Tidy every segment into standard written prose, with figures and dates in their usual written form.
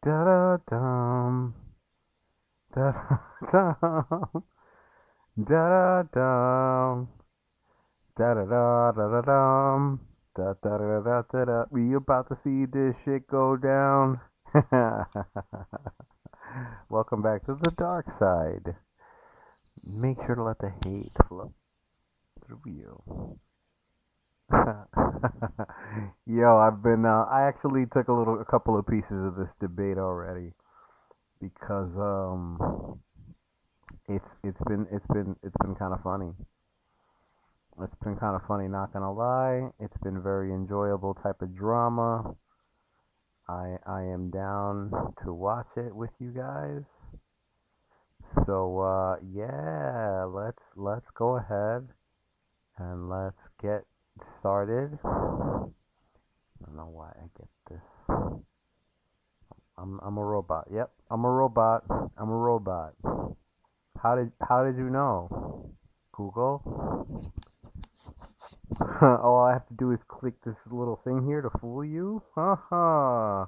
Da da dum. Da da dum. Da da dum. Da da da da da dum. Da da da da da da. We about to see this shit go down. Welcome back to the dark side. Make sure to let the hate flow through you. Yo, I've been. I actually took a couple of pieces of this debate already because it's been kind of funny. It's been kind of funny, not gonna lie. It's been very enjoyable type of drama. I am down to watch it with you guys. So yeah, let's go ahead and let's get started. I don't know why I get this. I'm a robot. Yep, I'm a robot. I'm a robot. How did you know? Google? All I have to do is click this little thing here to fool you? Haha.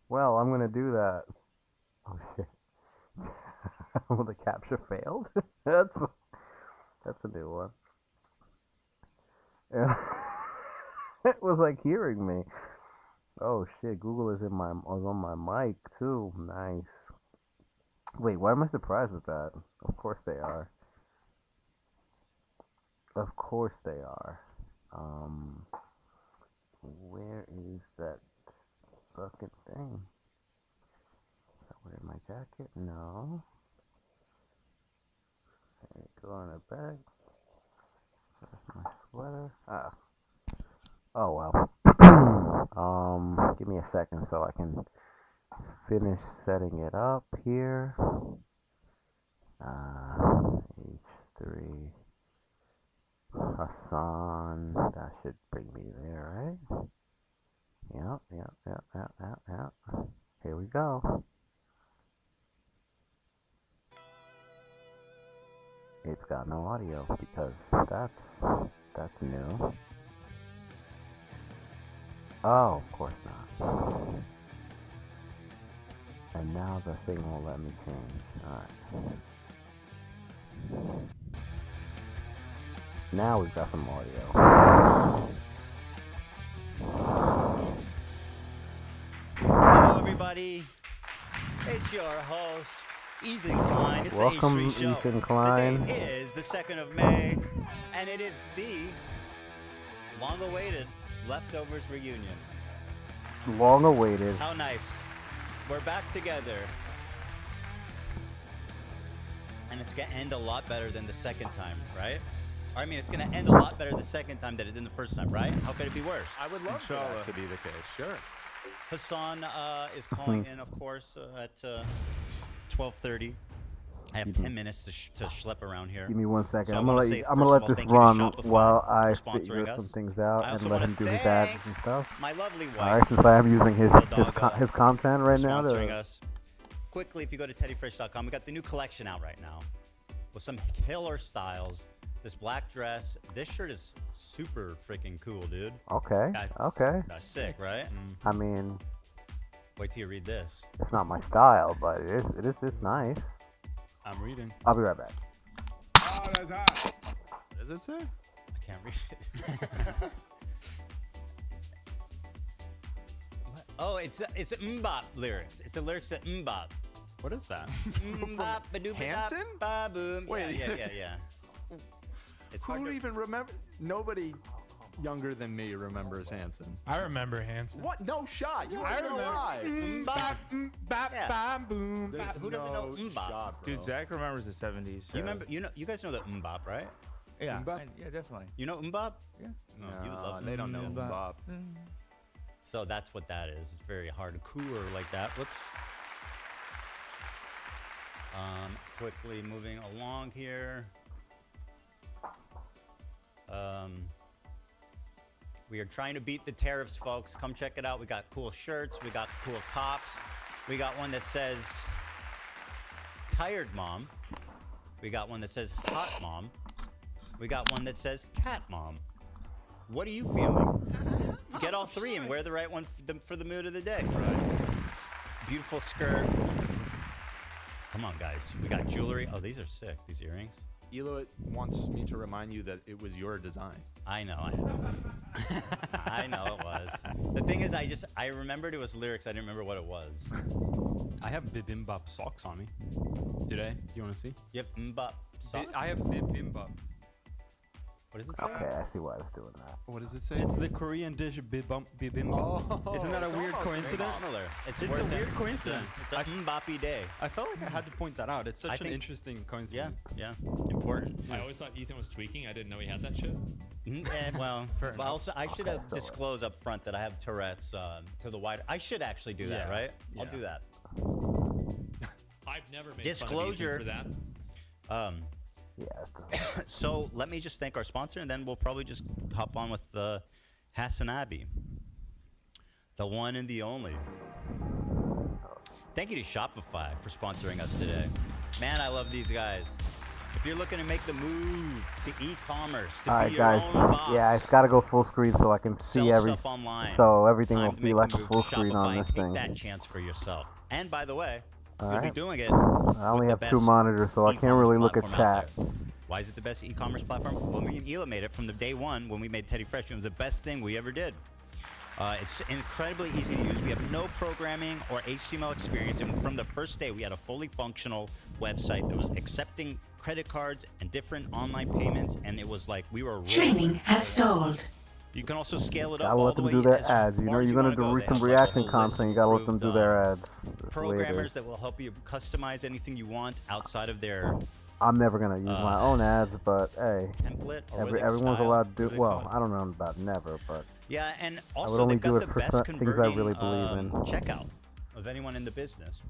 Well, I'm gonna do that. Oh shit. Well, the capture failed? That's a new one. Yeah. It was like hearing me. Oh shit, Google is on my mic too. Nice. Wait, why am I surprised with that? Of course they are. Of course they are. Where is that fucking thing? Is that wearing my jacket? No. There you go in the bag. Where's my sweater? Ah. Oh well. Give me a second so I can finish setting it up here. H3 Hasan. That should bring me there, right? Yep. Here we go. It's got no audio because that's new. Oh, of course not. And now the thing won't let me change. Alright. Now we've got some audio. Hello, everybody. It's your host, Ethan Klen. It's Welcome, the H3 Show. Ethan Klen. The date is the 2nd of May, and it is the long-awaited Leftovers reunion. Long awaited. How nice. We're back together. And it's going to end a lot better than the second time, right? Or, I mean, it's going to end a lot better the second time than it did the first time, right? How could it be worse? I would love for that to be the case, sure. Hasan is calling in, of course, at 12:30. I have 10 minutes to schlep around here. Give me 1 second. So I'm gonna let this run while I figure some things out and let him do his ads and stuff. My lovely wife. Alright, since I am using his content right now sponsoring us. Quickly, if you go to teddyfresh.com, we got the new collection out right now with some killer styles. This black dress. This shirt is super freaking cool, dude. Okay. That's sick, right? I mean, wait till you read this. It's not my style, but it's nice. I'm reading. I'll be right back. Oh, that's hot. Does it say? I can't read it. Oh, it's Mbop lyrics. It's the lyrics to Mbop. What is that? Hanson? Ba-boom. Wait. Yeah. It's hard Who to even remember? Nobody younger than me remembers Hanson. I remember Hanson. What? No shot. You I weren't gonna lie. Bop, bop, Yeah. bop, boom. There's Who doesn't know no Mbop? shot, bro. Dude, Zach remembers the 70s. So. You guys know the Mbop, right? Yeah, Mbop? yeah, definitely. You know Mbop? Yeah. No, you love they don't know Mbop. Bob. So that's what that is. It's very hardcore like that. Whoops. Quickly moving along here. We are trying to beat the tariffs, folks. Come check it out. We got cool shirts. We got cool tops. We got one that says Tired Mom. We got one that says Hot Mom. We got one that says Cat Mom. What are you feeling? Get all three and wear the right one for the mood of the day. beautiful skirt. Come on, guys. We got jewelry. Oh, these are sick. These earrings. Elo wants me to remind you that it was your design. I know. I know it was. The thing is, I remembered it was lyrics. I didn't remember what it was. I have bibimbap socks on me today. Do you want to see? You have mbop socks? I have bibimbap. What does it say? Okay, I see why it's doing that. What does it say? It's the Korean dish bibimbap. Oh, Isn't that a it's weird almost coincidence? Similar. It's a weird coincidence. It's a mbappy day. I felt like I had to point that out. It's I such an think- interesting Yeah, coincidence. yeah. Important. I always thought Ethan was tweaking. I didn't know he had that shit. Well, Fair enough. also, I should have so- disclosed up front that I have Tourette's to the wider. I should actually do that, Yeah. right? I'll Yeah. do that. I've never made Disclosure. fun of Ethan for that. Yeah. So let me just thank our sponsor, and then we'll probably just hop on with Hasan Abbey, the one and the only. Thank you to Shopify for sponsoring us today. Man, I love these guys. If you're looking to make the move to e-commerce, to All be right, your guys. own boss, Yeah, it's got to go full screen so I can see sell every. stuff online. So everything It's will time to be make like the a move full to screen Shopify on and this take thing. that chance for yourself. And by the way, All you'll be right. doing it. I only have two monitors, so I can't e-commerce really look at platform out chat. there. Why is it the best e-commerce platform? Well, me and Ela made it from the day one when we made Teddy Fresh. It was the best thing we ever did. It's incredibly easy to use. We have no programming or HTML experience, and from the first day, we had a fully functional website that was accepting credit cards and different online payments, and it was like we were rolling. Training has stalled. You can also scale it up Gotta all let the them way do their as ads. You far know as you're gonna wanna go. do They some have, like, a reaction whole content. You gotta let them do list-approved, their ads. That's the way it programmers is. that will help you customize anything you want outside of their I'm never gonna use my own ads, but hey, template or everyone's style. allowed to What do. they Well, call it. I don't know about never, but Yeah, and would also only they've do got it the for best things I converting really believe in. checkout of anyone in the business.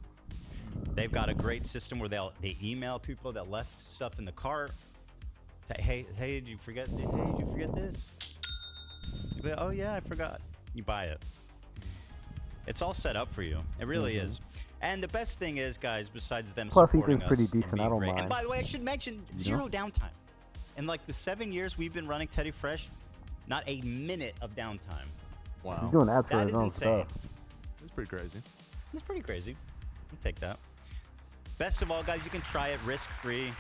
They've got a great system where they email people that left stuff in the cart. Hey, did you forget? Hey, did you forget this? You go, oh yeah, I forgot. You buy it. It's all set up for you. It really is. And the best thing is, guys, besides them Plus, supporting Ethan's pretty us and decent. being I don't great. mind. And by the way, I should mention zero downtime. In like the 7 years we've been running Teddy Fresh, not a minute of downtime. Wow. he's doing ads for That his is own insane. stuff. That's pretty crazy. It's pretty crazy. I'll take that. Best of all, guys, you can try it risk-free.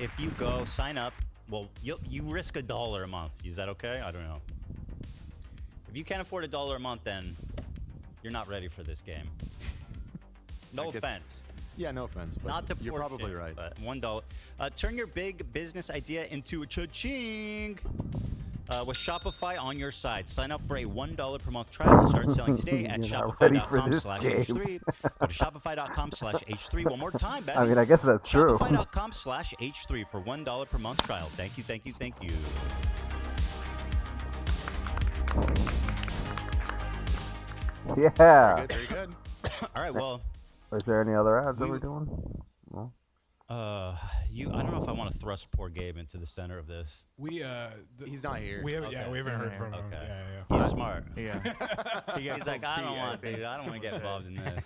If you go sign up, well, you risk $1 a month. Is that okay? I don't know. If you can't afford $1 a month, then you're not ready for this game. No I guess- offense. Yeah, no offense, but Not the you're poor probably shit, right. But $1. Turn your big business idea into a cha-ching with Shopify on your side. Sign up for a $1 per month trial and start selling today at You're not ready for this shopify.com/h3. Go to shopify.com/h3 one more time, baby. I mean, I guess that's true. Shopify.com/h3 for $1 per month trial. Thank you, thank you, thank you. Yeah. Very good, very good. All right, well, Is there any other ads that we're doing? No. I don't know if I want to thrust poor Gabe into the center of this. We He's not here. we haven't Okay. we haven't heard Yeah, from him. okay. Yeah. He's smart. Yeah. He's like, I don't want to get involved in this.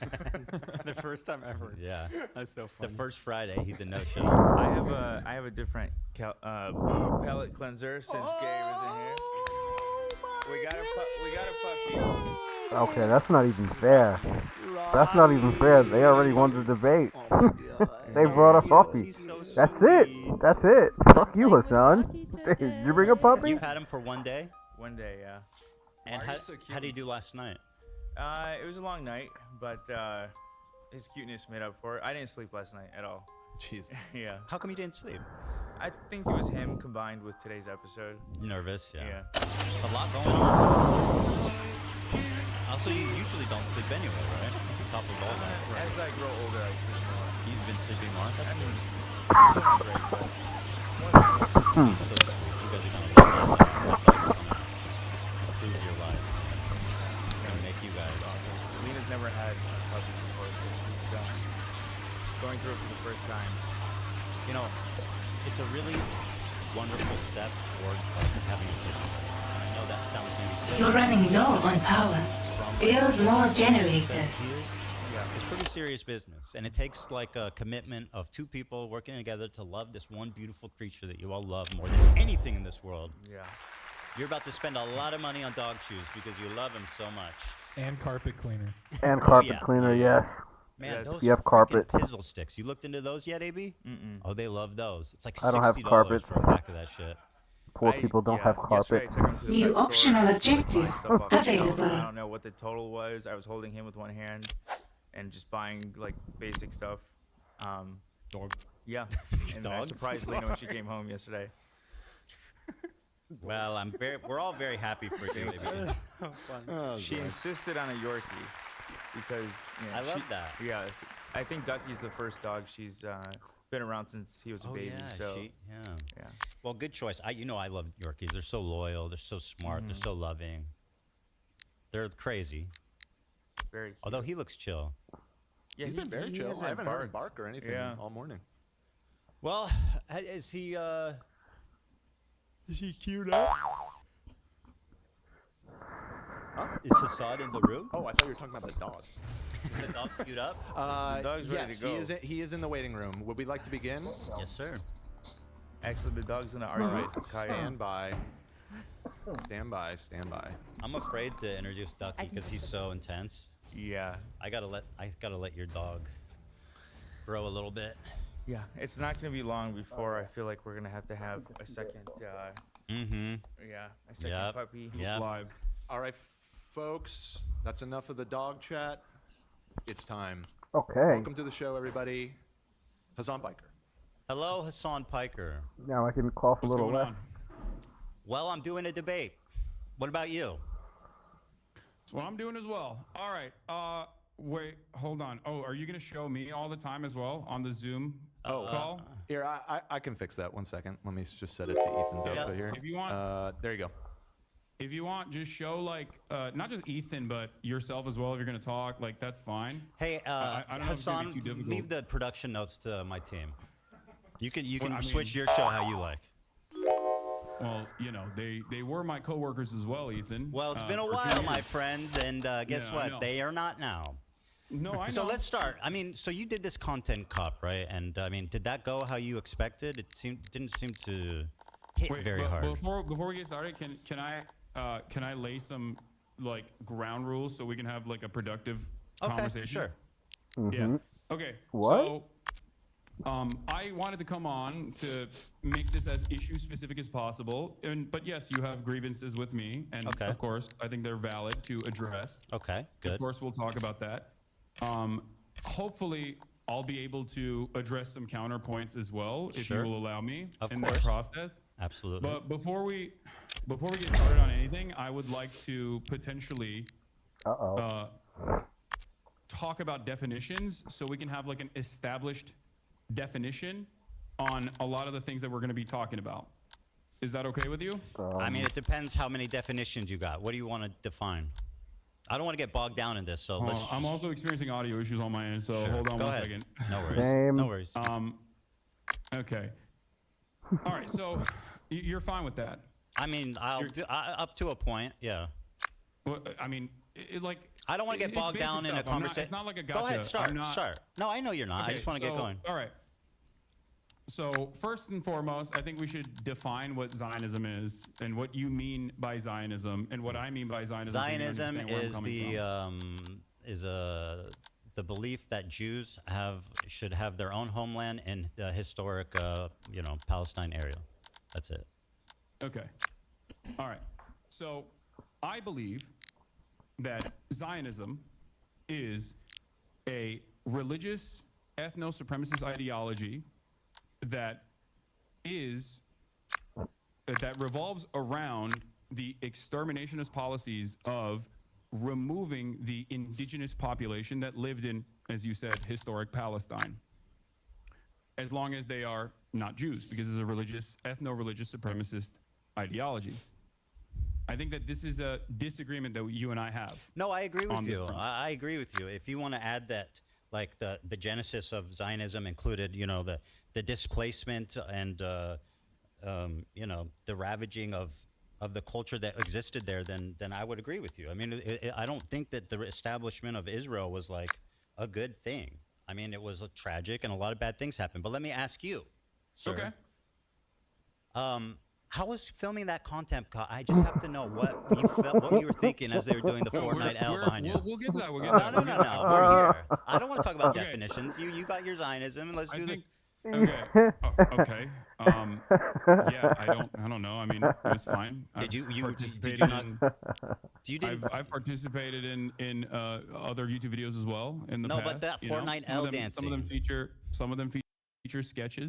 The first time ever. Yeah. That's so The funny. first Friday, he's a no-show. I have a different palette cleanser since Gary was in here. We got a puppy. Okay, that's not even fair. That's not even fair. They already won the debate. They brought a puppy. He's so That's it. sweet. That's it. Fuck you, Hassan. You bring a puppy? You've had him for one day? One day, yeah. And Why are how, you so how did you cute? do last night? It was a long night, but his cuteness made up for it. I didn't sleep last night at all. Jesus. Yeah. How come you didn't sleep? I think it was him combined with today's episode. Nervous, yeah. Yeah. A lot going on. Also, you usually don't sleep anyway, right? On top of all that. As I grow older, I sleep more. You've been sleeping more? That's I mean, good. it's not great, but He's so sweet. You guys are gonna improve your life. Gonna make you guys. Lena's never had a puppy before, so she's going through it for the first time. You know, it's a really wonderful step towards having a kid. And I know that sounds maybe silly. You're running low on power. Build more generators. It's pretty serious business, and it takes like a commitment of two people working together to love this one beautiful creature that you all love more than anything in this world. Yeah. You're about to spend a lot of money on dog chews because you love him so much. And carpet cleaner. And carpet yeah. cleaner, yes. Man, Yes. those You have freaking carpets. pizzle sticks. You looked into those yet, AB? Mm-mm. Oh, they love those. It's like I don't have $60 carpets. for a pack of that shit. Poor people don't have Yesterday I carpets. took him to the New pet store optional to, like, objective buy stuff off the shelf. available. I don't know what the total was. I was holding him with one hand and just buying like basic stuff. Dog. Yeah. And I Dog? surprised Lena when she came home yesterday. Well, we're all very happy for you, AB. Oh, She God. insisted on a Yorkie because I love that. Yeah, I think Ducky's the first dog she's been around since he was a Oh baby. yeah, So yeah. Well, good choice. I love Yorkies. They're so loyal. They're so smart. They're so loving. They're crazy. very cute. Although he looks chill. Yeah, He's been very chill. hasn't I haven't heard him barked. bark or anything Yeah. all morning. Well, is he queued up? Huh? Is Hasan in the room? Oh, I thought you were talking about the dog. Is the dog queued up? dog's ready Yes, to go. he is in the waiting room. Would we like to begin? Yes, sir. Actually, the dog's gonna All argue right, with Kaya. stand by. Stand by, stand by. I'm afraid to introduce Ducky because he's so intense. Yeah, I gotta let your dog grow a little bit. yeah. It's not gonna be long before I feel like we're gonna have a second. Mm-hmm. Yeah, a second Yep. puppy. Yeah. Live. All right, folks, that's enough of the dog chat. It's time. Okay. Welcome to the show, everybody. Hasan Biker. Hello, Hasan Piker. Now I can cough a What's little going less. on? Well, I'm doing a debate. What about you? That's what I'm doing as well. All right. Wait, hold on. Oh, are you going to show me all the time as well on the Zoom call? Here, I can fix that. 1 second. Let me just set it to Ethan's Yeah. output here. If you want- there you go. If you want, just show like not just Ethan, but yourself as well. If you're going to talk, like that's fine. Hey, I don't know if it's gonna be Hasan, too difficult. leave the production notes to my team. You can I switch mean- your show how you like. Well, you know, they were my coworkers as well, Ethan. Well, it's been a for 2 while, my years. friend, and guess Yeah, I know. what? They are not now. No, I know. So let's start. I mean, so you did this content cup, right? And I mean, did that go how you expected? It didn't seem to hit Wait, very but hard. Before we get started, can I lay some like ground rules so we can have like a productive Okay, conversation? sure. Yeah. Okay. What? So, I wanted to come on to make this as issue specific as possible, but yes, you have grievances with me, and Okay. of course, I think they're valid to address. Okay, good. Of course, we'll talk about that. Hopefully, I'll be able to address some counterpoints as well, if Sure. you will allow me Of in course. that process. Absolutely. But before we get started on anything, I would like to potentially Uh-oh. talk about definitions so we can have like an established definition on a lot of the things that we're going to be talking about. Is that okay with you? I mean, it depends how many definitions you got. What do you want to define? I don't want to get bogged down in this, so let's. I'm also experiencing audio issues on my end, so Sure. hold on Go one ahead. second. No worries. Same. No worries. Okay. All right, so you're fine with that. I mean, I'll do up to a point. Yeah. Well, I mean, like. I don't want to get it's bogged basic down in a stuff. conversation. It's not like a gotcha. Go ahead, start. I'm not- Start. No, I know you're not. I Okay, just want to get so- going. All right. So first and foremost, I think we should define what Zionism is and what you mean by Zionism and what I mean by Zionism. so you Zionism understand where I'm is coming from. the belief that Jews should have their own homeland in the historic Palestine area. That's it. Okay. All right. So I believe that Zionism is a religious ethno-supremacist ideology that revolves around the exterminationist policies of removing the indigenous population that lived in, as you said, historic Palestine, as long as they are not Jews, because it's a religious, ethno-religious supremacist ideology. I think that this is a disagreement that you and I have. No, I agree with on this you. front. I agree with you. If you want to add that, like the genesis of Zionism included, the displacement and the ravaging of the culture that existed there, then I would agree with you. I mean, I don't think that the establishment of Israel was like a good thing. I mean, it was tragic and a lot of bad things happened. But let me ask you, sir. Okay. How was filming that content? I just have to know what you felt, what you were thinking as they were doing the No, Fortnite L behind you. We'll get to that. We'll get No, to that. no, we'll no, get to no. that. We're here. I don't want to talk about Okay. definitions. You got your Zionism, and let's I do think. the. Okay. Okay. Yeah. I don't know. I mean, it was fine. Did you participated not? in- You didn't. I've participated in other YouTube videos as well in the No, past. but that you know? Fortnite Some L of them, dancing. some of them feature sketches.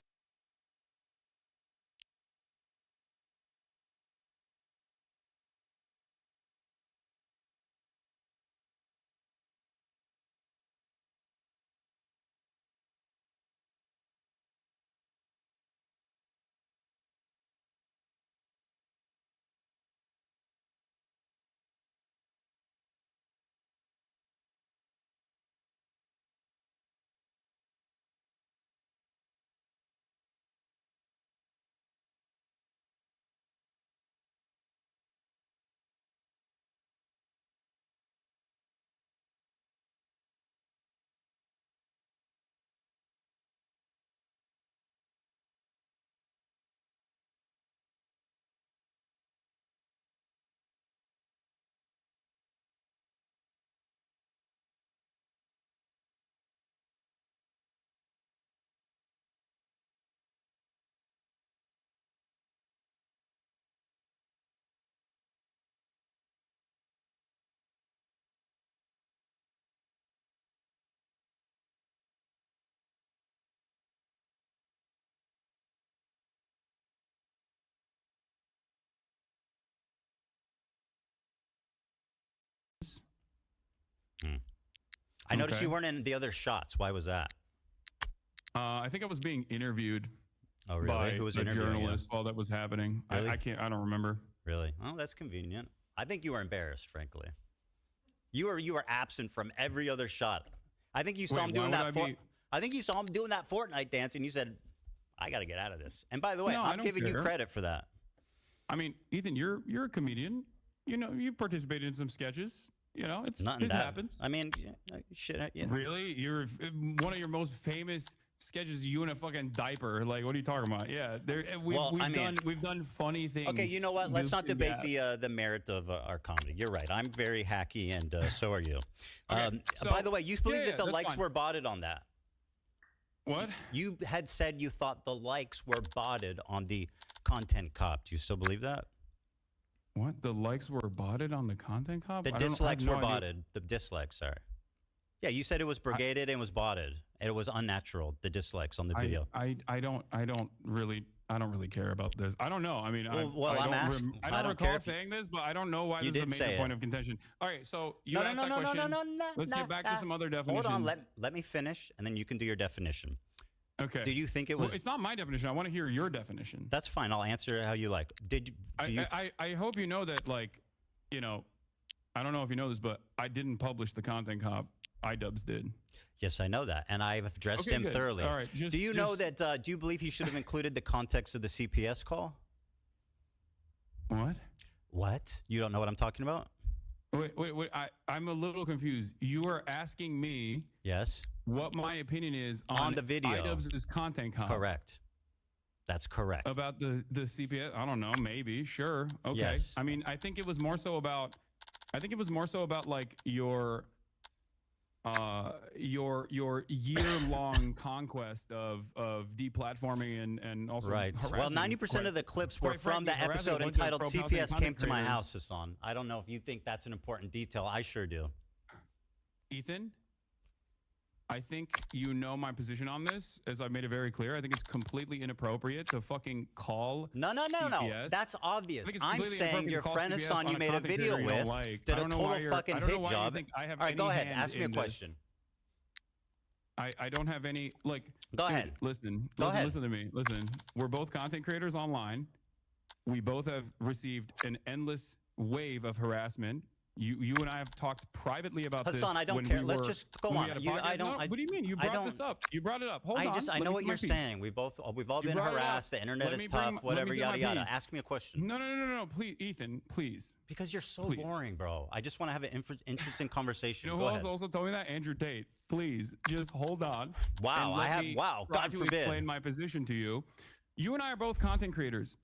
I noticed Okay. you weren't in the other shots. Why was that? I think I was being interviewed Oh, really? by Who was the interviewing you? journalist while that was happening. Really? I can't. I don't remember. Really? Oh, that's convenient. I think you were embarrassed, frankly. You were absent from every other shot. I think you saw Wait, him doing why that. would I be- I think you saw him doing that Fortnite dance, and you said, "I got to get out of this." And by the way, No, I I'm don't giving you care. credit for that. I mean, Ethan, you're a comedian. You know, you've participated in some sketches. You know, Nothing it that happens. I mean, shit. Yeah. Really? You're one of your most famous sketches. You in a fucking diaper. Like, what are you talking about? Yeah, we've done funny things. Okay, you know what? Let's not debate yeah. the merit of our comedy. You're right. I'm very hacky, and so are you. Okay, By so- the way, you believe yeah, that the that's likes fine. were botted on that. What? You had said you thought the likes were botted on the content cop. Do you still believe that? What? The likes were botted on the content cop? The I don't- I have dislikes no were idea. botted. The dislikes, sorry. Yeah, you said it was brigaded and was botted. And it was unnatural. The dislikes on the video. I don't really care about this. I don't know. I mean, Well, I I'm don't asking. I I don't don't recall care if you- saying this, but I don't know why You this did is a say major point it. of contention. All right, so you No, asked that question. Let's get back to some other definitions. Hold on. Let me finish, and then you can do your definition. Okay. Did you think it Well, was? it's not my definition. I want to hear your definition. That's fine. I'll answer it how you like. Do you? I hope you know that, like, you know, I don't know if you know this, but I didn't publish the content cop. iDubbbz did. Yes, I know that, and I've addressed Okay, him good. thoroughly. All right, do you know that? Do you believe he should have included the context of the CPS call? What? What? You don't know what I'm talking about? Wait. I'm a little confused. You are asking me Yes. what my opinion is On the video. iDubbbz's content cop. Correct. That's correct. About the CPS. I don't know. Maybe. Sure. Okay. Yes. I mean, I think it was more so about like your year-long conquest of deplatforming and also Right. Well, harassing 90% of the clips were quite from the frankly, harassing episode a bunch of entitled pro-Palestinian "CPS Came content to My creators. House," Hasan. I don't know if you think that's an important detail. I sure do. Ethan, I think you know my position on this, as I made it very clear. I think it's completely inappropriate to fucking call No. CPS. That's obvious. I think it's I'm completely saying inappropriate your to call friend CPS Hassan on you a made a content video creator you don't with like. did I a don't know why total you're- fucking I don't know hit why you job. think I have All right, go any ahead. hand Ask me a in this. question. I don't have any, like. Go dude, ahead. Listen. Go ahead. Listen to me. Listen. We're both content creators online. We both have received an endless wave of harassment. You and I have talked privately about this. Hassan, I don't when care. we Let's were- just go when we on. had a You- I podcast. don't- No, I- what do you mean? You I brought this don't- up. You brought it up. Hold on. I Let know me what say my you're piece. saying. We've all You been brought it up. harassed. The internet Let is me bring tough. my- let Whatever, me say yada my yada. piece. Ask me a question. No. Please, Ethan, please. Because you're so Please. boring, bro. I just want to have an interesting conversation. You know Go who ahead. else also told me that? Andrew Tate. Please, just hold on. Wow, and let I have. me Wow, try God to forbid. explain my position to you. You and I are both content creators.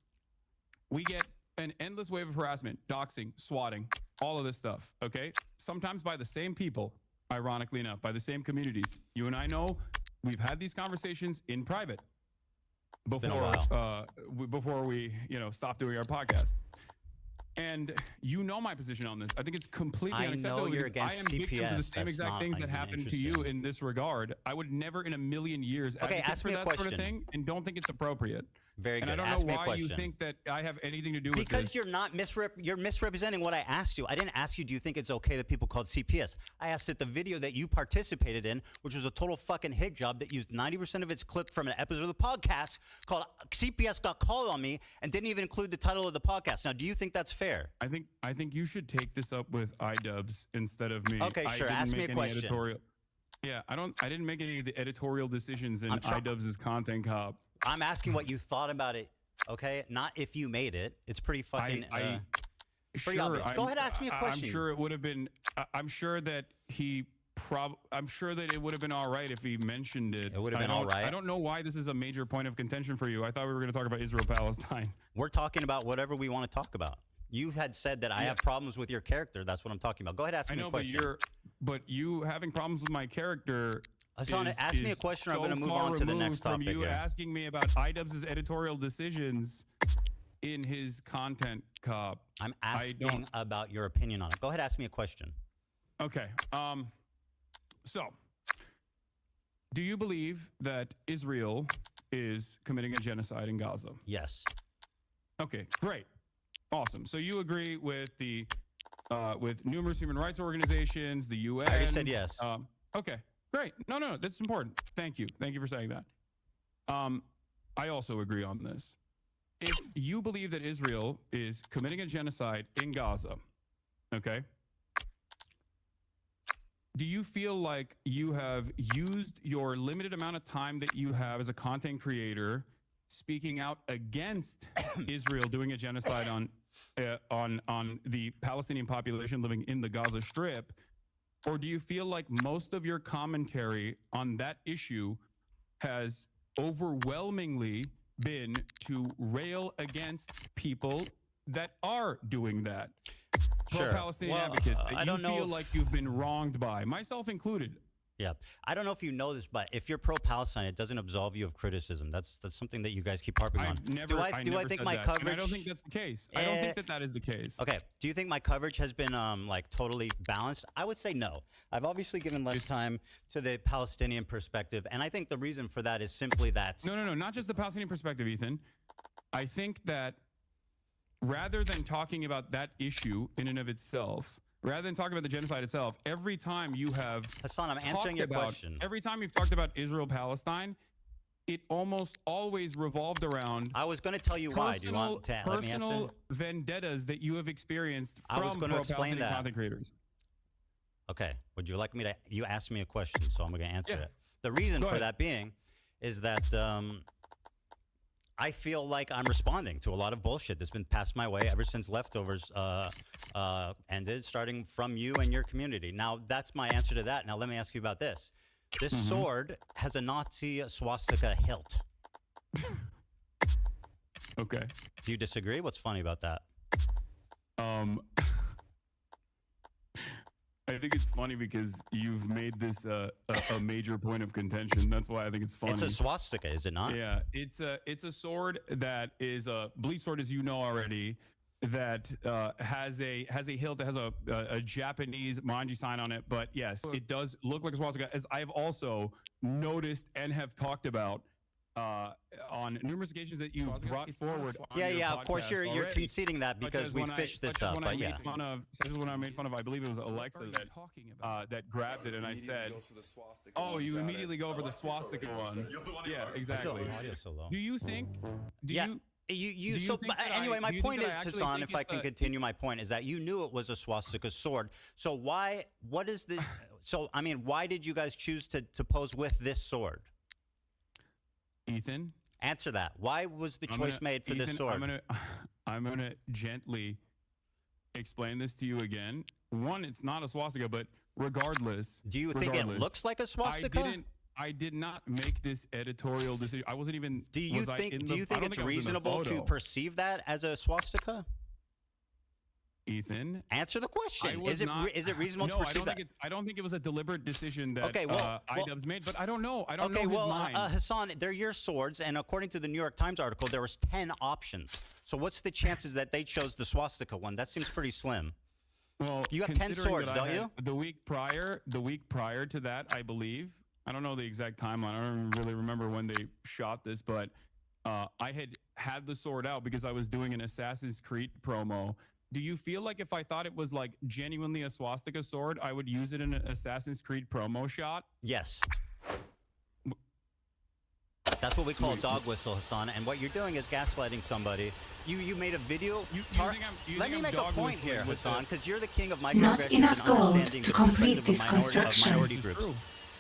we get an endless wave of harassment, doxing, swatting, all of this stuff, okay? Sometimes by the same people, ironically enough, by the same communities. You and I know we've had these conversations in private before we stop doing our podcast. And you know my position on this. I think it's completely unacceptable. I know you're against I am victim to the CPS. same exact things that happened to you in this regard. I would never in a million years advocate for that sort of thing, and don't think it's appropriate. Very good. And I don't know why you think that I have anything to do with this. Because you're not you're misrepresenting what I asked you. I didn't ask you, do you think it's okay that people called CPS? I asked that the video that you participated in, which was a total fucking hit job that used 90% of its clip from an episode of the podcast called CPS Got Called on Me and didn't even include the title of the podcast. Now, do you think that's fair? I think you should take this up with iDubbbz instead of me. Okay, sure. Ask me a question. Yeah, I didn't make any of the editorial decisions in iDubbbz's content cop. I'm asking what you thought about it, okay? Not if you made it. It's pretty fucking pretty obvious. Go ahead, ask me a question. I'm sure it would have been. I'm sure that I'm sure that it would have been all right if he mentioned it. It would have been all right. I don't know why this is a major point of contention for you. I thought we were going to talk about Israel-Palestine. We're talking about whatever we want to talk about. You had said that I have problems with your character. That's what I'm talking about. Go ahead, ask me a question. But you having problems with my character. Hasan, ask me a question, or I'm going to move on to the next topic. From you asking me about iDubbbz's editorial decisions in his content cop. I'm asking about your opinion on it. Go ahead, ask me a question. Okay. So, do you believe that Israel is committing a genocide in Gaza? Yes. Okay, great. Awesome. So you agree with the with numerous human rights organizations, the UN? I already said yes. Okay, great. No, that's important. Thank you. Thank you for saying that. I also agree on this. If you believe that Israel is committing a genocide in Gaza, okay, do you feel like you have used your limited amount of time that you have as a content creator speaking out against Israel doing a genocide on the Palestinian population living in the Gaza Strip? Or do you feel like most of your commentary on that issue has overwhelmingly been to rail against people that are doing that? Sure. Pro-Palestinian advocates that you feel like you've been wronged by, myself included. Yeah. I don't know if you know this, but if you're pro-Palestine, it doesn't absolve you of criticism. That's something that you guys keep harping on. Do I think my coverage? And I don't think that's the case. I don't think that is the case. Okay. Do you think my coverage has been like totally balanced? I would say no. I've obviously given less time to the Palestinian perspective, and I think the reason for that is simply that. No. Not just the Palestinian perspective, Ethan. I think that rather than talking about that issue in and of itself, rather than talking about the genocide itself, every time you have Hasan, I'm answering your question. Every time you've talked about Israel-Palestine, it almost always revolved around. I was going to tell you why. Do you want to let me answer? Personal vendettas that you have experienced from I was going to explain that. Content creators. Okay. Would you like me to? You asked me a question, so I'm going to answer it. The reason for that being is that I feel like I'm responding to a lot of bullshit that's been passed my way ever since Leftovers ended, starting from you and your community. Now, that's my answer to that. Now, let me ask you about this. This sword has a Nazi swastika hilt. Okay. Do you disagree? What's funny about that? I think it's funny because you've made this a major point of contention. That's why I think it's funny. It's a swastika, is it not? Yeah, it's a sword that is a bleach sword, as you know already, that has a hilt that has a Japanese manji sign on it. But yes, it does look like a swastika, as I've also noticed and have talked about on numerous occasions that you brought forward. Yeah. Of course, you're conceding that because we fished this up. But yeah, such as when I made fun of, I believe it was Alexa that grabbed it, and I said, "Oh, you immediately go over the swastika one." Yeah, exactly. Do you think? Anyway, my point is, Hasan, if I can continue my point, is that you knew it was a swastika sword. So why did you guys choose to pose with this sword? Ethan, answer that. Why was the choice made for this sword? I'm gonna gently explain this to you again. One, it's not a swastika, but regardless. Do you think it looks like a swastika? I did not make this editorial decision. I wasn't even. Do you was I think? in Do the- you I think don't it's think I was in the reasonable to photo. perceive that as a swastika? Ethan, Answer the question. was Is it not- is it reasonable no, to perceive that? I don't think it was a deliberate decision that Okay, well- iDubbbz made, but I don't know. I don't Okay, know his well, mind. Hasan, they're your swords, and according to the New York Times article, there was 10 options. So what's the chances that they chose the swastika one? That seems pretty slim. Well, You have 10 considering swords, that I don't had- you? The week prior to that, I believe. I don't know the exact timeline. I don't really remember when they shot this, but I had the sword out because I was doing an Assassin's Creed promo. Do you feel like if I thought it was like genuinely a swastika sword, I would use it in an Assassin's Creed promo shot? Yes. That's what we call a dog whistle, Hasan. And what you're doing is gaslighting somebody. You made a video. Let me make a point here, Hasan, because you're the king of microaggressions enough and gold understanding to the complete perspective this of construction. minority This is groups,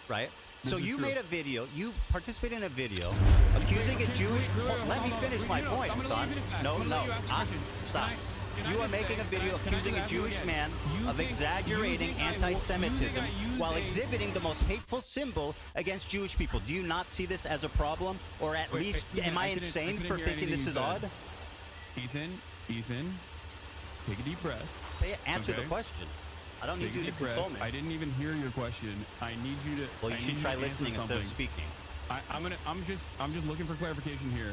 true. right? So is you true. made a video. You participated in a video accusing a Jewish. Let me finish my point, Hasan. No, stop. You are making a video accusing a Jewish man of exaggerating anti-Semitism while exhibiting the most hateful symbol against Jewish people. Do you not see this as a problem? Or at least, am I insane for thinking this is odd? Ethan, take a deep breath. Answer the Okay. question. I don't need Take a you to deep breath. console me. I didn't even hear your question. I need you to. Well, I you need should try to answer listening instead of something. speaking. I'm just looking for clarification here.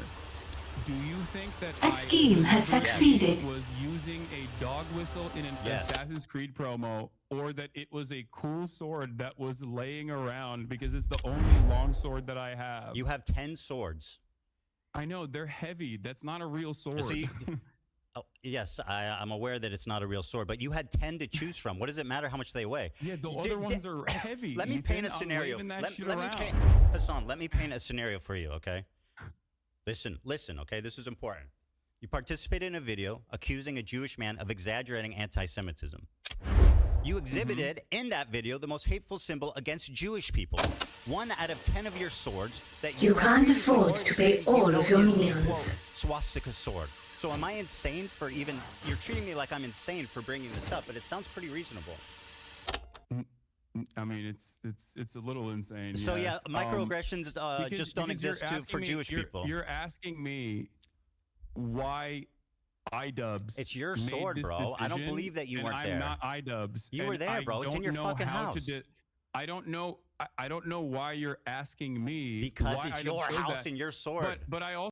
Do you think that A scheme has succeeded. was using a dog whistle in an Yes. Assassin's Creed promo, or that it was a cool sword that was laying around because it's the only long sword that I have? You have 10 swords. I know they're heavy. That's not a real sword. So oh, yes, I'm aware that it's not a real sword, but you had 10 to choose from. What does it matter how much they weigh? yeah, the You other did- ones are heavy. Let me Ethan. paint a I'm scenario. waving that shit Let me around. paint, Hasan, let me paint a scenario for you, okay? Listen, okay? This is important. You participated in a video accusing a Jewish man of exaggerating anti-Semitism. You exhibited in that video the most hateful symbol against Jewish people. 1 out of 10 of your swords that You can't previously afford ordered to pay you all know of your is the, minions. quote, swastika sword. So am I insane for even... You're treating me like I'm insane for bringing this up, but it sounds pretty reasonable. I mean, it's a little insane. So yes. yeah, microaggressions Because- just don't because you're exist for asking me- Jewish people. You're asking me why iDubbbz. It's your made sword, this bro. I don't decision, believe that you and weren't I'm there. not iDubbbz. You were and there, I bro. It's in don't your know fucking how house. I don't know. I don't know why you're asking me. Because why it's iDubbbz your chose house that. and your sword. But I also.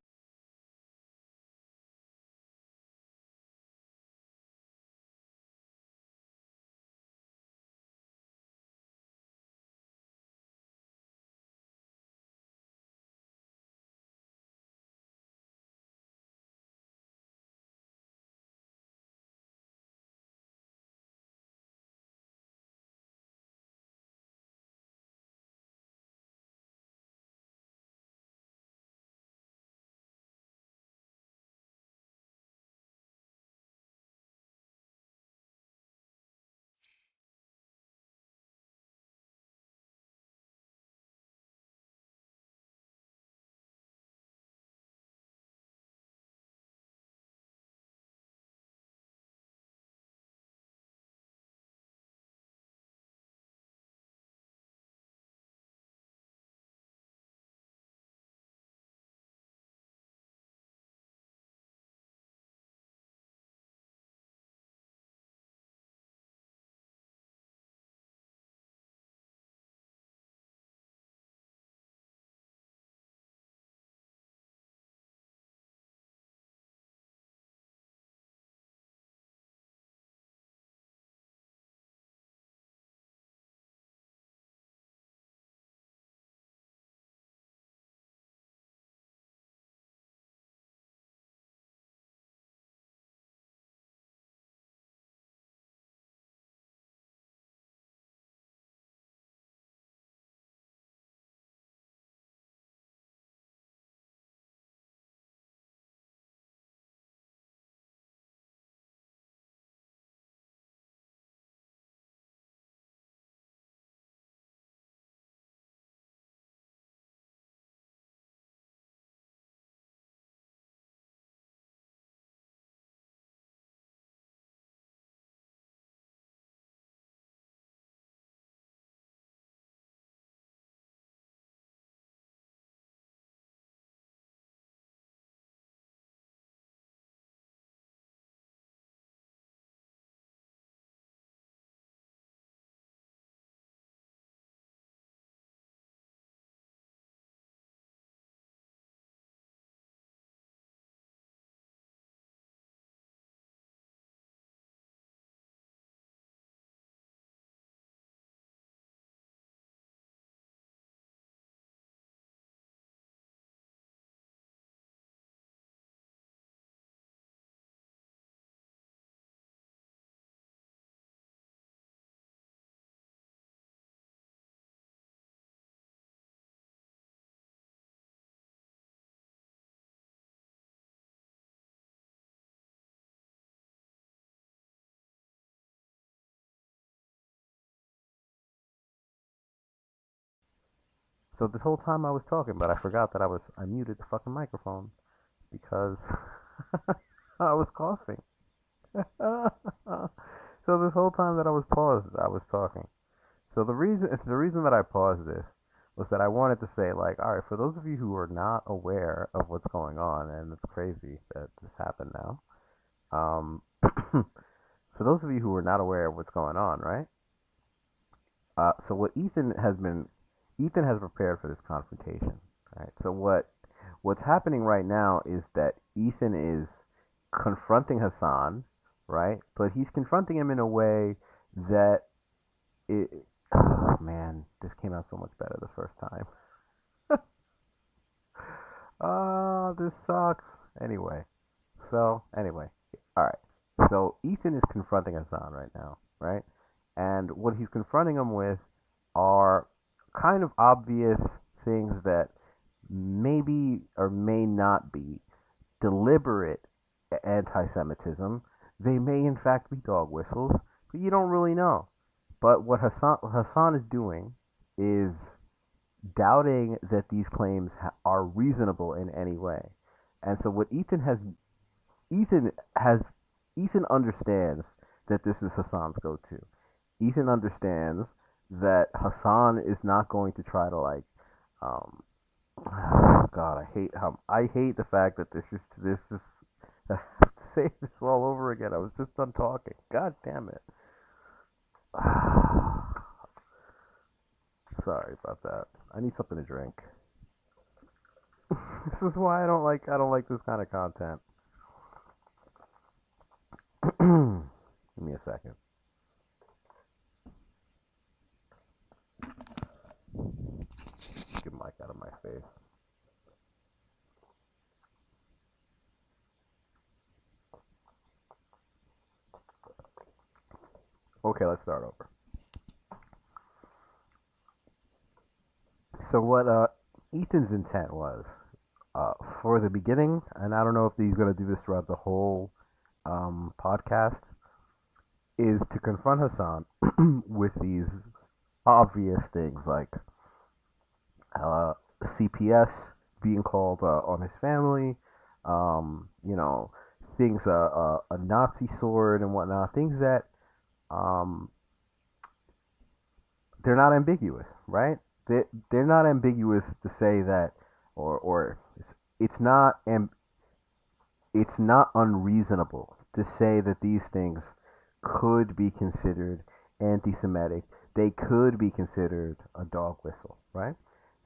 So this whole time I was talking, but I forgot that I muted the fucking microphone because I was coughing. So this whole time that I was paused, I was talking. So the reason that I paused this was that I wanted to say, like, all right, for those of you who are not aware of what's going on, and it's crazy that this happened now. For those of you who are not aware of what's going on, right? So what Ethan has prepared for this confrontation, right? So what's happening right now is that Ethan is confronting Hasan, right? But he's confronting him in a way that it. Oh man, this came out so much better the first time. Oh, this sucks. Anyway, all right. So Ethan is confronting Hasan right now, right? And what he's confronting him with are kind of obvious things that maybe or may not be deliberate anti-Semitism. They may in fact be dog whistles, but you don't really know. But what Hasan is doing is doubting that these claims are reasonable in any way. And so what Ethan has Ethan understands that this is Hasan's go-to. Ethan understands that Hasan is not going to try to like God, I hate the fact that this is I have to say this all over again. I was just done talking. God damn it. Sorry about that. I need something to drink. This is why I don't like this kind of content. Give me a second. Get mic out of my face. Okay, let's start over. So what Ethan's intent was for the beginning, and I don't know if he's going to do this throughout the whole podcast, is to confront Hasan with these obvious things like CPS being called on his family, things, a Nazi sword and whatnot, things that they're not ambiguous, right? They're not ambiguous to say that, or it's not it's not unreasonable to say that these things could be considered anti-Semitic. They could be considered a dog whistle, right?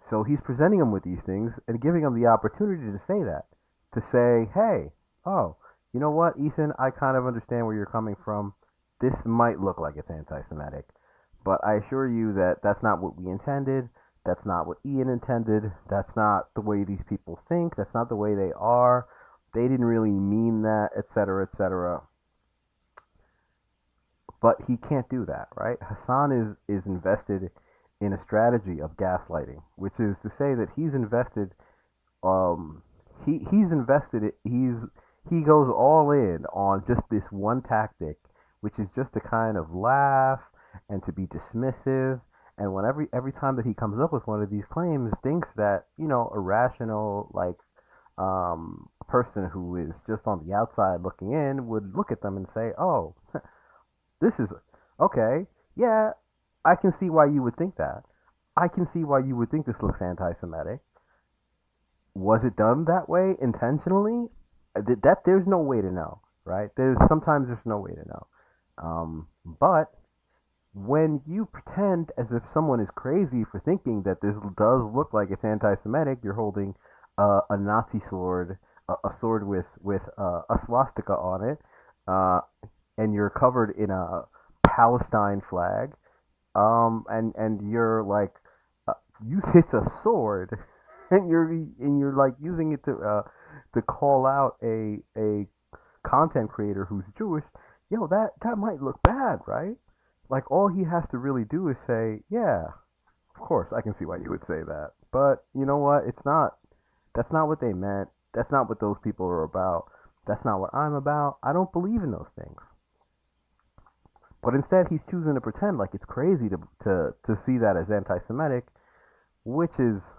So he's presenting them with these things and giving them the opportunity to say that, to say, hey, oh, you know what, Ethan, I kind of understand where you're coming from. This might look like it's anti-Semitic, but I assure you that that's not what we intended. That's not what Ian intended. That's not the way these people think. That's not the way they are. They didn't really mean that, etc., etc. But he can't do that, right? Hasan is invested in a strategy of gaslighting, which is to say that he's invested. He's invested. He goes all in on just this one tactic, which is just to kind of laugh and to be dismissive. And when every time that he comes up with one of these claims, thinks that, a rational, like, person who is just on the outside looking in would look at them and say, oh, this is okay. Yeah, I can see why you would think that. I can see why you would think this looks anti-Semitic. Was it done that way intentionally? That there's no way to know, right? Sometimes there's no way to know. But when you pretend as if someone is crazy for thinking that this does look like it's anti-Semitic, you're holding a Nazi sword, a sword with a swastika on it, and you're covered in a Palestine flag, and you're like, it's a sword, and you're like using it to call out a content creator who's Jewish. That might look bad, right? Like, all he has to really do is say, yeah, of course, I can see why you would say that. But you know what? That's not what they meant. That's not what those people are about. That's not what I'm about. I don't believe in those things. But instead, he's choosing to pretend like it's crazy to see that as anti-Semitic, which is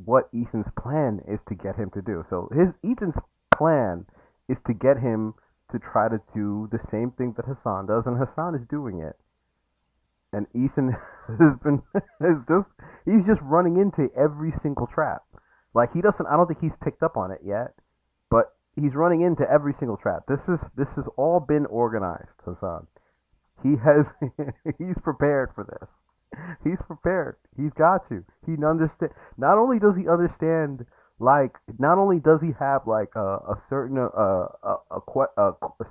what Ethan's plan is to get him to do. So Ethan's plan is to get him to try to do the same thing that Hasan does, and Hasan is doing it. And Ethan he's just running into every single trap. Like I don't think he's picked up on it yet, but he's running into every single trap. This has all been organized, Hasan. He's prepared for this. He's prepared. He's got you. He understand. Not only does he understand, not only does he have a certain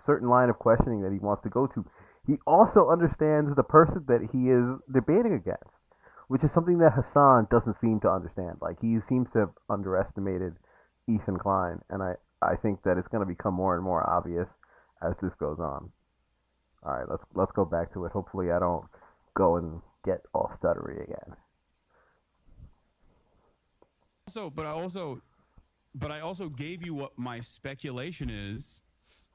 certain line of questioning that he wants to go to, he also understands the person that he is debating against, which is something that Hasan doesn't seem to understand. Like, he seems to have underestimated Ethan Klein, and I think that it's going to become more and more obvious as this goes on. All right, let's go back to it. Hopefully, I don't go and get all stuttery again. But I also gave you what my speculation is,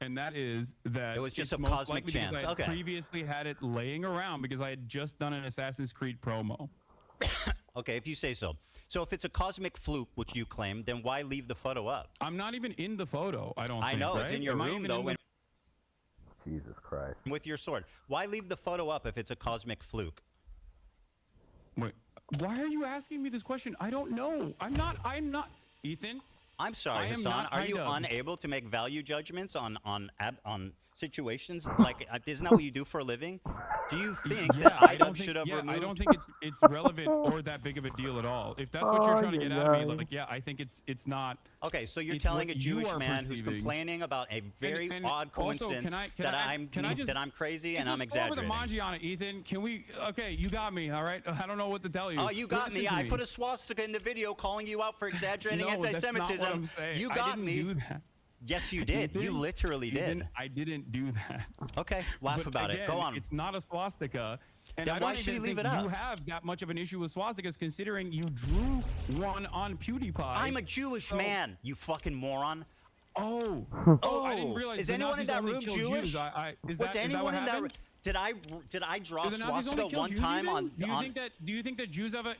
and that is that it was just it's a most cosmic likely chance. because I had Okay. previously had it laying around because I had just done an Assassin's Creed promo. Okay, if you say so. So if it's a cosmic fluke, which you claim, then why leave the photo up? I'm not even in the photo. I don't. I think, know right? it's in your Am I room even though. in the- Jesus Christ. With your sword, why leave the photo up if it's a cosmic fluke? Wait, why are you asking me this question? I don't know. I'm not. Ethan. I'm sorry, I am Hasan. not Are you IDubbbz. unable to make value judgments on situations? Like, isn't that what you do for a living? Do you think that IDubbbz should have removed? I don't think it's relevant or that big of a deal at all. If that's what you're trying to get out of me, like, yeah, I think it's not. Okay, so you're It's telling a what you Jewish are man who's perceiving. complaining about a very And odd also, coincidence can I just- that I'm crazy and It's I'm a score with exaggerating. emoji on it, Ethan. Can we? Okay, you got me. All right. I don't know what to tell you. Oh, you got Listen me. to I put a swastika in the video calling you out for exaggerating No, that's not what anti-Semitism. I'm saying. You I got didn't me. do that. Yes, you did. You Ethan, literally did. Ethan, I didn't do that. Okay, laugh But about it. again, Go on. It's not a swastika. And Then I why don't should he even leave think it up? you have that much of an issue with swastikas, considering you drew one on PewDiePie. I'm a Jewish man, you fucking moron. Oh, I didn't realize. Is the anyone in Nazis that only room kill Jewish? Jews. Was Is that anyone what in that room? happened? Did I draw Do the Nazis swastika only kill one Jews time even? on? Do you think that Jews have an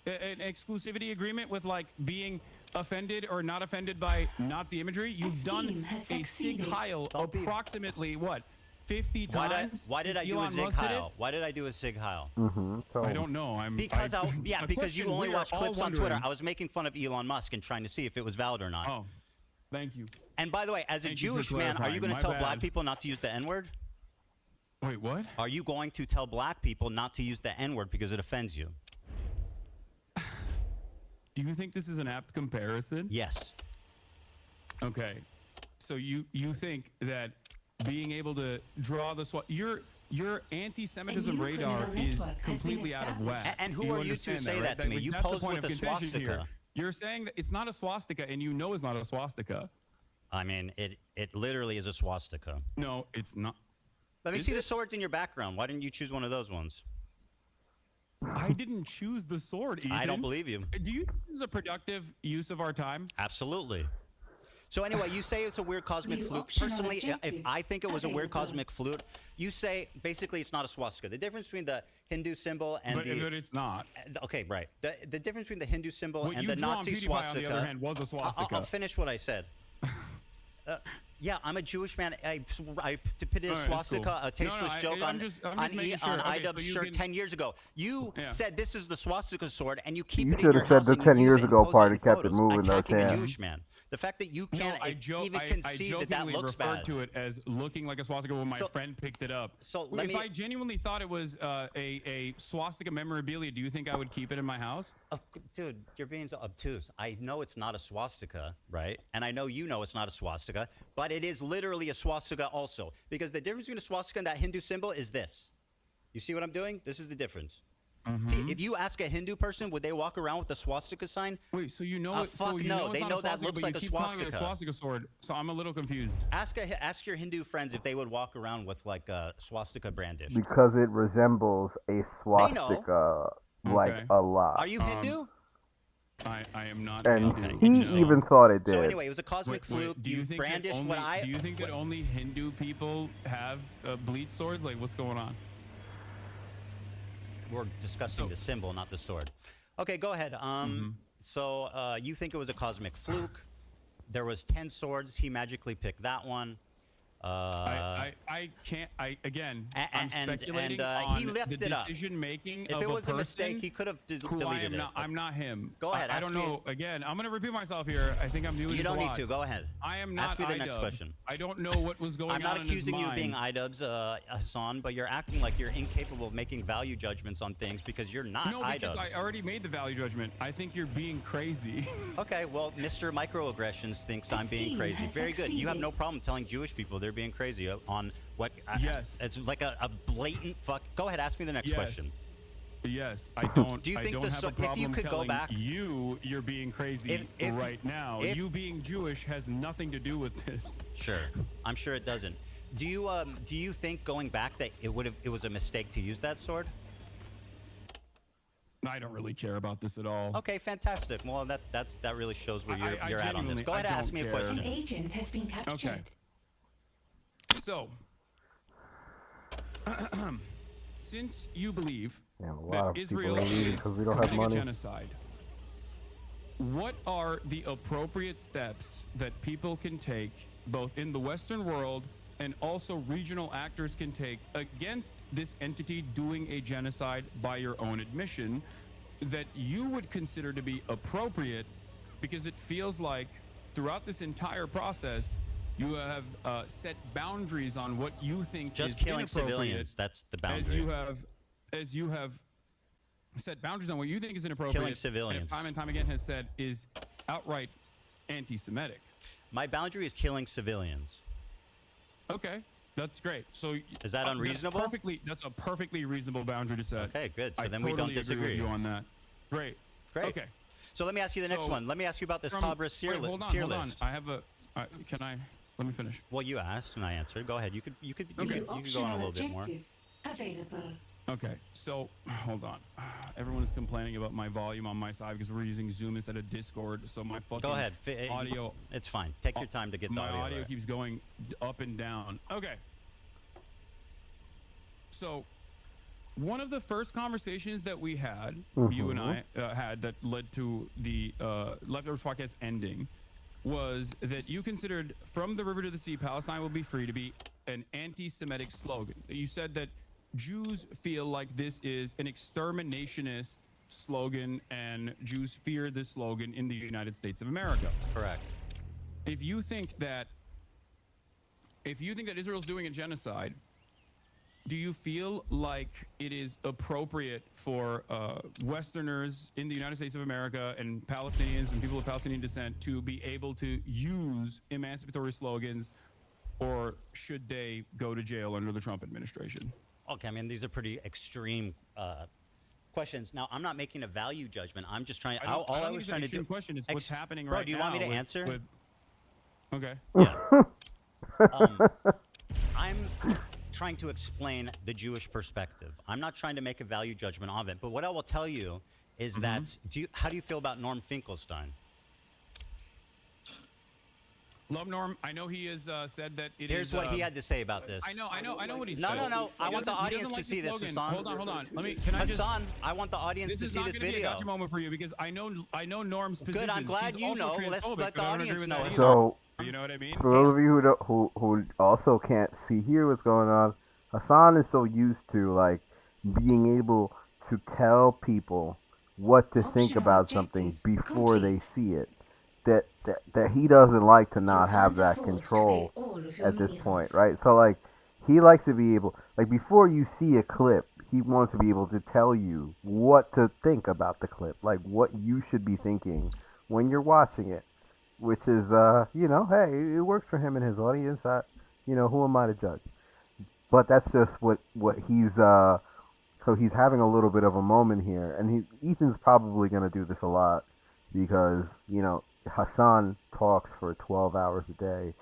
exclusivity agreement with, like, being offended or not offended by Nazi imagery? You've done a Sig Heil approximately what, 50 times? Why did I do a Elon Sig Musk did it? Heil? Why did I do a Sig Heil? I don't know. Because A because you question only we are watch all clips on Twitter. wondering. I was making fun of Elon Musk and trying to see if it was valid or not. Oh, thank you. And by the way, as a Thank you for Jewish man, are you clarifying. going to My tell bad. black people not to use the N-word? Wait, what? Are you going to tell black people not to use the N-word because it offends you? Do you think this is an apt comparison? Yes. Okay. So you think that being able to draw the your anti-Semitism A new radar criminal is network has been completely out of whack. And who Do you are you to understand say right? that to me? Like, You that's the posed point with of a contention here. swastika. You're saying that it's not a swastika, and you know it's not a swastika. I mean, it literally is a swastika. No, it's not. Let me Is see the it? swords in your background. Why didn't you choose one of those ones? I didn't choose the sword, Ethan. I don't believe you. Do you think this is a productive use of our time? Absolutely. So anyway, you say it's a weird cosmic New fluke. optional Personally, if objective I think it was a weird available. cosmic fluke, you say basically it's not a swastika. The difference between the Hindu symbol and But it's not. okay, right. The difference between the Hindu symbol What and you the draw on Nazi PewDiePie, swastika. on the other hand, was a swastika. I'll finish what I said. Yeah, I'm a Jewish man. I depicted a All right, that's swastika, cool. a tasteless I'm joke just making sure. on Okay, IDubbbz so you shirt can- 10 years ago. You Yeah. said this is the swastika sword, and you keep You it in should your have said house the and you 10 use years it and ago post part it and in kept it photos, moving, though, attacking a Tam. Jewish man. The fact that you can't I even concede that jokingly looks referred bad. to it as looking like a swastika when my friend picked it up. So let if me- I genuinely thought it was a swastika memorabilia, do you think I would keep it in my house? Dude, you're being so obtuse. I know it's not a swastika, right? And I know you know it's not a swastika, but it is literally a swastika also. Because the difference between a swastika and that Hindu symbol is this. You see what I'm doing? This is the difference. If you ask a Hindu person, would they walk around with a swastika sign? Wait, so you know it? Fuck so you no, know it's they not know a that swastika, looks but like you a keep calling it swastika. a swastika sword. So I'm a little confused. Ask your Hindu friends if they would walk around with like a swastika brandish. Because it resembles a swastika like Okay. a lot. Are you Hindu? I am not. And Hindu, he so- even thought it did. So anyway, it was a cosmic Wait, fluke. do you You think that brandished only, what I. Do you think that only Hindu people have bleach swords? Like, what's going on? we're discussing the symbol, not the sword. Okay, go ahead. So you think it was a cosmic fluke? There was 10 swords. He magically picked that one. I can't. I'm speculating and on he left the it up. decision making If of it was a person mistake, he could have who I deleted am it. not. I'm not him. Go ahead. I don't know. Again, I'm gonna repeat myself here. I think I'm doing. You this don't a need lot. to. Go ahead. I am not. Ask me the next iDubbbz. question. I don't know what was going on. I'm not in his accusing you of mind. being iDubbbz, Hasan, but you're acting like you're incapable of making value judgments on things because you're not No, because iDubbbz. I already made the value judgment. I think you're being crazy. Okay, well, Mr. Microaggressions thinks I'm being scene crazy. has Very good. You have succeeded. no problem telling Jewish people they're being crazy on what? Yes. It's like a blatant fuck. Go ahead, ask me the next Yes. question. Yes, I don't. Do you think I don't the have so- a if you problem could go telling back- you're being crazy If- right now. if- You being Jewish has nothing to do with this. Sure, I'm sure it doesn't. Do you think going back that it was a mistake to use that sword? I don't really care about this at all. Okay, fantastic. Well, that really shows where you're at on this. genuinely- Go ahead, I and ask don't me a care. An question. agent has been captured. Okay. So, since you believe Yeah, a lot that of people Israel are leaving is because we don't have committing a money. genocide, what are the appropriate steps that people can take, both in the Western world and also regional actors can take against this entity doing a genocide by your own admission, that you would consider to be appropriate? Because it feels like throughout this entire process, you have set boundaries on what you think Just is killing inappropriate, civilians. That's the as boundary. you have set boundaries on what you think is inappropriate. Killing civilians. And time again has said is outright anti-Semitic. My boundary is killing civilians. Okay, that's great. So Is that unreasonable? That's a perfectly reasonable boundary to set. Okay, good. So I then we don't totally agree disagree. with you on that. Great. Great. Okay. So let me ask you the next So, one. Let me ask you about this From- Tabris tier, wait, hold on, tier hold on. list. I have a. Can I? Let me finish. Well, you asked and I answered. Go ahead. You could Okay. you could go on a Optional little bit more. objective available. Okay, so hold on. Everyone is complaining about my volume on my side because we're using Zoom instead of Discord. So my fucking Go ahead. audio. It's fine. Take your time to get the My audio. audio right. keeps going up and down. Okay. So, one of the first conversations that we had, you and I had, that led to the Leftovers podcast ending, was that you considered "From the River to the Sea, Palestine will be free" to be an anti-Semitic slogan. You said that Jews feel like this is an exterminationist slogan, and Jews fear this slogan in the United States of America. Correct. If you think that Israel's doing a genocide, do you feel like it is appropriate for Westerners in the United States of America and Palestinians and people of Palestinian descent to be able to use emancipatory slogans, or should they go to jail under the Trump administration? Okay, I mean, these are pretty extreme questions. Now, I'm not making a value judgment. I'm just trying. All I think was it's an trying to extreme do. question is what's happening Bro, right do you now. want me to answer? Okay. Yeah. I'm trying to explain the Jewish perspective. I'm not trying to make a value judgment of it. But what I will tell you is that how do you feel about Norm Finkelstein? Love Norm. I know he has said that it Here's is, what he had to say about this. I know what he No, said. no. I He want the doesn't- he audience doesn't to like see the this, slogan. Hasan. Hold on. Can I just? Hasan, I want the audience This to is see not this going to be a video. gotcha moment for you because I know Norm's position. Good, I'm glad you know. Let's let the audience know. Hasan. So, You know what I mean? for those of you who also can't see here what's going on, Hasan is so used to like being able to tell people what to think Optional about something objective before they complete. see it. That he doesn't like to not You have can't that afford to control pay all of your at this meals. point, right? So like he likes to be able, like before you see a clip, he wants to be able to tell you what to think about the clip, like what you should be thinking when you're watching it, which is hey, it works for him and his audience. Who am I to judge? But that's just what he's so he's having a little bit of a moment here, and Ethan's probably gonna do this a lot because Hasan talks for 12 hours a day,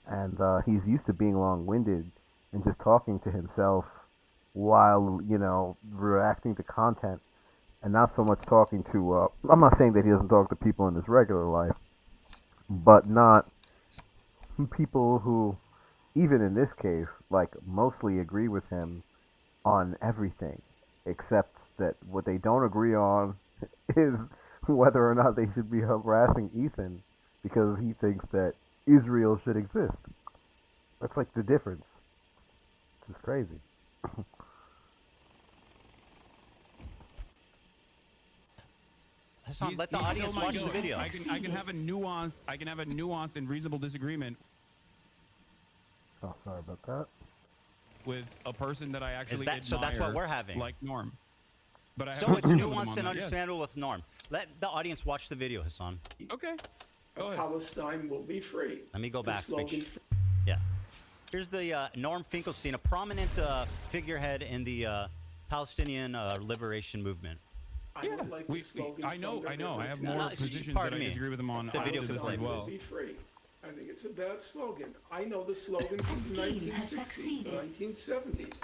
and he's used to being long-winded and just talking to himself while reacting to content, and not so much talking to. I'm not saying that he doesn't talk to people in his regular life, but not people who, even in this case, like mostly agree with him on everything except that what they don't agree on is whether or not they should be harassing Ethan because he thinks that Israel should exist. That's like the difference. It's crazy. Hasan, let the audience still might watch the go. video. I can have a nuanced and reasonable disagreement Oh, sorry about that. with a person that I actually that- so that's what admire, we're having. like Norm. But I So have it's agreement with him nuanced on and that, yes. understandable with Norm. Let the audience watch the video, Hasan. Okay. Go ahead. Palestine will be free. Let me go The back. slogan Yeah. Here's the Norm Finkelstein, a prominent figurehead in the Palestinian liberation movement. I don't like the slogan. I know. from the I river have to more the it's- sea. positions pardon that I me. disagree with him on The video opposites can as play. well. Will be free. I think it's a bad slogan. I know the slogan from the scheme has 1960s, the succeeded. 1970s.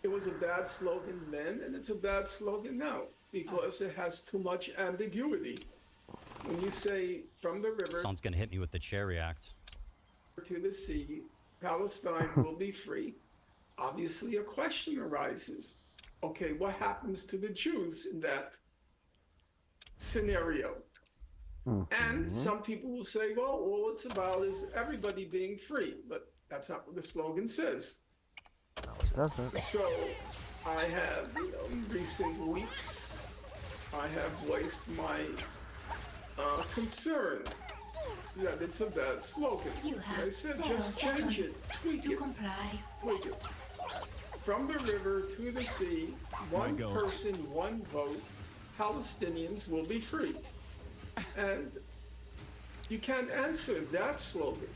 It was a bad slogan then, and it's a bad slogan now because it has too much ambiguity. When you say from the river Hasan's gonna hit me with the Cherry Act. to the sea, Palestine will be free. Obviously, a question arises. Okay, what happens to the Jews in that scenario? And some people will say, well, all it's about is everybody being free, but that's not what the slogan says. Doesn't. So I have, in recent weeks, I have voiced my concern that it's a bad slogan. You I have said, 0 just change it, seconds tweak to it, comply. tweak it. From the river to the sea, one go. person, one vote, Palestinians will be free. And you can't answer that slogan.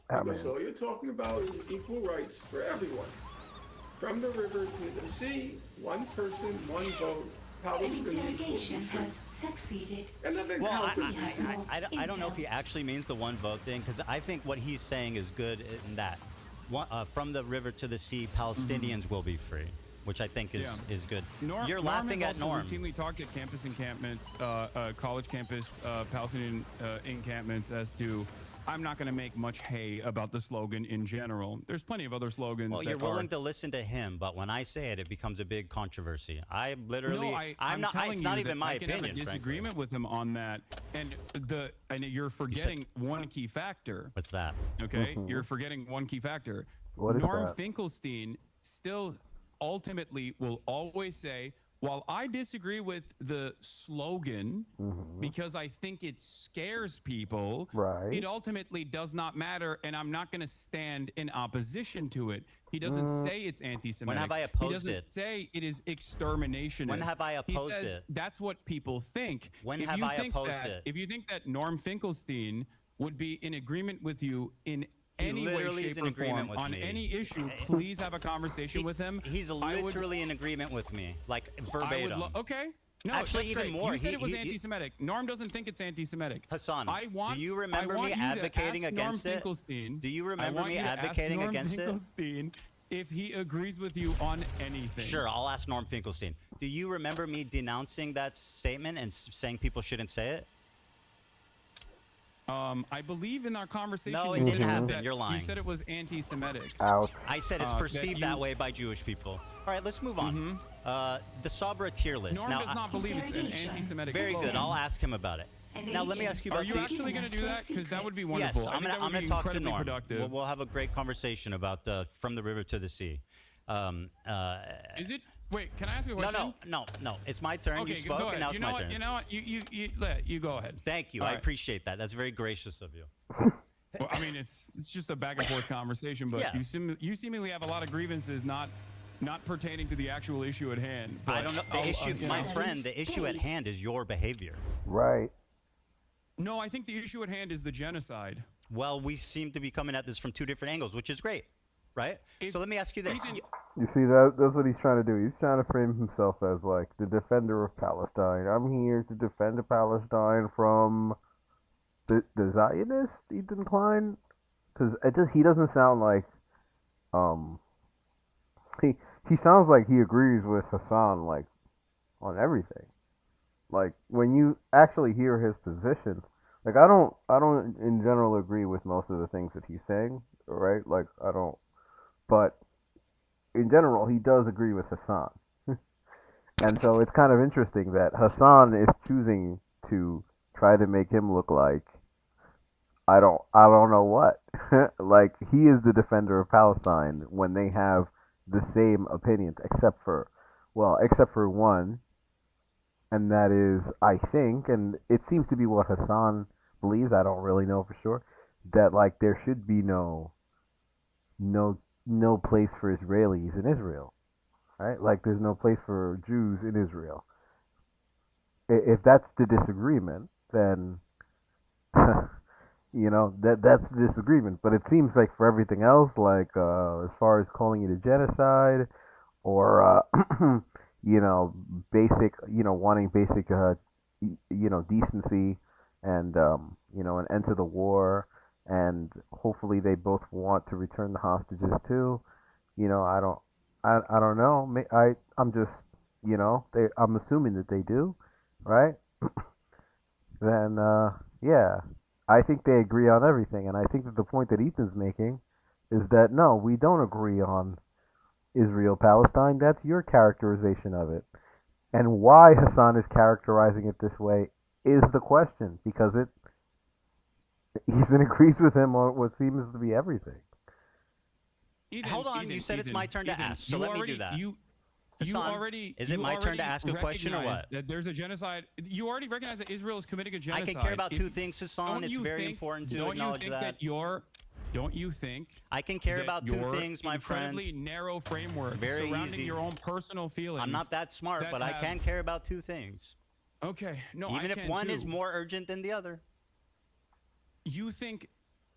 Because all you're talking about is equal rights for everyone. From the river to the sea, one person, one vote, Palestinians will be Interrogation free. has succeeded. And then Well, counter I don't know if he actually means the one vote thing, because I think what he's saying is good in that. From the river to the sea, Palestinians will be free, which I think is good. You're laughing at Norm. Norm. Has routinely talked at campus encampments, college campus Palestinian encampments as to, I'm not going to make much hay about the slogan in general. There's plenty of other slogans. Well, that you're willing are, to listen to him, but when I say it, it becomes a big controversy. I literally, No, I'm not. telling It's you not that even my I can opinion. have a frankly. disagreement with him on that, and you're forgetting one key factor. What's that? Okay, you're forgetting one key factor. What is Norm that? Finkelstein still ultimately will always say, while I disagree with the slogan because I think it scares people, Right. it ultimately does not matter, and I'm not going to stand in opposition to it. He doesn't say it's anti-Semitic. When have I He opposed doesn't it? say it is exterminationist. When have I opposed he says it? That's what people think. When If have you I think opposed that, it? If you think that Norm Finkelstein would be in agreement with you in He any way, literally shape, is in or agreement form with on me. any issue, please have a conversation with him. He's I would- literally in agreement with me, like I would verbatim. okay. No, Actually, that's even great. more. You said it was He- anti-Semitic. Norm doesn't think it's anti-Semitic. Hassan, do you remember me advocating against it? Do you remember me advocating against it? Finkelstein if he agrees with you on anything. Sure, I'll ask Norm Finkelstein. Do you remember me denouncing that statement and saying people shouldn't say it? I believe in our conversation. No, it you didn't said happen. that- You're lying. You said it was anti-Semitic. Ouch. I said it's that perceived that you- way by Jewish people. All right, let's move on. The Sabra tier list. Norm now, does not believe it's an Interrogation. anti-Semitic. very good. slogan. I'll ask him about it. Now, let me ask you Are about you the- actually going to do that? Because that would be Yes, wonderful. I'm going gonna to talk to Norm. Productive. We'll have a great conversation about from the river to the sea. Is it? Wait, can I ask you a question? No. It's my turn. Okay, you spoke, go ahead. and now it's you know my what? turn. You know what? You go ahead. Thank you. All I right. appreciate that. That's very gracious of you. Well, I mean, it's just a back and forth conversation, but Yeah. you seemingly have a lot of grievances not pertaining to the actual issue at hand. I But don't know. The I'll- issue, you my know. friend, the issue at hand is your behavior. Right. No, I think the issue at hand is the genocide. Well, we seem to be coming at this from two different angles, which is great, right? So let me ask you this. Ethan- You see, that's what he's trying to do. He's trying to frame himself as like the defender of Palestine. I'm here to defend Palestine from the Zionist Ethan Klein, because he doesn't sound like he sounds like he agrees with Hasan like on everything. Like when you actually hear his position, like I don't in general agree with most of the things that he's saying, right? Like I don't, but in general he does agree with Hasan. And so it's kind of interesting that Hasan is choosing to try to make him look like I don't know what. Like he is the defender of Palestine when they have the same opinions, except for one, and that is I think, and it seems to be what Hasan believes. I don't really know for sure that like there should be no no place for Israelis in Israel, right? Like there's no place for Jews in Israel. If that's the disagreement, then that's the disagreement. But it seems like for everything else, like as far as calling it a genocide, or you know, basic, wanting basic, decency, and an end to the war, and hopefully they both want to return the hostages too. I don't know. I'm just, I'm assuming that they do, right? Then, yeah, I think they agree on everything, and I think that the point that Ethan's making is that no, we don't agree on Israel Palestine. That's your characterization of it, and why Hassan is characterizing it this way is the question, because Ethan agrees with him on what seems to be everything. Hold on, you said it's my turn to ask, so let me do that. Is it my turn to ask a question or what? That there's a genocide. You already recognize that Israel is committing a genocide. I can care about two things, Hasan. It's very important to acknowledge that. Don't you think? I can care about two things, my friend. Incredibly narrow framework very surrounding easy. your own personal feelings. I'm not that smart, but I can care about two things. Okay, no, even if one is more urgent than the other. You think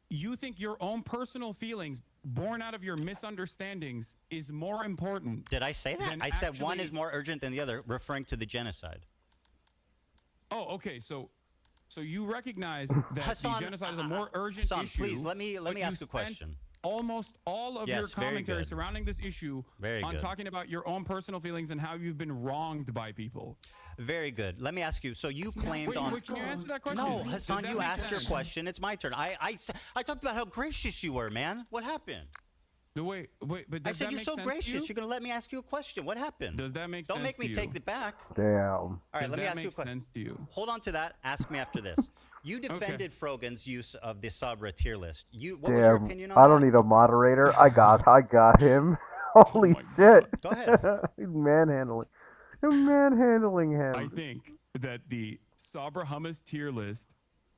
your own personal feelings, born out of your misunderstandings, is more important? Did I say that? I said one is more urgent than the other, referring to the genocide. Oh, okay. So you recognize that Hasan, the genocide is a more urgent Hasan, issue. please let me ask a question. Almost all of your commentary surrounding this issue on talking about your own personal feelings and how you've been wronged by people. Very good. Let me ask you. So you claimed Wait, can you answer that question? No, Hasan, you asked your question. It's my turn. I talked about how gracious you were, man. What happened? Wait, but I said you're so gracious. You're gonna let me ask you a question. What happened? Does that make sense? Don't make me take it back. Damn. All right, let me ask you a question. Sense to you? Hold on to that. Ask me after this. You defended Frogan's use of the Sabra tier list. What was your opinion on that? I don't need a moderator. I got him. Holy shit. Go ahead. He's manhandling him. I think that the Sabra hummus tier list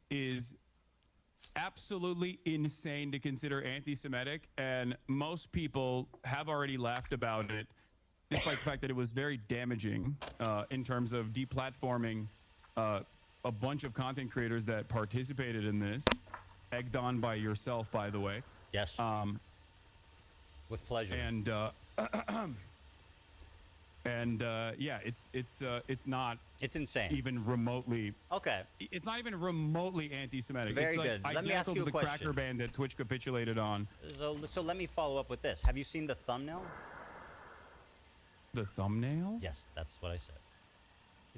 is absolutely insane to consider anti-Semitic, and most people have already laughed about it, despite the fact that it was very damaging in terms of deplatforming a bunch of content creators that participated in this, egged on by yourself, by the way. Yes. With pleasure. And yeah, it's not. It's insane. Even remotely. Okay. It's not even remotely anti-Semitic. Very it's good. Like let me ask you a the question. Cracker Band that Twitch capitulated on. So let me follow up with this. Have you seen the thumbnail? The thumbnail? Yes, that's what I said.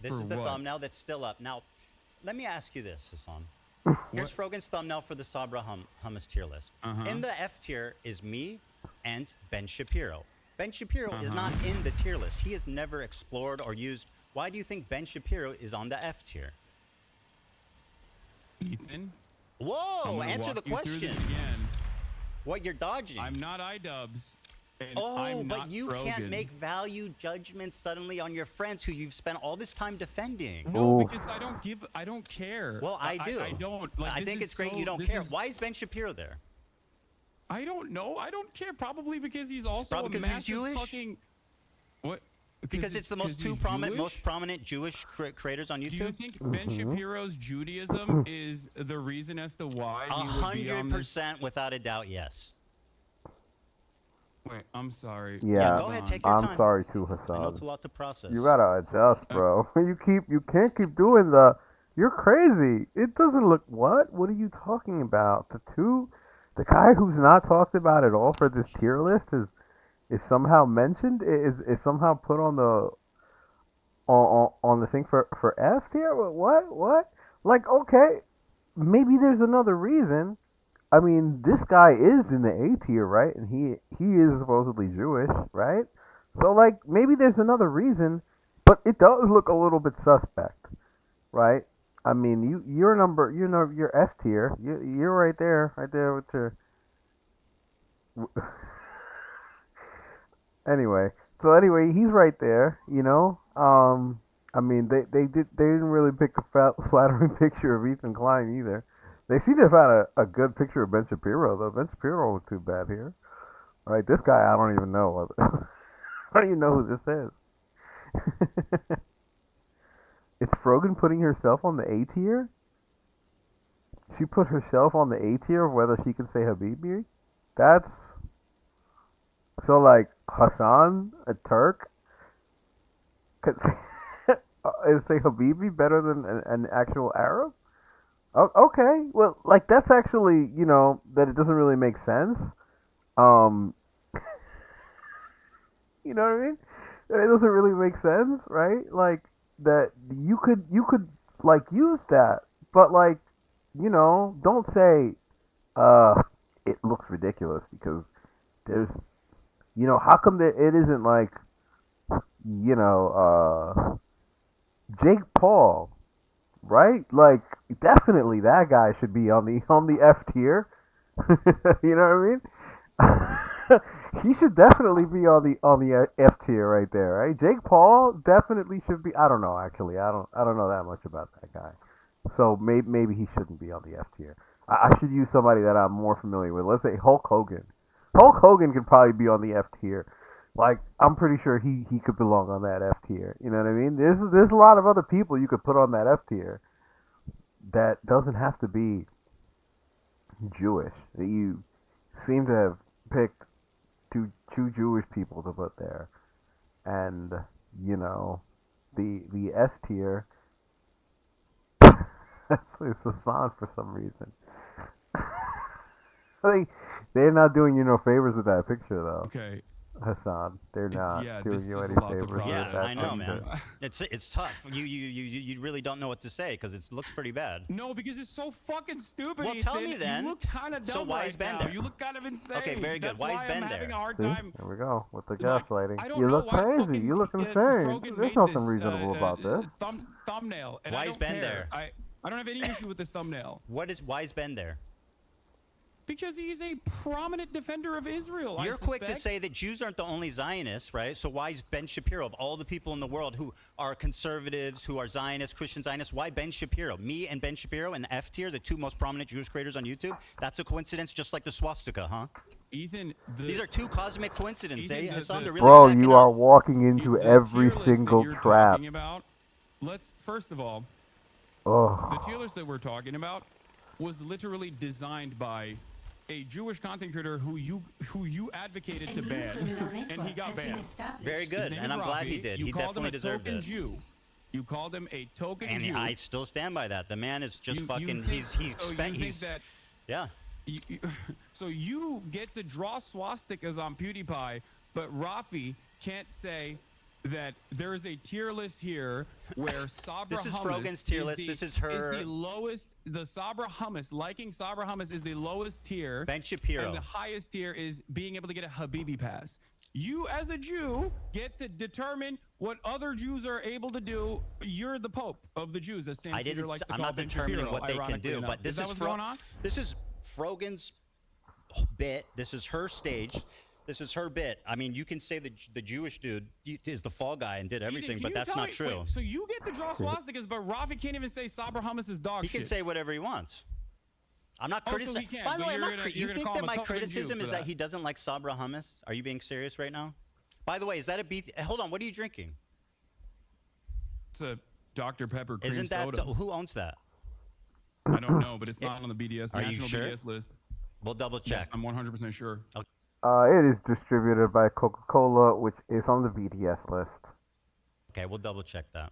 This is the thumbnail that's still up. Now, let me ask you this, Hasan. Here's Frogan's thumbnail for the Sabra hummus tier list. In the F tier is me and Ben Shapiro. Ben Shapiro is not in the tier list. He has never explored or used. Why do you think Ben Shapiro is on the F tier? Ethan? Whoa, answer the question. What, you're dodging? I'm not iDubbbz. But you can't make value judgments suddenly on your friends who you've spent all this time defending. No, because I don't care. Well, I do. I don't. Like, I think it's great you don't care. Why is Ben Shapiro there? I don't know. I don't care. Probably because he's also probably because he's Jewish. What? Because it's the most prominent Jewish creators on YouTube. Do you think Ben Shapiro's Judaism is the reason as to why he would be on this? 100%, without a doubt, yes. Wait, I'm sorry. Yeah, go ahead, take your time. I'm sorry too, Hasan. I know it's a lot to process. You gotta adjust, bro. You can't keep doing you're crazy. It doesn't look, what are you talking about? The guy who's not talked about at all for this tier list is somehow mentioned, is somehow put on the thing for F tier? What? Like, okay, maybe there's another reason. I mean, this guy is in the A tier, right? And he is supposedly Jewish, right? So, like, maybe there's another reason, but it does look a little bit suspect, right? I mean, you're S tier. You're right there with your. Anyway, he's right there. I mean, they didn't really pick a flattering picture of Ethan Klein either. They seem to have had a good picture of Ben Shapiro though. Ben Shapiro don't look too bad here. All right, this guy I don't even know. I don't even know who this is. It's Frogan putting herself on the A tier? She put herself on the A tier of whether she can say Habibi? That's... So, like, Hasan, a Turk, could say, say Habibi better than an actual Arab? Okay, well, like, that's actually, that it doesn't really make sense. You know what I mean? It doesn't really make sense, right? Like, that you could like use that, but like, don't say it looks ridiculous because there's how come that it isn't like Jake Paul, right? Like, definitely that guy should be on the F tier. You know what I mean? He should definitely be on the F tier right there, right? Jake Paul definitely should be. I don't know, actually. I don't know that much about that guy, so maybe he shouldn't be on the F tier. I should use somebody that I'm more familiar with. Let's say Hulk Hogan. Hulk Hogan could probably be on the F tier. Like, I'm pretty sure he could belong on that F tier. You know what I mean? There's a lot of other people you could put on that F tier that doesn't have to be Jewish. That you seem to have picked two Jewish people to put there, and the S tier. It's Hasan for some reason. They're not doing you no favors with that picture though. Okay. Hassan, they're not doing you any favors with Yeah, that I know, picture. man. It's tough. You really don't know what to say because it looks pretty bad. No, because it's so fucking stupid. Well, tell Ethan. me then. You look kind of dumb So why is Ben now. there? You look kind of insane. Okay, very good. That's Why is Ben I'm there? having a hard See? time. There we go with the Like, gaslighting. I don't You know look why crazy. fucking, You look insane. Frogan There's made nothing this, reasonable about this. Thumbnail. And Why I is don't Ben care. there? I don't have any issue with this thumbnail. Why is Ben there? Because he's a prominent defender of Israel. You're quick to say that Jews aren't the only Zionists, right? So why is Ben Shapiro, of all the people in the world who are conservatives, who are Zionists, Christian Zionists, why Ben Shapiro? Me and Ben Shapiro and F tier, the two most prominent Jewish creators on YouTube? That's a coincidence, just like the swastika, huh? Ethan, these are two cosmic coincidences, eh? Hassan, they're really Bro, stacking you up. are walking into the every tier list single that you're trap. talking about, let's first of all, Oh. the tier list that we're talking about was literally designed by a Jewish content creator who you advocated to ban, and he got banned. Very good, and I'm glad he did. He definitely deserved it. Jew. You called him a token And Jew. I still stand by that. The man is just fucking. Yeah. So you get to draw swastikas on PewDiePie, but Rafi can't say that there is a tier list here where Sabra This is Hummus Frogan's tier list. This is her. Is the lowest. The Sabra Hummus, liking Sabra Hummus is the lowest tier. Ben Shapiro. And the highest tier is being able to get a Habibi pass. You, as a Jew, get to determine what other Jews are able to do. You're the Pope of the Jews, as Sam Cedar likes to I'm call not Ben determining Shapiro, what they can ironically do, enough. but this that is what's going on? This is Frogan's bit. This is her stage. This is her bit. I mean, you can say the Jewish dude is the fall guy and did everything, Ethan, but that's not true. Wait, so you get to draw swastikas, but Rafi can't even say Sabra Hummus is dog He shit. can say whatever he wants. I'm not criticizing. So By the way, you gonna think call that him a my token Jew criticism for is that he doesn't like Sabra hummus? Are you being serious right now? By the way, is that a beef? Hold on, what are you drinking? It's a Dr. Pepper cream Isn't that soda. who owns that? I don't know, but it's not on the BDS Are you national sure? BDS list. We'll double check. Yes, I'm 100% sure. Okay. It is distributed by Coca-Cola, which is on the BTS list. Okay, we'll double check that.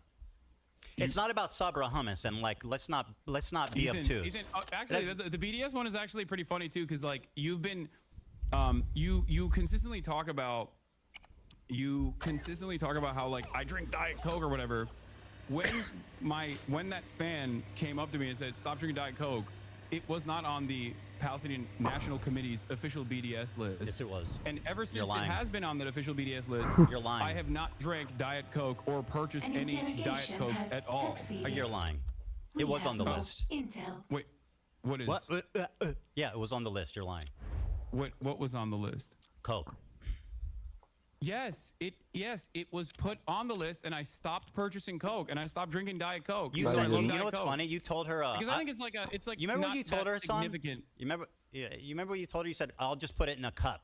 It's not about Sabra hummus, and like let's not be Ethan, obtuse. Ethan, actually, the BDS one is actually pretty funny too, because like you've been, you consistently talk about how like I drink Diet Coke or whatever. When that fan came up to me and said stop drinking Diet Coke, it was not on the Palestinian National Committee's official BDS list. Yes, it was. And ever since You're it lying. has been on that official BDS list, You're lying. I have not drank Diet Coke or purchased An any Diet interrogation Cokes has at all. succeeded. You're lying. We It was have on the more list. Intel. Wait, what is? What? Yeah, it was on the list. You're lying. What was on the list? Coke. Yes, it was put on the list, and I stopped purchasing Coke, and I stopped drinking Diet Coke. You because I said, love you Diet know what's Coke. funny? You told her. Because I think it's like You remember not what you told that her, Hasan? significant. You remember what you told her? You said, "I'll just put it in a cup."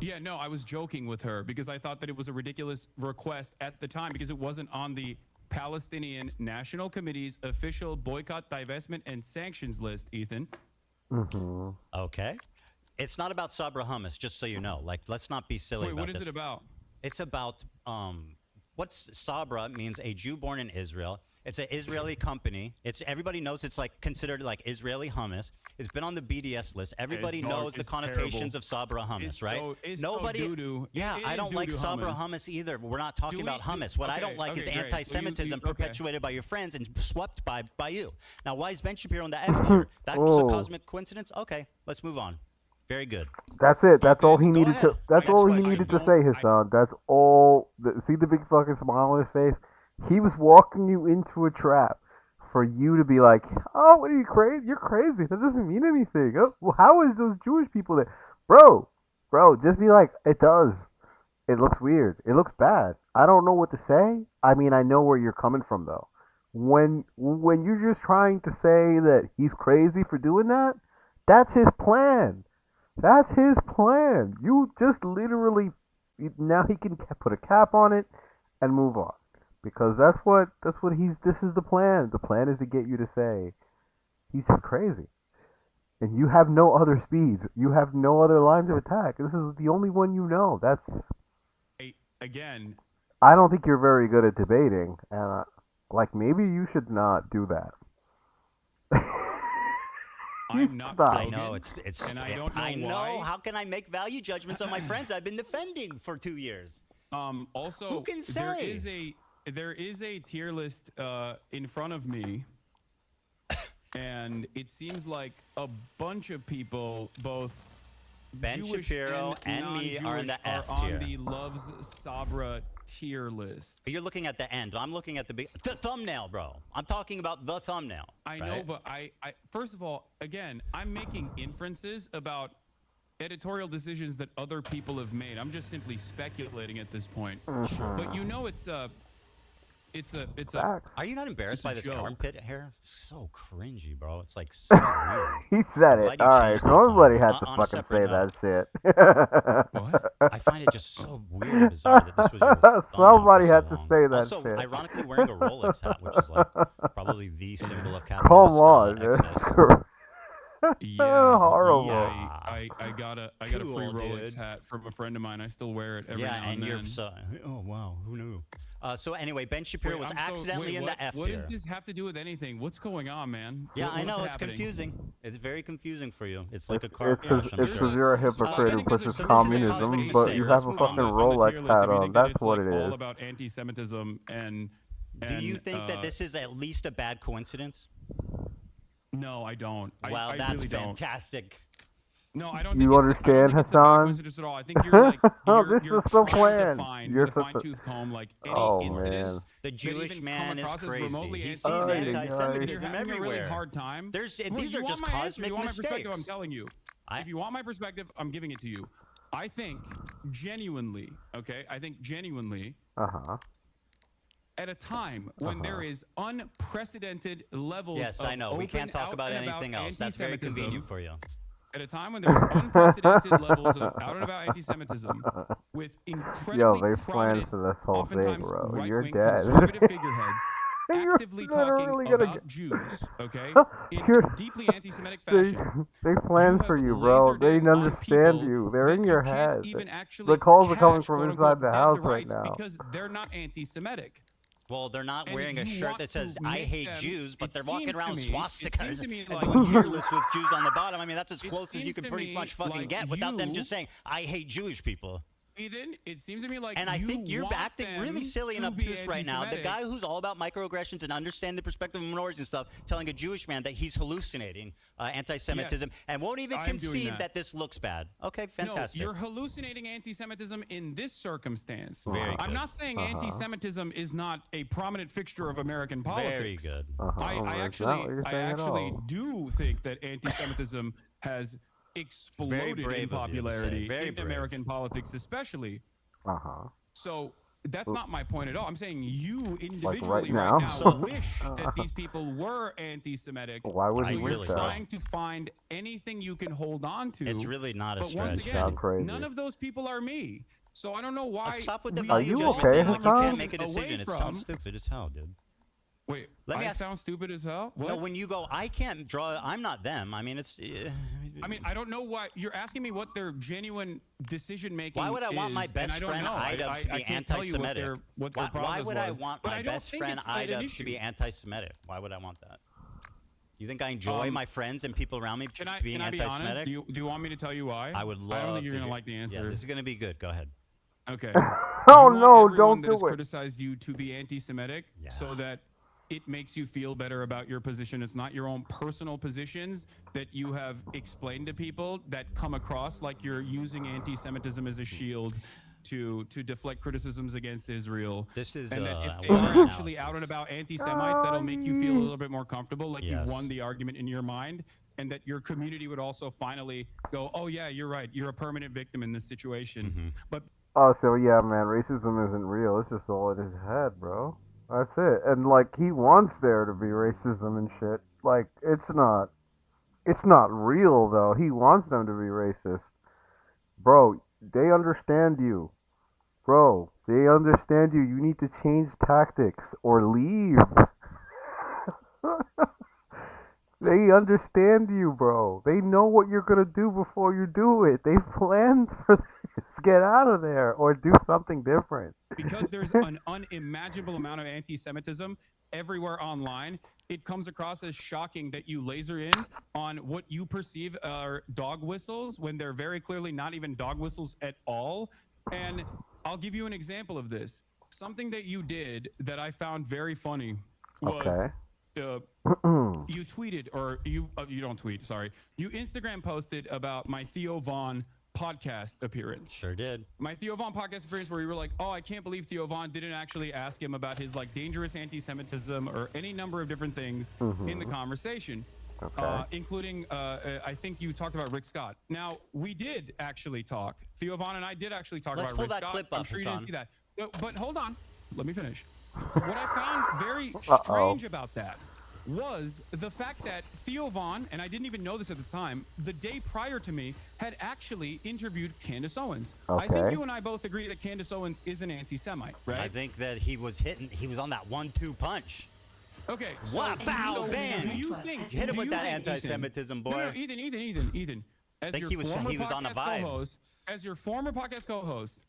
Yeah, no, I was joking with her because I thought that it was a ridiculous request at the time because it wasn't on the Palestinian National Committee's official boycott, divestment, and sanctions list, Ethan. Okay. It's not about Sabra hummus, just so you know. Like, let's not be silly Wait, about what is this. it about? It's about what's Sabra means a Jew born in Israel. It's an Israeli company. Everybody knows it's like considered like Israeli hummus. It's been on the BDS list. Everybody knows the it's connotations terrible. of Sabra hummus, It's right? so Nobody. doo-doo. Yeah, It I is don't like doo-doo Sabra hummus. hummus either. We're not talking Do we- about hummus. What I don't like is okay, great. So anti-Semitism okay. perpetuated by your friends and swept by you. Now, why is Ben Shapiro on the F tier? That's a cosmic coincidence. Okay, let's move on. Very good. That's it. That's all he Go needed ahead. to. That's Next all he question. needed to Don't- say, Hasan. That's all. See the big fucking smile on his face. He was walking you into a trap for you to be like, "Oh, what are you crazy? You're crazy. That doesn't mean anything. Oh, well, how is those Jewish people there, bro? Just be like, it does. It looks weird. It looks bad. I don't know what to say. I mean, I know where you're coming from though. When you're just trying to say that he's crazy for doing that, that's his plan. That's his plan. You just literally now he can put a cap on it and move on because that's what he's. This is the plan. The plan is to get you to say he's just crazy, and you have no other speeds. You have no other lines of attack. This is the only one you know. That's Again, I don't think you're very good at debating, and like maybe you should not do that. I'm not. Stop. I Rogan, know it's. and I don't know I know. why. How can I make value judgments on my friends I've been defending for 2 years? Also, Who can say? there is a tier list in front of me, and it seems like a bunch of people, both Ben Jewish Shapiro and me are in the non-Jewish, F are tier. on the Loves Sabra tier list. You're looking at the end. I'm looking at the thumbnail, bro. I'm talking about the thumbnail. I know, but I first of all, again, I'm making inferences about editorial decisions that other people have made. I'm just simply speculating at this point. But you know, it's a Facts. Are you not embarrassed It's a by this joke. armpit hair? It's so cringy, bro. It's like so weird. He said I'm it. glad you All right, changed that nobody for me. had to On a fucking separate say note. that shit. what? I find it just so weird and bizarre that this was your thumbnail for Somebody so had to long. say that Also, shit. ironically, wearing a Rolex hat, which is like probably the symbol of Come capitalist on, excess. Yeah, horrible. I got a free Cool, Rolex dude. hat from a friend of mine. I still wear it every Yeah, now and and you're then. so. Oh wow, who knew? So anyway, Ben Shapiro Wait, was I'm so- accidentally wait, in what- the F What tier. does this have to do with anything? What's going on, man? Yeah, I know what's it's happening? confusing. It's very confusing for you. It's like a car It's crash. I'm because sure. you're a I hypocrite who think there's pushes a- so this is a communism, cosmic but mistake. you Let's have a move on. fucking On the tier Rolex list, hat if you on. think that That's it's, what like, it all is. about anti-Semitism and. Do you think that this is at least a bad coincidence? No, I don't. Well, I that's really don't. fantastic. No, I don't. You think understand, it's, I don't think it's a bad Hassan? coincidence at all. I think you're like you're, This you're is the trying plan. to find You're with a such a- fine-tooth comb like any Oh, incidents man. The that Jewish even man come is across as crazy. remotely He sees anti-Semitic, and anti-Semitism you're having a really everywhere. hard time. These Well, are you want just my answer? cosmic You want my perspective? I'm mistakes. telling you. If you want my perspective, I'm giving it to you. I think genuinely, okay? I think genuinely, at a time when there is unprecedented levels Yes, of I know. We can't open, talk about out and anything else. That's very anti-Semitism, convenient for you. at a time when there's unprecedented levels of out and about anti-Semitism, with incredibly Yo, they planned prominent, for this whole thing, oftentimes bro. You're right-wing dead. conservative figureheads You're actively talking literally gonna about get- Jews, okay, in You're- a deeply anti-Semitic fashion. They planned have for you, bro. lasered They in on understand people you. They're that in you your can't head. even actually The calls are coming catch, from quote-unquote, inside the dead to house right rights now. because they're not anti-Semitic. Well, they're not And wearing a you shirt want that says to "I make hate them- Jews," but it they're walking seems to around me- swastikas it seems to me and like doing tier you- lists with Jews on the bottom. I mean, that's as It close as you seems can to pretty me much fucking like get without them you- just saying "I hate Jewish people." Ethan, it seems to me like And I think you're want acting them really silly and to be obtuse right now. The anti-Semitic. guy who's all about microaggressions and understanding the perspective of minorities and stuff, telling a Jewish man that he's hallucinating anti-Semitism and won't even I'm doing concede that this looks bad. Okay, fantastic. No, you're hallucinating anti-Semitism in this circumstance. Very I'm good. not saying anti-Semitism is not a prominent fixture of American politics. Very good. I actually do think that anti-Semitism has exploded in brave of you to say. popularity Very in brave. American politics, especially. So that's not my point at all. I'm saying you individually right now? wish that these people were anti-Semitic. Why would so you you're wish that? trying to find anything you can hold on to. It's really not a But stretch. once again, Sound crazy. none of those people are me. So I don't know why. Let's stop with the we value you judgment okay, thing. Like, you Hasan? can't make a away decision. It from- sounds stupid as hell, dude. Wait, Let me I ask- sound stupid as hell? What? No, when you go, I can't draw. I'm not them. I mean, it's. I mean, I don't know why you're asking me what their genuine decision making. Why would I want my is, best and I don't friend know. Idubbbs to I be can't tell you what anti-Semitic? their Why process would I was. want But my I don't best think friend it's an Idubbbs to issue. be anti-Semitic? Why would I want that? You think I enjoy my friends and people around me being Can I be honest? anti-Semitic? Do you want me to tell you why? I would love. I don't think to you're gonna hear- like the answer. Yeah, this is gonna be good. Go ahead. Okay. Oh, You want no, everyone don't that do has it. criticized you to be anti-Semitic so that it makes you feel better about your position. It's not your own personal positions that you have explained to people that come across like you're using anti-Semitism as a shield to deflect criticisms against Israel. This is and that if they well are analysis. actually out and about anti-Semites, that'll make you feel a little bit more comfortable, like Yes. you won the argument in your mind, and that your community would also finally go, oh yeah, you're right, you're a permanent victim in this situation. Mm-hmm. But Oh, so yeah, man, racism isn't real. It's just all in his head, bro. That's it. And like, he wants there to be racism and shit. Like, it's not real though. He wants them to be racist. Bro, they understand you. Bro, they understand you. You need to change tactics or leave. They understand you, bro. They know what you're gonna do before you do it. They planned for this. Get out of there or do something different. because there's an unimaginable amount of anti-Semitism everywhere online, it comes across as shocking that you laser in on what you perceive are dog whistles when they're very clearly not even dog whistles at all. And I'll give you an example of this. Something that you did that I found very funny was you tweeted, or you don't tweet, sorry. You Instagram posted about my Theo Vaughn podcast appearance. Sure did. My Theo Vaughn podcast appearance where you were like, oh, I can't believe Theo Vaughn didn't actually ask him about his like dangerous anti-Semitism or any number of different things in the conversation. Including, I think you talked about Rick Scott. Now, we did actually talk. Theo Vaughn and I did actually talk Let's about pull Rick that Scott. clip I'm up, sure you didn't Hasan. see that. No, but hold on. Let me finish. What I found very strange about that was the fact that Theo Vaughn, and I didn't even know this at the time, the day prior to me, had actually interviewed Candace Owens. I think you and I both agree that Candace Owens is an anti-Semite, right? I think that he was on that 1-2 punch. Okay. Wow, so bow, bam. Do you think? Hit him do with you that think, anti-Semitism, Ethan, boy. No, Ethan. As Think your he was on the podcast vibe. co-host, as your former podcast co-host,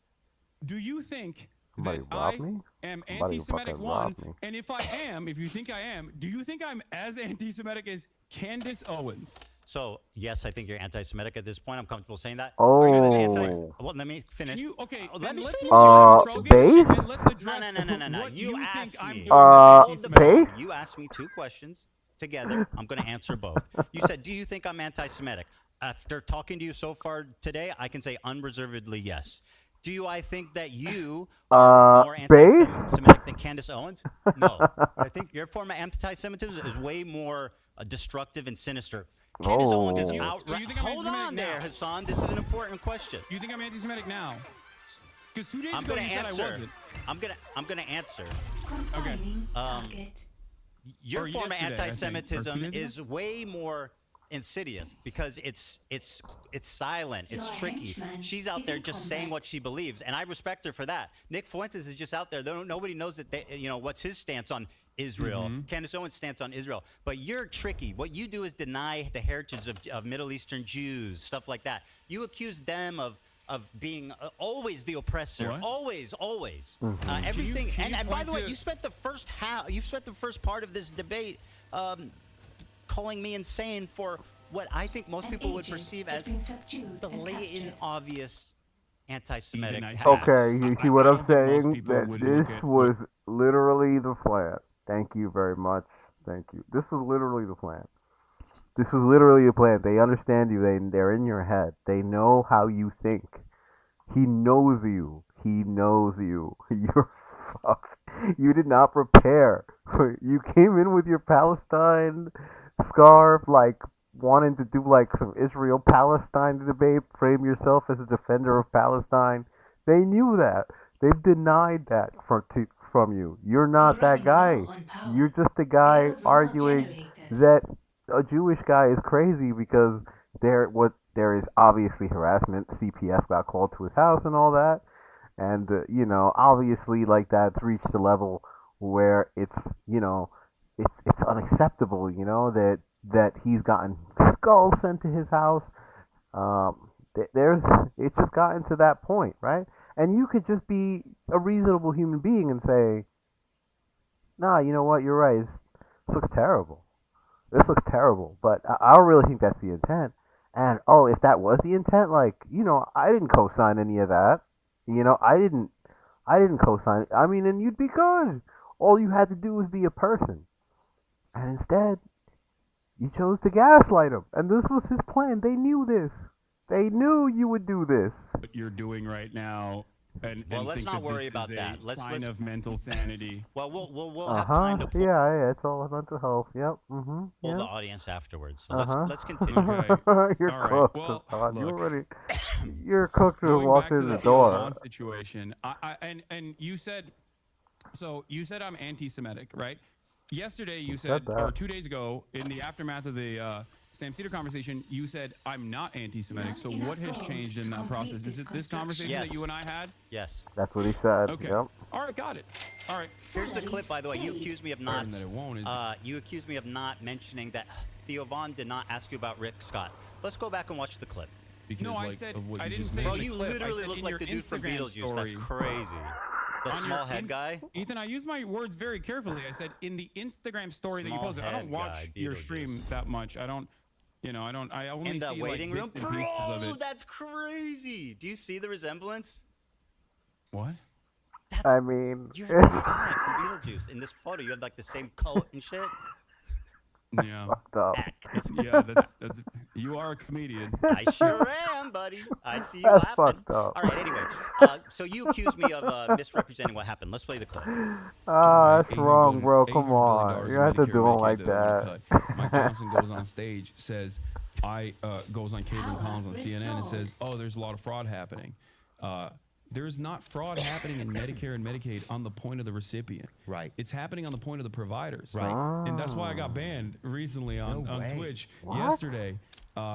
do you think Somebody that rob I me? am Somebody anti-Semitic fucking one? rob me. And if I am, if you think I am, do you think I'm as anti-Semitic as Candace Owens? So, yes, I think you're anti-Semitic at this point. I'm comfortable saying that. Oh. Well, let me finish. Can you, okay, Let then me let's finish. use this base? and let's address No. what You think asked I'm me. doing Hold as the anti-Semitic. phone. You asked me 2 questions together. I'm going to answer both. You said, do you think I'm anti-Semitic? After talking to you so far today, I can say unreservedly yes. I think that you are more anti-Semitic than Candace Owens? No. I think your form of anti-Semitism is way more destructive and sinister. Candace Owens is outright. you think I'm Hold on anti-Semitic there, now? Hassan. This is an important question. Do you think I'm anti-Semitic now? Because 2 days I'm ago going you to said I answer. wasn't. I'm going to answer. Confining target. Your Or form of yesterday, I think, or 2 anti-Semitism days ago? is way more insidious because it's silent, it's Your tricky. henchman She's out is there in just saying combat. what she believes, and I respect her for that. Nick Fuentes is just out there. Nobody knows that what's his stance on Israel. Candace Owens' stance on Israel. But you're tricky. What you do is deny the heritage of Middle Eastern Jews, stuff like that. You accuse them of being always the oppressor, What? always. Everything. can you And by point the way, to- you spent the first part of this debate calling me insane for what I think most An people would agent perceive has as been subdued and blatant, captured. obvious anti-Semitic. Even I- hats. Okay, you see I what I'm don't think most saying? people That would this look at was literally the plan. Thank you very much. Thank you. This was literally the plan. This was literally the plan. They understand you. They're in your head. They know how you think. He knows you. He knows you. You're fucked. You did not prepare. You came in with your Palestine scarf, like wanting to do like some Israel Palestine debate, frame yourself as a defender of Palestine. They knew that. They've denied that from you. You're not that guy. You're just the guy arguing that a Jewish guy is crazy because there is obviously harassment. CPS got called to his house and all that, and obviously like that's reached a level where it's unacceptable. That he's gotten skulls sent to his house. There's it's just gotten to that point, right? And you could just be a reasonable human being and say, nah, you know what? You're right. This looks terrible. This looks terrible. But I don't really think that's the intent. And if that was the intent, like, I didn't co-sign any of that. I didn't co-sign. I mean, and you'd be good. All you had to do was be a person. And instead, you chose to gaslight him. And this was his plan. They knew this. They knew you would do this. what you're doing right now. Well, and let's think not that worry this about is a that. Let's sign of mental sanity. Well, we'll have time to pull, Yeah, it's all mental health. Yep. pull Yeah. the audience afterwards. So Uh-huh. let's continue. Okay. You're All right. cooked, Well, Hasan. look. You're cooked to Going walk back to through the the door. Hasan situation, and you said, I'm anti-Semitic, right? Yesterday you said, that. or 2 days ago, in the aftermath of the Sam Cedar conversation, you said I'm not anti-Semitic. So what has changed in that process? Is it this conversation Yes. that you and I had? Yes. That's what he said. Okay. Yep. All right, got it. All right. Here's the clip, by the way. You accused me of not. That it won't, is You accused me of not mentioning that Theo Vaughn did not ask you about Rick Scott. Let's go back and watch the clip. Because, no, I said I didn't say. Bro, in the you clip. I literally said look in like your the dude from Instagram Beetlejuice. That's story. crazy. The On your small head guy. Ethan, I use my words very carefully. I said in the Instagram story that you Small posted. I don't head watch guy, your Beetlejuice. stream that much. I don't. I only In the see waiting like room. bits and pieces of Bro, it. that's crazy. Do you see the resemblance? What? That's, I mean, you're this guy from Beetlejuice. In this photo, you have like the same coat and shit. Yeah. fucked up. Yeah, that's you are a comedian. I sure am, buddy. I see you That's laughing. fucked up. All right, anyway. So you accused me of misrepresenting what happened. Let's play the clip. That's $800 wrong, bro. $800 Come on. in You have to Medicare do and it like Medicaid that that. I wanna cut. Mike Johnson goes on stage, says, goes on Caitlin Collins on CNN and says, oh, there's a lot of fraud happening. There's not fraud happening in Medicare and Medicaid on the point of the recipient. Right. It's happening on the point of the providers. Right. And that's why I got banned recently on way. Twitch yesterday.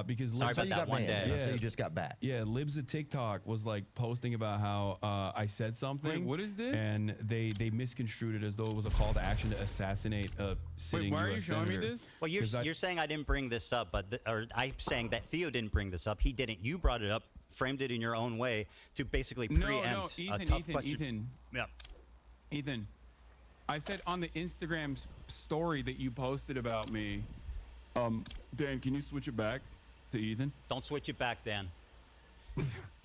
Because Sorry Libs, about you that got one banned. day. So you just got back. yeah, Libs of TikTok was like posting about how I said something. Wait, what is this? And they misconstrued it as though it was a call to action to assassinate a sitting Wait, why are you US showing me senator. this? Well, you're saying I didn't bring this up, but or I'm saying that Theo didn't bring this up. He didn't. You brought it up, framed it in your own way to basically preempt a tough question. Yeah. Ethan, I said on the Instagram story that you posted about me, Dan, can you switch it back to Ethan? Don't switch it back, Dan.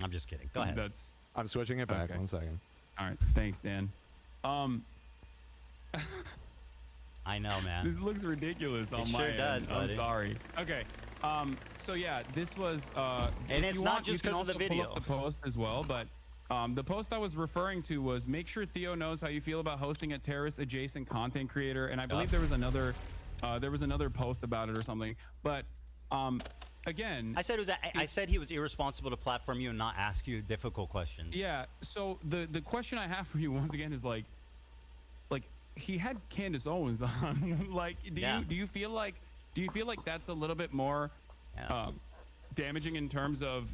I'm just kidding. Go ahead. That's I'm switching it back. Okay. 1 second. all right. Thanks, Dan. I know, man. This looks ridiculous on It my sure end. does, buddy. I'm sorry. Okay. So yeah, this was. And if it's you not want, just you can 'cause of the also pull up video. the post as well, but the post I was referring to was make sure Theo knows how you feel about hosting a terrorist-adjacent content creator, and I believe there was another post about it or something. But again, I said I said he was irresponsible to platform you and not ask you difficult questions. yeah. So the question I have for you once again is like he had Candace Owens on. Like, do you feel like that's a little bit more damaging in terms of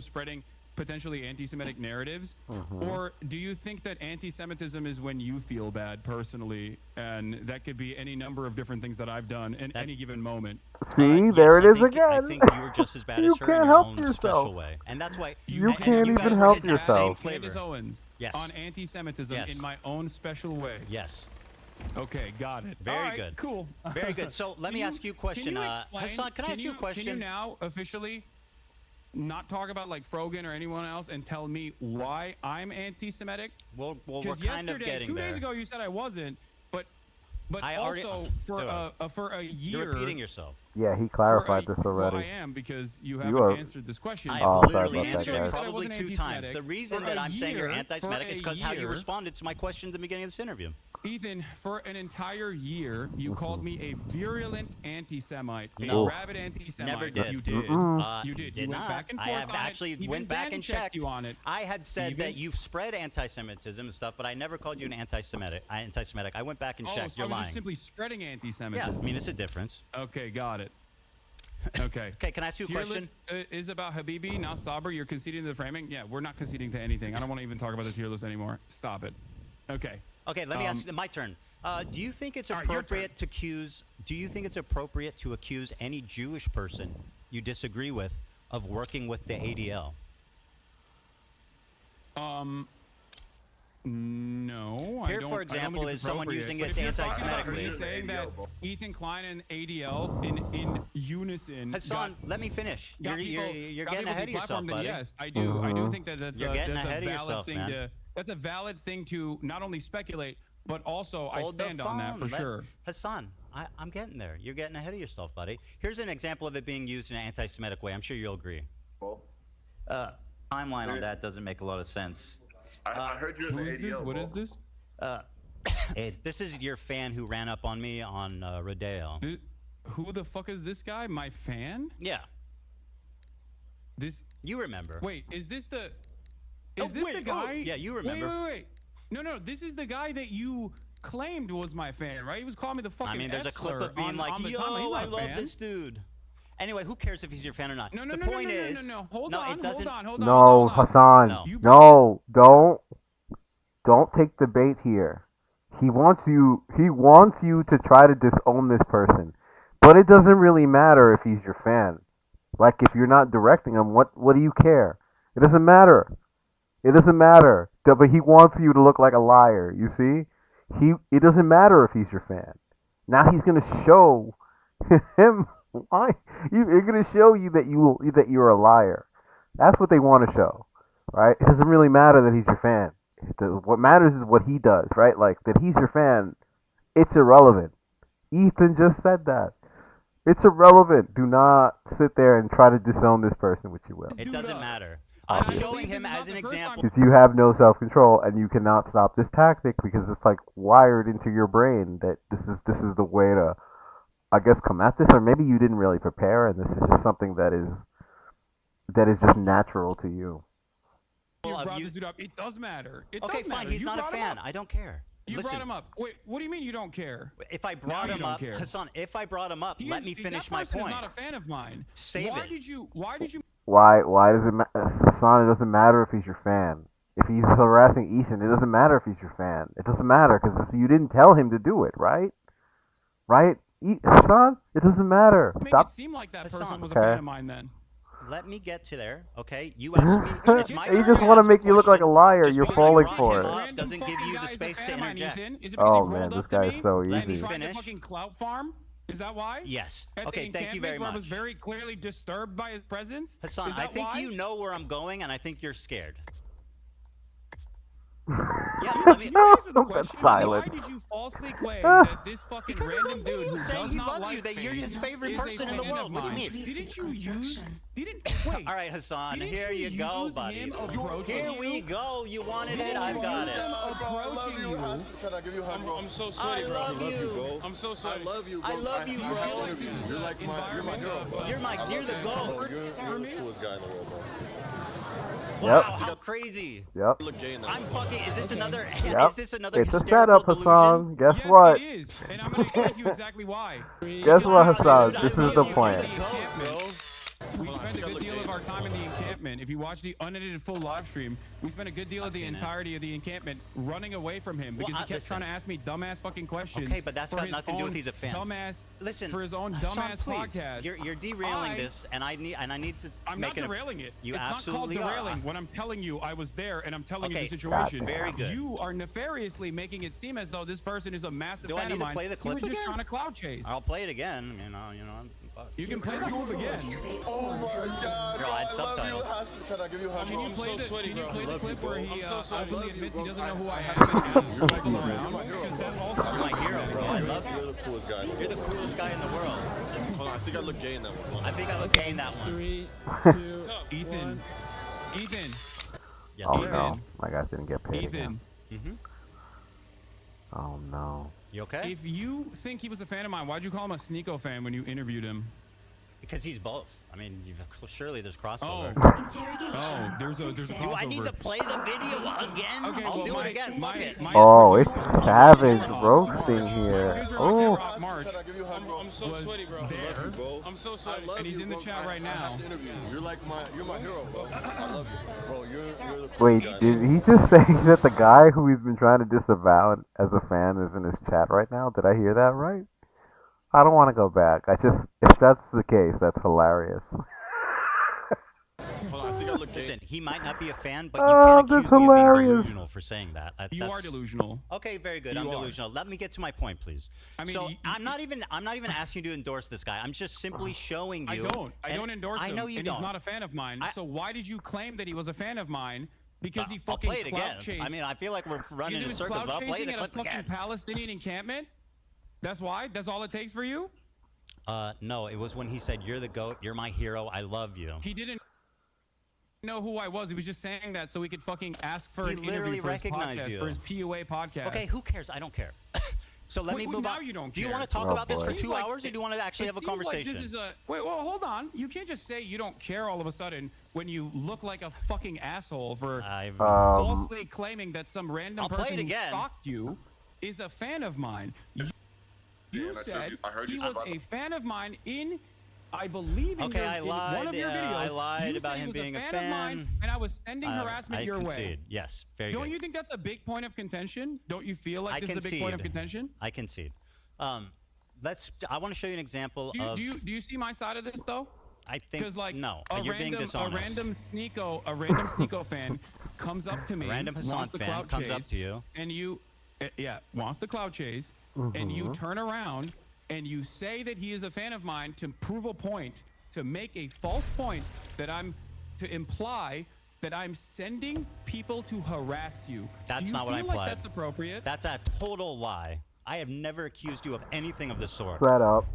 spreading potentially anti-Semitic narratives, or do you think that anti-Semitism is when you feel bad personally, and that could be any number of different things that I've done in any given moment? See, Yes, there it I is think, again. I think you were just as bad You as her can't in your help own yourself. special way, and that's why You and can't you guys even were help hitting that yourself. same flavor. Candace Owens Yes. on anti-Semitism Yes. in my own special way. Yes. Okay, got it. Very All right, good. Cool. Very good. So let me ask you a question. Can you explain- Hasan, can I ask you a question? Can you now officially not talk about like Frogan or anyone else and tell me why I'm anti-Semitic? Well, we're Because kind of yesterday, getting 2 there. days ago, you said I wasn't, but I already- also for a year. You're repeating yourself. Yeah, he for clarified a- this already. Well, I am because you haven't are- answered this question. I Oh, have sorry literally about that, answered it guys. probably 2 times. The reason that I'm saying you're anti-Semitic is because how you year, responded to my question at the beginning of this interview. Ethan, for an entire year, you called me a virulent anti-Semite, No. a rabid anti-Semite. Never did. You did. You did. You went not. back and I forth have on actually it. Even went back Ben and checked checked you on it. I had said that Even- you've spread anti-Semitism and stuff, but I never called you an anti-Semitic. I went back and Oh, checked. so You're I was lying. just simply spreading anti-Semitism. Yeah, I mean it's a difference. Okay, got it. Okay. Okay, can I ask you a Tier question? list, is about Habibi, not Saber. You're conceding to the framing. Yeah, we're not conceding to anything. I don't want to even talk about the tier list anymore. Stop it. Okay. Okay, let me ask. My turn. Do you think it's All right, your appropriate to accuse? Do you think it's appropriate to accuse any Jewish person you disagree with of working with the ADL? No. Here, I don't, for I don't example, think it's is someone appropriate. using But it if you're talking about anti-Semitically. me saying that Ethan Klein and ADL in unison. Hassan, let me finish. You're got getting people ahead of yourself, deplatformed, then buddy. yes, I do. I do think that that's You're getting that's ahead a of valid yourself, thing man. to. That's a valid thing to not only speculate, but also Hold I stand the on that phone. for sure. Hassan, I'm getting there. You're getting ahead of yourself, buddy. Here's an example of it being used in an anti-Semitic way. I'm sure you'll agree. Timeline on that doesn't make a lot of sense. I heard you in Who the is this? ADL. What is bro. this? This is your fan who ran up on me on Rodeo. Who the fuck is this guy? My fan? Yeah, This? you remember. Wait, is this the? Oh, Is this the wait, guy? oh, yeah, you remember. Wait. No. This is the guy that you claimed was my fan, right? He was calling me the fucking. I mean, there's a clip F-slur of being on like, the yo, timeline. He's not I a love fan. this dude. Anyway, who cares if he's your fan or not? No. The point is, Hold no, on. it doesn't. Hold on. No, Hasan. No. No, don't take the bait here. He wants you to try to disown this person. But it doesn't really matter if he's your fan. Like if you're not directing him, what do you care? It doesn't matter. It doesn't matter. But he wants you to look like a liar, you see? It doesn't matter if he's your fan. Now he's gonna show him why you're gonna show you that you're a liar. That's what they want to show. Right? It doesn't really matter that he's your fan. What matters is what he does, right? Like that he's your fan. It's irrelevant. Ethan just said that. It's irrelevant. Do not sit there and try to disown this person, which you will. It doesn't matter. I'm showing him as an example. Because you have no self-control and you cannot stop this tactic because it's like wired into your brain that this is the way to, I guess, come at this. Or maybe you didn't really prepare and this is just something that is just natural to you. You brought this dude up. It does matter. It Okay, does fine. matter. He's You not a brought him fan. up. I don't care. You Listen, brought him up. Wait, what do you mean you don't care? if I brought Now him you don't up, care. Hassan, if I brought him up, let me finish my That person point. is not a fan of mine. Save Why it. did you? Why does it Hassan, it doesn't matter if he's your fan. If he's harassing Ethan, it doesn't matter if he's your fan. It doesn't matter because you didn't tell him to do it, right? Right? Hassan, it doesn't matter. make Stop. it seem like that Hassan. person was a Okay. fan of mine then? Let me get to there, okay? You asked me. It's my You turn just to want to ask make a you look like a question. liar. Just You're because I falling brought for him it. up Random doesn't give fucking you the guy is a space to fan of mine, interject. Ethan. Is it because Oh he man, rolled this up to guy's me so Let me easy. and tried to finish. fucking clout farm? Is that why? Yes. At the Okay, thank you very encampment where I was much. very clearly disturbed by his presence? Hassan, Is I that think why? you know where I'm going, and I think you're scared. Yeah, You let me. answer the That's question. silence. Why did you falsely claim that this fucking Because it's random on dude video who saying does he not loves like you, that you're me his favorite is a person in the fan world. of What do you mine? mean? Didn't you use? Wait. All right, Hassan, Didn't here you you go, use buddy. him approaching Here you? we go. You wanted it, Didn't I've you got use it. him approaching you? Can I give you a hug, bro? I'm so I sweaty, bro. love you. I'm so I sweaty. love you, bro. I love you, bro. You're like my girl, bro. You're the goat. You're the coolest guy in the world, bro. Wow, how crazy. Yep. You look gay in that. I'm fucking. Is this another? Yep. Is this another It's a hysterical setup, delusion? Hassan. Guess Yes, what? it is, and I'm going to explain to you exactly why. Guess what, Hassan? Dude, I This is love the you. plan. You're the goat, bro. We spent a good deal of our time in the encampment. If you watch the unedited full live stream, we spent a good deal of the seen it. entirety of the encampment running away from him because Well, he kept listen. trying to ask me dumbass fucking questions. Okay, but that's for got his nothing to do with own he's a fan. Dumbass. Listen, for his own Hassan, dumbass please. podcast. You're derailing this, and I need to I'm make not derailing it. You it's absolutely not called are. derailing. When I'm telling you, I was there, and I'm telling you Okay, the situation. very good. You are nefariously making it seem as though this person is a massive Do I fan need of to mine. play the clip He was just again? trying to cloud chase. I'll play it again. You know. You can play the move again. Oh my God. Girl, I had I love you, subtitles. Hasan. Can I give you a hug? Can you bro? play the clip where he openly admits he doesn't know who I am You're and asks people around? Because that also You're my hero, bro. I love You're you. the coolest guy. You're the coolest guy in the world. Hold on, I think I look gay in that one. I think I look gay in that one. 3, 2, Ethan. Ethan. Yes, Oh sir. no, my guys didn't get paid Ethan. again. Oh no. You okay? If you think he was a fan of mine, why'd you call him a Sneeko fan when you interviewed him? Because he's both. I mean, surely there's Oh. crossover. Oh, there's a Do I need to crossover. play the video again? Okay, I'll well, do it again. Fuck it. Oh, it's savage roasting here. Oh, March Can I give you a hug, bro? I'm so was sweaty, bro. there, Bro. I'm so I sweaty. love and he's you, in the bro. chat right I have now. to interview you. You're my hero, bro. I love you, bro. You're the coolest wait, guy. did he just say that the guy who he's been trying to disavow as a fan is in his chat right now? Did I hear that right? I don't want to go back. If that's the case, that's hilarious. Hold on, I think I look gay. Listen, he might not be a fan, but you Oh, can't that's accuse me of being hilarious. delusional for saying that. You That's- are delusional. Okay, very good. You I'm are. delusional. Let me get to my point, please. I mean, so I'm not even asking you to endorse this guy. I'm just simply showing you. I don't endorse him. I know you and don't. he's not a fan of mine. So why did you claim that he was a fan of mine? Because he I'll fucking play it again. clout chased. I mean, I feel like we're running He in was circles, clout but I'll play chasing the at a clip fucking again. Palestinian encampment? That's why? That's all it takes for you? No, it was when he said, "You're the GOAT. You're my hero. I love you." He didn't know who I was. He was just saying that so he could fucking ask for He an literally interview for his recognized podcast, you. for his PUA podcast. Okay, who cares? I don't care. So let me Wait, move now on. you don't Do you care. want to talk Oh, about this for boy. 2 Seems like hours, or do you want to actually it have a seems like conversation? this is a wait. Well, hold on. You can't just say you don't care all of a sudden when you look like a fucking asshole for falsely claiming that some random I'll play person it who again. stalked you is a fan of mine. You I said heard he you. was a fan of mine in. I believe in, Okay, your, I in lied. one of your videos. I lied you about said he him was being a a fan of mine, and I was sending harassment I your concede. way. Yes, very Don't good. you think that's a big point of contention? Don't you feel like I this is a big point of concede. contention? I concede. I want to show you an example of. Do you see my side of this though? I think Because like no, a you're being random dishonest. a random Sneeko fan comes up to me, A random Hasan wants the fan clout comes up chase, to you. and you, wants the clout chase, and you turn around and you say that he is a fan of mine to prove a point, to make a false point that to imply that I'm sending people to harass you. That's Do you not what I feel like implied. that's appropriate? That's a total lie. I have never accused you of anything of the sort. Set up.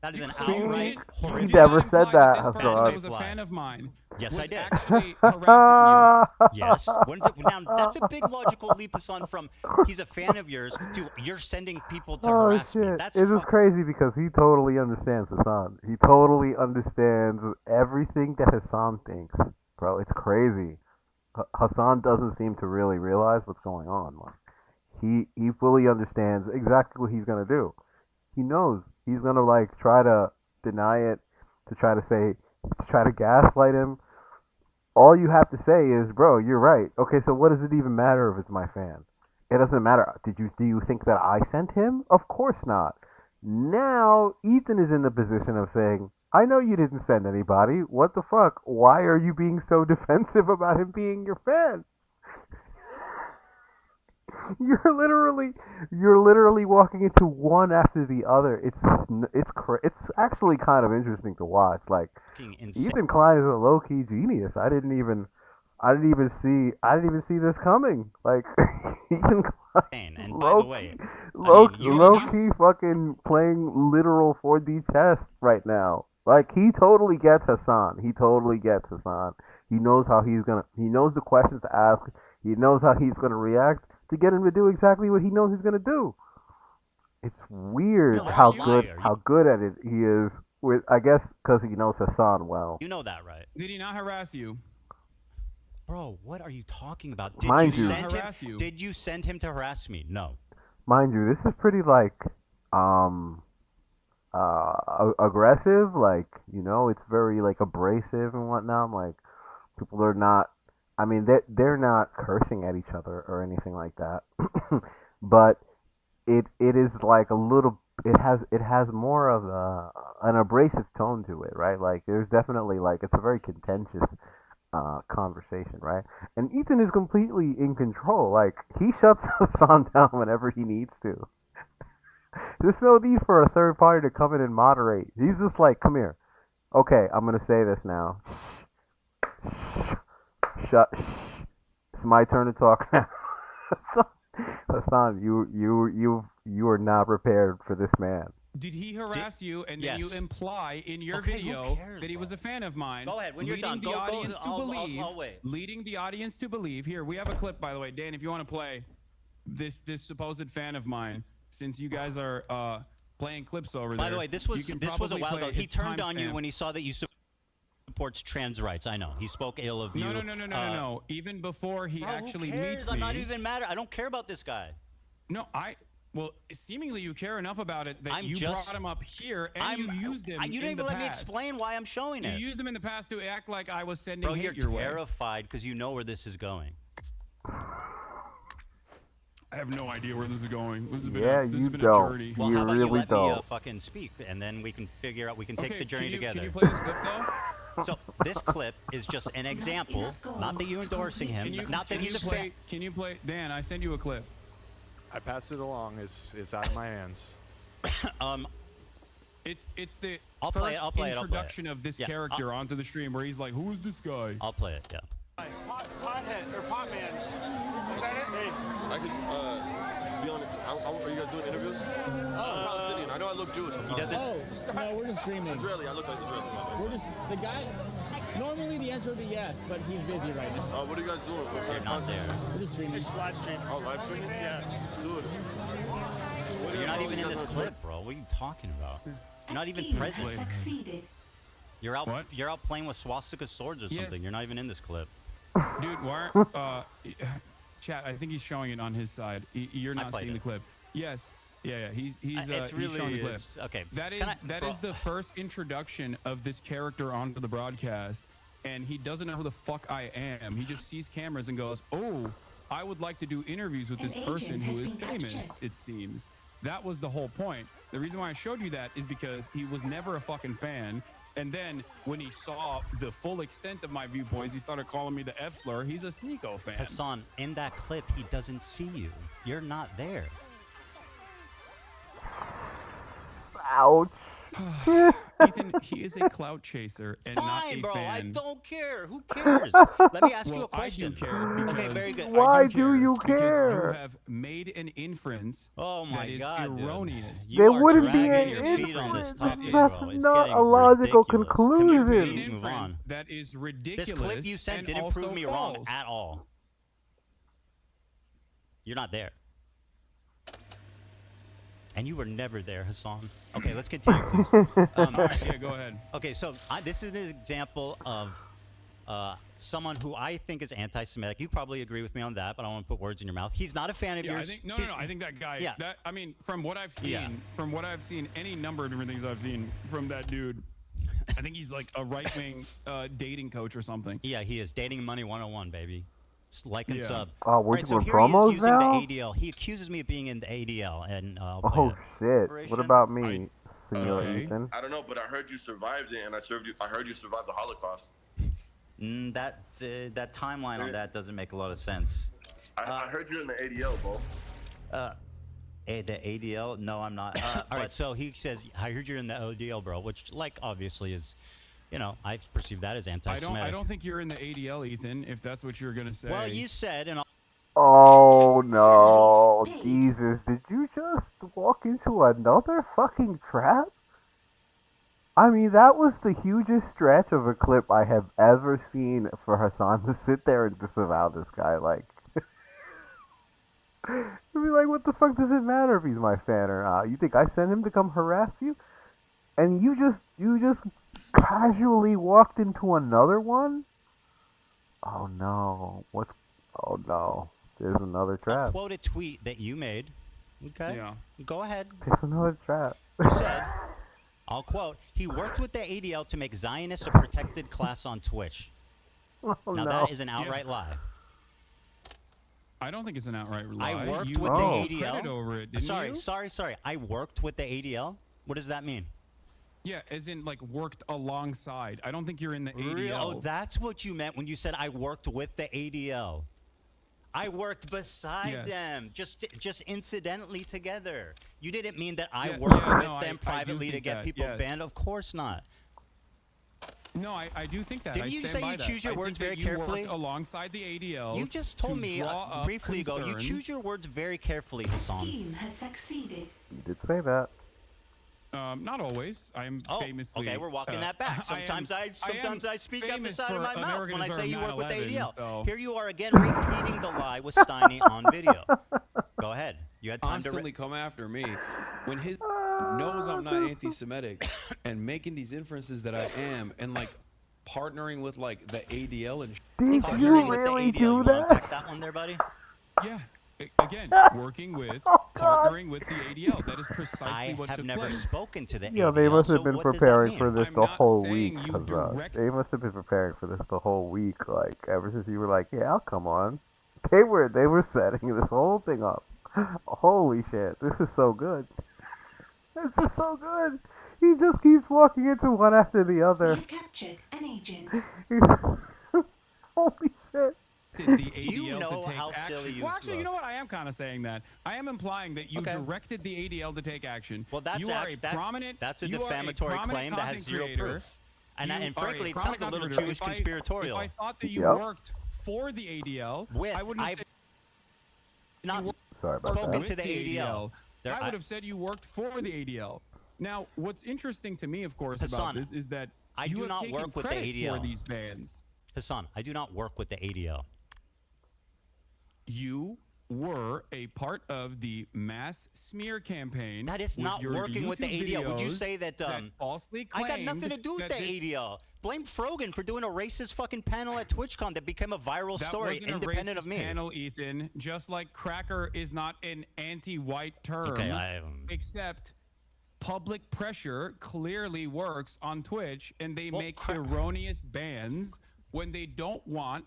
That is an So you outright didn't- horrific. you did never not said imply that, this person Hasan. that was a fan of mine. Yes, was I did. Actually harassing you. Yes. Now that's a big logical leap, Hasan, from he's a fan of yours to you're sending people to Oh harass me. shit! That's It's just crazy because he totally understands Hasan. He totally understands everything that Hasan thinks, bro. It's crazy. Hasan doesn't seem to really realize what's going on. Like, he fully understands exactly what he's gonna do. He knows he's gonna like try to deny it, to try to gaslight him. All you have to say is, bro, you're right. Okay, so what does it even matter if it's my fan? It doesn't matter. Do you think that I sent him? Of course not. Now Ethan is in the position of saying, I know you didn't send anybody. What the fuck? Why are you being so defensive about him being your fan? You're literally walking into one after the other. It's actually kind of interesting to watch. Like, Ethan Klein is a low key genius. I didn't even see this coming. Like, Ethan Klein, and by the way, low key fucking playing literal 4D chess right now. Like, he totally gets Hasan. He knows he knows the questions to ask. He knows how he's gonna react to get him to do exactly what he knows he's gonna do. It's weird how good at it he is. With, I guess, because he knows Hasan well. You know that, right? Did he not harass you? Bro, what are you talking about? Did you send him to harass me? No. Mind you, this is pretty like aggressive. Like, it's very like abrasive and whatnot. Like, people are not. I mean, they're not cursing at each other or anything like that, but it is like a little. It has more of an abrasive tone to it, right? Like, there's definitely like it's a very contentious conversation, right? And Ethan is completely in control. Like, he shuts Hasan down whenever he needs to. There's no need for a third party to come in and moderate. He's just like, come here. Okay, I'm gonna say this now. Shut. It's my turn to talk now. Hasan, you are not prepared for this man. Did he harass you and then Yes. you imply in your Okay, who video cares, that he was a fan of mine? Go ahead, when you're done. leading the audience to believe, I'll wait. leading the audience to believe. Here, we have a clip, by the way, Dan. If you want to play this supposed fan of mine, since you guys are playing clips over there. By the way, this was a probably while play ago. it. He It's turned on you timestamp. when he saw that you supports trans rights. I know. He spoke ill of you. No. Even before he Bro, actually who cares? meets I'm me. not even mad. I don't care about this guy. No, well, seemingly you care enough about it that I'm you just- brought him up here and you used him You didn't in even the let me past. explain why I'm showing You it. used him in the past to act like I was sending Bro, hate you're your way. terrified because you know where this is going. I have no idea where this is going. This has been Yeah, this you has been don't. a journey. Well, You how about you really let me don't. fucking speak, and then we can figure out. We can take Okay, the journey together. Can you play this clip though? So this clip is just an example. Not that you're endorsing him. Not that he's a fan. Can you play? Dan, I sent you a clip. I passed it along. It's out of my hands. It's the I'll first play it, I'll play it, I'll play it. introduction of this Yeah, character onto the stream where he's like, "Who is this guy?" I'll play it. Yeah. Pothead or pot man. Is that it? Hey, I could be on it. Are you guys doing interviews? I'm Palestinian. I know I look Jewish. He doesn't. Oh, no, we're just streaming. Israeli. I look like Israeli. We're just, the guy, normally the answer would be yes, but he's busy right now. What are you guys doing? You're not there. We're just streaming. Live stream. Oh, live streaming? Yeah. Dude. You're not even in this clip, bro. What are you talking about? You're not even present. Succeeded. You're out. What? You're out playing with swastika swords or Yeah. something. You're not even in this clip. Dude, why aren't chat? I think he's showing it on his side. You're not played seeing the it. clip. Yes. Yeah. He's It's he's showing the clip. okay. That is Can I- that bro, is the first introduction of this character onto the broadcast, and he doesn't know who the fuck I am. He just sees cameras and goes, "Oh, I would like to do interviews with An this person agent who has is been famous." captured. It seems that was the whole point. The reason why I showed you that is because he was never a fucking fan. And then when he saw the full extent of my viewpoints, he started calling me the F slur. He's a Sneeko fan. Hasan, in that clip, he doesn't see you. You're not there. Ouch. Ethan, he is a clout chaser and not Fine, a bro. fan. I don't care. Who cares? Let me ask you a Well, question. I do care Okay, because very good. Why I do you because care? you have made an inference Oh my that is God, dude. erroneous. You There are wouldn't be dragging an your feet on this inference. topic, That's bro. It's not getting a logical ridiculous. Can we conclusion. please move on? That is This ridiculous. clip you sent and didn't also prove me false. wrong at all. You're not there. And you were never there, Hasan. Okay, let's continue, please. All right, yeah, go ahead. Okay, so this is an example of someone who I think is anti-Semitic. You probably agree with me on that, but I don't want to put words in your mouth. He's not a fan of Yeah, yours. I think no. He's- I think that guy. Yeah. That I mean, from what I've seen, Yeah. any number of different things I've seen from that dude, I think he's like a right-wing dating coach or something. Yeah, he is. Dating Money 101, baby. Just like and Yeah. sub. Oh, we're Right, so doing here he promos is using now? the ADL. He accuses me of being in the ADL, and I'll play Oh it. shit. What about me, Right. Senor Okay. Ethan? I don't know, but I heard you survived it, and I heard you survived the Holocaust. That timeline on that doesn't make a lot of sense. I heard you in the ADL, bro. The ADL? No, I'm not. All right, so he says, I heard you're in the ADL, bro, which, like, obviously is, I perceive that as anti-Semitic. I don't think you're in the ADL, Ethan. If that's what you're gonna say. Well, you said, and Oh no, Jesus! Did you just walk into another fucking trap? I mean, that was the hugest stretch of a clip I have ever seen for Hasan to sit there and disavow this guy. Like, you'd be like, what the fuck does it matter if he's my fan or not? You think I sent him to come harass you? And you just casually walked into another one? Oh no, oh no. There's another trap. quote a tweet that you made. Okay? Yeah. Go ahead. There's another trap. You said, I'll quote, he worked with the ADL to make Zionists a protected class on Twitch. Oh Now, no. that is an outright lie. I don't think it's an outright lie. I worked You with took the ADL. credit over it, didn't you? Sorry. I worked with the ADL. What does that mean? Yeah, as in like worked alongside. I don't think you're in the ADL. Oh, that's what you meant when you said I worked with the ADL. I worked beside Yes. them, just incidentally together. You didn't mean that I Yeah, worked yeah, with no, them I do privately to think get that, people yes. banned. Of course not. No, I do think that. Didn't I you stand say by you that. choose your I words think very that you carefully? worked alongside the ADL. You just told to me draw up briefly ago. You concerns. choose your words very carefully, Hasan. Scheme has succeeded. You did say that. Not always. I'm famously. Okay, we're walking that back. Sometimes I speak out the famous side of for my an mouth when I say organizer you work with the 9/11, ADL. so- Here you are again repeating the lie with Steiny on video. Go ahead. You had time Constantly come after me when his knows I'm not anti-Semitic and making these inferences that I am and like partnering with like the ADL and. Did Partnering you with the really ADL. do You want to that? unpack that one there, buddy? Yeah. Again, working with, partnering with the ADL. That is precisely what I have took never place. spoken to the ADL. Yeah, they must have so been what does that preparing mean? for this I'm the not whole saying week. you Hasan. direct- They must have been preparing for this the whole week. Like ever since you were like, "Yeah, I'll come on." They were setting this whole thing up. Holy shit! This is so good. This is so good. He just keeps walking into one after the We other. have captured an agent. Holy shit! Did the Do you ADL know to take how action? silly you Well, actually, you look? know what? I am kind of saying that. I am implying that you Okay. directed the ADL to take action. Well, that's you are a that's prominent. that's a you are defamatory prominent claim that has content zero creator. proof. And, You and are frankly, a it sounds a prominent little content Jewish creator. conspiratorial. If I thought that you Yep. worked for the ADL, With I wouldn't have I've said not Sorry about spoken that. to the ADL. There- I would have said you worked for the ADL. Now, what's interesting to me, of course, Hasan, about this is that I you do have not taken work with the credit ADL. for these bans. Hasan, I do not work with the ADL. You were a part of the mass smear campaign. That is with not your working with the YouTube ADL. Would you videos say that falsely I got nothing claimed to do with that the this- ADL? Blame Frogan for doing a racist fucking panel at TwitchCon that became a viral That story wasn't a independent of racist me. panel, Ethan. Just like cracker is not an anti-white term, Okay, except public pressure clearly works on Twitch, and they Well, make erroneous bans when they don't want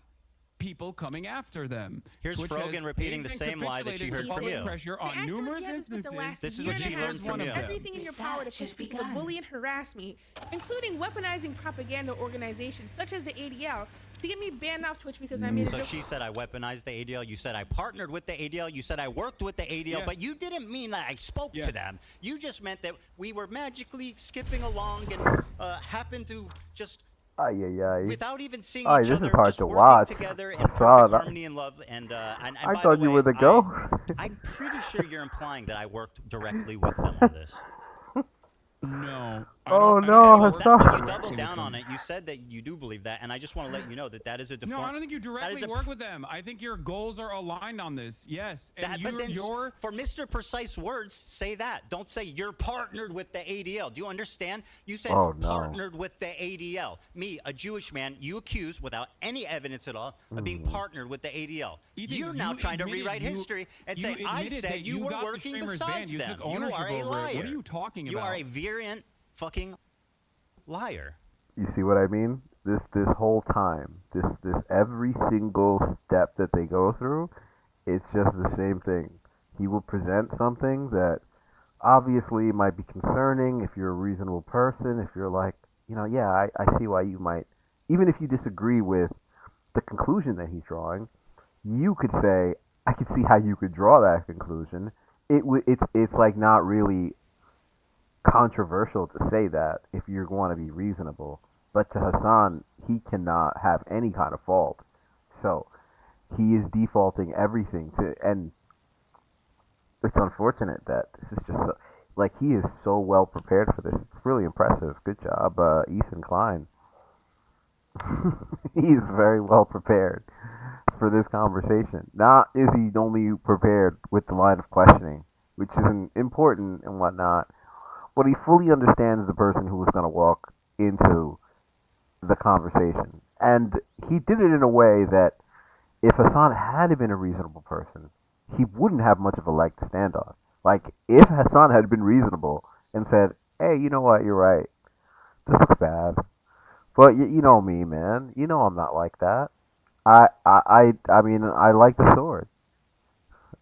people coming after them. Here's Twitch Frogan has repeating the been same lie that you capitulating heard to from public you. pressure on After numerous Kansas with the instances. last This is year what and she a half, learned from done you. everything in your power to push Research people has to begun. bully and harass me, including weaponizing propaganda organizations such as the ADL to get me banned off Twitch because I made a So joke. she said I weaponized the ADL. You said I partnered with the ADL. You said I worked with the ADL. Yes. But you didn't mean that I spoke Yes. to them. You just meant that we were magically skipping along and happened to just, Ay, ay, ay. without even seeing Ay, each this other, is hard just to working watch. together in I perfect saw that. harmony and love. And I by thought the you way, were the go. I'm pretty sure you're implying that I worked directly with them on this. No. Oh, I no, don't Well, think that, Hasan. when you doubled down on it, you said that you do believe that, and I just want to let you know that that is a No, I don't think you directly a- work with them. I think your goals are aligned on this. Yes, and But then you're for Mr. Precise Words, say that. Don't say you're partnered with the ADL. Do you understand? You said Oh, no. partnered with the ADL. Me, a Jewish man, you accuse without any evidence at all of being partnered with the ADL. Ethan, You're now you trying to admitted rewrite you- history and you say I admitted said that you you were got the working streamers besides banned. You them. took You ownership are a over it. liar. What are you talking You about? are a virulent fucking liar. You see what I mean? This whole time, this every single step that they go through, it's just the same thing. He will present something that obviously might be concerning if you're a reasonable person, if you're like, yeah, I see why you might, even if you disagree with the conclusion that he's drawing, you could say, I could see how you could draw that conclusion. It's like not really controversial to say that if you want to be reasonable. But to Hasan, he cannot have any kind of fault. So he is defaulting everything to, and it's unfortunate that this is just so, like he is so well prepared for this. It's really impressive. Good job, Ethan Klein. He is very well prepared for this conversation. Not is he only prepared with the line of questioning, which is important and whatnot, but he fully understands the person who was going to walk into the conversation. And he did it in a way that if Hasan had been a reasonable person, he wouldn't have much of a leg to stand on. Like, if Hasan had been reasonable and said, hey, you know what, you're right, this looks bad, but you know me, man, you know I'm not like that. I mean, I like the sword.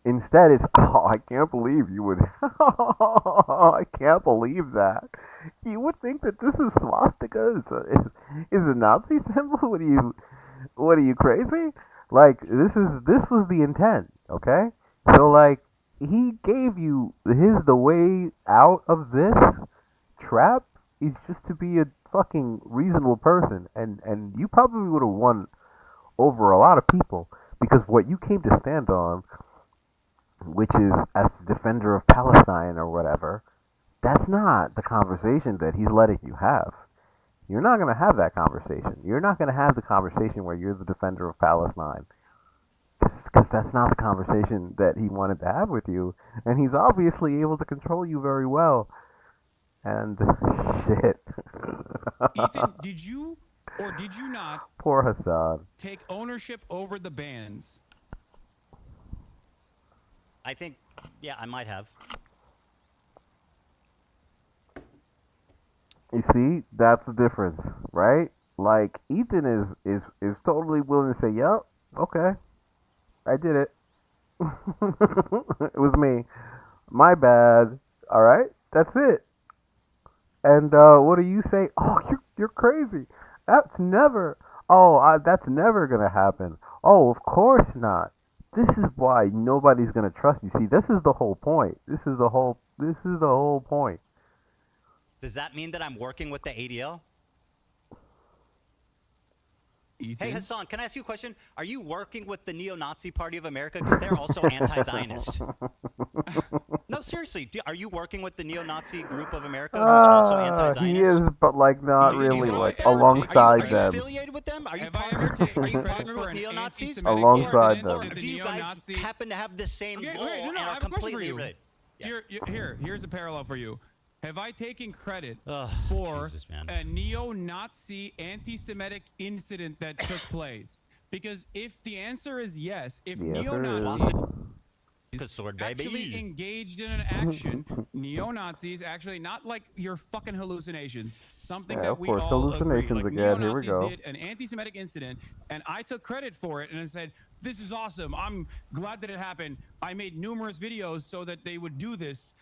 Instead, it's, oh, I can't believe you would, I can't believe that. You would think that this is swastika, is a Nazi symbol? What are you crazy? Like this was the intent, okay? So like he gave you the way out of this trap is just to be a fucking reasonable person, and you probably would have won over a lot of people because what you came to stand on, which is as the defender of Palestine or whatever, that's not the conversation that he's letting you have. You're not going to have that conversation. You're not going to have the conversation where you're the defender of Palestine. Because that's not the conversation that he wanted to have with you. And he's obviously able to control you very well. And shit. Ethan, did you or did you not Poor Hasan. take ownership over the bands? I think, yeah, I might have. You see, that's the difference, right? Like Ethan is totally willing to say, "Yep, okay, I did it. It was me. My bad. All right, that's it." And what do you say? "Oh, you're crazy. That's never. Oh, that's never gonna happen. Oh, of course not. This is why nobody's gonna trust you. See, this is the whole point. This is the whole point." Does that mean that I'm working with the ADL? Ethan? Hey, Hasan, can I ask you a question? Are you working with the Neo-Nazi Party of America? Because they're also anti-Zionist. No, seriously. Are you working with the Neo-Nazi group of America who's also anti-Zionist? He is, but like not really, like alongside Are you them. affiliated with them? Are you partnered with neo-Nazis? Alongside them. Or do you guys happen to have the same goal and are completely related? Here's a parallel for you. Have I taken credit for a neo-Nazi anti-Semitic incident that took place? Because if the answer is yes, if neo-Nazis actually engaged in an action, neo-Nazis actually, not like your fucking hallucinations, something that we all hallucinations agree. Like again. Here we neo-Nazis go. did an anti-Semitic incident, and I took credit for it, and I said, "This is awesome. I'm glad that it happened. I made numerous videos so that they would do this."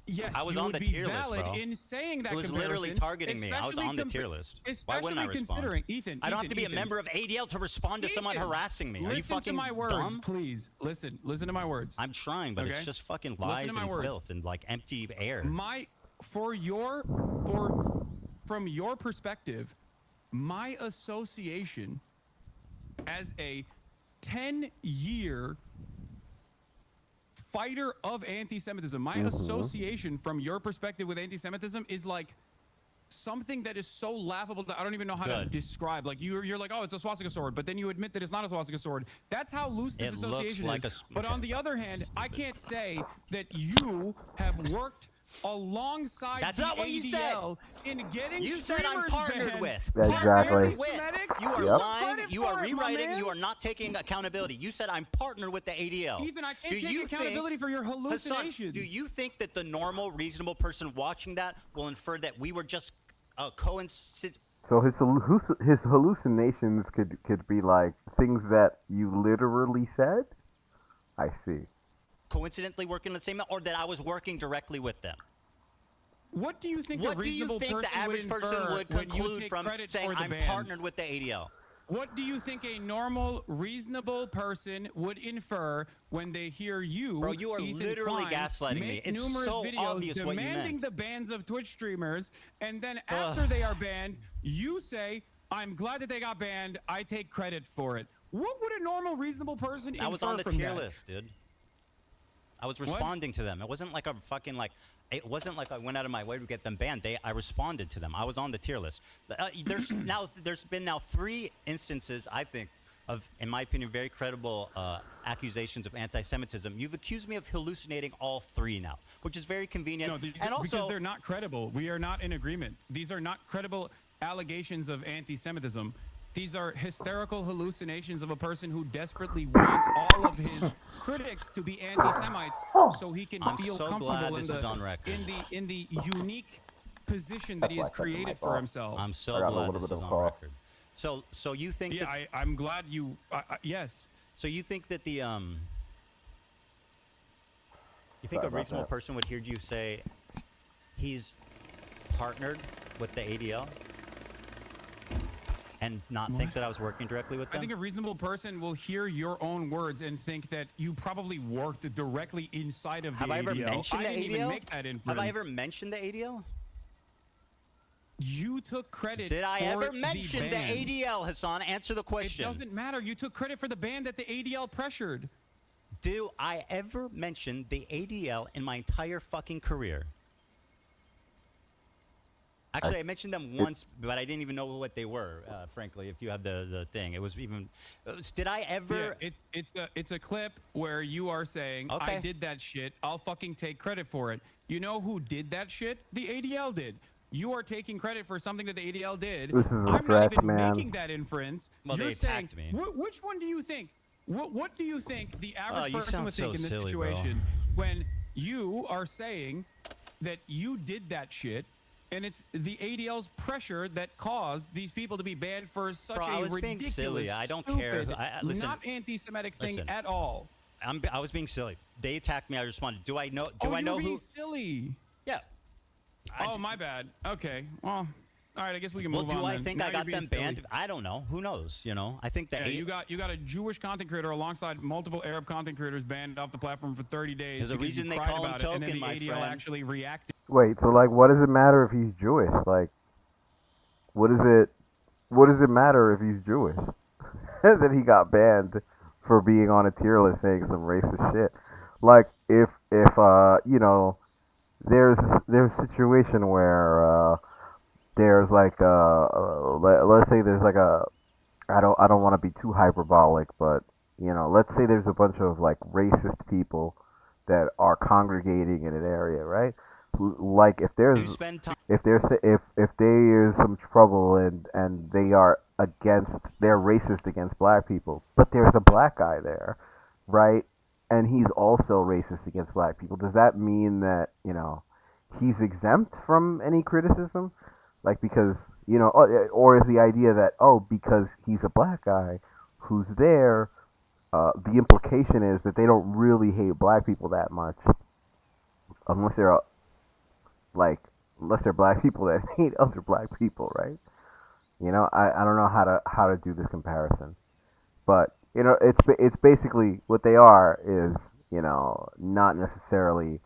Yes, I was you on would the be tier list, valid bro. in saying that It was literally targeting me. I was on the tier list. Why wouldn't I respond? Ethan, I don't have to be a member of ADL to respond to someone harassing me. Are you fucking to my words, dumb? please. Listen to my words. I'm trying, but it's just fucking lies and filth and like empty air. From your perspective, my association as a 10-year fighter of anti-Semitism, my association from your perspective with anti-Semitism is like something that is so laughable that I don't even know how to describe. Like you're like, oh, it's a swastika sword, but then you admit that it's not a swastika sword. That's how loose this association is. But on the other hand, I can't say that you have worked alongside That's not what you said. In getting you said I'm partnered with. Exactly. You are lying. You are rewriting. You are not taking accountability. You said I'm partnered with the ADL. Ethan, I can't take accountability for your hallucinations. Hasan, do you think that the normal, reasonable person watching that will infer that we were just coincident? So his hallucinations could be like things that you literally said? I see. Coincidentally working the same, or that I was working directly with them? What do you think What do you think the average person would conclude from saying I'm partnered with the ADL? What do you think a normal, reasonable person would infer when they hear you, Bro, you are Ethan literally Klein, gaslighting me. make It's numerous so videos obvious what you demanding meant. the bans of Twitch streamers, and then after they are banned, you say, "I'm glad that they got banned. I take credit for it." What would a normal, reasonable person infer I was on the from tier that? list, dude. I was responding to them. It wasn't like it wasn't like I went out of my way to get them banned. I responded to them. I was on the tier list. There's been 3 instances, I think, of, in my opinion, very credible accusations of anti-Semitism. You've accused me of hallucinating all 3 now, which is very convenient. No, because they're not credible. We are not in agreement. These are not credible allegations of anti-Semitism. These are hysterical hallucinations of a person who desperately wants all of his critics to be anti-Semites so he can feel so comfortable glad this is on record. in the unique position that he has created for himself. I'm so glad this is on record. So you think that... I'm glad you... yes. So you think that the... You think a reasonable person would hear you say he's partnered with the ADL? and not think that I was working directly with them? I think a reasonable person will hear your own words and think that you probably worked directly inside of the ADL. Have I ever mentioned the I didn't ADL? even make that inference. Have I ever mentioned the ADL? You took credit. Did I for ever mention the ban. ADL, Hasan? Answer the question. It doesn't matter. You took credit for the ban that the ADL pressured. Do I ever mention the ADL in my entire fucking career? Actually, I mentioned them once, but I didn't even know what they were. Frankly, if you have the thing, it was even. Did I ever? Yeah, it's a clip where you are saying, Okay. "I did that shit. I'll fucking take credit for it." You know who did that shit? The ADL did. You are taking credit for something that the ADL did. This is a I'm stretch, not even man. making that inference. Well, You're they saying, attacked me. Which one do you think? What do you think the average you person sound would so think in this silly, bro. situation when you are saying that you did that shit? And it's the ADL's pressure that caused these people to be banned for such Bro, I a was being ridiculous, silly. I don't care. stupid, Listen, not anti-Semitic thing listen. at all. I was being silly. They attacked me. I responded. Do I know? Do I you know were who? being silly. Yeah. Oh, my bad. Okay. Well, all right. I guess we can Well, move on. do I then. think Now I you're got being them silly. banned? I don't know. Who knows? You know. I think that Yeah, you got a Jewish content creator alongside multiple Arab content creators banned off the platform for 30 days. There's a because you reason they cried call him about it, and then token, the my ADL friend. actually reacted. Wait, so like, what does it matter if he's Jewish? Like, what does it matter if he's Jewish? That he got banned for being on a tier list saying some racist shit. Like, if you know, there's a situation where there's like let's say there's like a I don't want to be too hyperbolic, but you know, let's say there's a bunch of like racist people that are congregating in an area, right? Like if there's if there is some trouble and they're racist against black people, but there's a black guy there, right? And he's also racist against black people. Does that mean that, you know, he's exempt from any criticism? Like, because, you know, or is the idea that, because he's a black guy who's there, the implication is that they don't really hate black people that much, unless they're black people that hate other black people, right? You know, I don't know how to do this comparison, but you know, it's basically what they are is, you know, not necessarily,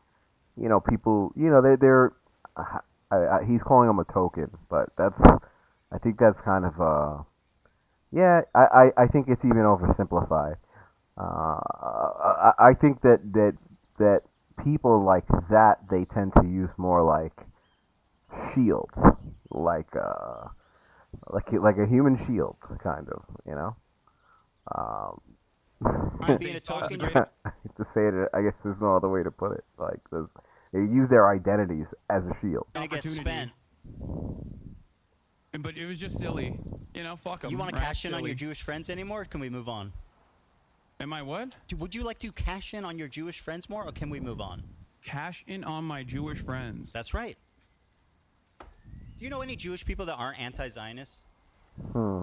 you know, people, you know, they're he's calling them a token, but I think that's kind of yeah, I think it's even oversimplified. I think that people like that, they tend to use more like shields, like a human shield, kind of, you know. I'm being a token. I hate to say it. I guess there's no other way to put it. Like, they use their identities as a shield. Gonna get spent. But it was just silly, you know. Fuck them. You want to cash in on your Jewish friends anymore? Or can we move on? Am I what? Would you like to cash in on your Jewish friends more, or can we move on? Cash in on my Jewish friends. That's right. Do you know any Jewish people that aren't anti-Zionists?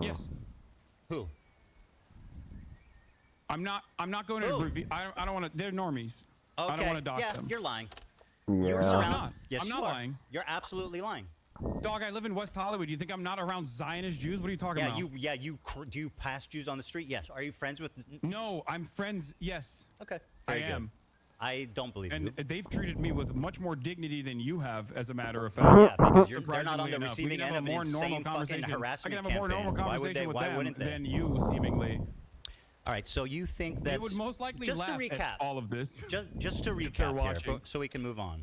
Yes. Who? I'm not going to review. I don't want to. They're normies. Okay. I don't want to dox them. You're lying. Yeah. You're I'm surrounded. not. Yes, I'm you not are. lying. You're absolutely lying. Dog, I live in West Hollywood. You think I'm not around Zionist Jews? What are you talking about? Do you pass Jews on the street? Yes. Are you friends with? No, I'm friends. Yes. Okay. I Very good. am. I don't believe And you. they've treated me with much more dignity than you have, as a matter of fact. Yeah, because they're not on the Surprisingly enough. We receiving can have end a of an more normal insane fucking conversation. harassment I can have a more normal campaign. Why would conversation they? with Why them wouldn't they? than you, seemingly. All right, so you think that They would most likely just laugh to recap at all of this. Just to they're recap here, watching. so we can move on.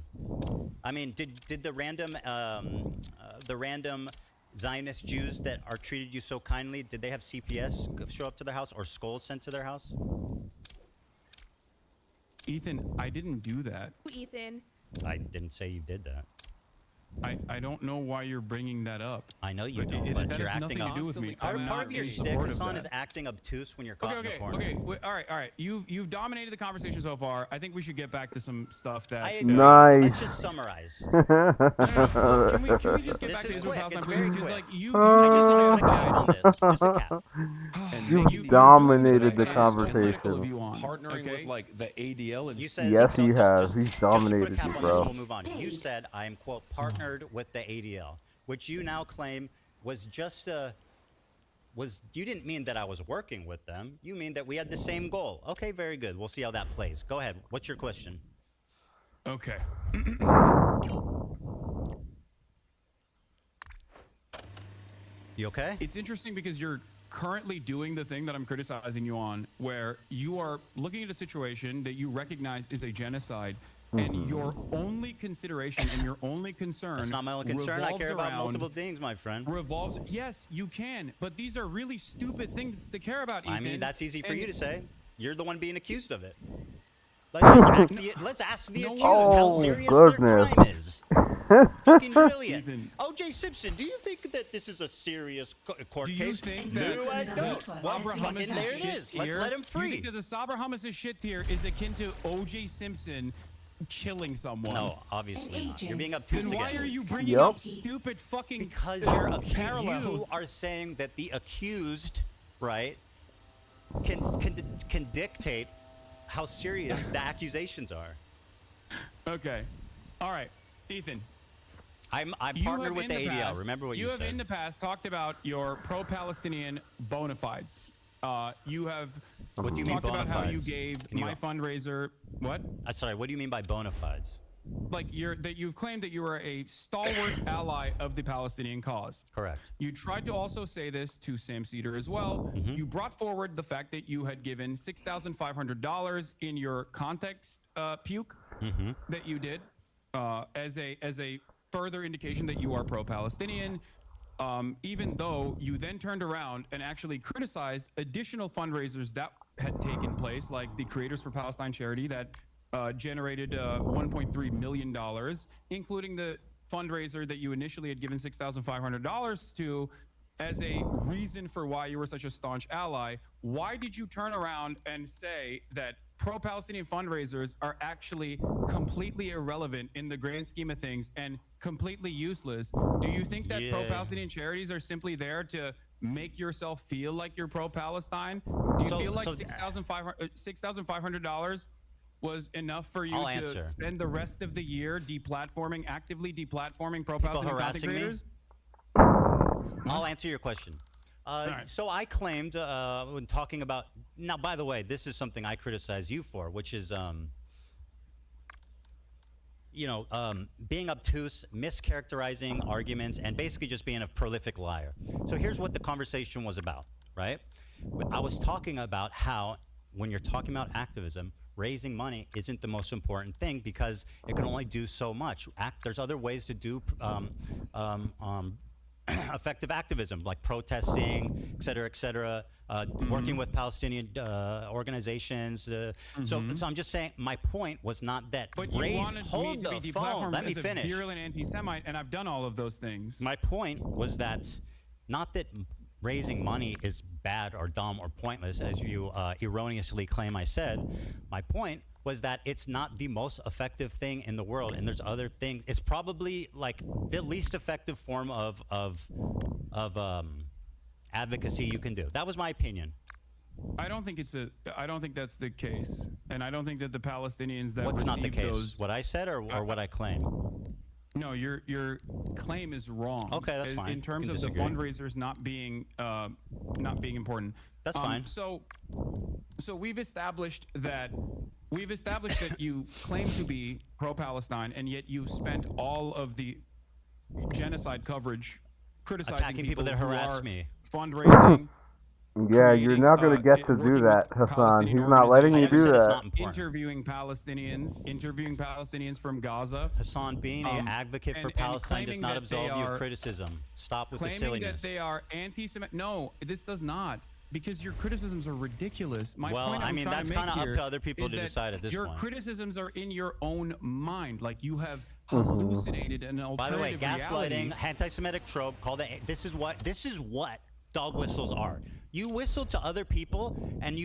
I mean, did the random Zionist Jews that are treated you so kindly, did they have CPS show up to their house or skulls sent to their house? Ethan, I didn't do that. Ethan. I didn't say you did that. I don't know why you're bringing that up. I know you But don't, it- but that you're has acting nothing up. to do with me. Part I'm of not your in shtick, support of Hasan, that. is acting obtuse when you're caught in the corner. Okay. All right. You've dominated the conversation so far. I think we should get back to some stuff that. I agree. Nice. Let's just summarize. Can we just get This back is to quick. Israel It's Palestine? very Because quick. like you I just want to cap on this. Just a cap. You dominated the Analytical conversation. of you partnering with like the ADL and You said Yes, you have. He's just to put a dominated cap you, on this, bro. and we'll move on. You said I am quote partnered with the ADL, which you now claim was just a was you didn't mean that I was working with them. You mean that we had the same goal. Okay, very good. We'll see how that plays. Go ahead. What's your question? Okay. You okay? It's interesting because you're currently doing the thing that I'm criticizing you on, where you are looking at a situation that you recognize is a genocide, and your only consideration and your only concern. That's not my only concern. I care about multiple things, my friend. Revolves. Yes, you can, but these are really stupid things to care about. Ethan. I mean, that's easy for you to say. You're the one being accused of it. Let's ask the accused how serious their crime is. Fucking brilliant. O.J. Simpson, do you think that this is a serious court do you case? think No, that I don't. Sabra Hummus' And there it shit is. Let's tier- let him Do you free. think that the Sabra Hummus' shit tier is akin to O.J. Simpson killing someone? No, obviously not. You're being obtuse Then why again. are you bringing up stupid fucking Because you're parallels? You are saying that the accused, right, can dictate how serious the accusations are. Okay. All right. Ethan. I'm you partnered have with the in ADL. past- Remember what you have said. in the past talked about your pro-Palestinian bona fides. You have What do you mean talked about how you bona fides? gave Can you- my fundraiser. What? Sorry, what do you mean by bona fides? Like you've claimed that you are a stalwart ally of the Palestinian cause. Correct. You tried to also say this to Sam Cedar as well. You brought forward the fact that you had given $6,500 in your context puke that you did as a further indication that you are pro-Palestinian. Even though you then turned around and actually criticized additional fundraisers that had taken place, like the Creators for Palestine charity that generated $1.3 million, including the fundraiser that you initially had given $6,500 to as a reason for why you were such a staunch ally. Why did you turn around and say that pro-Palestinian fundraisers are actually completely irrelevant in the grand scheme of things and completely useless? Do you think that pro-Palestinian charities are simply there to make yourself feel like you're pro-Palestine? Do you feel like $6,500 was enough for you to spend the rest of the year actively deplatforming pro-Palestinian content creators? I'll answer your question. So I claimed when talking about now. By the way, this is something I criticize you for, which is being obtuse, mischaracterizing arguments, and basically just being a prolific liar. So here's what the conversation was about, right? I was talking about how when you're talking about activism, raising money isn't the most important thing because it can only do so much. There's other ways to do effective activism, like protesting, et cetera, working with Palestinian organizations. So I'm just saying, my point was not that. But you wanted hold me to the be phone. deplatformed Let me as a finish. virulent anti-Semite, and I've done all of those things. My point was that not that raising money is bad or dumb or pointless, as you erroneously claim I said. My point was that it's not the most effective thing in the world, and there's other things. It's probably like the least effective form of advocacy you can do. That was my opinion. I don't think that's the case, and I don't think that the Palestinians that What's not the received case? those, What I said or what I claim? No, your claim is wrong. Okay, that's fine. In terms You of can the disagree. fundraisers not being important. That's fine. So we've established that you claim to be pro-Palestine, and yet you've spent all of the genocide coverage criticizing Attacking people that who harass are me. fundraising. Yeah, you're not going to get to do that, Hasan. He's not letting you do that. Interviewing Palestinians from Gaza. Hassan, being an advocate for Palestine does not absolve you of criticism. Stop with the claiming silliness. that they are anti-Semitic. No, this does not. Because your criticisms are ridiculous. My point I mean, I'm trying that's to make kind of up here to other people is to that decide at this your point. criticisms are in your own mind. Like you have hallucinated an By the way, alternative gaslighting, reality. anti-Semitic trope. This is what dog whistles are. You whistle to other people, and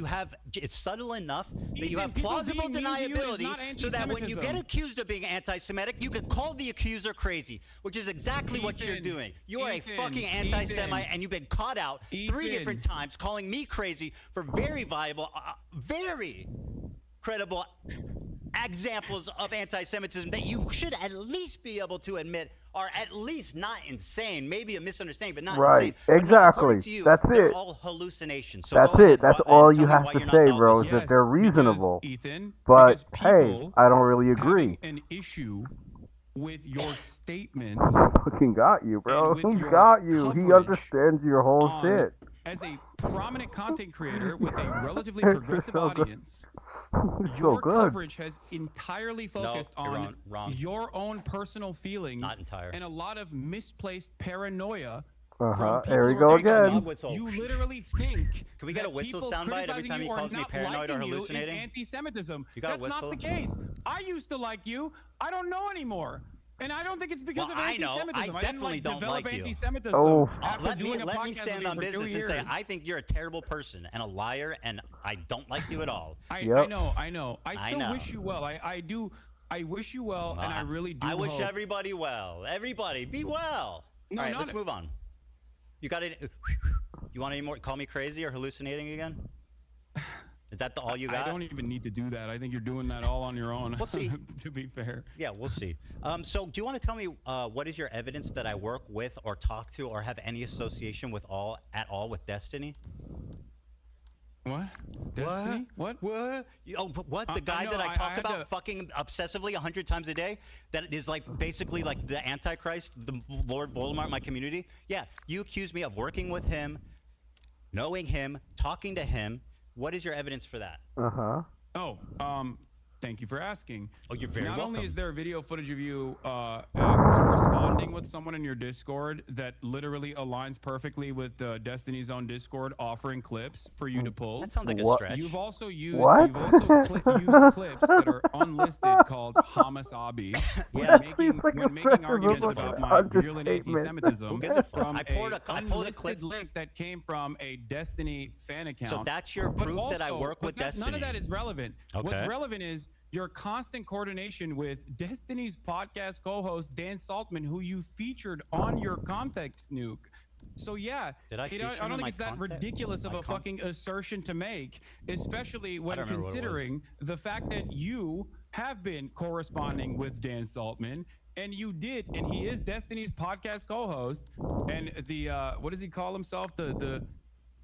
it's subtle enough that you have plausible deniability, so that when you get accused of being anti-Semitic, you can call the accuser crazy, which is exactly what you're doing. You are a fucking anti-Semite, and you've been caught out 3 different times calling me crazy for very viable, very credible examples of anti-Semitism that you should at least be able to admit are at least not insane. Maybe a misunderstanding, but not Right. insane. But no, Exactly. according to you, That's they're it. all hallucinations. So That's go ahead, it. That's and all tell you me have why to you're not say, Elvis. bro, is Yes, that they're because, reasonable. Ethan, But because hey, people I don't really agree. having an issue with your statements Fucking got you, bro. and with He's your got you. He coverage understands your whole on, shit. as a prominent content creator with a relatively You're progressive so good. audience, He's your so good. coverage has entirely focused you're on wrong. your own personal feelings Not entire. and a lot of misplaced paranoia. There we who go are again. Dog whistle. You literally think. Can we get a whistle soundbite every time he calls me paranoid or hallucinating? Anti-Semitism. You got a That's whistle? not the case. I used to like you. I don't know anymore. And I don't think it's because Well, of I know. anti-Semitism. I definitely don't develop like you. anti-Semitism Oh. after Let doing a me podcast stand with on you for 2 business and years. say I think you're a terrible person and a liar, and I don't like you at all. I Yep. know. I still know. wish you well. I do. I wish you well, and I really do. I wish hope. everybody well. Everybody, be well. No, all right, not let's it. move on. You got it. You want any more? Call me crazy or hallucinating again? Is that all you got? I don't even need to do that. I think you're doing that all on your own. We'll see. To be fair. Yeah, we'll see. So, do you want to tell me what is your evidence that I work with, or talk to, or have any association with at all with Destiny? What? Destiny? What? What? What? The guy know, that I I talk had about to- fucking obsessively 100 times a day? That is like basically like the Antichrist, the Lord Voldemort in my community? Yeah, you accuse me of working with him, knowing him, talking to him. What is your evidence for that? Oh, thank you for asking. Oh, you're very Not welcome. only is there video footage of you corresponding with someone in your Discord that literally aligns perfectly with Destiny's own Discord, offering clips for you to pull. That sounds like a What? stretch. You've also used What? used clips that are unlisted called Hamasabi Yeah. when Seems like a when stretch making of arguments almost about an my virulent understatement. anti-Semitism Who gives a fuck? from I pulled a unlisted clip. link that came from a Destiny fan account. So that's your But proof that I also- work but with None Destiny. of that is relevant. What's Okay. relevant is your constant coordination with Destiny's podcast co-host Dan Saltman, who you featured on your context nuke. So yeah, Did I feature I him don't in think my it's that context? ridiculous of My a fucking assertion to make, especially when don't remember what it was. considering the fact that you have been corresponding with Dan Saltman. And you did, and he is Destiny's podcast co-host, and the what does he call himself?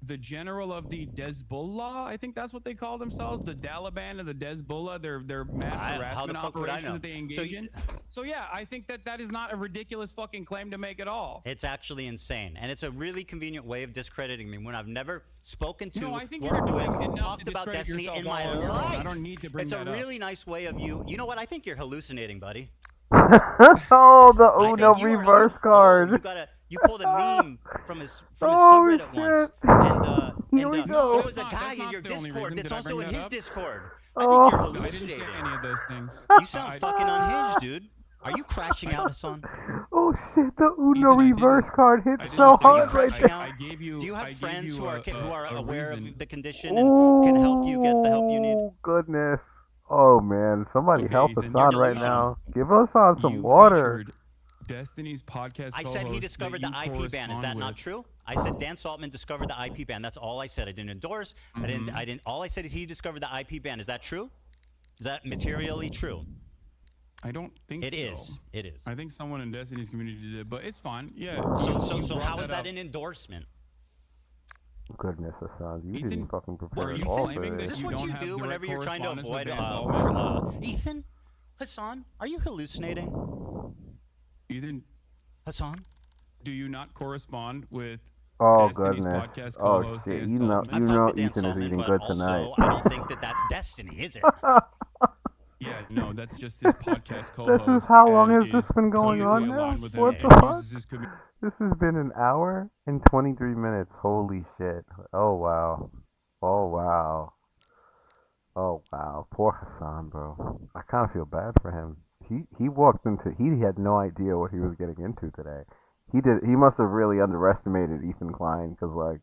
The general of the Hezbollah, I think that's what they call themselves, the Taliban and the Hezbollah, their mass How the harassment fuck would I operation know? that they engage in. So yeah, I think that is not a ridiculous fucking claim to make at all. It's actually insane, and it's a really convenient way of discrediting me when I've never spoken to, No, I think worked you're with, doing enough talked to about discredit Destiny yourself in my all on your own. life. I don't need to bring It's that a up. really nice way of you. You know what? I think you're hallucinating, buddy. Oh, the I think Uno you are reverse Oh, card. you pulled a meme from his Oh, subreddit once, shit. and Here we go. there was a That's guy not in your the only Discord reason. that's Did I also bring in that his up? Discord. Oh. I think you're I didn't hallucinating. say any of those things. You sound fucking unhinged, dude. Are you crashing out, Hassan? Oh shit, the Uno Ethan, I reverse didn't- card I hit didn't so say hard that. right crashing there. out? I gave you. Do you I have gave friends you who are a aware reason. of the condition and can help you get the help you need? Oh, goodness. Oh man, somebody Okay, help Ethan, Hassan you're right delusional. now. Give Hassan some You water. featured Destiny's podcast. I said he co-host discovered that the you IP ban. Is that correspond not with. true? I said Dan Saltman discovered the IP ban. That's all I said. I didn't endorse. I didn't. All I said is he discovered the IP ban. Is that true? Is that materially true? I don't think It so. is. It is. I think someone in Destiny's community did, but it's fine. Yeah. So how is that up. an endorsement? Goodness, Hassan, you Ethan, didn't fucking prepare what at you all claiming for that Is this. this you what don't you have do direct whenever you're trying to correspondence avoid? with Dan Saltman? Ethan, Hassan, are you hallucinating? Ethan, Hassan, do you not correspond with Oh Destiny's goodness. podcast Oh co-host shit. Dan You know, Saltman? you I've know, talked to Dan Ethan is Saltman, eating but good also tonight. I don't think that that's Destiny, is it? Yeah, no, that's just his podcast co-host. This is how long and has this is been going completely on now? aligned with him What and the fuck? uses his commu- This has been an hour and 23 minutes. Holy shit. Oh wow. Oh wow. Oh wow. Poor Hassan, bro. I kind of feel bad for him. He walked into. He had no idea what he was getting into today. He must have really underestimated Ethan Klein because like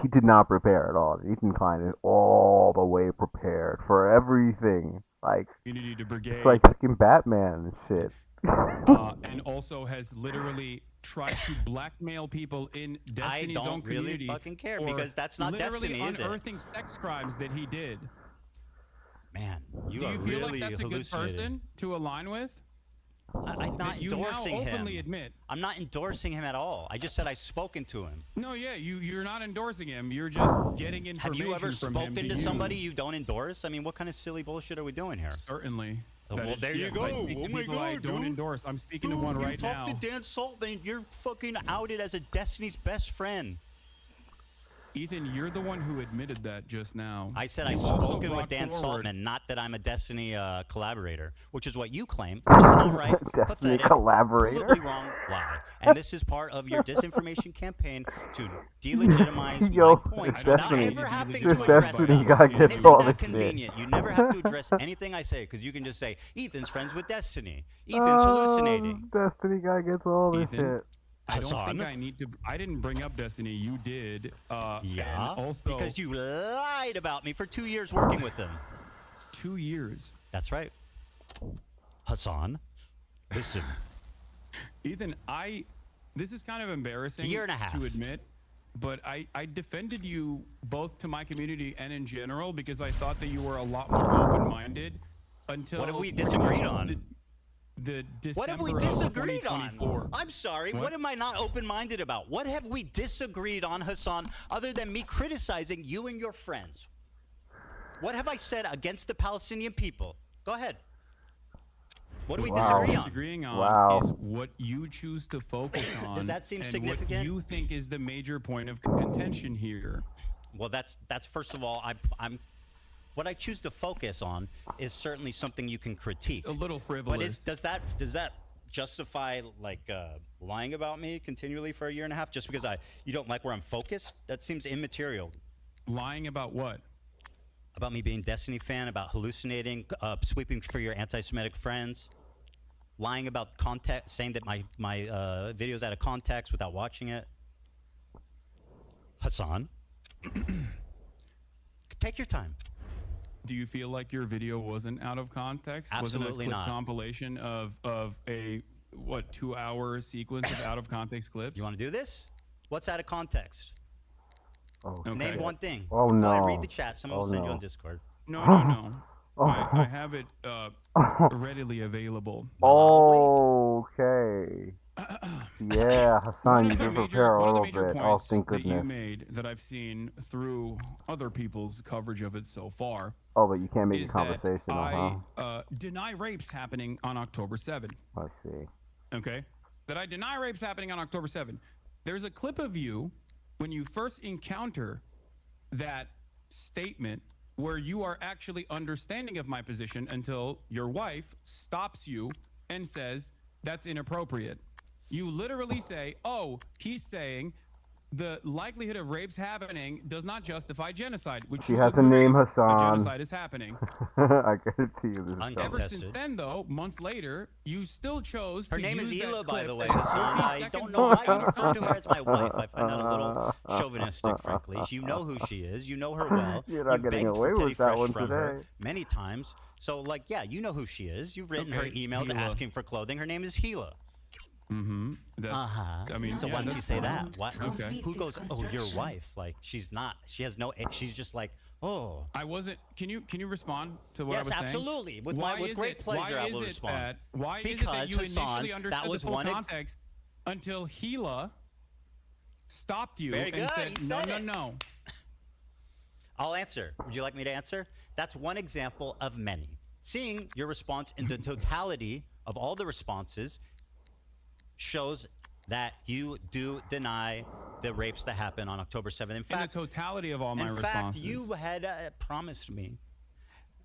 he did not prepare at all. Ethan Klein is all the way prepared for everything. Like community to brigade. it's like fucking Batman and shit. And also has literally tried to blackmail people in Destiny's don't own really community. fucking care for because that's not literally Destiny, is it? unearthing sex crimes that he did. Man, you Do are you feel really like that's a good hallucinating. person to align with? I'm not You now endorsing him. openly admit. I'm not endorsing him at all. I just said I've spoken to him. No, yeah, you're not endorsing him. You're just getting Have information you ever from him spoken to use. somebody you don't endorse? I mean, what kind of silly bullshit are we doing here? Certainly. Oh, That well, is- there you yes, go. I speak to Oh my people I God, don't dude. endorse. I'm speaking to Dude, one you right talk now. to Dan Saltman. You're fucking outed as a Destiny's best friend. Ethan, you're the one who admitted that just now. I said I've You also spoken with brought Dan forward- Saltman, not that I'm a Destiny collaborator, which is what you claim, which is not right. Destiny pathetic, collaborator? provably wrong lie. And this is part of your disinformation campaign to delegitimize Yo, my points Destiny- without ever having this to address Destiny them. guy And gets isn't all that this shit. convenient? You never have to address anything I say because you can just say, Ethan's friends with Destiny. Ethan's hallucinating. Destiny guy gets all this Ethan? shit. I don't Hasan? think I need to. I didn't bring up Destiny. You did. Yeah, and also because you lied about me for 2 years working with them. 2 years. That's right. Hasan, listen. Ethan, this is kind of embarrassing A year and a half. to admit, but I defended you both to my community and in general because I thought that you were a lot more open-minded until. What have we disagreed on? The December What have we of disagreed on? 2024. I'm sorry. What? What am I not open-minded about? What have we disagreed on, Hasan, other than me criticizing you and your friends? What have I said against the Palestinian people? Go ahead. What do we What disagree we're on? disagreeing on Wow. is what you choose to focus on. that seem and significant? What you think is the major point of contention here. Well, that's first of all, I'm what I choose to focus on is certainly something you can critique. A little frivolous. But does that justify like lying about me continually for a year and a half just because you don't like where I'm focused? That seems immaterial. Lying about what? About me being a Destiny fan, about hallucinating, sweeping for your anti-Semitic friends, lying about context, saying that my video's out of context without watching it. Hasan, take your time. Do you feel like your video wasn't out of context? Absolutely wasn't a clip not. compilation of a 2-hour sequence of out of context clips? You want to do this? What's out of context? Oh, Okay. Name one thing. Oh, Go ahead, no. read the chat. Someone will Oh, send you no. on Discord. No. I have it readily available. Okay. Yeah, Hasan, you did prepare a one of the little major bit. Oh, points thank that you goodness. made that I've seen through other people's coverage of it so far Oh, but you can't make is a conversation, that huh? I deny rapes happening on October 7. I see. Okay? That I deny rapes happening on October 7. There's a clip of you when you first encounter that statement where you are actually understanding of my position until your wife stops you and says, that's inappropriate. You literally say, oh, he's saying the likelihood of rapes happening does not justify genocide, which She you has a agree name, a Hasan. genocide is happening. I guarantee you this is Uncontested. Ever coming. since then, though, months later, you still chose Her to name is use that Hila, by clip the way, as Hasan. 14 I seconds don't know why you long. refer to her as my wife. I find that a little chauvinistic, frankly. You know who she is. You know her well. You're not You've getting begged away for Teddy with that Fresh one from her today. many times. So, like, yeah, you know who she is. You've written her Okay, emails Hila. asking for clothing. Her name is Hila. Mm-hmm. I mean, so yeah, why did you that's say fine. that? Why, Okay. Who goes, oh, your wife? Like, she's not. She has no. She's just like, oh. I wasn't. Can you respond to what Yes, I was saying? absolutely. With Why with is great it- pleasure, why I is will it respond. that- why is it Because that you Hasan, initially understood that was the full one. context until Hila stopped you Very and good, said, he no, said no, it. no. I'll answer. Would you like me to answer? That's one example of many. Seeing your response in the totality of all the responses shows that you do deny the rapes that happened on October 7th. In fact, the totality of all my in fact, responses. you had promised me,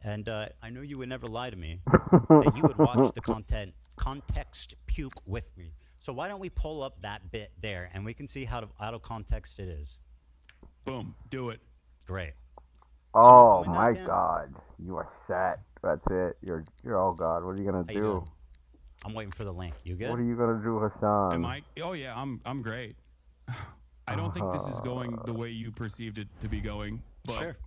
and I know you would never lie to me, that you would watch the context puke with me. So why don't we pull up that bit there, and we can see how out of context it is. Boom. Do it. Great. Oh Someone my point that down? God, you are set. That's it. You're oh God. What are you gonna How you do? doing? I'm waiting for the link. You good? What are you gonna do, Hasan? Am I? Oh yeah, I'm great. I don't think this is going the way you perceived it to be going. But Sure.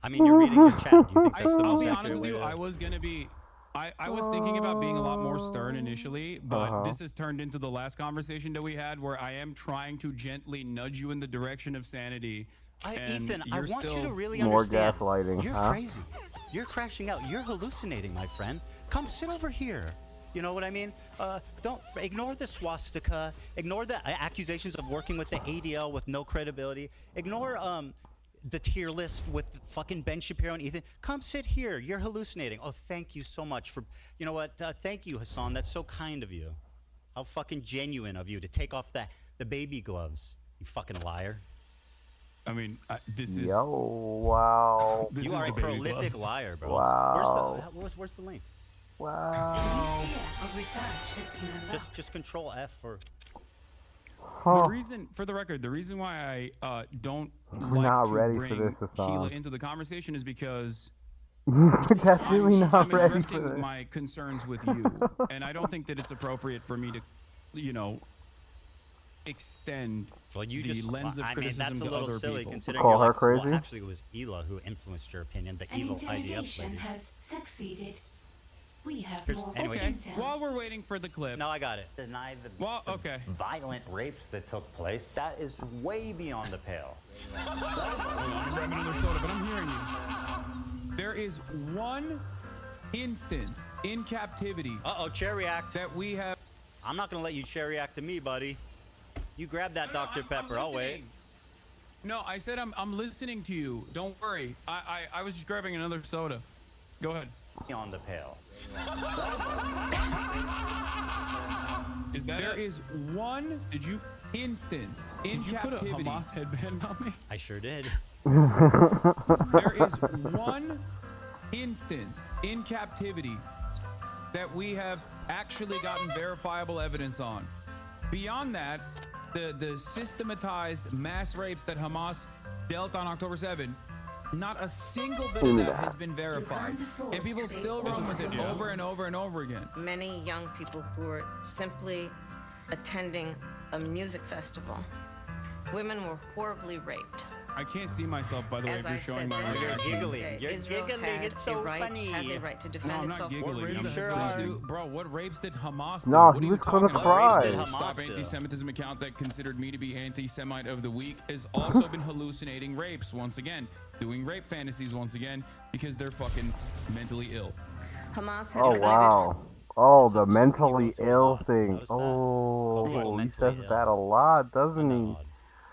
I mean, you're reading your chat. Do you think that's the I'll most be accurate honest with way you. to- I was gonna be. I was thinking about being a lot more stern initially, but this has turned into the last conversation that we had, where I am trying to gently nudge you in the direction of sanity. and Ethan, I you're want you still- to really More understand. gaslighting, You're huh? crazy. You're crashing out. You're hallucinating, my friend. Come sit over here. You know what I mean? Don't ignore the swastika. Ignore the accusations of working with the ADL with no credibility. Ignore the tier list with fucking Ben Shapiro and Ethan. Come sit here. You're hallucinating. Oh, thank you so much for. You know what? Thank you, Hasan. That's so kind of you. How fucking genuine of you to take off the baby gloves. You fucking liar. I mean, this is. Yo, wow. You are a prolific liar, bro. Wow. Where's the link? Wow. Just control F for. Huh. The reason, for the record, the reason why I don't We're like not to ready for bring this, Hasan. Keela into the conversation is because That's really not I'm ready for addressing this. my concerns with you, and I don't think that it's appropriate for me to, you know, extend the lens of I mean, criticism that's a to little other silly people. considering Call you're her like, crazy? Well, actually, it was Hila who influenced your opinion. The An evil IDF interrogation lady. has succeeded. We have Here's- more anyway. intel. While we're waiting for the clip. No, I got it. Deny the, Well, okay. violent rapes that took place. That is way beyond the pale. I'm grabbing another soda, but I'm hearing you. There is one instance in captivity. Uh-oh, chair react. That we have. I'm not gonna let you chair react to me, buddy. You grab that Dr. Pepper. I'll wait. No, I said I'm listening to you. Don't worry. I was just grabbing another soda. Go ahead. Beyond the pale. Is that there is one instance in captivity. Put a Hamas headband on me? I sure did. There is one instance in captivity that we have actually gotten verifiable evidence on. Beyond that, the systematized mass rapes that Hamas dealt on October 7, not a single bit of that has been verified. And people still run with it over and over and over again. Many young people who were simply attending a music festival. Women were horribly raped. I can't see myself, by the way, As if you're I showing said, my earlier reaction. giggling. You're Israel giggling. had It's so a right, funny. Has a right to No, defend I'm not itself. giggling. You I'm sure please are. do. Bro, what rapes did Hamas do? No, What he are you was talking gonna about? cry. Did Hamas Stop do? Anti-Semitism account that considered me to be anti-Semite of the week has also been hallucinating rapes once again, doing rape fantasies once again because they're fucking mentally ill. Hamas has Oh, stated wow. Oh, the mentally ill thing. Notice that? Oh, he mentally says ill. that a lot, doesn't he?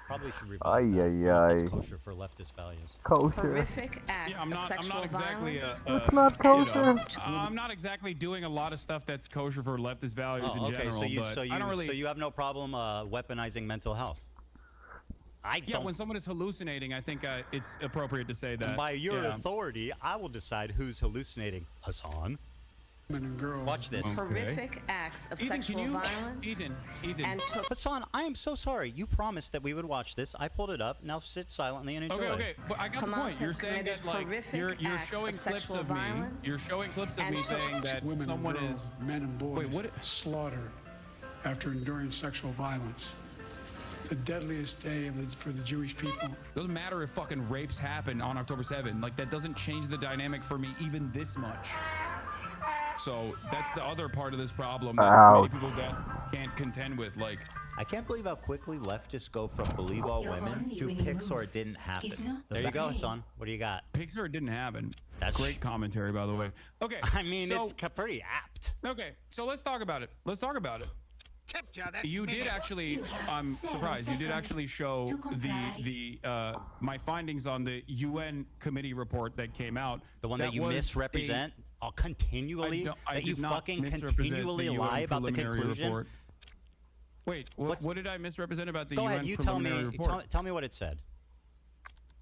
Probably should revise Ay, that. I ay, don't know if ay. that's kosher for leftist values. Kosher. horrific acts Yeah, I'm of not sexual exactly violence. It's not kosher. I'm not exactly doing a lot of stuff that's kosher for leftist values in Oh, okay, general. so you but I don't really. so you have no problem weaponizing mental health. I Yeah, don't. when someone is hallucinating, I think it's appropriate to say that. By your yeah. authority, I will decide who's hallucinating. Hasan. Watch this. Horrific acts of Ethan, sexual can you? violence. Ethan. And took Hasan, I am so sorry. You promised that we would watch this. I pulled it up. Now sit silently and enjoy. Okay, but I got the Hamas point. You're has saying that committed like horrific you're acts showing of clips sexual of me. violence You're showing clips of and me took saying that women someone and girls, is. men and boys Wait, what? slaughtered after enduring sexual violence. The deadliest day for the Jewish people. Doesn't matter if fucking rapes happen on October 7. Like that doesn't change the dynamic for me even this much. So that's the other part of this problem that many people can't contend with. Like, I can't believe how quickly leftists go from believe all women to pics or it didn't happen. There you go, Hasan. What do you got? pics or it didn't happen. That's great commentary, by the way. Okay. I mean, so, it's pretty apt. Okay, so let's talk about it. You did actually. I'm surprised. You did actually show my findings on the UN committee report that came out. The one that you misrepresent continually. That you fucking continually lie about the conclusion. Report. Wait, what did I misrepresent about the Go UN ahead. You preliminary report? Tell me what it said.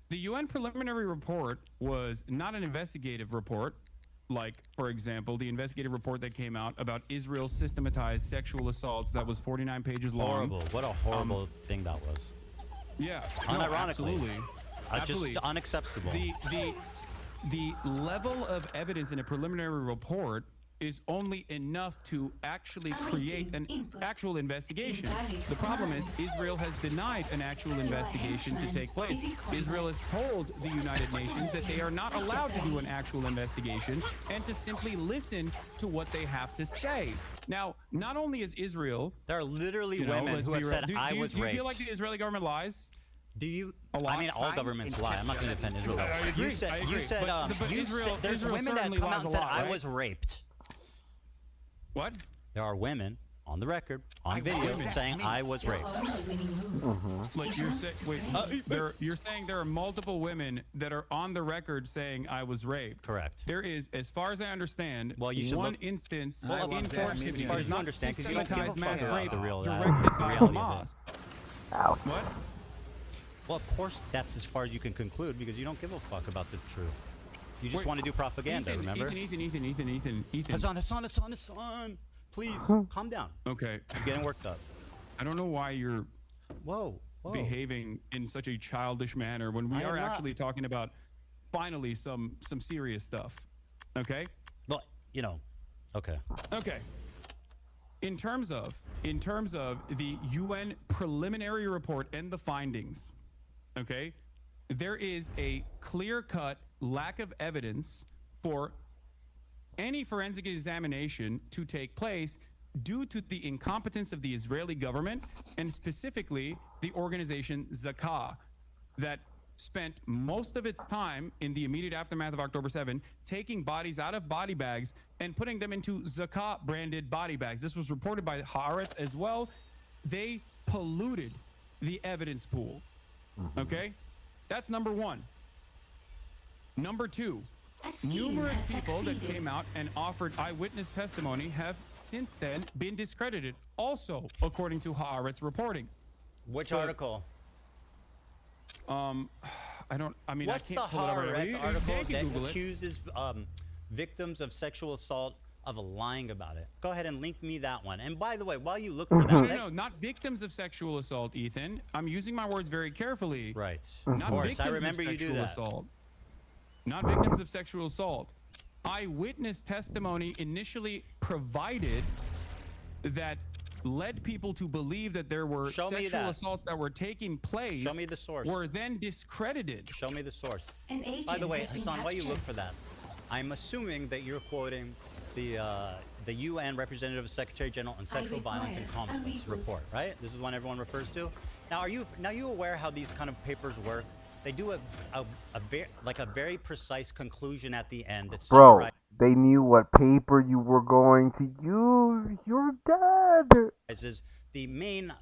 The UN preliminary report was not an investigative report. Like, for example, the investigative report that came out about Israel's systematized sexual assaults that was 49 pages long. Horrible. What a horrible thing that was. Yeah. Unironically. Absolutely. Just unacceptable. The level of evidence in a preliminary report is only enough to actually create an actual investigation. The problem is Israel has denied an actual investigation to take place. Israel has told the United Nations that they are not allowed to do an actual investigation and to simply listen to what they have to say. Now, not only is Israel... There are literally women who have said, I was raped. Do you feel like the Israeli government lies? Do you? A lot? I mean, all governments lie. I'm not going to defend Israel. I agree. You said, But there's Israel women that certainly come lies out and a said, lot, I right? was raped. What? There are women on the record, on video, saying I was raped. Like you're saying, wait, you're saying there are multiple women that are on the record saying I was raped. Correct. There is, as far as I understand, you should one look- instance Well, in court as far as you understand, because you don't give a fuck mass about rape the real directed by reality Hamas. of it. What? Well, of course, that's as far as you can conclude because you don't give a fuck about the truth. You just Wait, want to do propaganda, Ethan, remember? Ethan. Hasan, please, calm down. Okay. You're getting worked up. I don't know why you're whoa. behaving in such a childish manner when we I are am not. actually talking about finally some serious stuff. Okay? Well, okay. Okay. In terms of the UN preliminary report and the findings, okay, there is a clear-cut lack of evidence for any forensic examination to take place due to the incompetence of the Israeli government and specifically the organization Zakah that spent most of its time in the immediate aftermath of October 7 taking bodies out of body bags and putting them into Zakah branded body bags. This was reported by Haaretz as well. They polluted the evidence pool. Okay? That's number one. Number two, numerous people that came out and offered eyewitness testimony have since then been discredited, also according to Haaretz reporting. Which article? What's the I can't pull it up right now. Haaretz You article can that Google it. accuses victims of sexual assault of lying about it? Go ahead and link me that one. And by the way, while you look for that, No, not victims of sexual assault, Ethan. I'm using my words very carefully. Right. Not Of course, victims I remember of you do sexual that. assault. Not victims of sexual assault. Eyewitness testimony initially provided that led people to believe that there were Show me sexual that. assaults that were taking place. Show me the source. Were then discredited. Show me the source. An agent By the way, has been Hasan, while you captured. look for that, I'm assuming that you're quoting the UN Representative Secretary General on Sexual Violence and Conflicts report, right? This is one everyone refers to. Now, are you aware how these kind of papers work? They do a very precise conclusion at the end that Bro, summarizes they knew what paper you were going to use. You're dead. the main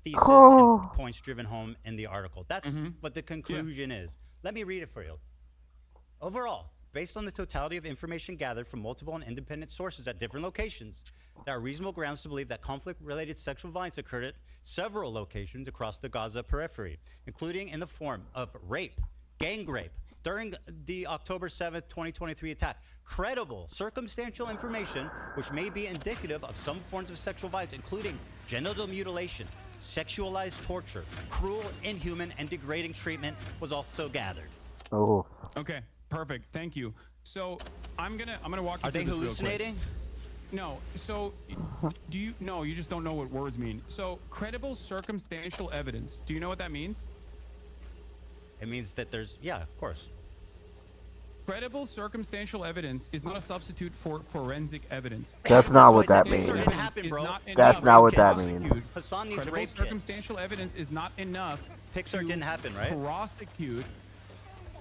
thesis Oh. and points driven home in the article. That's what the conclusion is. Let me read it for you. Overall, based on the totality of information gathered from multiple and independent sources at different locations, there are reasonable grounds to believe that conflict-related sexual violence occurred at several locations across the Gaza periphery, including in the form of rape, gang rape, during the October 7th, 2023 attack. Credible circumstantial information which may be indicative of some forms of sexual violence, including genital mutilation, sexualized torture, cruel, inhuman, and degrading treatment was also gathered. Oh. Okay, perfect. Thank you. So I'm gonna walk you Are they through this real quick. hallucinating? No. So you just don't know what words mean. So credible circumstantial evidence. Do you know what that means? It means that there's, yeah, of course. Credible circumstantial evidence is not a substitute for forensic evidence. That's not what that Credible means. evidence happen, is bro. not That's enough not what to that prosecute. means. Hasan needs Credible rape kits. circumstantial evidence is not enough Pixar to didn't happen, right? prosecute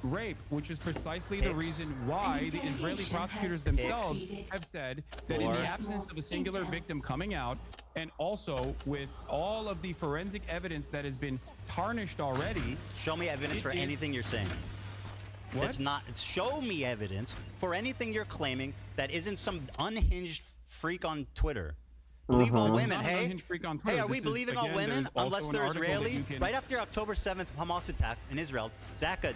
rape, which is precisely the reason why the Israeli prosecutors themselves have said that in the absence of a singular victim coming out, and also with all of the forensic evidence that has been tarnished already. Show me evidence for anything you're saying. What? It's not. Show me evidence for anything you're claiming that isn't some unhinged freak on Twitter. Believe all women, Not an hey? unhinged freak on Hey, Twitter. are we This is, believing all again, women there's also unless an they're article that Israeli? you can- Right after October 7th Hamas attack in Israel, Zakah,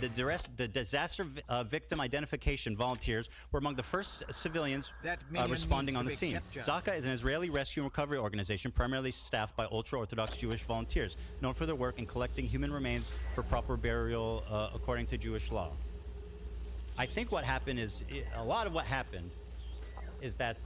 the disaster victim identification volunteers, were among the first civilians responding on the scene. Zakah is an Israeli rescue and recovery organization primarily staffed by ultra-Orthodox Jewish volunteers, known for their work in collecting human remains for proper burial according to Jewish law. I think what happened is, a lot of what happened is that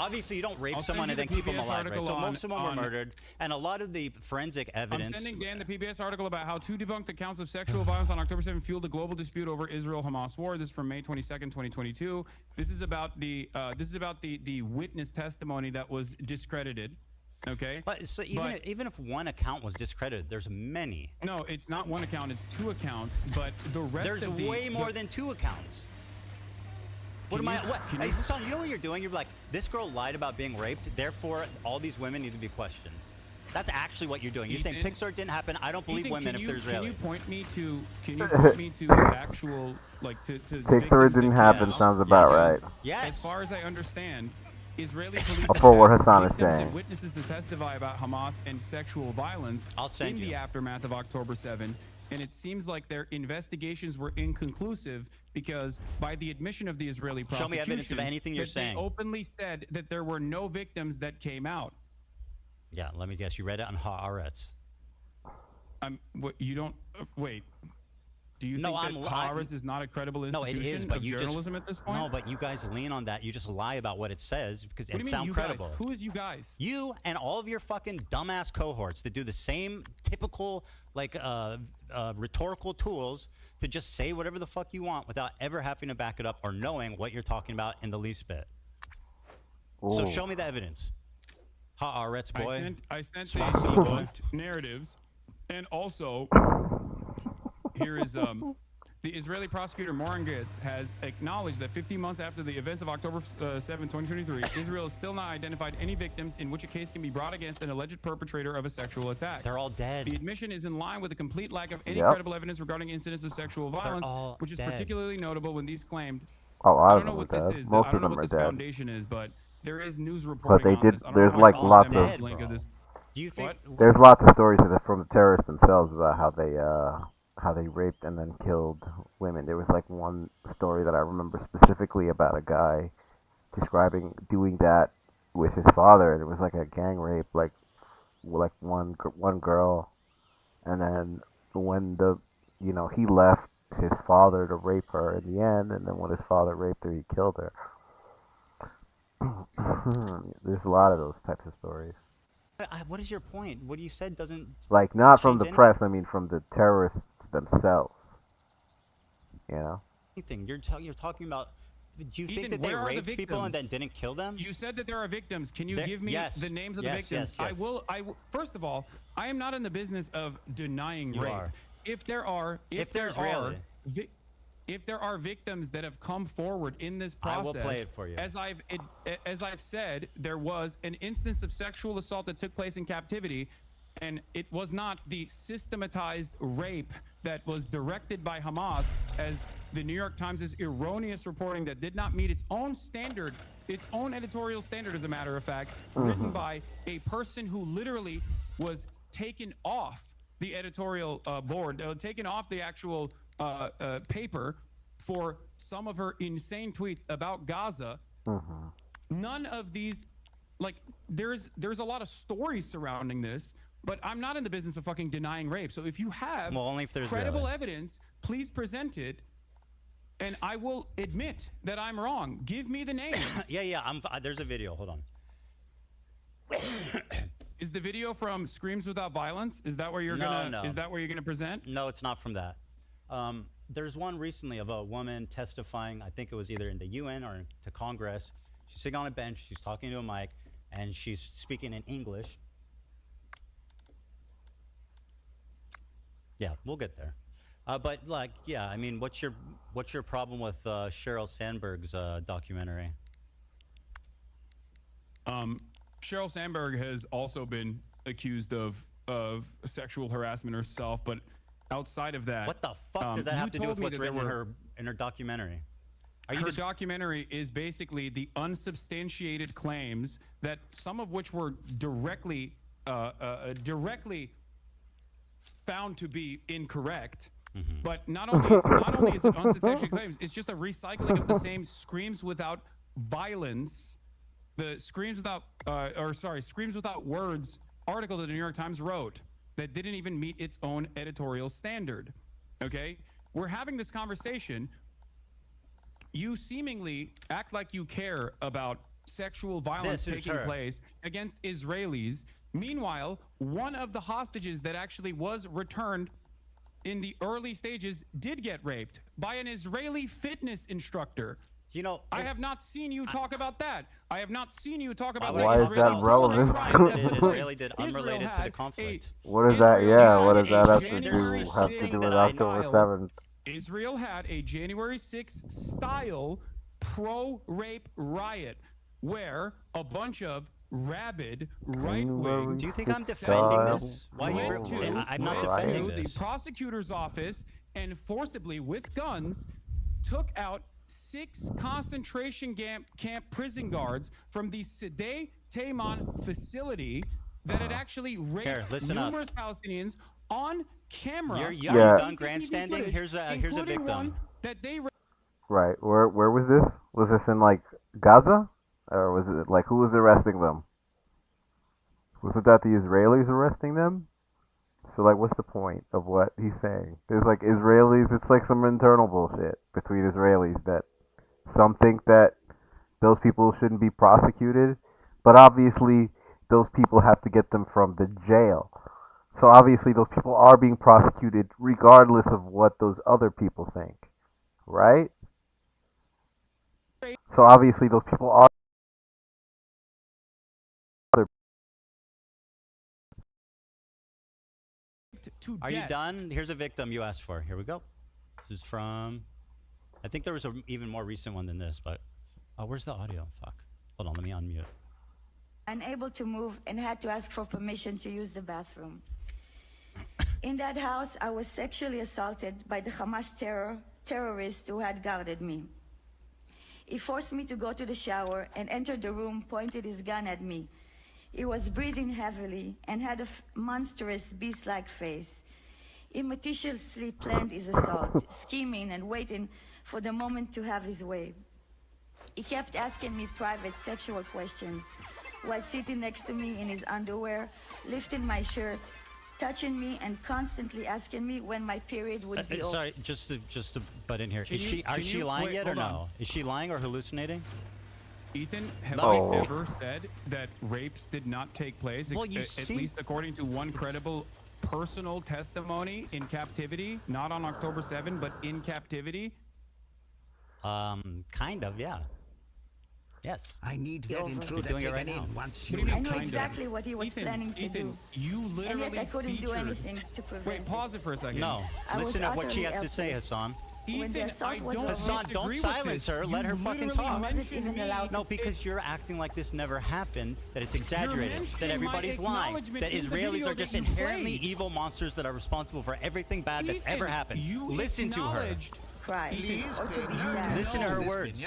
obviously you don't rape I'll someone send and you then the keep them PBS alive, right? article So most of them were on- murdered, and a lot of the forensic evidence. I'm sending Dan the PBS article about how two debunked accounts of sexual violence on October 7th fueled a global dispute over Israel-Hamas war. This is from May 22nd, 2022. This is about the witness testimony that was discredited. Okay. But so even if one account was discredited, there's many. No, it's not one account. It's two accounts. But the rest There's of the way more than two accounts. What am I? What? Hey, Hasan, you know what you're doing? You're like, this girl lied about being raped, therefore all these women need to be questioned. That's actually what you're doing. You're saying Pixar didn't happen. I don't believe women if they're Israeli. Can you point me to? Can you point me to actual to Pixar didn't happen. Sounds about right. Yes. As far as I understand, Israeli police For what have Hasan is victims saying. and witnesses to testify about Hamas and sexual violence in the aftermath of October 7. And it seems like their investigations were inconclusive because, by the admission of the Israeli prosecution, show me evidence of anything you're saying. They openly said that there were no victims that came out. Yeah, let me guess. You read it on Haaretz. You don't wait. Do you think that Haaretz is not a credible institution no, it is, but of journalism at this point? No, but you guys lean on that. You just lie about what it says because it sounds you credible. Guys? Who is you guys? You and all of your fucking dumbass cohorts that do the same typical rhetorical tools to just say whatever the fuck you want without ever having to back it up or knowing what you're talking about in the least bit. Ooh. So show me the evidence. Haaretz boy. I sent Swastika the boy. narratives, and also here is the Israeli prosecutor Morangitz has acknowledged that 15 months after the events of October 7, 2023, Israel has still not identified any victims in which a case can be brought against an alleged perpetrator of a sexual attack. They're all dead. The admission is in line with a complete lack of any credible evidence regarding incidents of sexual violence, which is particularly notable when these claimed. Oh, I I don't know what this is. Most I don't of know them what are this dead. foundation is, but there is news reporting But they on did. this. I don't There's know like if I'll lots send of. this link of this. Do you think? There's lots of stories from the terrorists themselves about how they raped and then killed women. There was like one story that I remember specifically about a guy describing doing that with his father, and it was like a gang rape, like one girl, and then when he left his father to rape her in the end, and then when his father raped her, he killed her. There's a lot of those types of stories. What is your point? What you said doesn't Like, not from the change press, I mean from the terrorists themselves. You know? anything. You're talking about. Do you think Ethan, that they where are the raped people and then victims? didn't kill them? You said that there are victims. Can you give me yes, the names of the yes, victims? yes, yes. I will. First of all, I am not in the business of denying You rape. are. If there are victims that have come forward in this process, I will play it for you. As I've said, there was an instance of sexual assault that took place in captivity, and it was not the systematized rape that was directed by Hamas, as the New York Times' erroneous reporting that did not meet its own standard, its own editorial standard, as a matter of fact, written by a person who literally was taken off the editorial board, taken off the actual paper for some of her insane tweets about Gaza. None of these, like, there's a lot of stories surrounding this, but I'm not in the business of fucking denying rape. So if you have only if there's credible evidence, please present it, and I will admit that I'm wrong. Give me the names. Yeah. There's a video. Hold on. Is the video from Screams Without Violence? Is that where you're No. Is that where you're gonna present? No, it's not from that. There's one recently of a woman testifying. I think it was either in the UN or to Congress. She's sitting on a bench. She's talking to a mic, and she's speaking in English. Yeah, we'll get there. But like, yeah, I mean, what's your problem with Sheryl Sandberg's documentary? Sheryl Sandberg has also been accused of sexual harassment herself, but outside of that, What the fuck does that have to do with what's written in her documentary? Her documentary is basically the unsubstantiated claims that some of which were directly found to be incorrect. But not only is it unsubstantiated claims, it's just a recycling of the same Screams Without Violence, the Screams Without Words article that the New York Times wrote that didn't even meet its own editorial standard. Okay? We're having this conversation. You seemingly act like you care about sexual violence taking place against Israelis. Meanwhile, one of the hostages that actually was returned in the early stages did get raped by an Israeli fitness instructor. You know, I have not seen you talk about that. I have not seen you talk about Why is that relevant? Israeli did unrelated to the conflict. What is that? Yeah, what does that have to do with October 7th? Israel had a January 6th style pro-rape riot where a bunch of rabid right-wing. Do you think I'm defending this? Why I'm not defending this. The prosecutor's office and forcibly, with guns, took out 6 concentration camp prison guards from the Sideh Tayman facility that had actually raped numerous Palestinians on camera. You're done grandstanding. Here's a victim. That they Right. Where was this? Was this in like Gaza, or was it like who was arresting them? Wasn't that the Israelis arresting them? So like, what's the point of what he's saying? There's like Israelis. It's like some internal bullshit between Israelis that some think that those people shouldn't be prosecuted, but obviously those people have to get them from the jail. So obviously those people are being prosecuted regardless of what those other people think, right? So obviously those people are. Are you done? Here's a victim you asked for. Here we go. This is from, I think there was an even more recent one than this, but where's the audio? Fuck. Hold on, let me unmute. Unable to move and had to ask for permission to use the bathroom. In that house, I was sexually assaulted by the Hamas terrorist who had guarded me. He forced me to go to the shower and entered the room, pointed his gun at me. He was breathing heavily and had a monstrous beast-like face. He meticulously planned his assault, scheming and waiting for the moment to have his way. He kept asking me private sexual questions while sitting next to me in his underwear, lifting my shirt, touching me, and constantly asking me when my period would be over. Sorry, just to butt in here. Are she lying yet or no? Is she lying or hallucinating? Ethan, have I ever said that rapes did not take place? Well, at least according to one credible personal testimony in captivity, not on October 7, but in captivity? Kind of, yeah. Yes. I need that intruder doing it right taken now. in once What you do you I mean, knew exactly what he was planning to do. You literally and yet I couldn't do featured- anything to prevent Wait, pause it for a second. No. Listen to what she has to say, Hassan. Ethan, I don't Hassan, don't silence her. Let her fucking talk. No, to because you're acting like this never happened, that it's exaggerated, that mentioning everybody's my lying, acknowledgement that in the Israelis video are just that you inherently played. evil monsters that are responsible for everything bad that's ever happened. Listen to her. cry or to be sad. Listen to her words.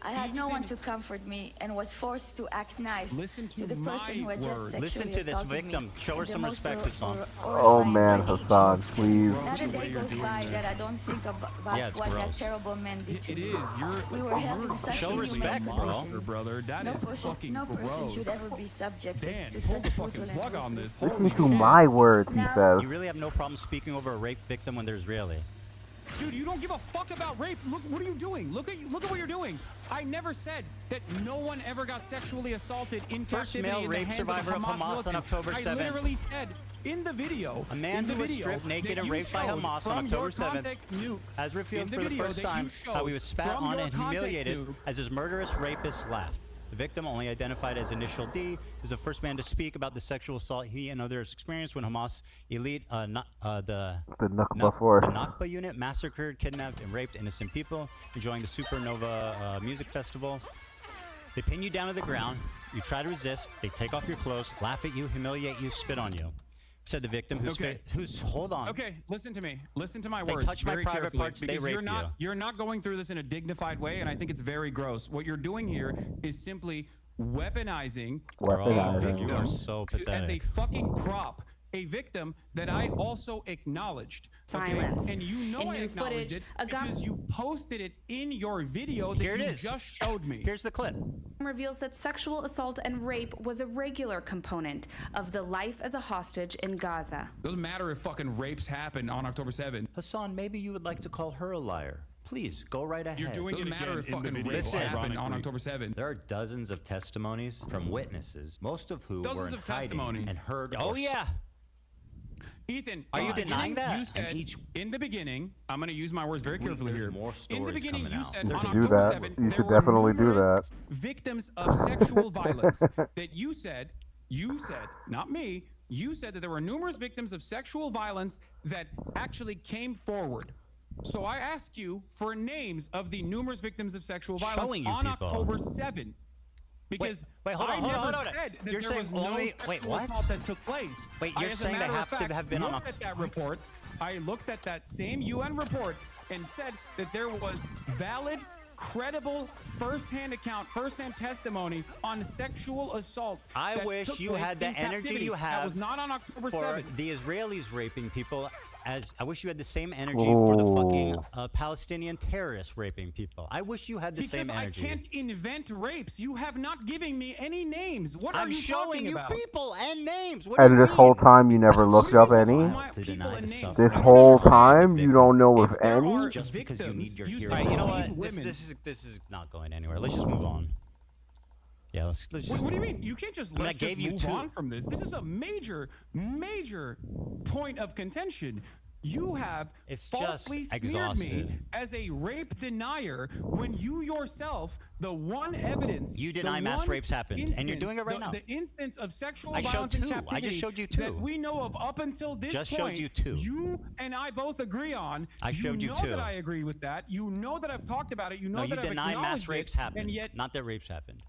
I had no one to comfort me and was forced to act nice to the person who had just sexually Listen to this assaulted victim. me Show her in the some most respect, Hassan. Oh man, Hasan, please. Not a day goes by that I don't think about it's what that gross. terrible man did to It me. is. We were held in such Show inhumane respect, bro. conditions. Brother, that No is person, fucking no person gross. should ever be subjected Dan, to pull such the brutal fucking plug on this. Listen to my words, he says. You really have no problem speaking over a rape victim when they're Israeli. Dude, you don't give a fuck about rape. Look, what are you doing? Look at what you're doing. I never said that no one ever got sexually assaulted in First captivity male in the rape hands survivor of of Hamas on militant. October 7th. I literally said in the video, A man who was stripped naked and raped by Hamas on October 7th, as revealed for the first time, how he was spat on and humiliated as his murderous rapist laughed. The victim, only identified as Initial D, is the first man to speak about the sexual assault he and others experienced when Hamas elite, the Nakba force. The Nakba unit massacred, kidnapped, and raped innocent people enjoying the Supernova music festival. They pin you down to the ground. You try to resist. They take off your clothes, laugh at you, humiliate you, spit on you. Said the victim, who's hold on. Okay, listen to me. Listen to my They words. touch my very private carefully, parts, they because rape you. You're not going through this in a dignified way, and I think it's very gross. What you're doing here is simply weaponizing a victim You are so as a pathetic. fucking prop. A victim that I also acknowledged. Silence. And you know In I new acknowledged footage, it because you posted it in your video that Here it you is. just showed me. Here's the clip. Reveals that sexual assault and rape was a regular component of the life as a hostage in Gaza. Doesn't matter if fucking rapes happen on October 7th. Hassan, maybe you would like to call her a liar. Please, go right ahead. You're doing it matter if fucking rapes happen on October 7th. There are dozens of testimonies from witnesses, most of who Dozens were in of hiding testimonies. and heard. Oh or yeah. Ethan, Are you in the denying beginning, that? You said, And in the beginning, I'm going to use my words very carefully there's here. more In the stories beginning, coming you out. said You on should do October that. 7th, You there should were definitely do numerous that. victims of sexual violence. That you said, not me, you said that there were numerous victims of sexual violence that actually came forward. So I ask you for names of the numerous victims of sexual violence Showing you on people. October 7th. Because wait, hold I on, never hold on. said that You're there saying was only- no wait, sexual what? assault that took place. Wait, I, you're as a saying they matter of have to fact, have been on looked a- at that report. I looked at that same UN report and said that there was valid, credible, first-hand account, first-hand testimony on sexual assault. I that wish took you place had the in energy captivity. you That have was not on October for 7th. the Israelis raping people. As I wish you had the same energy for the fucking Palestinian terrorists raping people. I wish you had the Because same energy. I can't invent rapes. You have not given me any names. What are I'm you showing talking you about? people and names. What do And you this whole mean? time you never looked up any? To deny the suffering. This whole time you don't know if there any? are Just because you need your you hero. said You know leave what? women. This is not going anywhere. Let's just move on. Yeah, let's just. What do you mean? You can't just I mean, let's I gave just you move two. on from this. This is a major point of contention. You have falsely just smeared me exhausted. as a rape denier when you yourself, the one evidence, You deny the mass one rapes happened, and you're doing it right now. The instance of sexual I showed violence in two. I just captivity showed you that two. we know of up until this Just point. showed you two. You and I both agree on. I showed you know two. that I agree with that. You know that I've talked about it. You know No, you that I've deny acknowledged mass rapes it, happened, and yet not that rapes happened.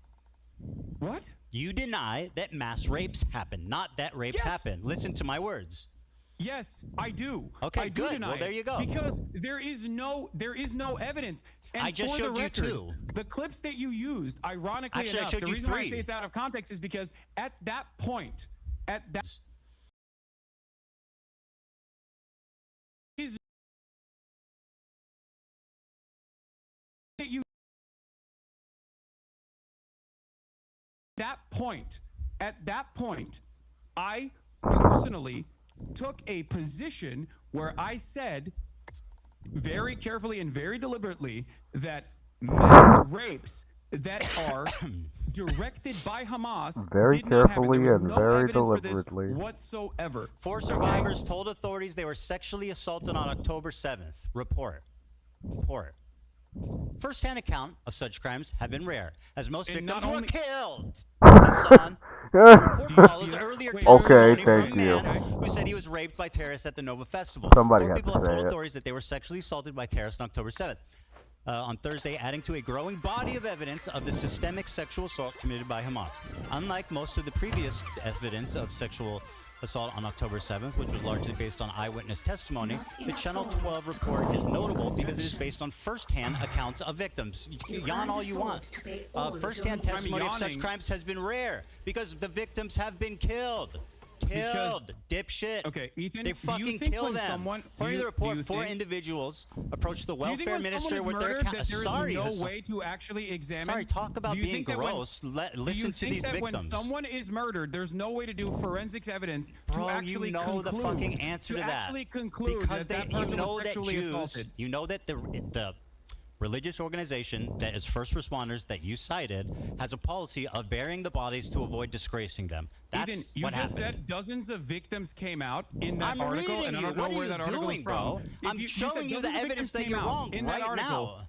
what? You deny that mass rapes happened, not that rapes Yes. happened. Listen to my words. Yes, I do. Okay, I do good. deny Well, there it you go. Because there is no evidence. And I just for the showed you record, two. The clips that you used, ironically Actually, I enough, showed the you reason why I three. say it's out of context is because at that point, that is that you at that point, I personally took a position where I said very carefully and very deliberately that mass rapes that are directed by Hamas Very did not happen. carefully There was and no very evidence for this deliberately. whatsoever. 4 survivors told authorities they were sexually assaulted on October 7th. Report. First-hand account of such crimes have been rare, as most And victims not were only- killed. Hasan, report follows earlier testimony Okay, thank from a you. man who said he was raped by terrorists at the Nova Festival. Somebody 4 had to people have say told it. authorities that they were sexually assaulted by terrorists on October 7th. On Thursday, adding to a growing body of evidence of the systemic sexual assault committed by Hamas. Unlike most of the previous evidence of sexual assault on October 7th, which was largely based on eyewitness testimony, the Channel 12 report is notable because it is based on first-hand accounts of victims. Yawn all you want. First-hand testimony of such yawning. crimes has been rare because the victims have been killed. Dipshit. Okay, Ethan, They do you fucking think kill when them. someone- According to the do report, you 4 think- individuals approached the Do you think welfare when minister someone with is their murdered account. that there is Sorry, no Hasan. way to actually examine? Sorry, talk about Do you being think that when- gross. do you Listen to think these that when victims. someone is murdered, there's no way to do forensics evidence Bro, to actually you know conclude, the fucking answer to that. actually conclude Because that you person know was that sexually Jews, assaulted. you know that the religious organization that is first responders that you cited has a policy of burying the bodies to avoid disgracing them. That's Ethan, you what just happened. said dozens of victims came out in that I'm article, reading and I you. don't know What are where you that article doing, is from. bro? If I'm you showing said you the dozens of evidence victims that came you're out wrong in that right article. now.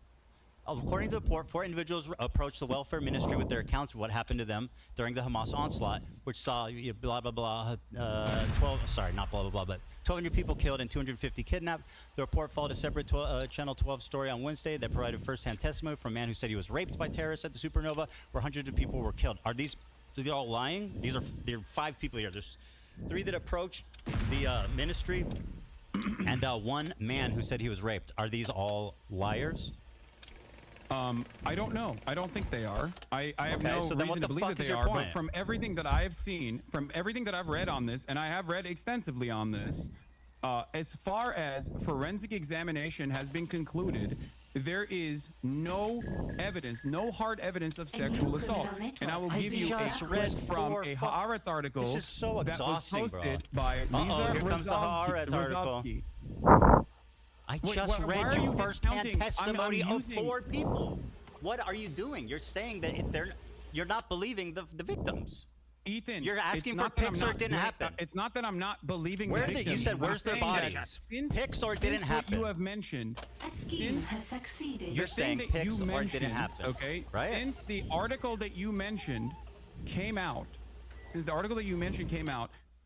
According to the report, 4 individuals approached the welfare ministry with their accounts of what happened to them during the Hamas onslaught, which saw blah, blah, blah, 1,200 people killed and 250 kidnapped. The report followed a separate Channel 12 story on Wednesday that provided first-hand testimony from a man who said he was raped by terrorists at the Supernova, where hundreds of people were killed. Are these all lying? There are 5 people here. There's 3 that approached the ministry and 1 man who said he was raped. Are these all liars? I don't know. I don't think they are. I have Okay, no so then what reason the to believe fuck that is they your are. point? But from everything that I have seen, from everything that I've read on this, and I have read extensively on this, as far as forensic examination has been concluded, there is no evidence, no hard evidence of sexual assault. And I will give you a quote from a Haaretz article This is so that was exhausting, bro. posted by Uh-oh, Lisa here comes the Haaretz article. Rozovsky. I Wait, just why read are you you first-hand discounting- testimony I'm of 4 people. What are you doing? You're saying that you're not believing the victims. Ethan, You're asking it's for not that I'm pics or not it didn't doing- happen. It's not that I'm not believing Where the did you victims. said I'm where's their saying that bodies? since- Pics or it since didn't what happen. you have mentioned. A scheme has succeeded. You're saying that pics you or it didn't mentioned, happen. okay? Right? Since the article that you mentioned came out,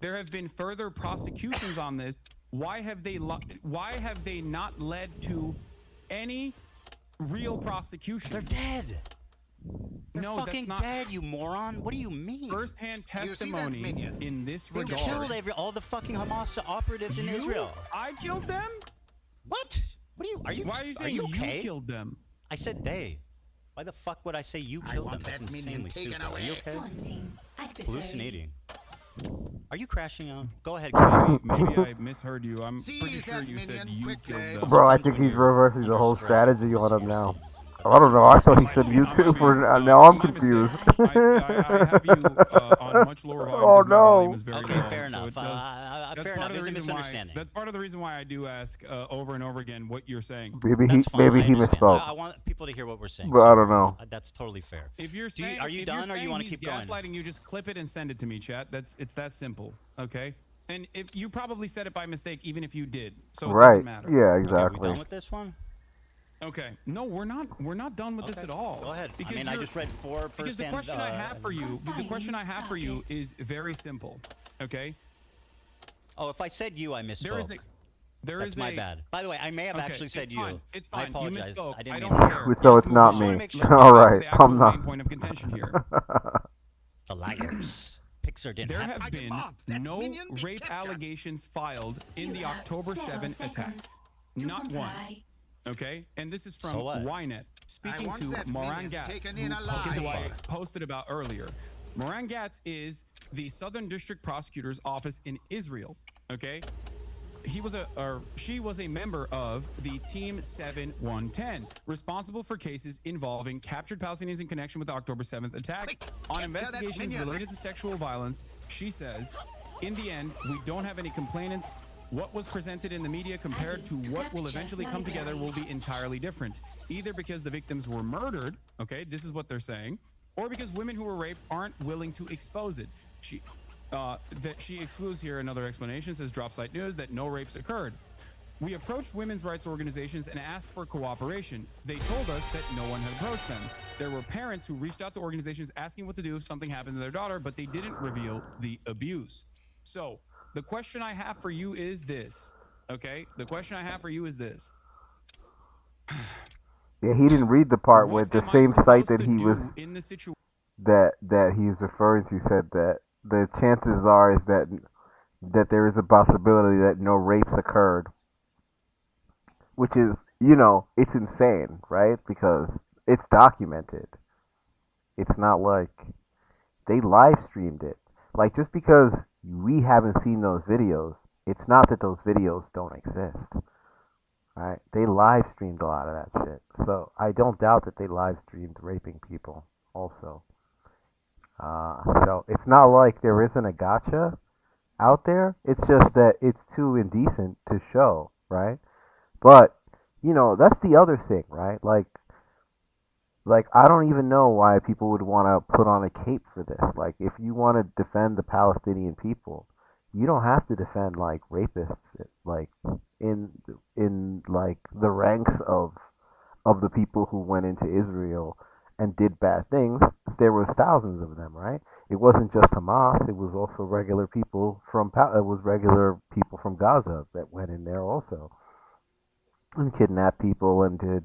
there have been further prosecutions on this Why have they not led to any real prosecution? They're dead. They're No, fucking that's not dead, you moron. What do you mean? First-hand testimony in this They regard. killed all the fucking Hamas operatives in Israel. I killed them? What? What are you? Why are you saying okay? you killed them? I said they. Why the fuck would I say you killed them? That's insanely stupid. Are you okay? Hallucinating. Are you crashing out? Go ahead. Maybe I misheard you. I'm pretty sure you said you killed them. Bro, I think he's reversing the whole strategy on him now. I don't know. I thought he said YouTube. Now I'm confused. I have you on much lower volume. Oh because my volume no. is very Okay, low, fair so enough. it does- Fair enough. There's a misunderstanding. That's part of the reason why I do ask over and over again what you're saying. Maybe That's fine. I he understand. misspoke. I want people to hear what we're saying. But I don't know. That's totally fair. If you're Do you- saying, are you if done, you're or you want to saying keep he's going? gaslighting you, just clip it and send it to me, chat. It's that simple. Okay. And if you probably said it by mistake, even if you did, so it Right. doesn't matter. Yeah, Okay, exactly. we done with this one? Okay. No, we're not. We're not done with this at all. Go ahead. Because I mean, I just read four Because the firsthand, question I have for you, is very simple. Okay. Oh, if I said you, I misspoke. That's my bad. By the way, I may have actually said you. Fine. It's I fine. apologize. You misspoke. I didn't I mean don't to. care. So it's not Just wanna me. make sure All that's right, the actual I'm not. main point of contention here. The liars. Pixar didn't There happen. have been no rape allegations filed in the October 7 attacks. Not one. Okay? And this is from So what? Ynet, speaking want to that Moran minion Gatz, taken in who alive. I posted about earlier. Moran Gatz is the Southern District Prosecutor's Office in Israel. Okay? She was a member of the Team 7110, responsible for cases involving captured Palestinians in connection with the October 7th attacks. On investigations related to sexual violence, she says, in the end, we don't have any complainants. What was presented in the media compared to what will eventually come together will be entirely different. Either because the victims were murdered, okay, this is what they're saying, or because women who were raped aren't willing to expose it. She excludes here another explanation, says Dropsite News, that no rapes occurred. We approached women's rights organizations and asked for cooperation. They told us that no one had approached them. There were parents who reached out to organizations asking what to do if something happened to their daughter, but they didn't reveal the abuse. So the question I have for you is this, okay? The question I have for you is this. Yeah, he didn't read the part where the same site that he was in the situation that he was referring to said that the chances are is that there is a possibility that no rapes occurred, which is, it's insane, right? Because it's documented. It's not like they live streamed it. Like, just because we haven't seen those videos, it's not that those videos don't exist. Right? They live streamed a lot of that shit. So I don't doubt that they live streamed raping people also. So it's not like there isn't a gotcha out there. It's just that it's too indecent to show, right? But, that's the other thing, right? Like I don't even know why people would want to put on a cape for this. Like, if you want to defend the Palestinian people, you don't have to defend like rapists, like in like the ranks of the people who went into Israel and did bad things. There was thousands of them, right? It wasn't just Hamas. It was also regular people from Gaza that went in there also and kidnapped people and did,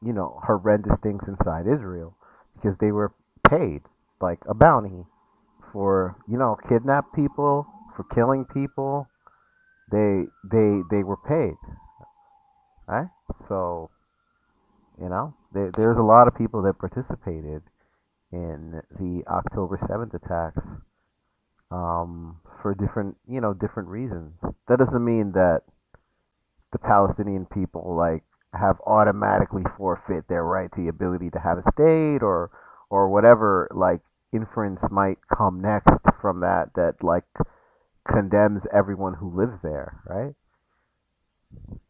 horrendous things inside Israel because they were paid like a bounty for, kidnap people, for killing people. They were paid, right? So, there's a lot of people that participated in the October 7th attacks for different reasons. That doesn't mean that the Palestinian people have automatically forfeit their right to the ability to have a state or whatever inference might come next from that condemns everyone who lives there, right?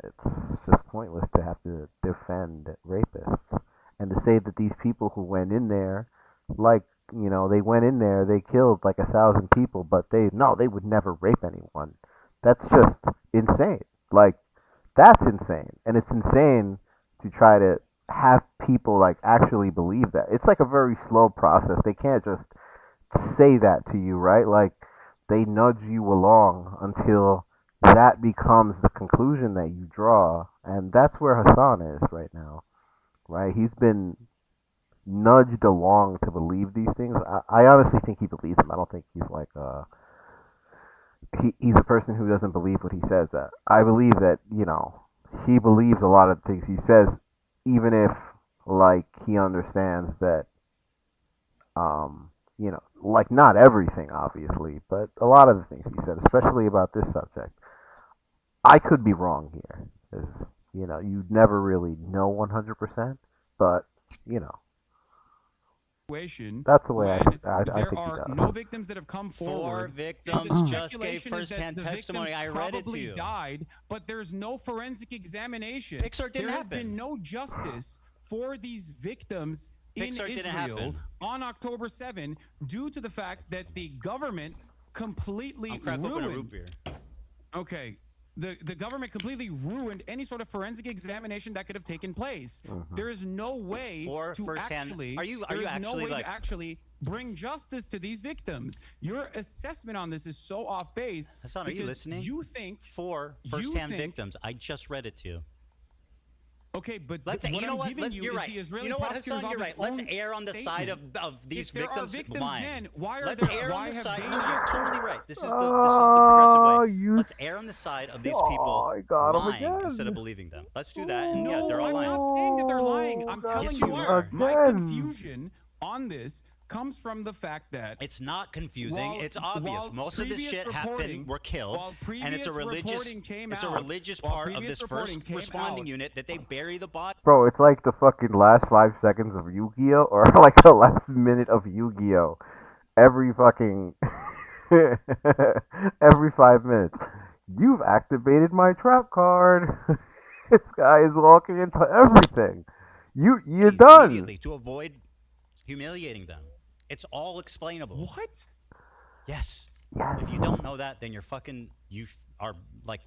It's just pointless to have to defend rapists and to say that these people who went in there, they went in there, they killed 1,000 people, but they would never rape anyone. That's just insane. That's insane. And it's insane to try to have people actually believe that. It's a very slow process. They can't just say that to you, right? They nudge you along until that becomes the conclusion that you draw, and that's where Hasan is right now, right? He's been nudged along to believe these things. I honestly think he believes them. I don't think he's like he's a person who doesn't believe what he says. I believe that he believes a lot of things he says, even if like he understands that like not everything obviously, but a lot of the things he said, especially about this subject. I could be wrong here, because you never really know 100%, but that's the way I think there he are does. no victims that have come forward. 4 victims just gave Speculation is that first-hand the testimony. victims I read it to probably you. died, but there's no forensic examination. Pixar didn't there has happen. been no justice for these victims in Pixar didn't Israel happen. on October 7 due to the fact that the government completely I'm crack open a root ruined. beer. Okay. The government completely ruined any sort of forensic examination that could have taken place. There is no way For to firsthand- actually are you there is actually, no way like- to actually bring justice to these victims. Your assessment on this is so off base. Hasan, are you because listening? You think 4 you first-hand think- victims. I just read it to you. Okay, but Let's. what You know I'm what? giving Let's, you you're is right. the Israeli You know what, prosecutor's Hasan? You're office right. Let's own err on the side statement. of these If there are victims victims lying. then, why are Let's there- err why on the have side. they No, not- you're totally right. This is the progressive way. you Let's err on the side of these people I got him lying again. instead of believing them. Let's do that. And yeah, they're all I'm lying. not saying that they're lying. I'm got telling Yes, you, you are. my Again. confusion on this comes from the fact that It's not confusing. While- it's obvious. while Most of this previous shit reporting- happened. Were killed, while and it's a previous religious. reporting came It's a out- religious while part of previous this reporting first came responding out- unit that they bury the body. Bro, it's like the fucking last 5 seconds of Yu-Gi-Oh, or like the last minute of Yu-Gi-Oh. Every fucking every 5 minutes. You've activated my trap card. This guy is walking into everything. You're done. Immediately to avoid humiliating them. It's all explainable. What? Yes. Yes. If you don't know that, then you are like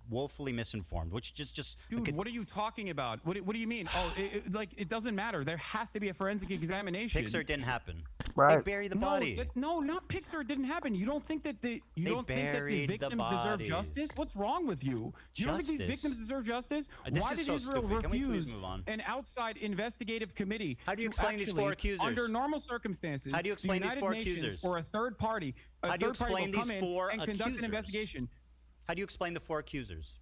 woefully misinformed. Which just Dude, what are you talking about? What do you mean? Oh, it doesn't matter. There has to be a forensic examination. Pixar didn't happen. Right. They bury the body. No, not Pixar. It didn't happen. You don't think that the buried the victims deserve bodies. justice? What's wrong with you? Do you don't think these Justice? victims deserve justice? This Why is did so Israel stupid. Can we please refuse move on? an outside investigative committee? How do you to explain these four actually, accusers? Under normal circumstances, How do you explain the these United four Nations accusers? or a third party, How do you explain will come these in four and conduct an accusers? investigation? How do you explain the 4 accusers?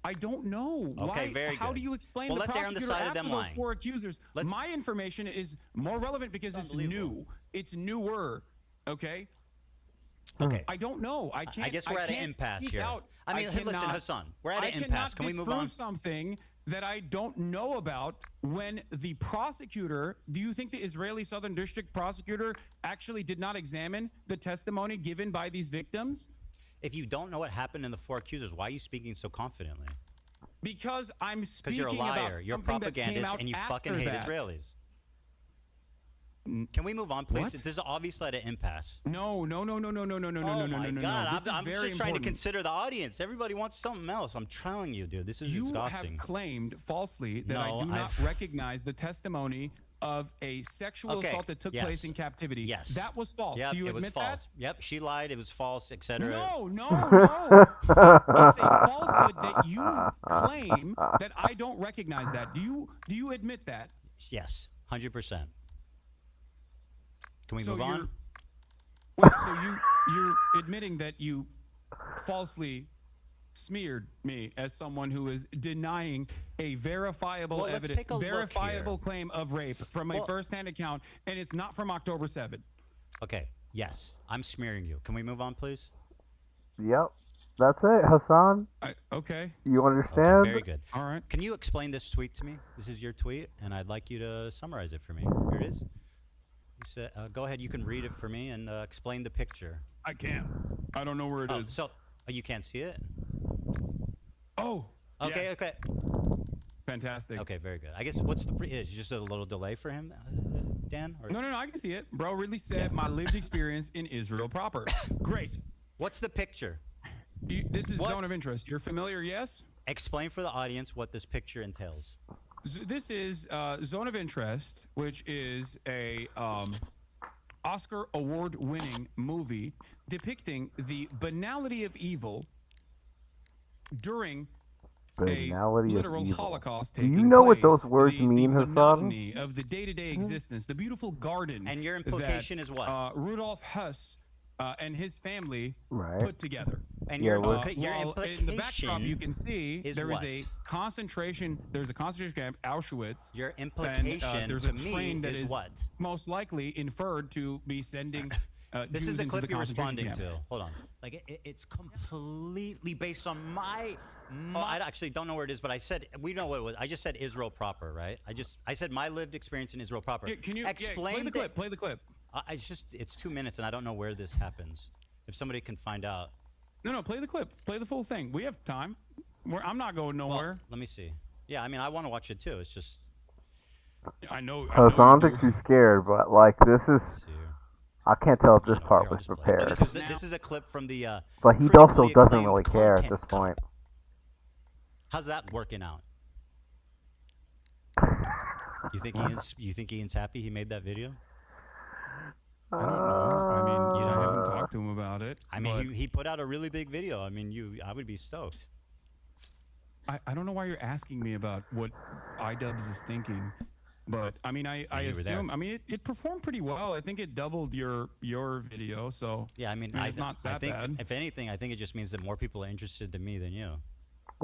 I don't know. Okay, Why, very How good. do you explain Well, the let's err on the prosecutor side of after them those lying. 4 accusers? My information is more relevant because it's new. It's newer. Okay. Okay. I don't know. I can't. I guess we're at an can't impasse speak here. Out. I mean, listen, cannot- Hasan, we're at an I impasse. cannot Can we move disprove on? something that I don't know about when the prosecutor, do you think the Israeli Southern District prosecutor actually did not examine the testimony given by these victims? If you don't know what happened in the 4 accusers, why are you speaking so confidently? Because I'm Because speaking you're a liar. about You're a something that came propagandist, out and you fucking after hate that. Israelis. Can we move on, please? What? This is obviously at an impasse. No. Oh my God! I'm just trying to important. consider the audience. Everybody wants something else. I'm telling you, dude. This is You exhausting. have claimed falsely that No, I do not I've- recognize the testimony of a sexual Okay, assault that took yes. place in captivity. Yes. That was false. Yep, Do you it was admit false. that? Yep, she lied. It was false, etc. No. It's a falsehood that you claim that I don't recognize that. Do you admit that? Yes, 100%. Can we So move on? Wait, so you're admitting that you falsely smeared me as someone who is denying a verifiable Well, let's evidence, take a look verifiable here. claim of rape from a Well- first-hand account, and it's not from October 7th. Okay. Yes, I'm smearing you. Can we move on, please? Yep. That's it, Hasan. Okay. You understand? Okay, very good. All right. Can you explain this tweet to me? This is your tweet, and I'd like you to summarize it for me. Here it is. You said, go ahead. You can read it for me and explain the picture. I can't. I don't know where it is. So you can't see it? Oh. Okay. yes. Okay. Fantastic. Okay. Very good. I guess what's the is just a little delay for him, Dan? Or? No, I can see it. Bro really said my lived experience in Israel proper. Great. What's the picture? This is zone of interest. You're familiar, yes? Explain for the audience what this picture entails. This is Zone of Interest, which is a Oscar award-winning movie depicting the banality of evil during Banality of literal evil. Holocaust Do taking you know what place, those words the mean, Hasan? monotony of the day-to-day existence, the beautiful garden. And your implication that, is what? Rudolf Huss and his family Right. put together. And Yeah, your, well- your While implication in the backdrop, you can see is there is what? a concentration. There's a concentration camp, Auschwitz. Your and, implication there's to a me train that is what? most likely inferred to be sending. This Jews is the into clip you're concentration responding camp. to. Hold on. Like it's completely based on my. I actually don't know where it is, but I said we know what it was. I just said Israel proper, right? I said my lived experience in Israel proper. Yeah, can you explain play the clip? Play the clip. It's 2 minutes, and I don't know where this happens. If somebody can find out. No, play the clip. Play the full thing. We have time. I'm not going nowhere. Well, let me see. Yeah, I mean, I want to watch it too. It's just. I know. Hasan thinks he's scared, but like this is. I can't tell if this part was prepared. This is a clip from the. But he also doesn't really care at this point. How's that working out? You think Ian's happy he made that video? I don't know. I mean, I haven't talked to him about it. I mean, he put out a really big video. I mean, I would be stoked. I don't know why you're asking me about what iDubbbz is thinking, but I mean, I assume. I mean, it performed pretty well. I think it doubled your video. So yeah, I mean, it's not that think bad. if anything, I think it just means that more people are interested than me than you.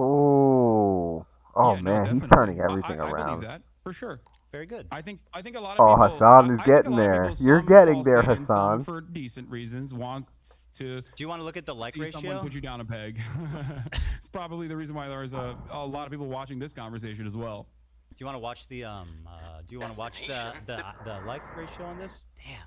Oh, Yeah, no, man, he's definitely. turning everything I around. believe that for sure. Very good. I think a lot of Oh, people. Hassan is I think a getting lot of there. people, You're some getting false there, and some Hasan. for decent reasons, wants to. Do you want to look at the like see ratio? someone put you down a peg. It's probably the reason why there's a lot of people watching this conversation as well. Do you want to watch the Do you want to watch the like ratio on this? Damn.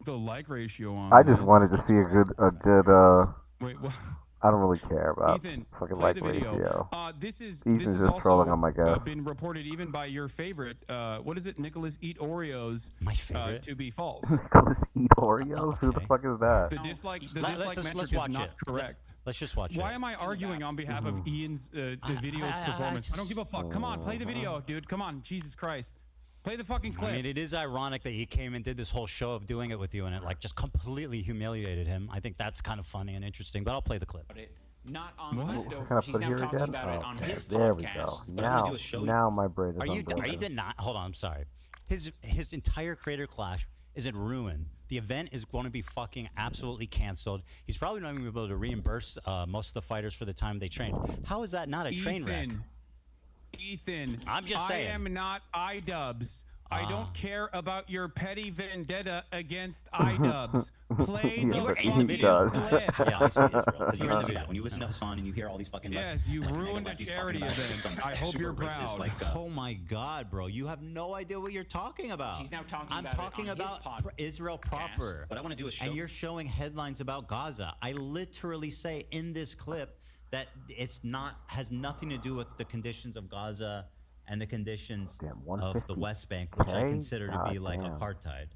The like ratio on. I just this. wanted to see a good. Wait, what? I don't really care about Ethan, fucking play like the video. ratio. This is Ethan's just also trolling on my guess. been reported even by your favorite. What is it? Nicholas Eat Oreos. My favorite. To be false. Nicholas Eat Oreos? Who the fuck is that? The dislike Let's metric watch is not it. correct. Let's just watch it. Why am I arguing on behalf of Ian's the video's performance? I don't give a fuck. Come on, play the video, dude. Come on, Jesus Christ. Play the fucking clip. I mean, it is ironic that he came and did this whole show of doing it with you, and it like just completely humiliated him. I think that's kind of funny and interesting, but I'll play the clip. Not on the Can I leftovers. He's put it now here talking again? about it on his There we podcast. go. Now my brain is Are you unbroken. denying? Hold on, I'm sorry. His entire Creator Clash is in ruin. The event is going to be fucking absolutely canceled. He's probably not even going to be able to reimburse most of the fighters for the time they trained. How is that not a train wreck? Ethan, I'm just saying. I am not iDubbbz. I don't care about your petty vendetta against iDubbbz. Play the fucking clip. Yeah, I see Israel. Because you're in the video. When you listen to Hasan and you hear all these fucking Yes, you ruined a charity event. I hope you're proud. Oh my God, bro! You have no idea what you're talking about. He's now talking I'm about it talking on his about podcast. Israel proper. What I want to do is show. And you're showing headlines about Gaza. I literally say in this clip that has nothing to do with the conditions of Gaza and the conditions of the West Bank, which I consider to be like apartheid.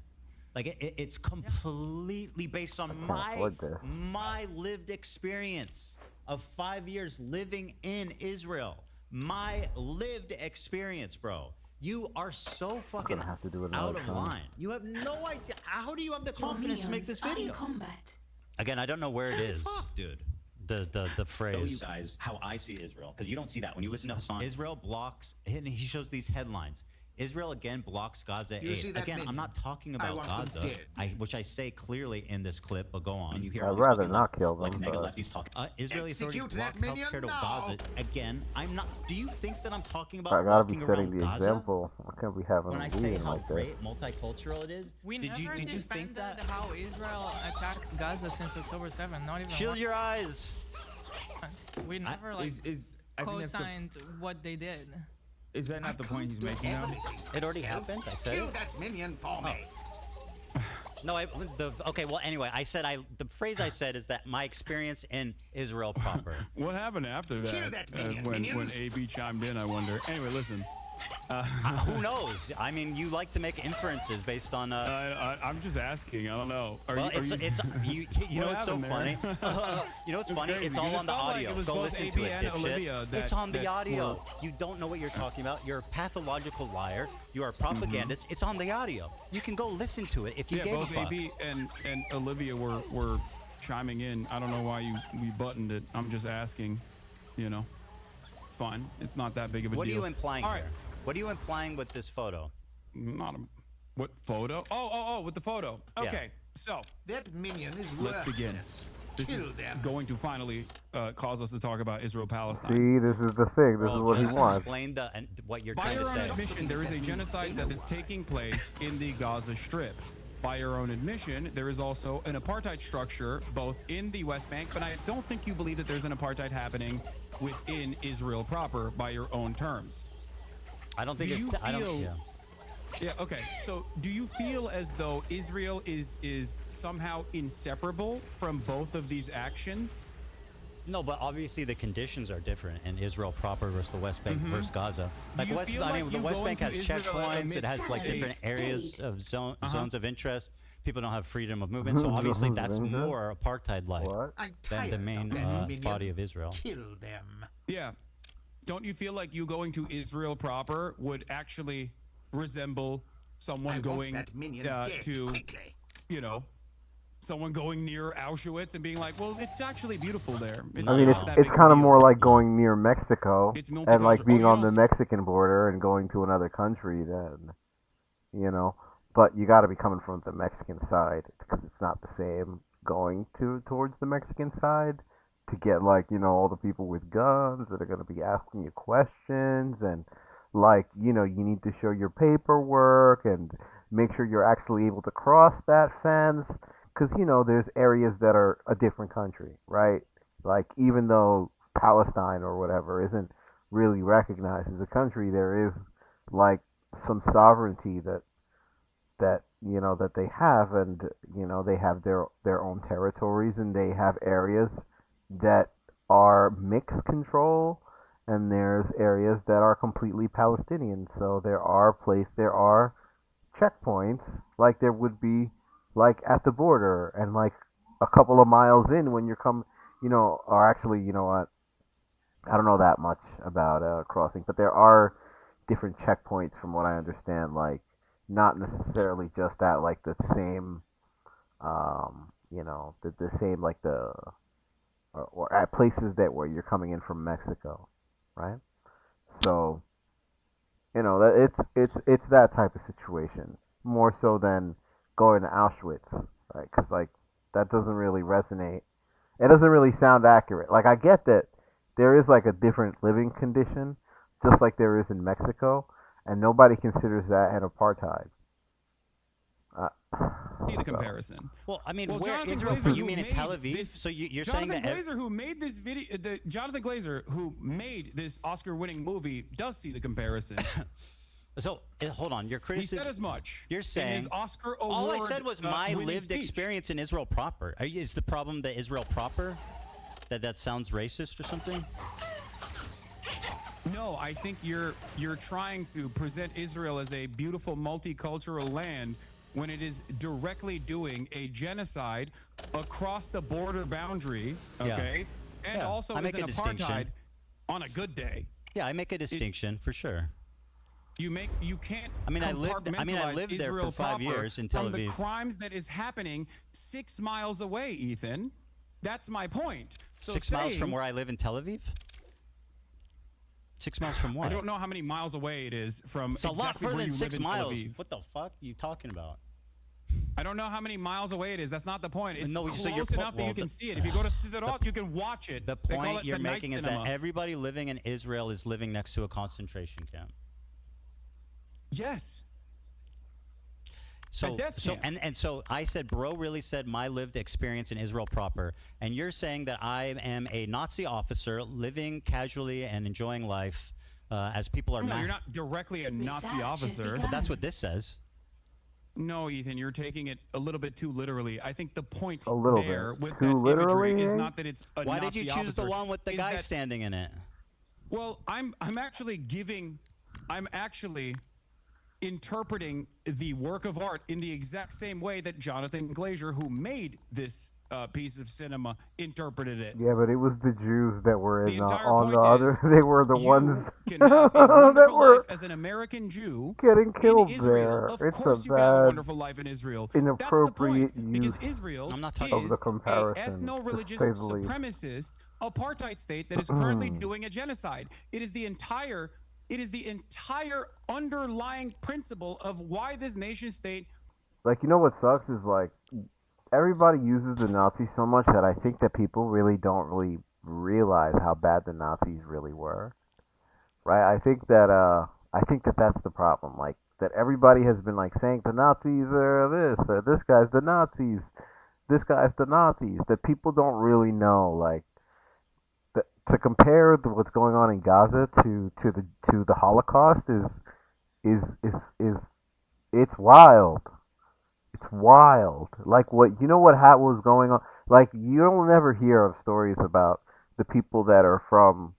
Like it's completely based on my lived experience of 5 years living in Israel. My lived experience, bro. You are so fucking out of line. You have no idea. How do you have the confidence to make this video? Again, I don't know where it is, dude. The phrase. Show you guys how I see Israel, because you don't see that when you listen to Hasan. Israel blocks, and he shows these headlines. Israel again blocks Gaza aid. Again, I'm not talking about Gaza, which I say clearly in this clip, but go on. And you hear I'd rather not kill them. like nega lefties talking. Israeli authorities block healthcare to Gaza. Again, I'm not. Do you think that I'm talking about I gotta be walking setting around the Gaza? example. I can't be having When a I say meeting how like this. great multicultural it is, We did you think that? how Israel attacked Gaza since October 7th? Not even. Shield your eyes. We never I think that's the- co-signed what they did. Is that not the point he's making now? It already happened. I said Kill it. that minion for me. No, okay. Well, anyway, I said the phrase I said is that my experience in Israel proper. What happened after Kill that? that minion, When minions. AB chimed in, I wonder. Anyway, listen. Who knows? I mean, you like to make inferences based on. I'm just asking. I don't know. Well, you know what's so funny? You know what's funny? crazy It's all because on it the felt like audio. it was Go both listen AB to it, and dipshit. Olivia It's on the that audio. were- You don't know what you're talking about. You're a pathological liar. You are a propagandist. It's on the audio. You can go listen to it if you Yeah, gave a both fuck. AB and Olivia were chiming in. I don't know why we buttoned it. I'm just asking. You know, it's fine. It's not that big of a What are deal. you implying All here? What are you implying with this photo? Not a, what photo? Oh, with the photo. Yeah. Okay, so That minion is let's begin. worthless. This is Kill them. going to finally cause us to talk about Israel-Palestine. See, this is the thing. This is what he just wants. explain what you're By trying your to own say. admission, there is a genocide that is taking place in the Gaza Strip. By your own admission, there is also an apartheid structure both in the West Bank, but I don't think you believe that there's an apartheid happening within Israel proper by your own terms. I don't think Do it's. you I don't. feel- Yeah. Yeah, okay. So do you feel as though Israel is somehow inseparable from both of these actions? No, but obviously the conditions are different in Israel proper versus the West Bank Mhm. versus Gaza. Like you West, feel I like mean, the you West go Bank into has Israel checkpoints. It has like amidst different a areas of zones of interest. People don't have freedom of movement, Mm-hmm. so obviously that's more apartheid-like I'm than the tired main of that minion. body of Israel. Kill them. Yeah. Don't you feel like you going to Israel proper would actually resemble someone I want going that minion dead to, quickly. you know, someone going near Auschwitz and being like, well, it's actually beautiful there. It's I mean, not that it's big of a kind of deal." more like going near Mexico It's and like multicultural. being Oh, you on the don't Mexican border and going to another country. Then, you know, but you got to be coming from the Mexican side because it's not the same going towards the Mexican side to get like all the people with guns that are going to be asking you questions and like you need to show your paperwork and make sure you're actually able to cross that fence because there's areas that are a different country, right? Like even though Palestine or whatever isn't really recognized as a country, there is like some sovereignty that they have, and they have their own territories, and they have areas that are mixed control, and there's areas that are completely Palestinian. So there are checkpoints like there would be like at the border and like a couple of miles in when you're or actually what, I don't know that much about crossing, but there are different checkpoints from what I understand, like not necessarily just at like the same the same like or at places that where you're coming in from Mexico, right? So that it's that type of situation more so than going to Auschwitz, right? Because like that doesn't really resonate. It doesn't really sound accurate. Like I get that there is like a different living condition, just like there is in Mexico, and nobody considers that an apartheid. See the comparison. Well, I mean, Well, where Jonathan Israel? Glazer, You who mean in made Tel Aviv? this- So you're saying Jonathan that Glazer, who made this video, Jonathan Glazer, who made this Oscar-winning movie, does see the comparison. So hold on, your He criticism. said as much. You're in saying his Oscar all I award, said was my winning lived speech. experience in Israel proper. Is the problem that Israel proper? That sounds racist or something? No, I think you're trying to present Israel as a beautiful multicultural land when it is directly doing a genocide across the border boundary, Yeah. okay? And Yeah, also I is make an a distinction. apartheid on a good day. Yeah, I make a distinction for sure. You can't. I mean, I lived compartmentalize there for Israel 5 proper years in Tel from the Aviv. crimes that is happening 6 miles away, Ethan. That's my point. So 6 miles from saying- where I live in Tel Aviv. 6 miles from what? I don't know how many miles away it is from. It's a lot exactly further where than you 6 live in Tel miles. Aviv. What the fuck are you talking about? I don't know how many miles away it is. That's not the point. It's No, close so you're enough that you can see it. If you go to Sderot, you can watch it. The They call point it you're the night making is cinema. that everybody living in Israel is living next to a concentration camp. Yes. So, death so camp. and so I said, bro really said my lived experience in Israel proper, and you're saying that I am a Nazi officer living casually and enjoying life as people are. No, you're not directly a Nazi officer. But that's what this says. No, Ethan, you're taking it a little bit too literally. I think the point A little there bit. with Too that imagery literally, is eh? not that it's a Why Nazi did you choose the officer. one with the Is guy that- standing in it? Well, I'm actually interpreting the work of art in the exact same way that Jonathan Glazer, who made this piece of cinema interpreted it. Yeah, but it was the Jews that were The in entire on the point other. is, They were the you ones can have a that wonderful were life as an American Jew getting in killed Israel. there. Of It's a course, you can have a bad, wonderful life in Israel. That's the inappropriate point, because use Israel I'm not of is the a comparison, to ethno-religious say the least. supremacist apartheid state that is currently doing a genocide. It is the entire underlying principle of why this nation state. Like, you know what sucks is like everybody uses the Nazis so much that I think that people really don't really realize how bad the Nazis really were. Right? I think that that's the problem. Like that everybody has been like saying the Nazis are this or this guy's the Nazis, this guy's the Nazis. That people don't really know like to compare what's going on in Gaza to the Holocaust is it's wild. It's wild. Like what you know what was going on. Like you don't never hear of stories about the people that are from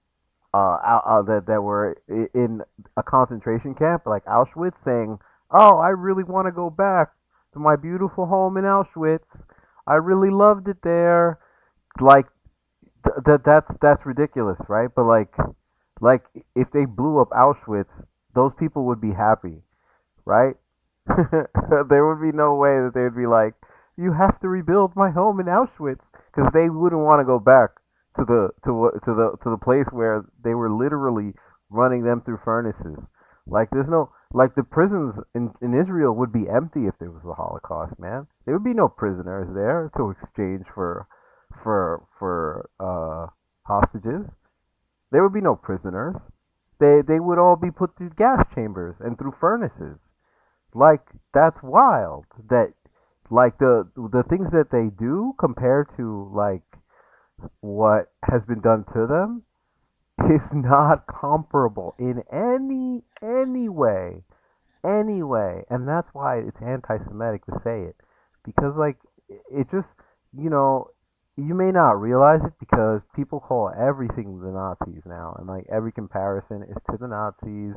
that were in a concentration camp like Auschwitz saying, "Oh, I really want to go back to my beautiful home in Auschwitz. I really loved it there." Like that's ridiculous, right? But like if they blew up Auschwitz, those people would be happy, right? There would be no way that they'd be like, "You have to rebuild my home in Auschwitz," because they wouldn't want to go back to the place where they were literally running them through furnaces. Like there's no like the prisons in Israel would be empty if there was a Holocaust, man. There would be no prisoners there to exchange for hostages. There would be no prisoners. They would all be put through gas chambers and through furnaces. Like that's wild. That like the things that they do compared to like what has been done to them is not comparable in any way, and that's why it's anti-Semitic to say it, because like it just you know you may not realize it because people call everything the Nazis now, and like every comparison is to the Nazis,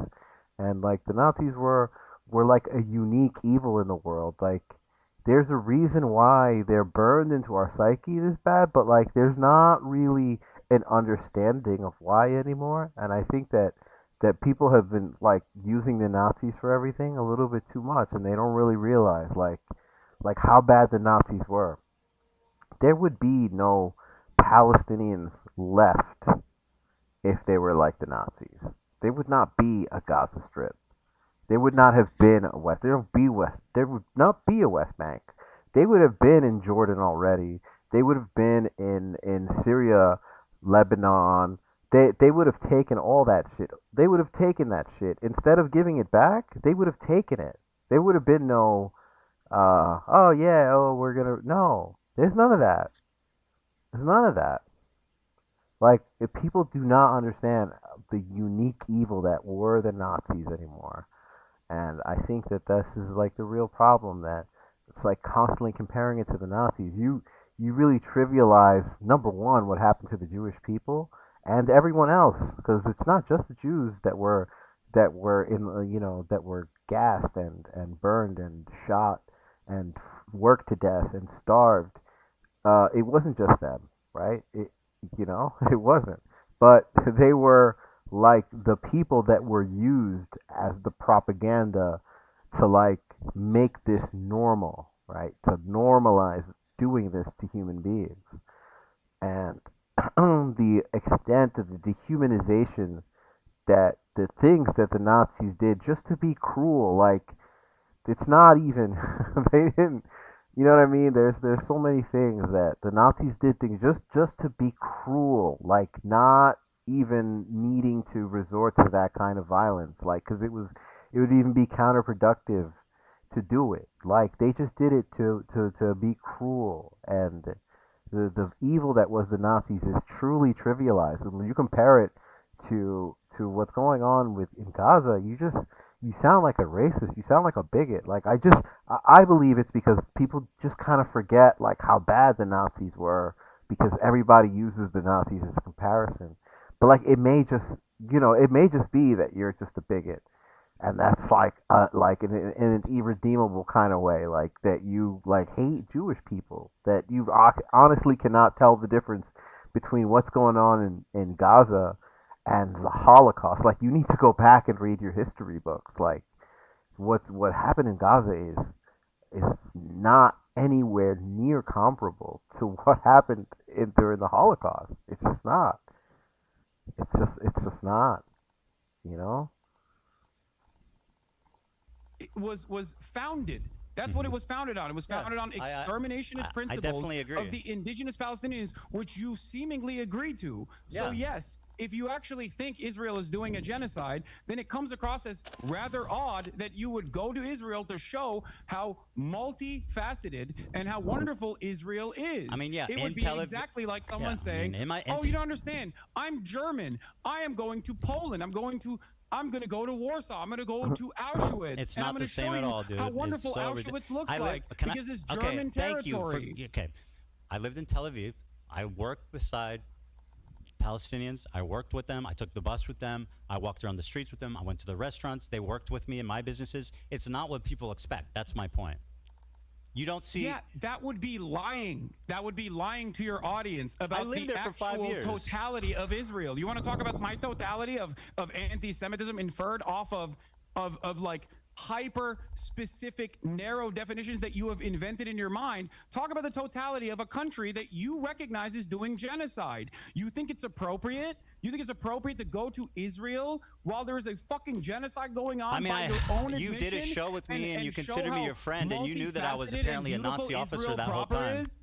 and like the Nazis were like a unique evil in the world. Like there's a reason why they're burned into our psyche this bad, but like there's not really an understanding of why anymore. And I think that people have been like using the Nazis for everything a little bit too much, and they don't really realize like how bad the Nazis were. There would be no Palestinians left if they were like the Nazis. There would not be a Gaza Strip. There would not have been a West. There would not be a West Bank. They would have been in Jordan already. They would have been in Syria, Lebanon. They would have taken all that shit. They would have taken that shit instead of giving it back. They would have taken it. There would have been no. Oh yeah. Oh, we're gonna. No. There's none of that. There's none of that. Like if people do not understand the unique evil that were the Nazis anymore. And I think that this is like the real problem, that it's like constantly comparing it to the Nazis. You really trivialize, number one, what happened to the Jewish people and everyone else, because it's not just the Jews that were in that were gassed and burned and shot and worked to death and starved. It wasn't just them, right? It wasn't. But they were like the people that were used as the propaganda to like make this normal, right? To normalize doing this to human beings. And the extent of the dehumanization, that the things that the Nazis did just to be cruel, like it's not even they didn't, you know what I mean? There's so many things that the Nazis did, things just to be cruel, like not even needing to resort to that kind of violence, like because it would even be counterproductive to do it. Like they just did it to be cruel, and the evil that was the Nazis is truly trivialized. And when you compare it to what's going on with in Gaza, you sound like a racist. You sound like a bigot. Like I believe it's because people just kind of forget like how bad the Nazis were, because everybody uses the Nazis as a comparison. But like it may just be that you're just a bigot, and that's like in an irredeemable kind of way, like that you like hate Jewish people, that you honestly cannot tell the difference between what's going on in Gaza and the Holocaust. Like you need to go back and read your history books. Like what happened in Gaza is not anywhere near comparable to what happened during the Holocaust. It's just not. It's just not. You know. It was founded. That's what it was founded on. It was founded on exterminationist principles definitely agree. of the indigenous Palestinians, which you seemingly agree to. So yes, if you actually think Israel is doing a genocide, then it comes across as rather odd that you would go to Israel to show how multifaceted and how wonderful Israel is. I mean, yeah, it would be exactly like someone saying, "Oh, you don't understand. I'm German. I am going to Poland. I'm going to go to Warsaw. I'm going to go to Auschwitz. It's and not I'm the gonna same show at you all, dude. How wonderful It's so Auschwitz looks like Can because it's okay, German thank territory. you okay, I lived in Tel Aviv. I worked beside Palestinians. I worked with them. I took the bus with them. I walked around the streets with them. I went to the restaurants. They worked with me in my businesses. It's not what people expect. That's my point. You don't see. Yeah, that would be lying. That would be lying to your audience about lived the there for 5 actual years. totality of Israel. You want to talk about my totality of anti-Semitism inferred off of like hyper specific narrow definitions that you have invented in your mind? Talk about the totality of a country that you recognize is doing genocide. You think it's appropriate? You think it's appropriate to go to Israel while there is a fucking genocide going on? I mean, by your own you did a admission show with me and you show consider me how your friend, and you knew that I was multifaceted apparently a and Nazi beautiful officer Israel that whole proper time. is?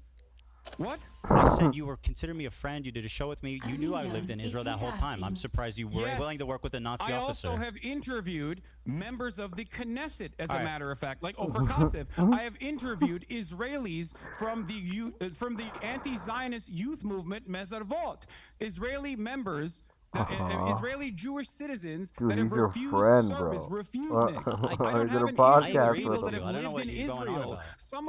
What? I said you were considering me a friend. You did a show with me. You knew I lived in Israel that whole time. I'm surprised you were Yes. willing to work with a Nazi I officer. also have interviewed members of the Knesset, as All a right. matter of fact. Like Ofer Kasef, I have interviewed Israelis from the anti-Zionist youth movement Mezarvot, Israeli members. Israeli Jewish citizens Dude, that have he's your refused friend, service, bro. refused I next. I did don't a have an podcast issue with with people that him. have I don't know lived what in you're going on Israel. about. Some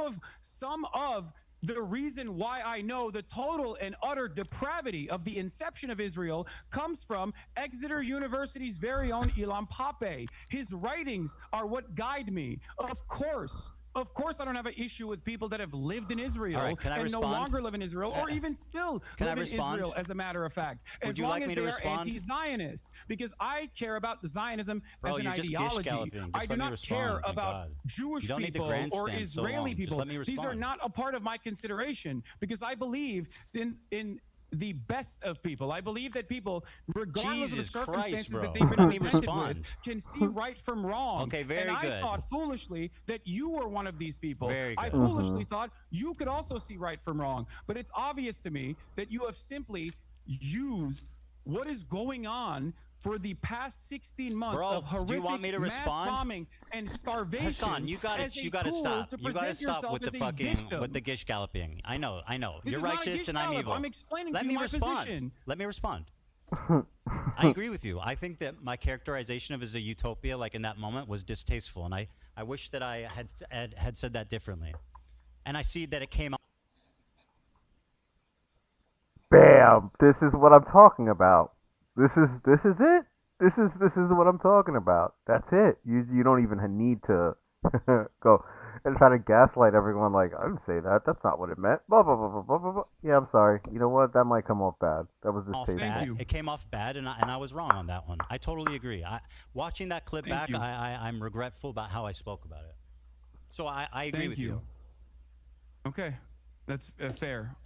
of the reason why I know the total and utter depravity of the inception of Israel comes from Exeter University's very own Ilan Pape. His writings are what guide me. Of course, I don't have an issue with people that have lived in Israel All right, can I and respond? no longer live in Israel, or even still Can I live in respond? Israel, as a matter of fact. Would As you long like as me they to are respond? anti-Zionist, because I care about Zionism Bro, as an you're just ideology. gish-galloping. Just I let do me not respond. care My about God. Jewish You don't need to people or grandstand so Israeli long. Just people. let me These are respond. not a part of my consideration, because I believe in the best of people. I believe that people, regardless Jesus of the circumstances Christ, bro. that they've been Let me presented respond. with, can see right from wrong. Okay, very and I good. thought foolishly that you were one of these people. Very I good. foolishly thought you could also see right from wrong. But it's obvious to me that you have simply used what is going on for the past 16 months Bro, of horrific do you want me to mass respond? bombing and starvation. Hasan, you got as to a you got to tool stop. to You got to present stop yourself with the as a fucking victim. with the gish galloping. I know. This You're is not a righteous gish and I'm gallop. evil. I'm explaining Let to me you my respond. position. Let me respond. I agree with you. I think that my characterization of it as a utopia, like in that moment, was distasteful, and I wish that I had said that differently. And I see that it came out. Bam! This is what I'm talking about. This is it. This is what I'm talking about. That's it. You don't even need to go and try to gaslight everyone like, I didn't say that. That's not what it meant. Blah blah blah blah blah blah. Blah. Yeah, I'm sorry. You know what? That might come off bad. That was distasteful. It came off bad, and I was wrong on that one. I totally agree. Watching that clip back, I'm regretful about how I spoke about it. So I agree with you. Okay, that's fair.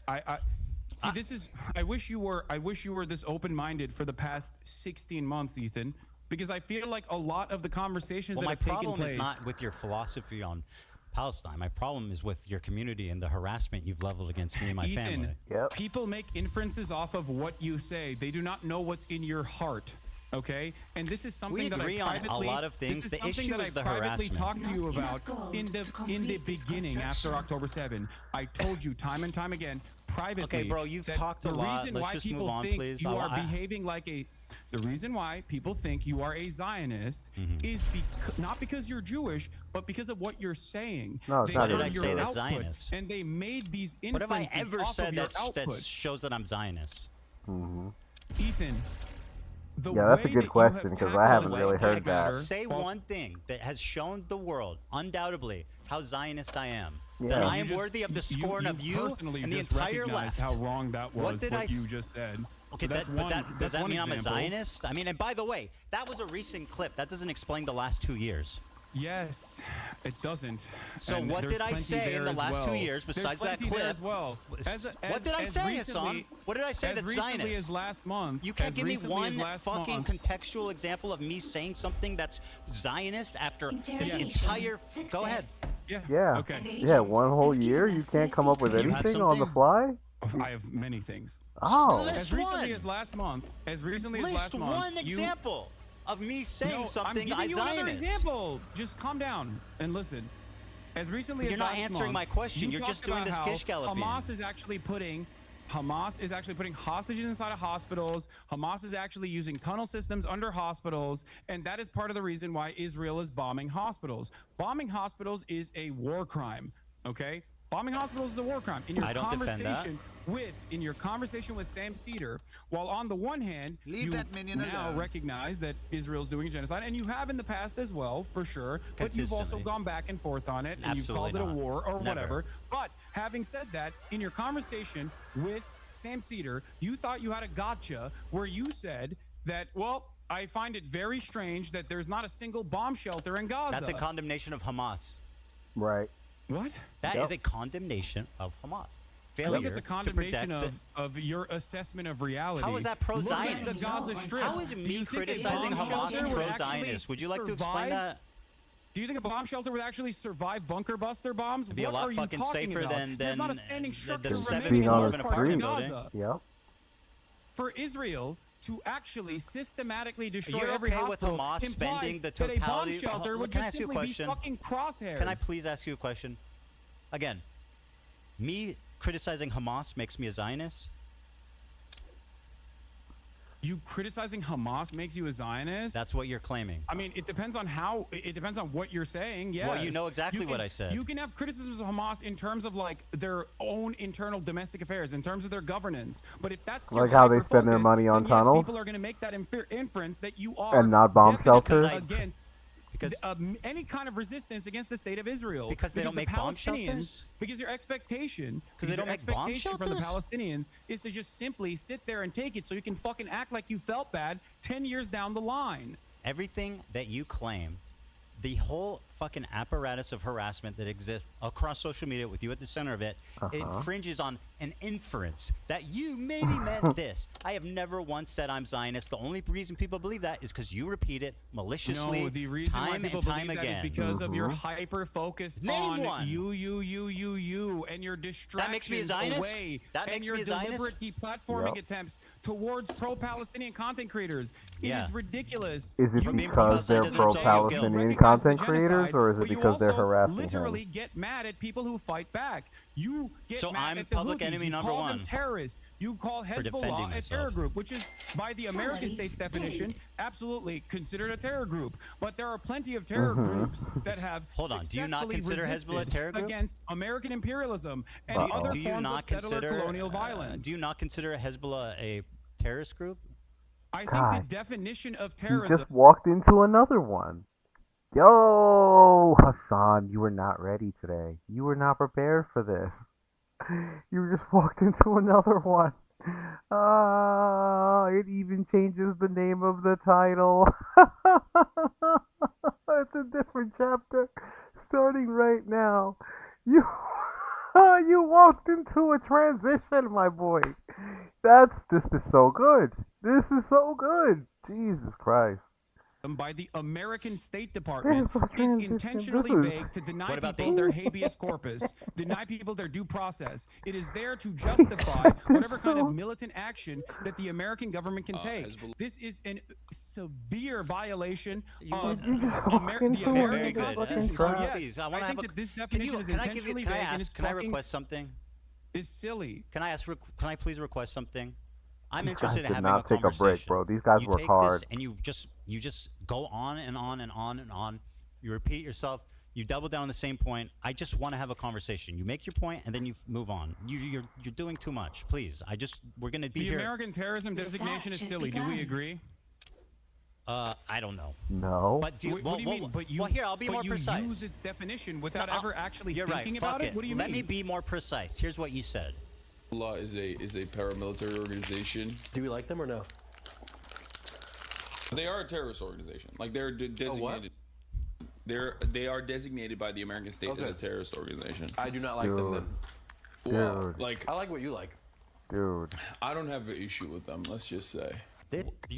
See, this is. I wish you were this open-minded for the past 16 months, Ethan, because I feel like a lot of the conversations Well, that my have taken problem place. is not with your philosophy on Palestine. My problem is with your community and the harassment you've leveled against me and my Ethan, family. people make inferences off of what you say. They do not know what's in your heart. Okay, and this is something that I agree on privately. a lot of things. This is The something issue that is I the privately harassment. talked to you about in the beginning after October 7. I told you time and time again privately. Okay, bro, you've that talked a the lot. reason Let's why just people move on, think please. you are behaving like a. The reason why people think you are a Zionist is not because you're Jewish, but because of what you're saying. No, they it's not Did heard I your say that's output, Zionist? and they made these What have I inferences ever off said of your that output. shows that I'm Zionist? Ethan, Yeah, that's a way good that you question have because I tackled haven't this really heard that. Say one thing that has shown the world, undoubtedly, how Zionist I am. Yeah. That I You am just- worthy of the scorn of you personally and the just entire recognized left. how wrong that was. What did I you s- just said. Okay, So that's but one, does that's that one mean I'm a example. Zionist? I mean, and by the way, that was a recent clip. That doesn't explain the last 2 years. Yes, it doesn't. So And what there's did I plenty say in there the as last 2 well. years There's besides that plenty there clip? as well. What did I say, Hasan? What did I say that's recently Zionist? as last month. You can't as give me recently as one last fucking month, contextual example of me saying something that's Zionist after this Interrogation. entire. Go ahead. Yeah. Yeah. Okay. Yeah, one whole year you can't come up with You have anything on the something? fly? I have many things. Oh. List As recently one. as last month. As recently as List last month. one you- example of me saying No, something I'm giving you another Zionist. example. Just calm down and listen. As recently You're as not last answering month, my question. you You're just talked doing about this how kish galloping. Hamas is actually putting hostages inside of hospitals. Hamas is actually using tunnel systems under hospitals, and that is part of the reason why Israel is bombing hospitals. Bombing hospitals is a war crime. Okay, bombing hospitals is a war crime. In your I don't defend that. conversation with Sam Cedar, while on the one hand Leave you that minion now alone. recognize that Israel's doing a genocide, and you have in the past as well, for sure. But you've also Consistently. gone back and forth on it, and Absolutely you've called it a not. war or Never. whatever. But having said that, in your conversation with Sam Cedar, you thought you had a gotcha where you said that, well, I find it very strange that there's not a single bomb shelter in Gaza. That's a condemnation of Hamas. Right. What? That Yep. is a condemnation of Hamas. I Failure think it's a to condemnation protect of your assessment of reality. How is that Look at pro-Zionist? the Gaza Strip. How is Do me you think a criticizing bomb Hamas shelter would pro-Zionist? actually Would you like to explain survive? that? Do you think a bomb shelter would actually survive bunker buster bombs? It'd be a What lot are you fucking talking safer about? than There's not a the standing structure the remaining seven Being in on floor the of an parts of apartment street. building. Gaza. Yep. For Israel to actually systematically destroy You're every okay with hospital Hamas implies spending the that a bomb totality? shelter would Can I just ask you a simply be question? fucking crosshairs. Can I please ask you a question? Again, me criticizing Hamas makes me a Zionist. You criticizing Hamas makes you a Zionist? That's what you're claiming. I mean, it depends on how. It depends on what you're saying. Yes. Well, you know exactly what I said. You can have criticisms of Hamas in terms of like their own internal domestic affairs, in terms of their governance. But if that's your Like how they spend their hyper-focus, money on then yes, tunnels? people are going to make that inference that you are And not bomb definitely shelters? against Because any kind of resistance against the state of Israel. Because they don't the make bomb Palestinians- shelters? Because your expectation, Because they don't your make bomb expectation from the shelters? Palestinians is to just simply sit there and take it so you can fucking act like you felt bad 10 years down the line. Everything that you claim, the whole fucking apparatus of harassment that exists across social media with you at the center of it, it infringes on an inference that you maybe meant this. I have never once said I'm Zionist. The only reason people believe that is because you repeat it maliciously No, the reason why time people and time believe that is again. because of your hyper focus Name on one. you, and your distractions makes me a Zionist? away, That and makes your me a Zionist? deliberate deplatforming Yep. attempts towards pro-Palestinian content creators. Yeah. It is ridiculous. Is it From being because they're pro-Palestinian doesn't solve your guilt. pro-Palestinian Recognize the content creators, genocide, or is it but you because they're also harassing literally him? get mad at people who fight back. You get So mad I'm at the public Houthis. enemy you number call them one terrorists. You call defending Hezbollah a myself. terror group, which is by the American Somebody's state's definition dead. absolutely considered a terror group. But there are plenty of terror Mm-hmm. groups that have Hold on, do you not successfully consider Hezbollah a resisted terror group? against American imperialism and Uh-oh. other Do you forms not of settler consider colonial violence? Do you not consider Hezbollah a terrorist group? I think God. the definition of You terrorism. just walked into another one. Yo, Hasan, you were not ready today. You were not prepared for this. You just walked into another one. It even changes the name of the title. It's a different chapter starting right now. You you walked into a transition, my boy. This is so good. This is so good. Jesus Christ. By the American State Department There's a is transition. intentionally This is- vague to deny What about people the- their habeas corpus, deny people their due process. It is there to justify whatever kind of militant action that the American government can take. This is a severe violation of Did you just walk the into Okay, it? American very good. Fucking Constitution. So crap. yes, Please, I want to have think a. that this Can definition you? is Can I give you? intentionally Can I vague and ask? it's Can I fucking request something? is silly. Can I ask? Can I please request something? I'm These interested guys in did having not a take a break, conversation. bro. These guys you work take hard. This and you just go on and on and on and on. You repeat yourself. You double down on the same point. I just want to have a conversation. You make your point and then you move on. You're doing too much. Please. We're gonna be The here. American terrorism designation is Research has silly. Do we begun. agree? I don't know. No. But do you, What do you mean? But you, well, here, I'll be but more you precise. use its definition without No, ever actually You're thinking right. about Fuck it? What do you Let mean? me be more precise. Here's what you said. Hezbollah is a paramilitary organization. Do we like them or no? They are a terrorist organization. Like they're designated. They are designated by the American state as a terrorist organization. I do not like them then. Well, like I like what you like. Dude. I don't have an issue with them. Let's just say.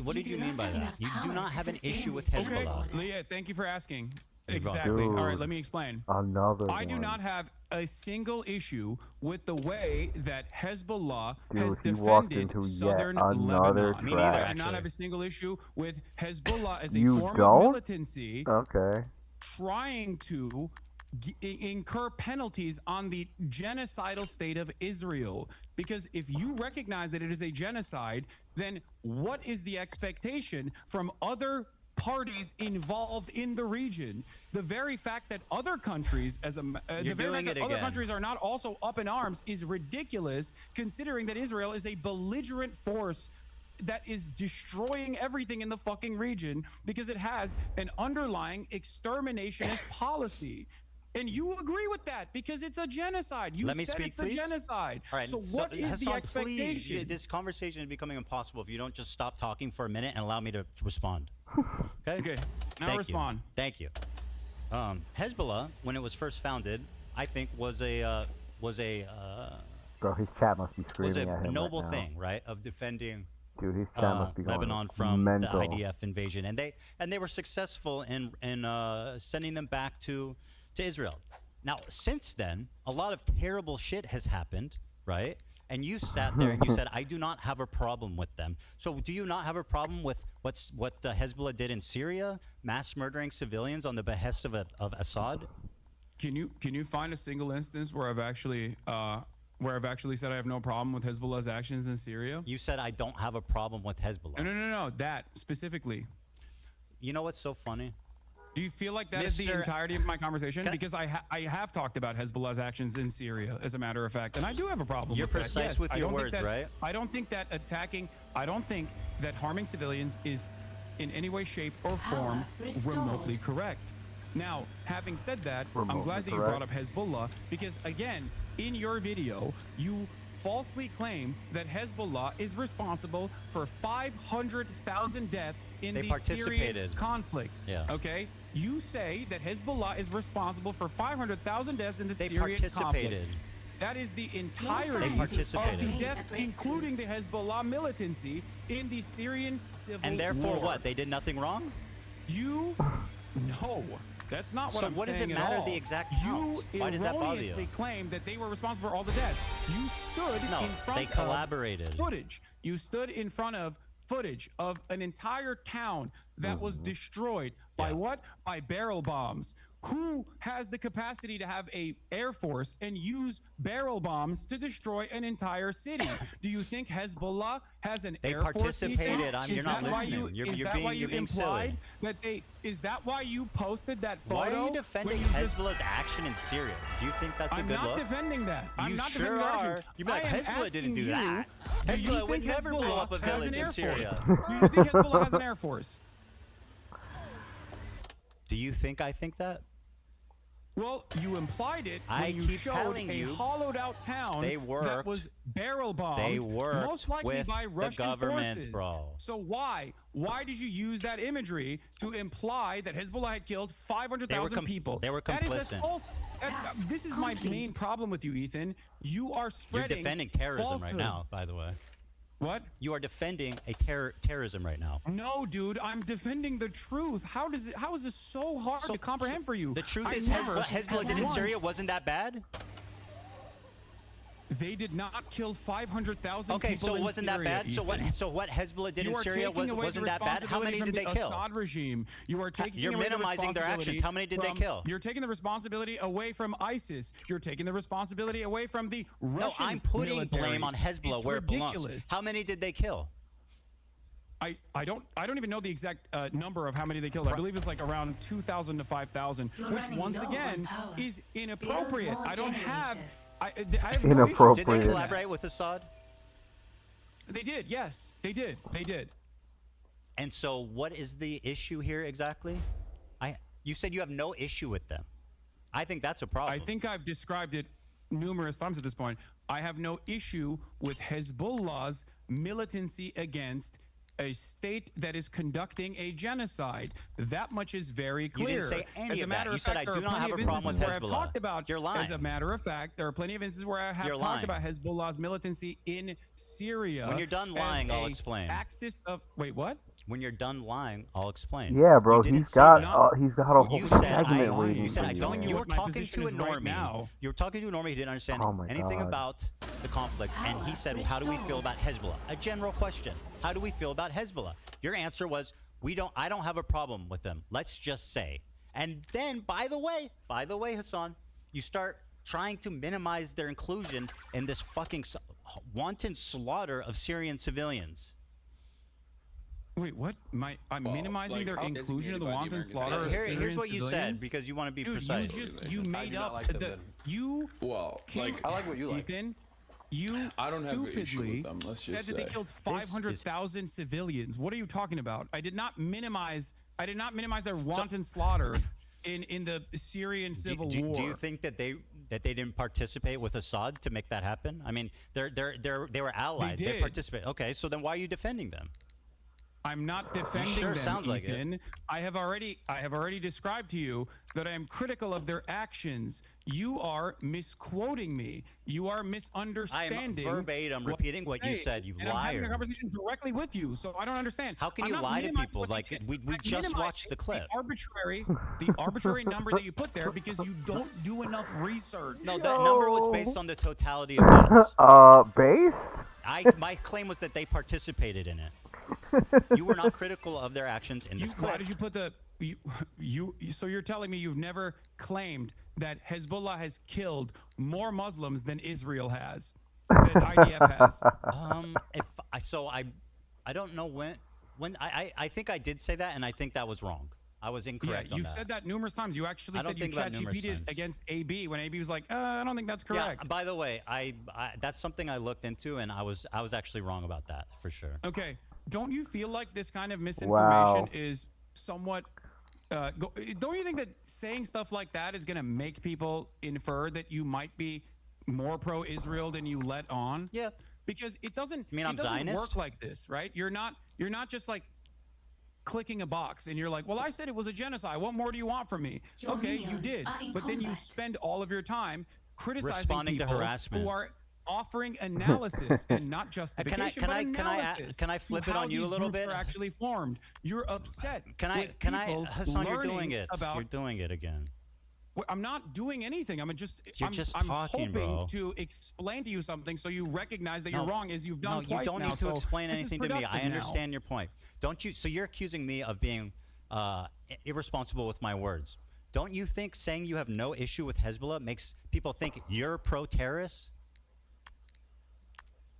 What did you mean by that? You do not have an issue with Hezbollah. Okay, yeah, thank you for asking. You're welcome. Exactly. All right, Dude. let me explain. Another I do one. not have a single issue with the way that Hezbollah has Dude, he walked defended into yet southern another Lebanon. Me neither, I do actually. not have a single issue with Hezbollah as a You form don't? of militancy Okay. trying to incur penalties on the genocidal state of Israel. Because if you recognize that it is a genocide, then what is the expectation from other parties involved in the region? The very fact that other countries, You're doing it other again. countries are not also up in arms is ridiculous, considering that Israel is a belligerent force that is destroying everything in the fucking region because it has an underlying exterminationist policy. And you agree with that because it's a genocide. You Let me said speak, it's please. a genocide. All right. So what is the Hasan, expectation? please, this conversation is becoming impossible if you don't just stop talking for a minute and allow me to respond. Okay. Okay. Now Thank respond. You. Thank you. Hezbollah, when it was first founded, I think was a Bro, his chat must be screaming at him noble right now. thing, right, of defending Dude, his chat must be going Lebanon from mental. the IDF invasion, and they were successful in sending them back to Israel. Now, since then, a lot of terrible shit has happened, right? And you sat there and you said, "I do not have a problem with them." So, do you not have a problem with what Hezbollah did in Syria, mass murdering civilians on the behest of Assad? Can you find a single instance where I've actually said I have no problem with Hezbollah's actions in Syria? You said I don't have a problem with Hezbollah. No. That specifically. You know what's so funny? Do you feel like that is the entirety of my conversation? Because I have talked about Hezbollah's actions in Syria, as a matter of fact, and I do have a problem You're with that. precise Yes, with I your don't words, think that, right? I don't think that harming civilians is in any way, shape, or form remotely correct. Now, having said that, I'm glad that you brought up Hezbollah because, again, in your video, you falsely claim that Hezbollah is responsible for 500,000 deaths in the Syrian conflict. Yeah. Okay? You say that Hezbollah is responsible for 500,000 deaths in the Syrian conflict. participated. That is the entirety They participated. of the deaths, including the Hezbollah militancy in the Syrian civil war. And therefore, what? They did nothing wrong? No. That's not what So I'm what does saying it at matter all. the exact count? You Why does that bother you? erroneously claimed that they were responsible for all the deaths. You stood No, in front they collaborated. of footage. You stood in front of footage of an entire town that was destroyed by what? By barrel bombs. Who has the capacity to have a air force and use barrel bombs to destroy an entire city? Do you think Hezbollah has an air force? participated. Is You're not that why listening. You're you being silly. implied that they? Is that why you posted that photo? Why are you defending when you just- Hezbollah's action in Syria? Do you think that's a I'm good not look? defending that. I'm You not sure defending that are. action. You'd be like, I am Hezbollah didn't asking do you, that. do you Hezbollah would think never blow up a Hezbollah has village an in air Syria. force? Do you think Hezbollah has an air force? Do you think I think that? Well, you implied it I when you keep showed telling a you, hollowed-out town they that worked- was barrel bombed. they worked most likely with by the Russian government, forces. bro. So why did you use that imagery to imply that Hezbollah had killed 500,000 people? they were That is a complicit. false. This is my main problem with you, Ethan. You are You're spreading. defending terrorism right now, falsehoods. by the way. What? You are defending a terrorism right now. No, dude, I'm defending the truth. How is this so hard to comprehend for you? The truth I is, never- what Hezbollah did in Syria wasn't that bad. They did not kill 500,000 Okay, people so it in wasn't that Syria, bad. So Ethan. what Hezbollah did You in are Syria taking away wasn't the that bad. How many responsibility did they from the kill? Assad regime. You are taking You're away the minimizing their actions. responsibility How many did they from- kill? You're taking the responsibility away from ISIS. You're taking the responsibility away from the Russian No, I'm putting military. blame on Hezbollah It's where it belongs. ridiculous. How many did they kill? I don't even know the exact number of how many they killed. I believe it's like around 2,000 to 5,000, which once again is inappropriate. I don't have. I have no issue. Did they collaborate with Assad? They did. Yes, they did. They did. And so, what is the issue here exactly? You said you have no issue with them. I think that's a problem. I think I've described it numerous times at this point. I have no issue with Hezbollah's militancy against a state that is conducting a genocide. That much is very clear. You didn't say any as a of matter that. You of said fact, I do there are not have a plenty of problem with instances where I've Hezbollah. talked about. You're lying. As a matter of fact, there are plenty of instances where I have You're talked lying. about Hezbollah's militancy in Syria. When you're done as lying, I'll a explain. Axis of what? When you're done lying, I'll explain. Yeah, bro, You didn't he's say got that. he's got a whole You said segment waiting you said for I don't. you. You were what my talking position to a is right normie. now. You were talking to a normie who didn't understand Oh my anything God. about the conflict, and he said, "How do we feel about Hezbollah?" A general question. How do we feel about Hezbollah? Your answer was, I don't have a problem with them. Let's just say. And then, by the way, Hasan, you start trying to minimize their inclusion in this fucking wanton slaughter of Syrian civilians. Wait, what? I'm minimizing their inclusion of the wanton slaughter of Here's Syrian what you civilians? said, because you want to be Dude, precise. you made up I like what you like. Ethan, you I don't have an issue stupidly with them, let's said just that they say. killed 500,000 civilians. What are you talking about? I did not minimize their wanton slaughter in the Syrian civil war. Do you think that they didn't participate with Assad to make that happen? I mean, they were allied. They did. participated. Okay, so then why are you defending them? I'm not defending Sure them, sounds like it. Ethan. I have already described to you that I am critical of their actions. You are misquoting me. You are misunderstanding. I am verbatim repeating what you said, you and I'm having a liar. conversation directly with you, so I don't understand. How can I'm you not lie to minimizing people? what you Like, did. we I'm just minimizing watched the clip. The arbitrary number that you put there because you don't do enough research. No, that number was based on the totality of deaths. Based? My claim was that they participated in it. You were not critical of their actions in this clip. Why did you put the so you're telling me you've never claimed that Hezbollah has killed more Muslims than Israel has, than IDF has? I don't know when I think I did say that, and I think that was wrong. I was incorrect Yeah, on you that. said that numerous times. You actually I don't said you think about numerous ChatGPT'd times. against AB when AB was like, I don't think that's correct. Yeah, by the way, I that's something I looked into, and I was actually wrong about that for sure. Okay, don't you feel like this kind of misinformation Wow. is somewhat? Don't you think that saying stuff like that is going to make people infer that you might be more pro-Israel than you let on? Yeah. Because it doesn't. You mean I'm it doesn't Zionist? work like this, right? You're not just like clicking a box and you're like, well, I said it was a genocide. What more do you want from me? Your Okay, you minions did, are in but then you combat. spend all of your time criticizing Responding to people harassment. who are offering analysis and not justification, but analysis can I to flip it how on you a these little groups bit? are actually formed. You're upset. with Can I people Hasan, you're doing learning it. About, You're doing it again. Well, I'm not doing anything. I'm just I'm talking, hoping bro. to explain to you something so you recognize that No, you're wrong, as you've done No, twice you don't now. need to So explain this is anything to me. I productive now. understand your point. Don't you? So you're accusing me of being irresponsible with my words. Don't you think saying you have no issue with Hezbollah makes people think you're pro-terrorist?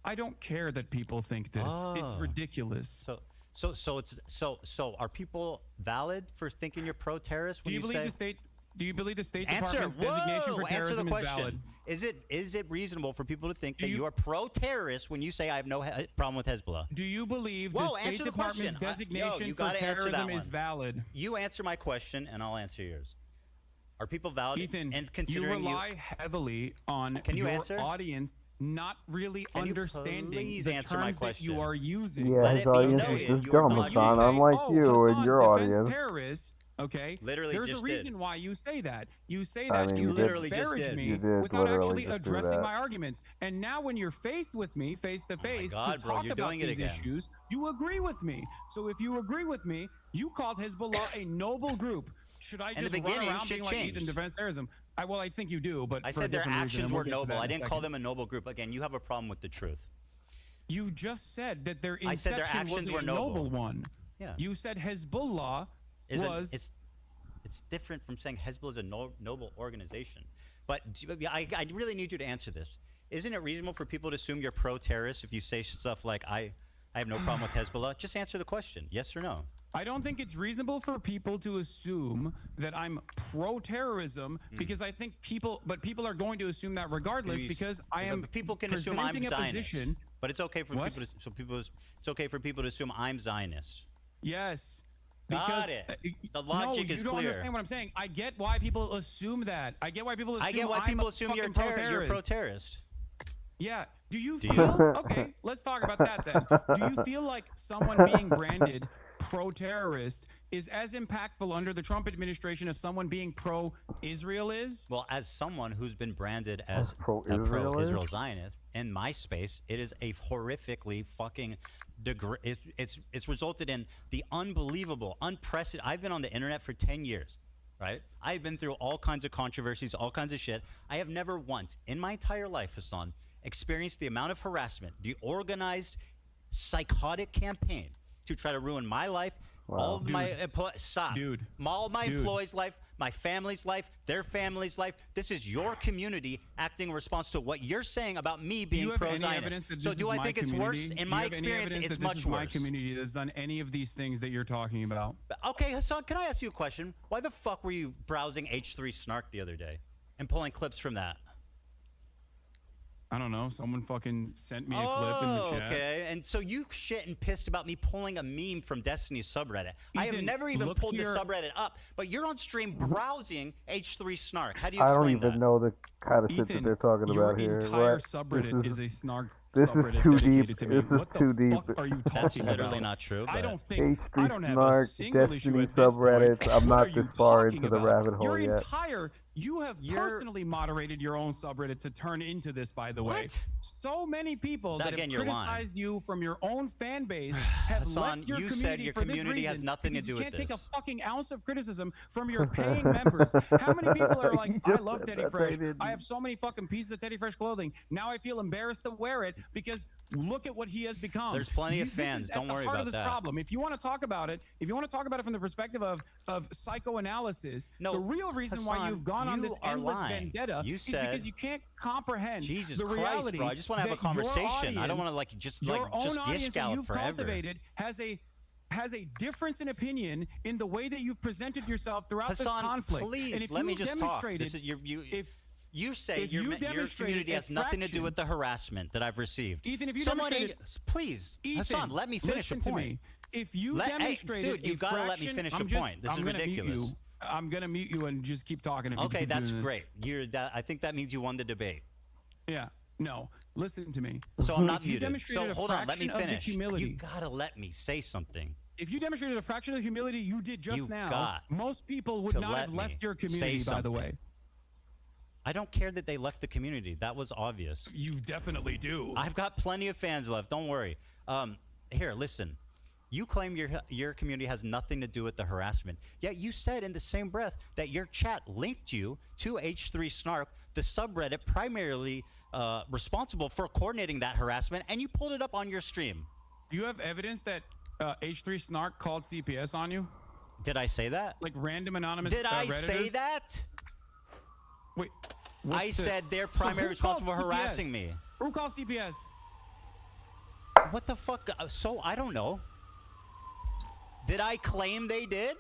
I don't care that people think this. It's Oh. ridiculous. So are people valid for thinking you're pro-terrorist when Do you believe say? the state? Do you believe the State Answer. Department's designation for Answer the terrorism is valid? question. Is it reasonable for people to think that you are pro-terrorist when you say I have no problem with Hezbollah? Do you believe Whoa, the State answer the Department's question. designation you for gotta answer that terrorism one. is valid? You answer my question, and I'll answer yours. Are people valid? Ethan, and you considering rely heavily on Can you your answer? audience not really Can you understanding please the answer my terms that question? you are using. Yeah, Let his it be audience noted, is just you are dumb, not Hasan, using- unlike you Hasan and your defends audience. terrorists. Okay. Literally There's just a reason did. why you say that. You say I that mean, to you did- literally just disparage did. me You did without literally actually just do addressing that. my arguments. And now when you're faced with me face to face God, to bro, talk you're about doing it these again. issues, you agree with me. So if you agree with me, you called Hezbollah a noble group. Should I In the just beginning, run around shit being like Ethan changed. defends terrorism? Well, I think you do, but I for a said their different reason, actions and were we'll get to noble. that I in a didn't call second. them a noble group. Again, you have a problem with the truth. You just said that their I said their inception was actions a were noble. one. Yeah. You said Hezbollah was. It's different from saying Hezbollah is a noble organization. But I really need you to answer this. Isn't it reasonable for people to assume you're pro-terrorist if you say stuff like, I have no problem with Hezbollah? Just answer the question, yes or no. I don't think it's reasonable for people to assume that I'm pro-terrorism because I think people are going to assume that regardless because I am. But people can assume I'm presenting a Zionist. position. But it's okay for What? it's okay for people to assume I'm Zionist. Yes. Got it. The logic no, is you don't clear. understand what I'm saying. I get why people assume that. I get why people assume I get why I'm people a assume you're fucking pro-terrorist. you're pro-terrorist. Yeah. Do you Do you? feel okay? Let's talk about that then. Do you feel like someone being branded pro-terrorist is as impactful under the Trump administration as someone being pro-Israel is? Well, as someone who's been branded as a pro-Israel pro-Israel Zionist in my space, it is a horrifically fucking it's resulted in the unbelievable, unprecedented. I've been on the internet for 10 years, right? I've been through all kinds of controversies, all kinds of shit. I have never once in my entire life, Hasan, experienced the amount of harassment, the organized, psychotic campaign to try to ruin my life, all of my all of my employees' life, my family's life, their family's life. This is your community acting in response to what you're saying about me being pro-Zionist. So do I think it's worse? In my experience, it's much worse. My community that's done any of these things that you're talking about. Okay, Hasan, can I ask you a question? Why the fuck were you browsing H3 Snark the other day and pulling clips from that? I don't know. Someone fucking sent me a clip in the chat. Okay. And so you shit and pissed about me pulling a meme from Destiny's subreddit. I have never even pulled the subreddit up, but you're on stream browsing H3 Snark. How do you I explain don't even know the kind of shit that they're talking about here. Your entire What? subreddit is a snark This subreddit is too dedicated deep. to me. This is What too the deep. fuck are you talking That's about? literally not true. I don't think H3 I don't have a Snark, single issue Destiny at this subreddits. point. I'm What not are you this far talking into the about? rabbit hole Your yet. entire you have personally moderated your own subreddit to turn into this, by the way. What? So many people that Again, have you're lying. criticized you from your own fan base have Hasan, left your you community said your for this community has reason, nothing to because do you with can't take a this. fucking ounce of criticism from your paying members. How many people are like, I love Teddy Fresh. I have so many fucking pieces of Teddy Fresh clothing. Now I feel embarrassed to wear it because look at what he has become. There's plenty of This fans. is at Don't the worry heart about of this that. problem. If you want to talk about it, from the perspective of psychoanalysis, No, the real reason why Hasan, you've gone on you this are endless lying. vendetta You is said- because you can't comprehend Jesus the Christ, reality. bro. I just want to have a that your conversation. I don't audience- want to like just your own gish audience that gallop you've forever. cultivated has a difference in opinion in the way that you've presented yourself throughout this Hasan, conflict. please And if let me you just talk. demonstrated, This is you say if your you demonstrated community a has nothing to do fraction- with the harassment that I've received. Ethan, if you Someone, demonstrated- please, Ethan, Hasan, let me finish a listen to point. me. If you Hey, demonstrated dude, you a gotta let me fraction- finish I'm a just- point. This I'm is gonna mute ridiculous. you. I'm gonna mute you and just keep talking. If you Okay, keep that's doing this. great. I think that means you won the debate. Yeah. No. Listen to me. So I'm not If you muted. demonstrated So a hold on, let me fraction of the finish. humility- You gotta let me say something. If you demonstrated a fraction of the humility you did just You now, got most people would to not let have me left your say community, by the way. something. I don't care that they left the community. That was obvious. You definitely do. I've got plenty of fans left. Don't worry. Here, listen. You claim your community has nothing to do with the harassment. Yet you said in the same breath that your chat linked you to H3 Snark, the subreddit primarily responsible for coordinating that harassment, and you pulled it up on your stream. Do you have evidence that H3 Snark called CPS on you? Did I say that? Like random anonymous Did I Redditors? say that? Wait. I said they're primarily responsible for harassing me. Who called CPS? What the fuck? So I don't know. Did I claim they did?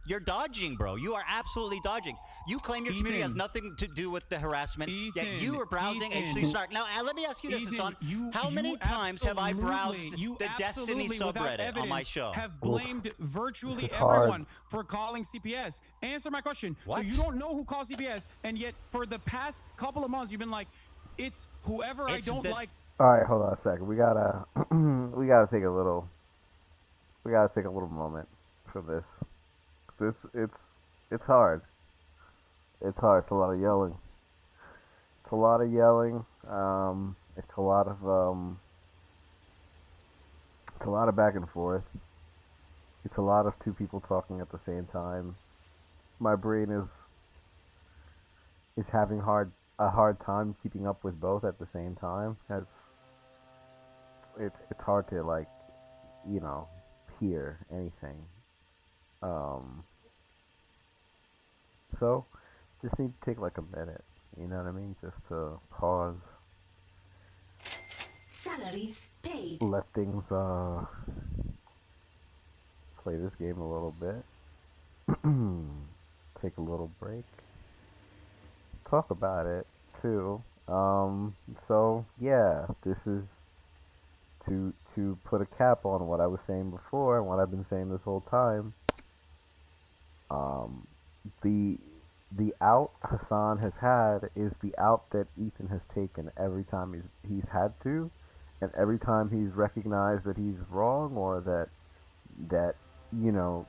You're dodging, bro. You are absolutely dodging. You claim your community has nothing to do with the harassment, yet you are browsing H3 Snark. Now, let me ask you this, Hasan. How many times have I browsed the Destiny subreddit on my show? Have blamed virtually hard. everyone for calling CPS. Answer my question. What? So you don't know who called CPS, and yet for the past couple of months you've been like, it's whoever I don't like. All right, hold on a second. We gotta take a little moment for this. It's hard. It's hard. It's a lot of yelling. It's a lot of back and forth. It's a lot of two people talking at the same time. My brain is having a hard time keeping up with both at the same time. It's hard to hear anything. So just need to take like a minute, you know what I mean? Just to pause. Salaries paid. Let things play this game a little bit. Take a little break. Talk about it too. So yeah, this is to put a cap on what I was saying before and what I've been saying this whole time, the out Hasan has had is the out that Ethan has taken every time he's had to, and every time he's recognized that he's wrong, or that you know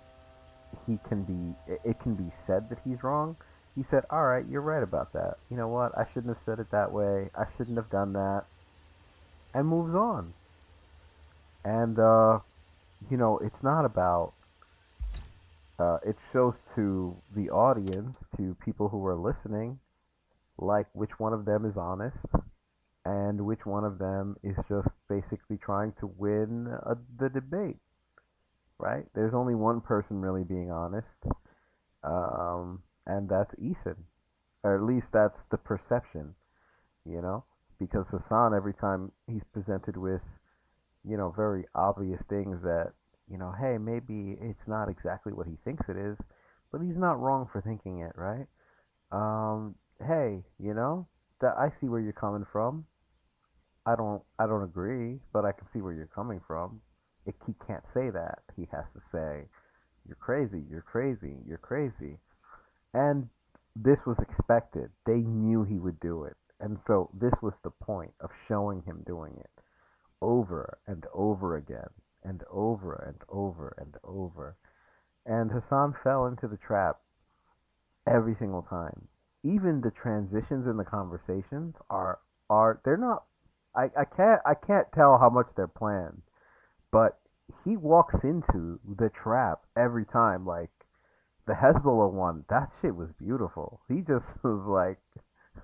it can be said that he's wrong. He said, "All right, you're right about that. You know what? I shouldn't have said it that way. I shouldn't have done that," and moves on. And it's not about. It shows to the audience, to people who are listening, like which one of them is honest, and which one of them is just basically trying to win the debate. Right? There's only one person really being honest, and that's Ethan, or at least that's the perception. Because Hasan, every time he's presented with, very obvious things that, hey, maybe it's not exactly what he thinks it is, but he's not wrong for thinking it, right? Hey, that I see where you're coming from. I don't agree, but I can see where you're coming from. He can't say that. He has to say, you're crazy, you're crazy, you're crazy. And this was expected. They knew he would do it. And so this was the point of showing him doing it over and over again, and over and over and over. And Hasan fell into the trap every single time. Even the transitions in the conversations are they're not. I can't tell how much they're planned, but he walks into the trap every time. Like the Hezbollah one, that shit was beautiful. He just was like,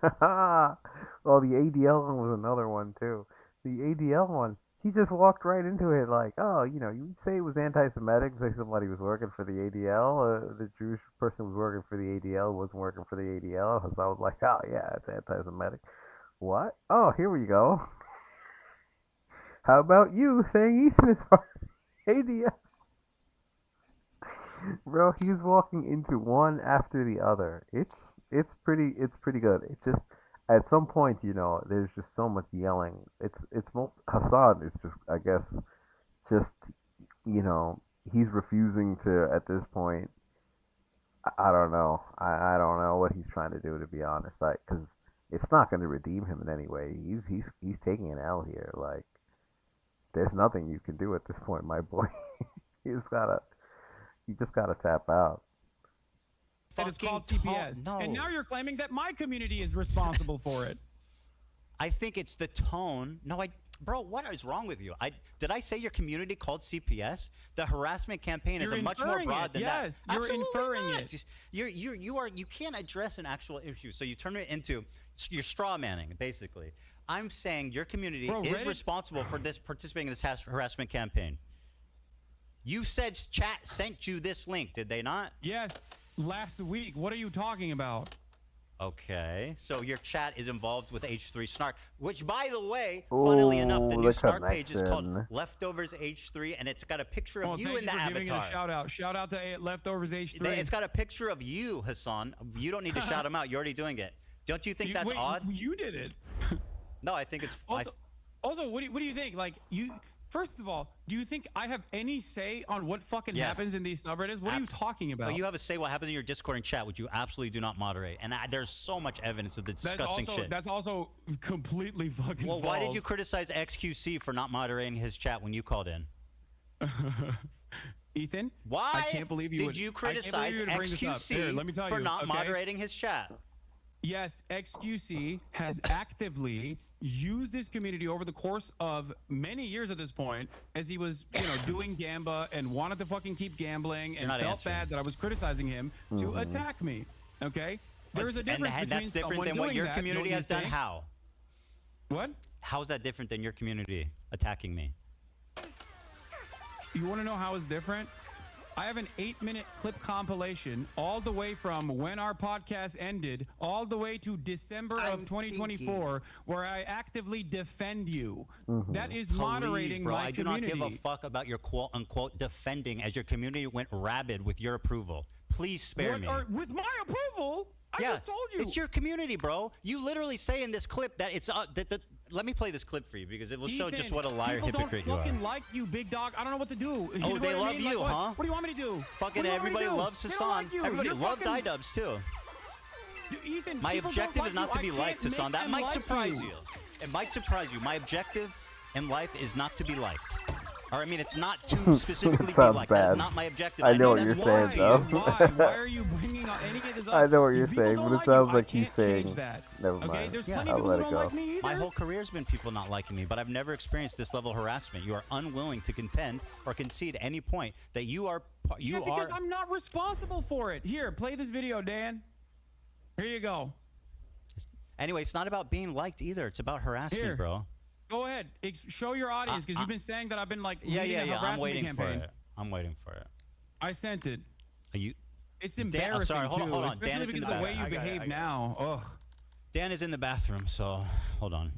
well, the ADL one was another one too. The ADL one, he just walked right into it like, oh, you say it was anti-Semitic, say somebody was working for the ADL, the Jewish person was working for the ADL, wasn't working for the ADL, so I was like, oh yeah, it's anti-Semitic. What? Oh, here we go. How about you saying Ethan is part of the ADL? Bro, he's walking into one after the other. It's pretty good. It just at some point, there's just so much yelling. It's most Hasan is just, I guess, just he's refusing to at this point. I don't know. I don't know what he's trying to do, to be honest. Like, because it's not going to redeem him in any way. He's taking an L here. Like, there's nothing you can do at this point, my boy. You just gotta tap out. It is called CPS. No. And now you're claiming that my community is responsible for it. I think it's the tone. No, bro, what is wrong with you? Did I say your community called CPS? The harassment campaign is much more broad than that. Yes, you're inferring it. You can't address an actual issue, so you turn it into you're straw manning, basically. I'm saying your community is responsible for participating in this harassment campaign. You said chat sent you this link, did they not? Yes, last week. What are you talking about? Okay, so your chat is involved with H3 Snark, which, by the way, funnily enough, the new Snark page is called Leftovers H3, and it's got a picture of you in the avatar. Giving it a shout out. Shout out to Leftovers H3. It's got a picture of you, Hasan. You don't need to shout him out. You're already doing it. Don't you think that's odd? You did it. No, I think it's. Also, what do you think? Like, first of all, do you think I have any say on what fucking happens in these subreddits? What are you talking about? Well, you have a say what happens in your Discord and chat, which you absolutely do not moderate. And there's so much evidence of the disgusting shit. That's also completely fucking false. Why did you criticize XQC for not moderating his chat when you called in? Ethan? Why I can't believe did you criticize XQC for not moderating his chat? Yes, XQC has actively used his community over the course of many years at this point, as he was, doing Gamba and wanted to fucking keep gambling and felt bad that I was criticizing him to attack me. Okay? There's a difference between that's different than what your community has done. How? What? How is that different than your community attacking me? You want to know how it's different? I have an 8-minute clip compilation all the way from when our podcast ended all the way to December of 2024 where I actively defend you. That is moderating bro, my community. I do not give a fuck about your quote-unquote defending as your community went rabid with your approval. Please spare me. With my approval? I just told you. It's your community, bro. You literally say in this clip that it's let me play this clip for you because it will show just Ethan, what a liar people hypocrite you don't are. fucking like you, big dog. I don't know what to do. You Oh, know they what I love mean? you, Like, huh? What do you want me to do? Fucking What do you want me to everybody do? loves They don't Hasan. like you. Everybody You're loves fucking- iDubbbz too. Ethan, My people objective don't is like not to be you. I liked, can't Hasan. make That them might like surprise you. you. It might surprise you. My objective in life is not to be liked. Or I mean, it's not to specifically be Sounds liked. That is bad. not my objective. I know what that's you're why. saying, though. Why are you bringing any of this up? I know what you're People saying, don't but it like sounds you. like I he's can't saying. change that. Never Okay, mind. there's plenty I'll of people let who it don't go. like me either. My whole career has been people not liking me, but I've never experienced this level of harassment. You are unwilling to contend or concede at any point that you are. Yeah, because I'm not responsible for it. Here, play this video, Dan. Here you go. Anyway, it's not about being liked either. It's about harassment, Here. bro. Go ahead. Show your audience because you've been saying that I've been like Yeah, leading yeah, a yeah. I'm harassment waiting campaign. for it. I'm waiting for it. I sent it. Are you? It's Dan, embarrassing I'm sorry. Hold on, too, hold on. especially Dan is in because the of the way bathroom. you behave now. Ugh. Dan is in the bathroom, so hold on.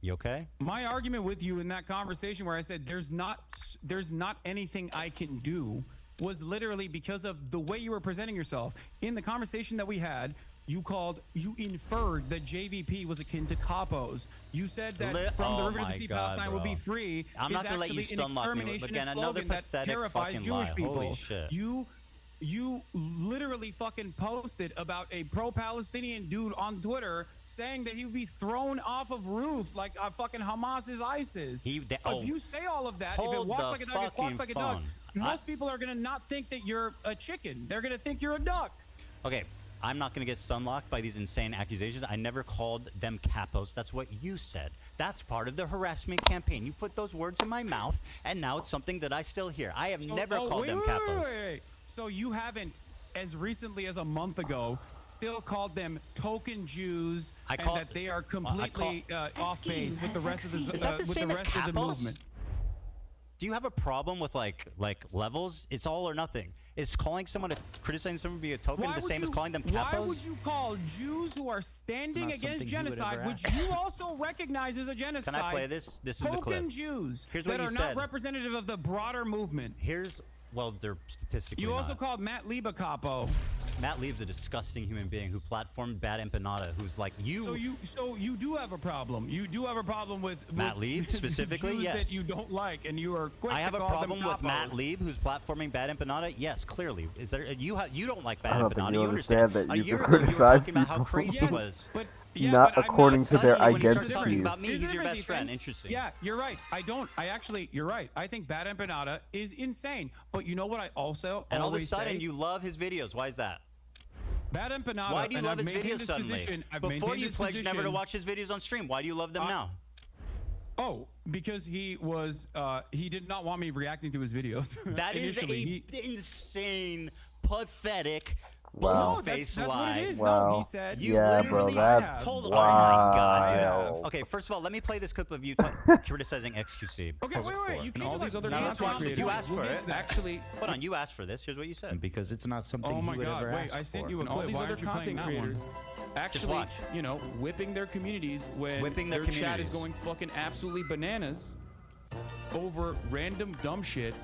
You okay? My argument with you in that conversation where I said there's not anything I can do was literally because of the way you were presenting yourself. In the conversation that we had, you inferred that JVP was akin to capos. You said that from the river to the sea, Palestine will be free. I'm not gonna let you stun lock me with again another pathetic fucking Jewish lie. people. Holy shit. You literally fucking posted about a pro-Palestinian dude on Twitter saying that he would be thrown off of roofs like fucking Hamas is ISIS. If you say all of that, if it Hold walks the like a duck, it quacks like a duck, phone. most people are gonna not think that you're a chicken. They're gonna think you're a duck. Okay, I'm not going to get sunlocked by these insane accusations. I never called them capos. That's what you said. That's part of the harassment campaign. You put those words in my mouth, and now it's something that I still hear. I have never called them capos. Wait. So you haven't, as recently as a month ago, still called them token Jews and that they are completely off base with the rest of the Is that the same as the capos? movement. Do you have a problem with like levels? It's all or nothing. Is calling someone, criticizing someone be a token the same as calling them capos? Why would you call Jews who are standing Not against something you would genocide, ever which you also recognize as a genocide? Can I play this? This is the clip. Token Jews Here's that what you are said. not representative of the broader movement. Well, they're statistically You also not. called Matt Lieb a capo. Matt Lieb's a disgusting human being who platformed Bad Empanada, who's like you. So you do have a problem. You do have a problem with Matt Lieb specifically, Jews yes. that you don't like, and you are quick I have to a call them problem with capos. Matt Lieb, who's platforming Bad Empanada. Yes, clearly. Is there? You don't like Bad I don't think Empanada. you You understand that A you year can ago, you were criticize talking about how people. crazy he was. Not according to their Suddenly, when you start identities. talking about me, Here's he's the your difference, best friend. Ethan. Interesting. Yeah, you're right. You're right. I think Bad Empanada is insane. But you know what I also And all of a always sudden, say? you love his videos. Why is that? Bad Empanada. Why do you and love I've his maintained videos this suddenly? position- I've Before maintained you this pledged never to position- watch his videos on stream. Why do you love them now? Oh, because he did not want me reacting to his videos. That is Initially, a insane, pathetic, Wow. bull-faced that's what lie. it is. Wow. No, he said. You Yeah, literally bro, that's told. wow. Oh my god. Okay, first of all, let me play this clip of you criticizing XQC. Okay, wait. You can't all just, these other No, let's watch it. creators. You asked for We'll it. get to that. Actually, Hold on, you asked for this. Here's what you said. Because it's not something Oh my he would God! ever Wait, ask I sent for. you a and all clip. these Why other aren't you playing content that creators one? actually, watch. whipping their communities when Whipping their their chat is communities. going fucking absolutely bananas over random dumb shit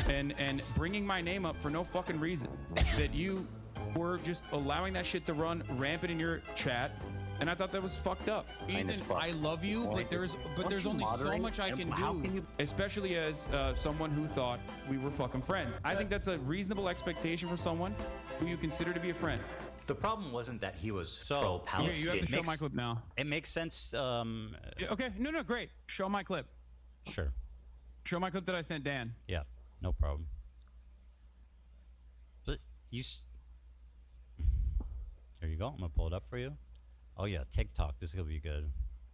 and bringing my name up for no fucking reason. That you were just allowing that shit to run rampant in your chat. And I thought that was fucked up. Ethan, I love you, but there's only so much I can do, especially as someone who thought we were fucking friends. I think that's a reasonable expectation for someone who you consider to be a friend. The problem wasn't that he was Yeah, pro-Palestine. you have to show my clip now. It makes sense. Yeah, okay, no, great. Show my clip. Sure. Show my clip that I sent Dan. Yeah, no problem. But there you go. I'm gonna pull it up for you. Oh yeah, TikTok. This is gonna be good.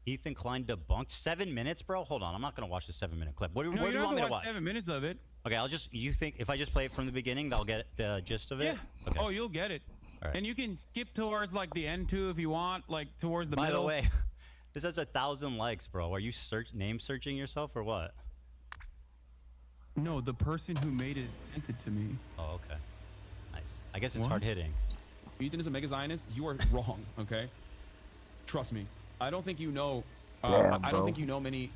Ethan Klein debunked 7 minutes, bro. Hold on, I'm not gonna watch the 7-minute clip. What do No, you don't want me have to watch? 7 minutes of it. Okay, you think if I just play it from the beginning, they'll get the gist of it? Yeah. Okay. Oh, you'll get it. All right. And you can skip towards like the end too if you want, like towards the By middle. the way, this has 1,000 likes, bro. Are you name searching yourself or what? No, the person who made it sent it to me. Oh, okay. Nice. I guess it's What? hard hitting. Ethan is a mega Zionist. You are wrong. Okay. Trust me. I don't think you know. Damn, I don't bro. think you know many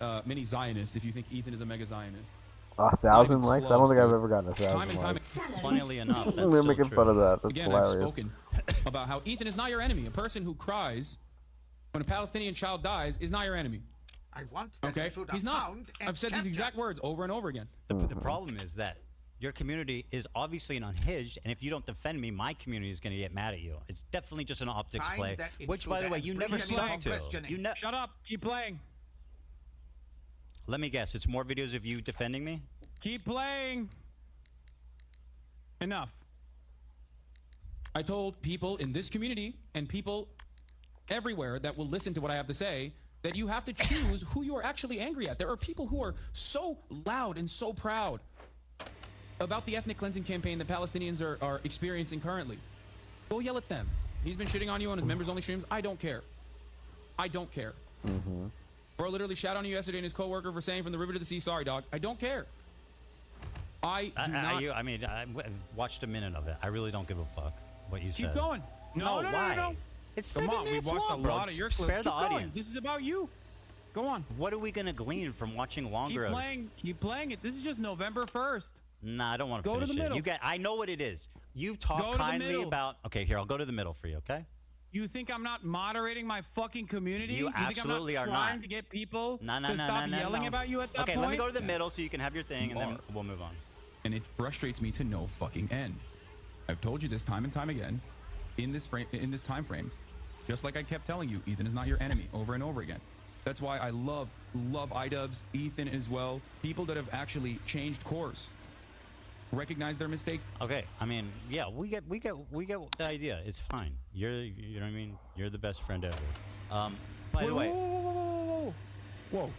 Zionists if you think Ethan is a mega Zionist. 1,000 likes? I don't close, think I've dude. ever gotten 1,000 Time and time. likes. Funnily enough, that's We're still making true. fun of that. That's Again, hilarious. I've spoken. about how Ethan is not your enemy. A person who cries when a Palestinian child dies is not your enemy. I want that Okay? you should He's have not. found and I've said these captured. exact words over and over again. The problem is that your community is obviously an unhinged, and if you don't defend me, my community is going to get mad at you. It's definitely just an optics Find play, that which, by the way, intruder you and never bring him stuck in to. for questioning. Shut up. Keep playing. Let me guess. It's more videos of you defending me? Keep playing. Enough. I told people in this community and people everywhere that will listen to what I have to say that you have to choose who you are actually angry at. There are people who are so loud and so proud about the ethnic cleansing campaign that Palestinians are experiencing currently. Go yell at them. He's been shitting on you on his members-only streams. I don't care. I don't care. Bro literally shot on you yesterday and his coworker for saying from the river to the sea, sorry, dog. I don't care. I watched a minute of it. I really don't give a fuck what you Keep said. going. No, why? No. It's Come 7 on, we've minutes watched long, a bro. lot of your Spare clips. the Keep going. audience. This is about you. Go on. What are we gonna glean from watching longer? Keep playing it. This is just November 1st. Nah, I don't want to Go to finish the it. middle. I know what it is. You Go talk to the kindly middle. about. Okay, here I'll go to the middle for you. Okay. You think I'm not moderating my fucking community? You absolutely think I'm are not trying not. to get people No, to stop yelling about you at that Okay, point? let me go to the middle so you can have your thing, and then we'll move on. And it frustrates me to no fucking end. I've told you this time and time again, in this time frame, just like I kept telling you, Ethan is not your enemy over and over again. That's why I love iDubbbz, Ethan as well, people that have actually changed course, recognize their mistakes. Okay, I mean, yeah, we get the idea. It's fine. You know what I mean? You're the best friend ever. By the way. Whoa.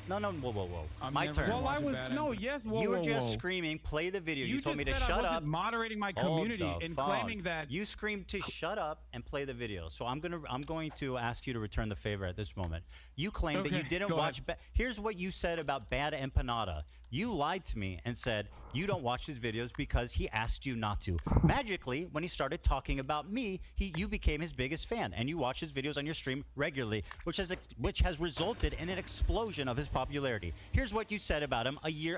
No, whoa. I'm My never turn. gonna watch a bad ending. You were just screaming, play the video. You told me to just said shut I wasn't up. moderating my Hold community the and phone. claiming that You screamed to shut up and play the video. So I'm going to ask you to return the favor at this moment. You claimed that you Okay, didn't go watch. Here's what you said about Bad Empanada. You lied to me and said you don't watch his videos because he asked you not to. Magically, when he started talking about me, you became his biggest fan, and you watch his videos on your stream regularly, which has resulted in an explosion of his popularity. Here's what you said about him a year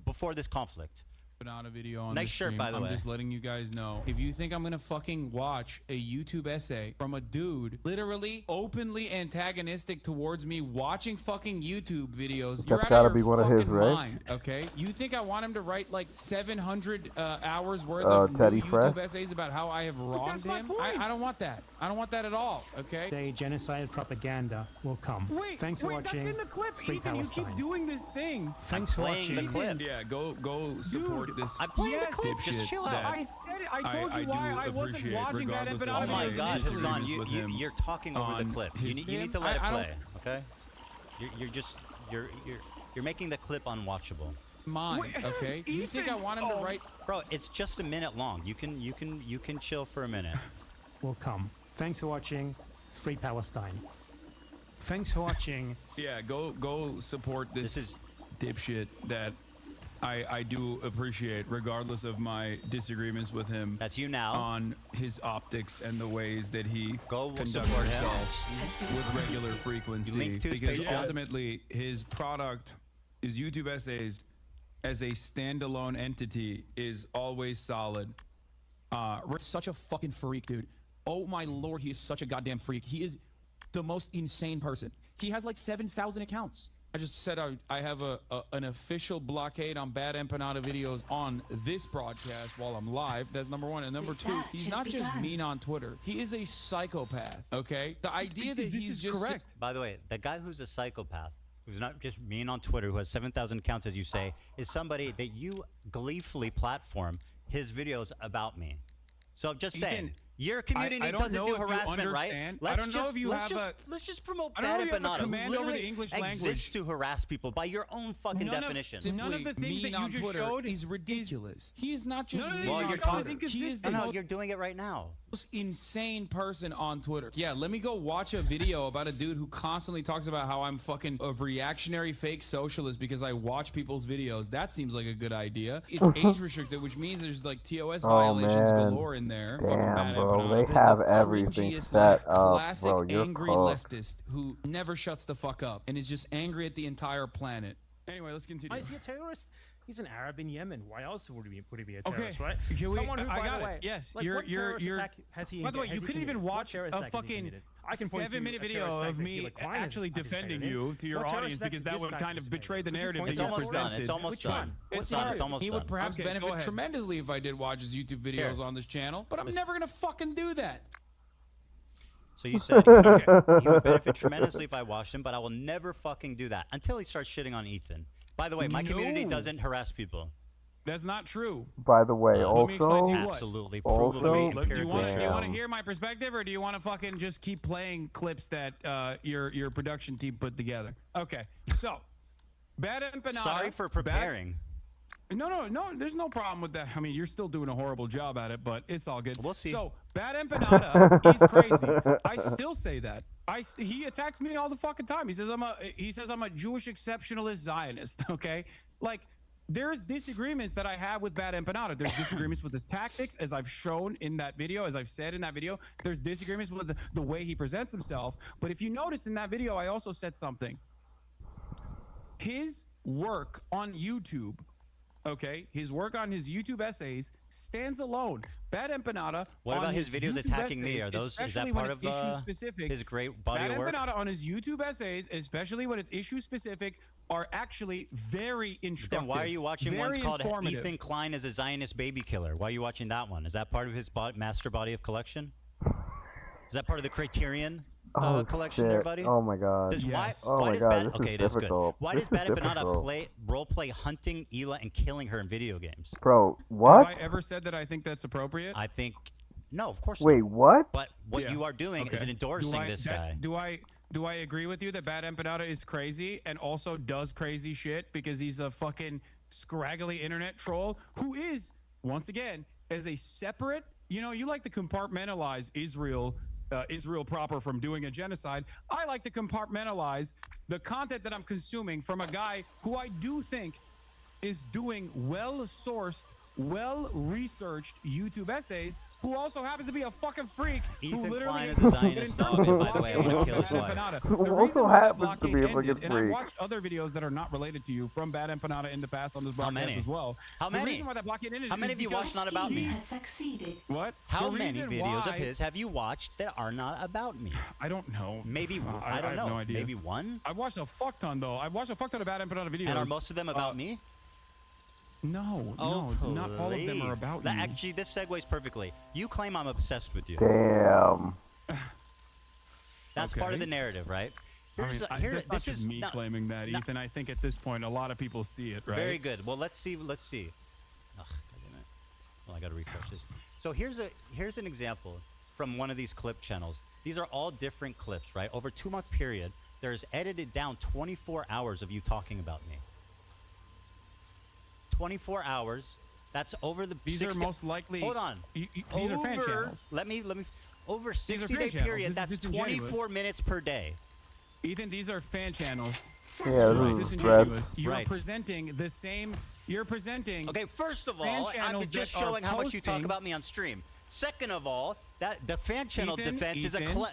before this conflict. Banana video on Nice this shirt, stream. by the way. I'm just letting you guys know. If you think I'm gonna fucking watch a YouTube essay from a dude literally openly antagonistic towards me watching fucking YouTube videos, you're That's out gotta of be your one of his, fucking right? mind, okay? You think I want him to write like 700 hours worth Oh, of Teddy new Fresh? YouTube essays about how I have wronged him? I don't want that. I don't want that at all, okay? Say genocide propaganda will come. Wait, Thanks for watching. that's in the clip, Free Ethan. Palestine. You keep doing this thing. Thanks for playing watching. the clip. Yeah, go support this. I'm playing the clip. Just dipshit chill out. that I said it. I told you do why I wasn't appreciate, watching that regardless of Empanada Oh my my videos. God, disagreements Hasan, with him you're talking over the on clip. You his need to stream. let it I play, don't- okay? You're making the clip unwatchable. Mine, okay? You think I want him to write? Bro, it's just a minute long. You can chill for a minute. Will come. Thanks for watching. Free Palestine. Thanks for watching. Yeah, go support this dipshit that I do appreciate, regardless of my disagreements with him. That's you now. On his optics and the ways that he conducts support him. himself with regular frequency. You link to his because Patreon. ultimately, his product, his YouTube essays, as a standalone entity, is always solid. Rick's such a fucking freak, dude. Oh my lord, he is such a goddamn freak. He is the most insane person. He has like 7,000 accounts. I just said I have an official blockade on Bad Empanada videos on this broadcast while I'm live. That's number one. And number two, he's not just mean on Twitter. He is a psychopath, okay? The idea that he's just... correct. By the way, the guy who's a psychopath, who's not just mean on Twitter, who has 7,000 accounts, as you say, is somebody that you gleefully platform his videos about me. So I'm just saying, your community I don't doesn't know do if you harassment, right? understand. I don't know if you have a... Let's just promote I don't Bad know if you have a Empanada, command who over the literally English exists language. to harass people by your own fucking definition. None of the things that you just showed is ridiculous. He is not just mean Well, on you're Twitter. talking. He is the No, most you're doing it right now. insane person on Twitter. Yeah, let me go watch a video about a dude who constantly talks about how I'm fucking a reactionary fake socialist because I watch people's videos. That seems like a good idea. It's age restricted, which means there's like TOS violations galore in there. Fucking Damn, Bad bro, Empanada. they have The everything cringiest, set like, up, classic bro. You're angry cooked. leftist who never shuts the fuck up and is just angry at the entire planet. Anyway, let's continue. Is he a terrorist? He's an Arab in Yemen. Why else would he be a Okay, terrorist, right? can we- Someone who, I by got the it. way, Yes, like, you're- what you're- terrorist you're- attack has he? By the way, has you he couldn't committed? even What watch terrorist a attack has he fucking committed? I can point to 7-minute a video terrorist attack of that me Felix Klein actually has participated defending in. you to your What terrorist audience attack because did that this would guy kind of participate betray in? the Would you narrative point that to you that? presented. It's almost Which done. one? It's What's done. the It's almost He done. would perhaps Okay, go benefit ahead. tremendously if I did watch his YouTube videos Here. on this channel, but I'm never gonna fucking do that. So you said okay, he would benefit tremendously if I watched him, but I will never fucking do that until he starts shitting on Ethan. By the way, my community No. doesn't harass people. That's not true. By the way, Let me explain also, to you what. Absolutely, also, provably, Do you want to damn. hear my perspective, or do you want to fucking just keep playing clips that your production team put together? Okay, so Bad Empanada. Sorry for preparing. No. There's no problem with that. I mean, you're still doing a horrible job at it, but it's all good. We'll see. So Bad Empanada, he's crazy. I still say that. He attacks me all the fucking time. He says I'm a Jewish exceptionalist Zionist. Okay, like. There's disagreements that I have with Bad Empanada. There's disagreements with his tactics, as I've shown in that video, as I've said in that video. There's disagreements with the way he presents himself. But if you notice in that video, I also said something. His work on YouTube, okay, his work on his YouTube essays stands alone. Bad Empanada. What on about his videos YouTube attacking me? essays, Are those is especially that when part it's of issue-specific, his great body Bad of work? Empanada on his YouTube essays, especially when it's issue specific, are actually very instructive. Then why are you watching very ones called informative. Ethan Klein is a Zionist baby killer? Why are you watching that one? Is that part of his master body of collection? Is that part of the Criterion collection there, shit. buddy? Oh my god. Why my does god, Bad, this okay, is it is good. difficult. Why This does is Bad Empanada difficult. role play hunting Ela and killing her in video games? Bro, what? Have I ever said that I think that's appropriate? I think no, of course Wait, not. what? But what Yeah. you are doing is Okay. endorsing this guy. Do I agree with you that Bad Empanada is crazy and also does crazy shit because he's a fucking scraggly internet troll who is, once again, as a separate, you like to compartmentalize Israel proper from doing a genocide. I like to compartmentalize the content that I'm consuming from a guy who I do think is doing well-sourced, well-researched YouTube essays, who also happens to be a fucking freak. Ethan who literally Klein is a Zionist dog, and by the way, I want to kill his wife. Who also happens to be a fucking And I've freak. watched other videos that are not related to you from Bad Empanada in the past on this broadcast many? as well. How The many? reason why that blockade ended How many is have you because watched not about me? Has succeeded. What? How The many reason videos of why- his have you watched that are not about me? I don't know. Maybe I I don't have know. no idea. Maybe one. I've watched a fuck ton though. I've watched a fuck ton of Bad Empanada videos. And are most of them about me? No, Oh, no, not all of them are please. about you. Actually, this segues perfectly. You claim I'm obsessed with you. Damn. That's part of Okay. the narrative, right? I mean, Here's that's not this just is me no, claiming that, no. Ethan. I think at this point, a lot of people see it, right? Very good. Well, let's see. Ugh, God damn it. Well, I got to refresh this. So here's an example from one of these clip channels. These are all different clips, right? Over a 2-month period, there's edited down 24 hours of you talking about me. 24 hours. That's over the. These are most likely. Hold on. These are fan channels. Let me. Over These are 60-day fan channels. period. This is That's disingenuous. 24 minutes per day. Ethan, these are fan channels. Yeah, This this is is disingenuous. threats. You're Right. presenting the same. You're presenting. Okay, first of fan all, I'm channels just that are showing how much you talk posting- about me on stream. Second of all, that the fan channel Ethan, defense is a Ethan.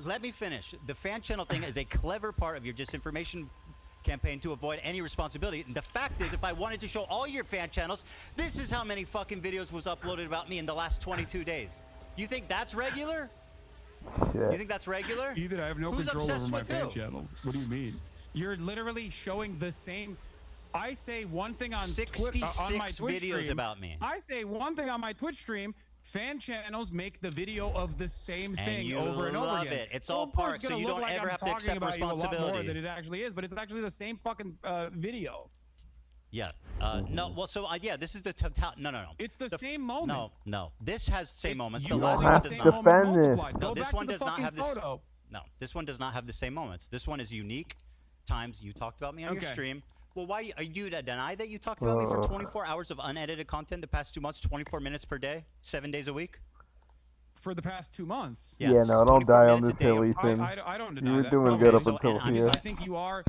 let me finish. The fan channel thing is a clever part of your disinformation campaign to avoid any responsibility. And the fact is, if I wanted to show all your fan channels, this is how many fucking videos was uploaded about me in the last 22 days. You think that's regular? You think that's regular? Ethan, I have no Who's control over obsessed my with fan who? channels. What do you mean? You're literally showing the same. I say one thing on 66 on my Twitch videos stream. about me. I say one thing on my Twitch stream. Fan channels make the video of the same thing And you over and over love again. it. It's So all of course part, it's so gonna you look don't like ever I'm have to talking accept about you a lot more responsibility. than it actually is, but it's actually the same fucking video. Yeah. No. Well, so yeah, this is the total. No. It's the same moment. No. This has the same moments. The You last only one have does the not. same moment Defend this. multiplied. No, Go this back one to the does not fucking have this. photo. No, this one does not have the same moments. This one is unique times you talked about me on your Okay. stream. Well, why are you to deny that you talked about me for 24 hours of unedited content the past 2 months, 24 minutes per day, 7 days a week? For the past 2 months. Yes, Yeah, no, don't 24 die on minutes this a day. hill, Ethan. I don't deny You were that. doing Okay, good up so- until and I'm here. I think you are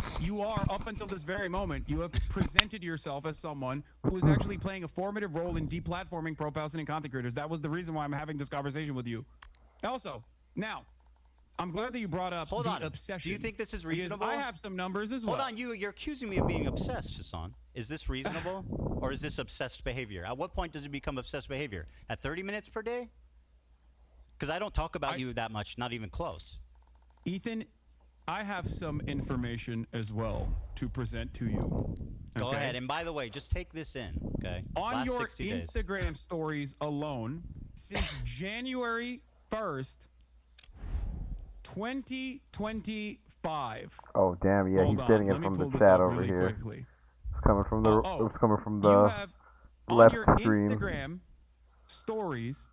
up until this very moment. You have presented yourself as someone who is actually playing a formative role in deplatforming pro-Palestinian content creators. That was the reason why I'm having this conversation with you. Also, now, I'm glad that you brought up Hold the on. obsession. Do you think this is because reasonable? I have some numbers as well. Hold on, you're accusing me of being obsessed, Hasan. Is this reasonable? or is this obsessed behavior? At what point does it become obsessed behavior? At 30 minutes per day? Because I don't talk about you that much, not even close. Ethan, I have some information as well to present to you. Go okay? ahead. And by the way, just take this in, okay? On Last your 60 days. Instagram stories alone, since January 1st, 2025. Oh damn! Yeah, Hold he's on, getting let it me from the pull this chat up over really here. quickly. It's coming from the. It's coming from the You have left on your stream. Instagram stories,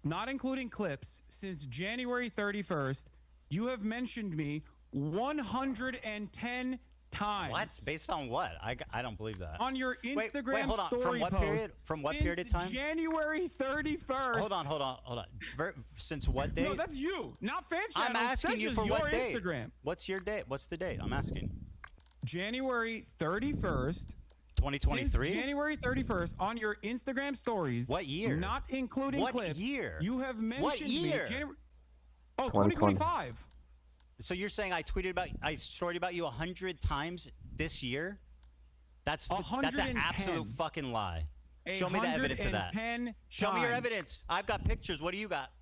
not including clips, since January 31st, you have mentioned me 110 times. What? Based on what? I don't believe that. On your Instagram wait, hold on. story From what post period? From what period of since time? January 31st. Hold on. Since what date? No, that's you, not fan channels. I'm asking That's you just for your what date? Instagram. What's your date? What's the date? I'm asking. January 31st. 2023? Since January 31st on your Instagram stories. What year? Not including What clips. year? You have mentioned What year? me. Oh, 2025. So you're saying I storied about you 100 times this year? That's an 110. absolute fucking lie. Show me the evidence of that. 110 Show me your times. evidence. I've got pictures. What do you got?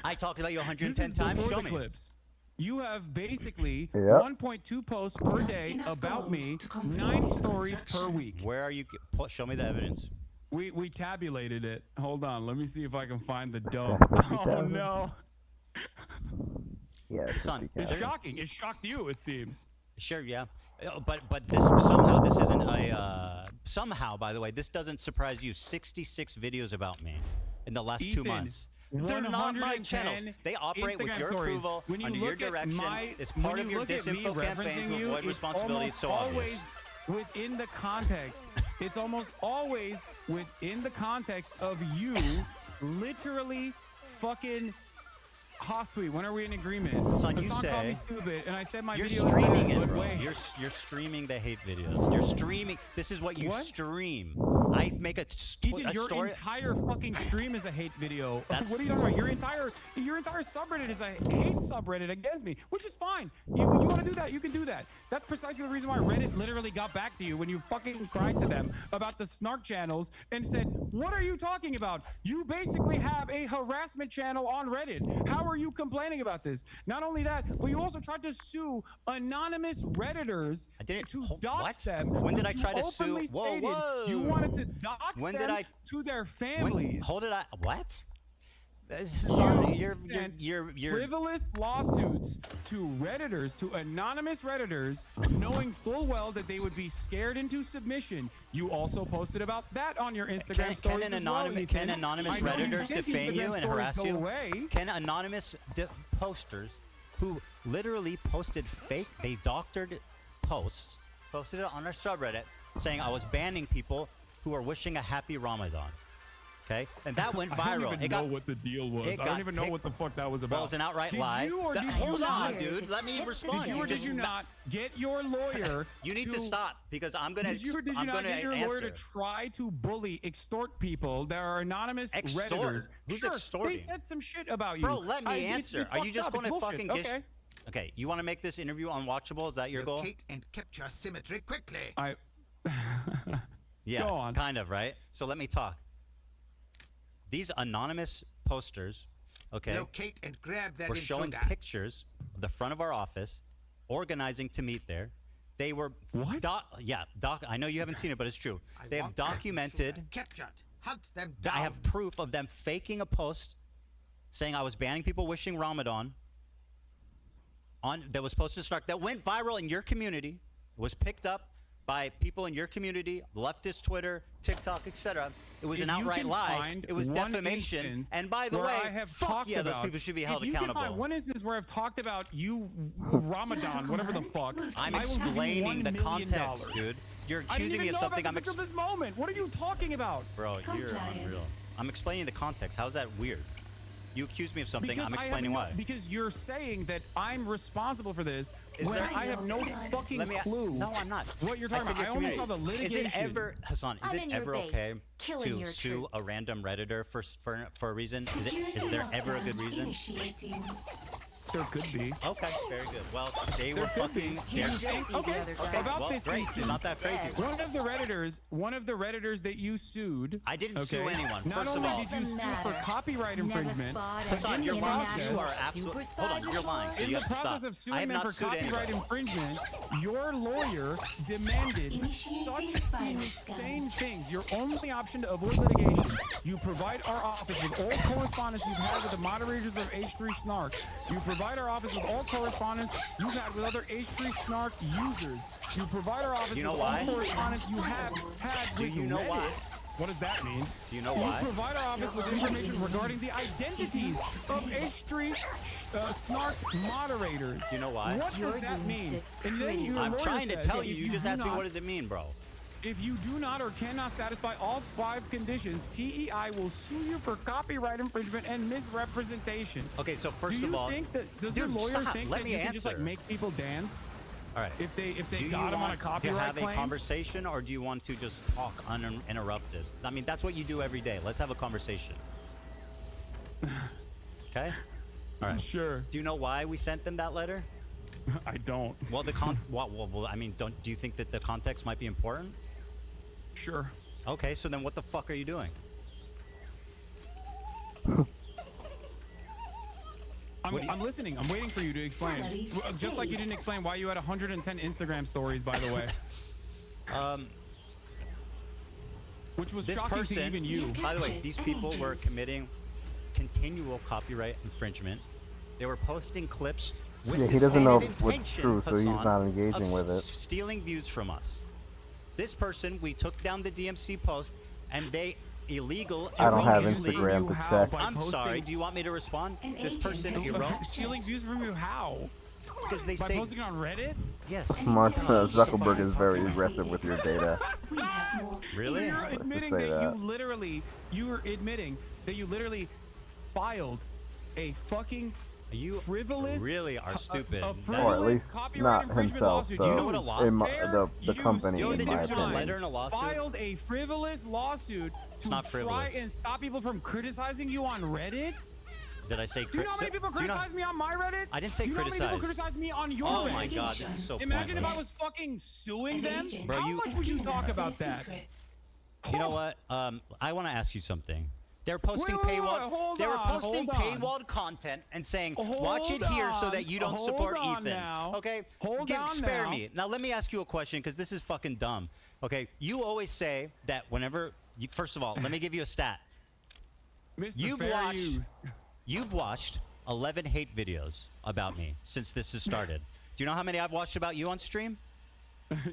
I talked about you 110 This is times. before Show the me. clips. You have basically Yep. 1.2 posts per day about me, 9 stories per week. Where are you? Show me the evidence. We tabulated it. Hold on. Let me see if I can find the Yeah, dump. but you Oh, tabulated. no. Yeah, Son, It's shocking. It shocked you, it seems. Sure, yeah, but this somehow this isn't a somehow. By the way, this doesn't surprise you. 66 videos about me in the last 2 Ethan, months. They're not my channels. They operate with Instagram your stories. approval, When you under your look at direction. It's part when of you your look at me disinfo campaign referencing to you, avoid it's responsibility. It's so almost obvious. always within the context. It's almost always within the context of you literally fucking Hostweet, when are we in agreement? Son, you Hasan called me say stupid, and I said my you're videos streaming are it, good bro. way. You're streaming the hate videos. You're streaming. This is what you What? stream. I make a Ethan, your story. entire fucking stream is a hate video. That's- What are you talking about? Your entire subreddit is a hate subreddit against me, which is fine. You want to do that? You can do that. That's precisely the reason why Reddit literally got back to you when you fucking cried to them about the snark channels and said, "What are you talking about? You basically have a harassment channel on Reddit. How are you complaining about this?" Not only that, but you also tried to sue anonymous Redditors to dox them. When did I which you try to sue? openly Whoa, stated whoa. You wanted to dox When them did I- to their families. Hold it. What? This is You on sent you're frivolous lawsuits to Redditors, to anonymous Redditors, knowing full well that they would be scared into submission. You also posted about that on your Instagram stories as well, Ethan. Can anonymous I know you Redditors think defame you Instagram and stories harass go you? away. Can anonymous posters who literally posted fake, they doctored posts, posted it on our subreddit saying I was banning people who are wishing a happy Ramadan. Okay, and that went viral. I don't even it know got, what the deal was. it I got don't even know what the fuck that was about. Well, it's an outright Did lie. You or did you Hold on, not? dude. Let me respond. Did you or did you not get your lawyer? You need to stop because I'm gonna. Did you or did you I'm not gonna get your answer. lawyer to try to bully, extort people that are anonymous Extort? Redditors? Who's Sure, extorting? They said some shit about you. Bro, let me answer. It's Are you fucked just up. going It's to bullshit. fucking Okay. Okay, you want to make this interview unwatchable? Is that your goal? Locate and capture symmetry quickly. Yeah, Go on. kind of, right? So let me talk. These anonymous posters, okay, Locate and grab that were showing intruder. pictures of the front of our office, organizing to meet there. They were what? I know you haven't seen it, but it's true. They have documented. Captured. Hunt them down. I have proof of them faking a post saying I was banning people wishing Ramadan. That was posted to Snark, that went viral in your community, was picked up by people in your community, leftist Twitter, TikTok, etc. It was an outright lie. It was defamation. And by the way, I have fuck talked yeah, about, those people should be held if you accountable. Can find one instance where I've talked about you, Ramadan, whatever the fuck. I'm I will give you explaining the $1 million. context, dude. You're accusing me of something I'm until this moment. What are you talking about? Bro, you're unreal. I'm explaining the context. How's that weird? You accuse me of something. Because I'm explaining why. Because you're saying that I'm responsible for this Is when there- I have no fucking clue. No, I'm not. What you're talking said about? your I only saw the community. litigation. Is it ever, Hasan? Is I'm it in your ever base, okay killing to your sue a random redditor for a reason? Is there ever a good reason? There could be. Okay, very good. Well, they There were could be. fucking. Okay. About well, this great. instance, It's not that crazy. one of the redditors that you sued. I didn't sue anyone. Not First of only all, did you sue for copyright infringement, Hasan, you're lying. You are absolutely. Hold on, you're lying. So in you the have to process stop. of I have suing them not for sued copyright anybody. infringement, your lawyer demanded such insane things. Your only option to avoid litigation, you provide our office with all correspondence you've had with the moderators of H3 Snark. You provide our office with all correspondence you've had with other H3 Snark users. You provide our office You know with why? all correspondence you have had Do with you know Reddit. why? What does that mean? Do you know why? You provide our office with information regarding the identities of H3 Snark moderators. Do you know why? What does that mean? And then your I'm lawyer trying to says tell that you. if You just do asked me not- what does it mean, bro. If you do not or cannot satisfy all 5 conditions, TEI will sue you for copyright infringement and misrepresentation. Okay, so first do of you all, think that, does dude, your lawyer stop. think Let that me you can just like answer. make people dance? All right. If they Do you got him on a want to copyright have claim? a conversation, or do you want to just talk uninterrupted? I mean, that's what you do every day. Let's have a conversation. Okay. All right. Sure. Do you know why we sent them that letter? I don't. Well, well, I mean, do you think that the context might be important? Sure. Okay, so then what the fuck are you doing? I'm listening. I'm waiting for you to explain. Just like you didn't explain why you had 110 Instagram stories, by the way. Which was This shocking person, to even you. by the way, these people were committing continual copyright infringement. They were posting clips with Yeah, the he doesn't know stated what's intention, true, so he's Hasan, not engaging of with it. stealing views from us. This person, we took down the DMC post, and they illegal. I don't have erroneously- Instagram to check. I'm sorry. Do you want me to respond? This person Stealing views from you how? Because they By say posting on Reddit? yes. Mark Zuckerberg is very aggressive with your data. Really? So you're Let's just admitting say that that. you were admitting that you literally filed a fucking frivolous, really are stupid. a Or frivolous at least copyright not infringement himself. lawsuit. Do you know what a lawsuit? The company, Do you know in the my difference between a opinion. letter and a lawsuit? Filed a frivolous lawsuit to not try frivolous. and stop people from criticizing you on Reddit. Did I say Do you know how many people criticize me on my Reddit? I didn't say Do you know how many criticize. people criticize me on your Oh Reddit? my God, this is so Imagine if pointless. I was fucking suing them. Bro, How you- much would you talk about that? You know what? I want to ask you something. They're posting Wait, paywall. hold They were on, posting hold on. paywalled content and saying, "Watch it Hold here so on, that you don't hold support on Ethan." now. Okay? Hold on spare now. me. Now let me ask you a question because this is fucking dumb. Okay? You always say that whenever. First of all, let me give you a stat. Mr. Fair Use. You've watched 11 hate videos about me since this has started. Do you know how many I've watched about you on stream?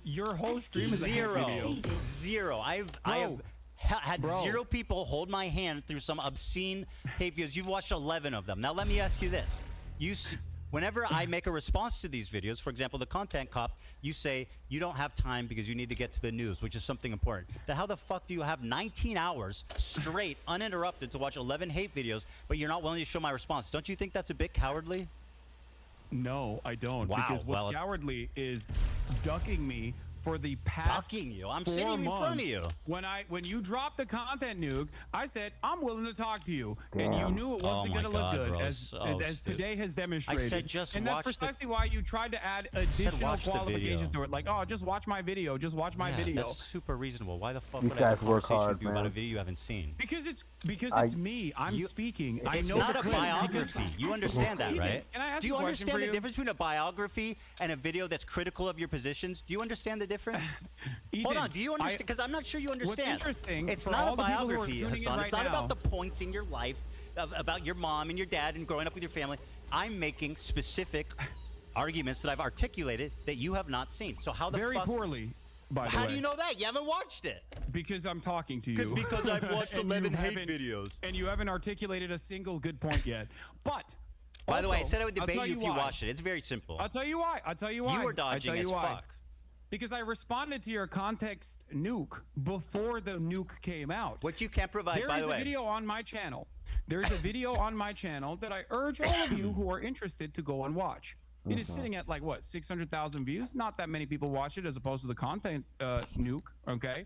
Your whole stream is a hate Zero. video. Zero. I have had Bro. 0 people hold my hand through some obscene hate videos. You've watched 11 of them. Now let me ask you this: whenever I make a response to these videos, for example, the content cop, you say you don't have time because you need to get to the news, which is something important. Then how the fuck do you have 19 hours straight, uninterrupted, to watch 11 hate videos, but you're not willing to show my response? Don't you think that's a bit cowardly? No, I don't. Wow, Because what's well, cowardly is ducking me for the past Ducking you? I'm 4 sitting in front months. of you. When you dropped the content nuke, I said I'm willing to talk to you, and you Damn. knew it Oh wasn't my going to look God, good, bro. as So stupid. today has demonstrated. I said just and watch that's the- precisely why you tried to add said additional watch the qualifications video. to it, like, oh, just watch my video, just watch my Yeah, video. That's super reasonable. Why the fuck You would I have a guys work conversation hard, with you about a man. video you haven't seen? Because it's me. I'm You- speaking. I It's know not the a clip biography. because- You understand that, Ethan, right? Can I ask Do you a question understand for the you? difference between a biography and a video that's critical of your positions? Do you understand the difference? Hold Ethan, on. Do you understand? Because I'm not sure you understand. What's interesting It's for not all a the people who are biography, tuning in Hasan. It's right not about now- the points in your life about your mom and your dad and growing up with your family. I'm making specific arguments that I've articulated that you have not seen. So how the Very fuck? poorly, by the How way. do you know that? You haven't watched it. Because I'm talking to you. Because I've watched And you 11 hate haven't- videos. And you haven't articulated a single good point yet. But By the way, I also, said I would I'll debate tell you if you why. watched it. It's very simple. I'll tell you why. I'll tell you why. You were I'll tell dodging you as why. fuck. Because I responded to your context nuke before the nuke came out. What you can't provide, by the There way. is a video on my channel. There's a video on my channel that I urge all of you who are interested to go and watch. It is sitting at like what, 600,000 views? Not that many people watch it as opposed to the content nuke, okay?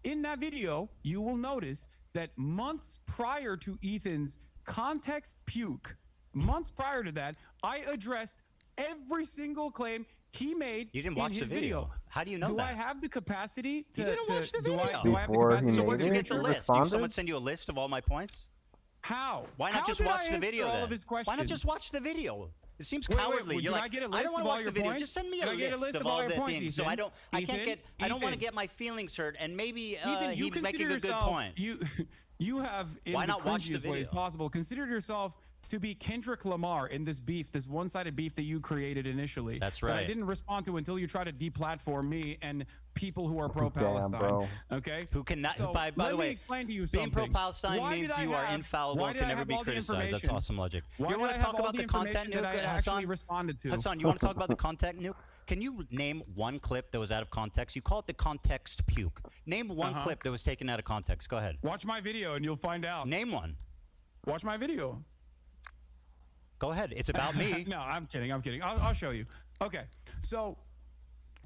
In that video, you will notice that months prior to Ethan's context puke, months prior to that, I addressed every single claim he made. You didn't in watch the his video. How do you know do that? I have the capacity to? You didn't watch the do video. I have the capacity So to where'd you do get the it? list? Did someone send you a list of all my points? How? Why not How just did I watch the answer video all then? of his Why not questions? just watch the video? It seems Wait, cowardly. well, You're did like, I get a I list don't want of to all watch your the video. points? Just send me Did a I get a list list of of all all your the points, things. So Ethan? I don't want to Ethan? get my feelings hurt. And maybe Ethan, he you was making a good yourself, point. You have in Why the not watch the cringiest ways video? possible considered yourself to be Kendrick Lamar in this beef, this one-sided beef that you created initially. That's That I right. didn't respond to until you try to deplatform me and people who are pro-Palestine. bro. Okay. Who cannot? So, by let the me way, explain to you being something. pro-Palestine Why means did I you are have- infallible why and did can I never have be all the criticized. That's information? awesome logic. Why You did want I to talk have all about the the content information that nuke, I actually Hasan? responded to? Hasan, you want to talk about the content nuke? Can you name one clip that was out of context? You call it the context puke. Name one clip that was taken out of context. Go ahead. Watch my video and you'll find out. Name one. Watch my video. Go ahead. It's about me. No, I'm kidding. I'm kidding. I'll show you. Okay. So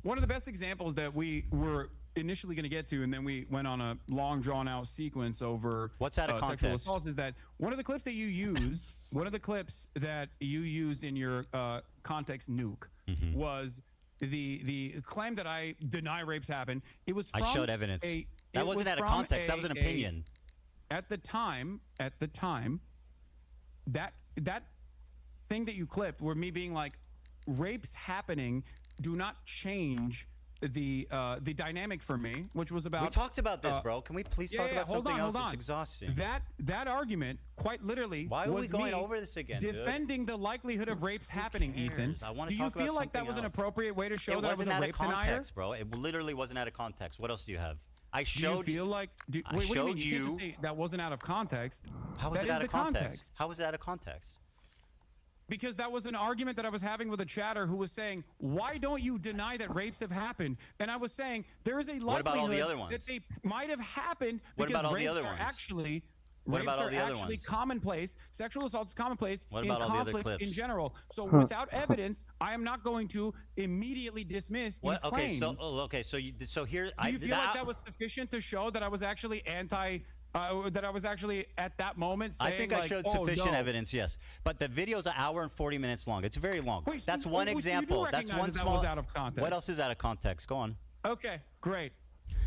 one of the best examples that we were initially going to get to, and then we went on a long drawn out sequence over What's out of sexual context? assaults, is that one of the clips that you used, in your context nuke was the claim that I deny rapes happen. It was from I showed evidence. That wasn't out of context. That was an opinion. At the time, that thing that you clipped were me being like, rapes happening do not change the dynamic for me, which was about. We talked about this, bro. Can we please talk about something else? It's exhausting. That argument, quite literally, Why are was we going me over this again, dude? defending the likelihood of rapes happening, Ethan. I want Do to you talk about feel like that something was an else. appropriate way to show It that I was wasn't a out of rape denier? context, bro. It literally wasn't out of context. What else do you have? I showed Do you feel like? I Wait, what do you showed mean? You can't just you. say that wasn't out of context. How was That it is out the of context? How was it out of context? Because that was an argument that I was having with a chatter who was saying, why don't you deny that rapes have happened? And I was saying, there is a likelihood What about all the other ones? that they might have happened What because about all the rapes other are ones? actually What rapes about all are the other actually ones? commonplace. Sexual assault is commonplace What in about all the other conflicts in clips? general. So without evidence, I am not going to immediately dismiss these What? Okay, claims. so here. Do you feel like that was sufficient to show that I was actually that I was actually at that moment saying, I think I showed sufficient no. evidence, yes. But the video's an hour and 40 minutes long. It's very long. Wait, That's so- one so you do example. That's recognize one that small. was out of context? What else is out of context? Go on. Okay, great.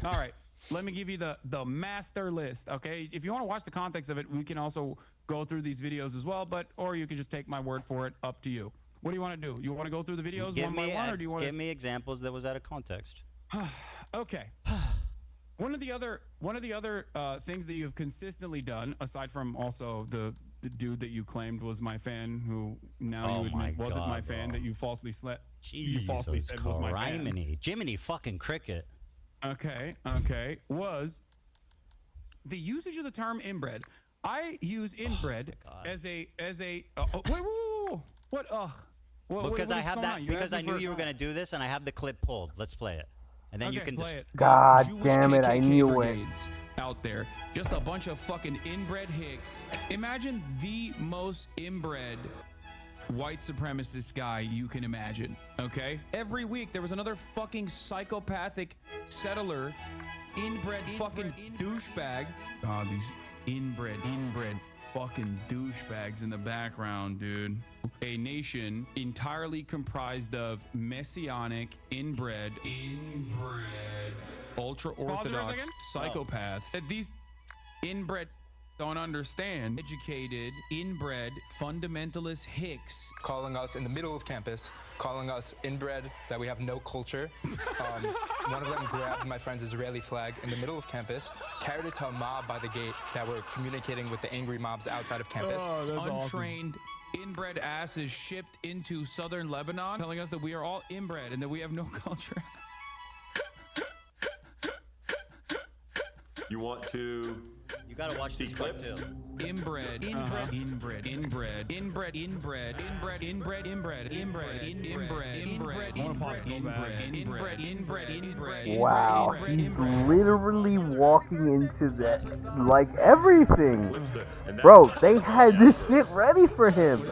All right. Let me give you the master list, okay? If you want to watch the context of it, we can also go through these videos as well, or you can just take my word for it, up to you. What do you want to do? You want to go through the videos one by one, or do you want give me examples that was out of context? Okay. One of the other things that you've consistently done, aside from also the dude that you claimed was my fan, who now you admit wasn't my fan, that you falsely said was my fan. Jiminy fucking cricket. Okay, was the usage of the term inbred. I use inbred as a wait, what? Because I is have going that. on? You Because asked I me knew for- you were gonna do this, and I have the clip pulled. Let's play it, and then you can play it. God Jewish damn it, I KKK knew it. brigades out there, just a bunch of fucking inbred hicks. Imagine the most inbred white supremacist guy you can imagine, okay? Every week there was another fucking psychopathic settler, inbred fucking douchebag. Oh, these inbred fucking douchebags in the background, dude. A nation entirely comprised of messianic, inbred, ultra-orthodox psychopaths. That these inbred don't understand. Educated, inbred, fundamentalist hicks. Calling us in the middle of campus, calling us inbred, that we have no culture. One of them grabbed my friend's Israeli flag in the middle of campus, carried it to a mob by the gate that were communicating with the angry mobs outside of campus. Oh, that's untrained, inbred asses shipped into southern Lebanon, telling us that we are all inbred and that we have no culture. You want to? You gotta watch these clips too. Inbred. Wow, he's literally walking into that, like everything. Bro, they had this shit ready for him.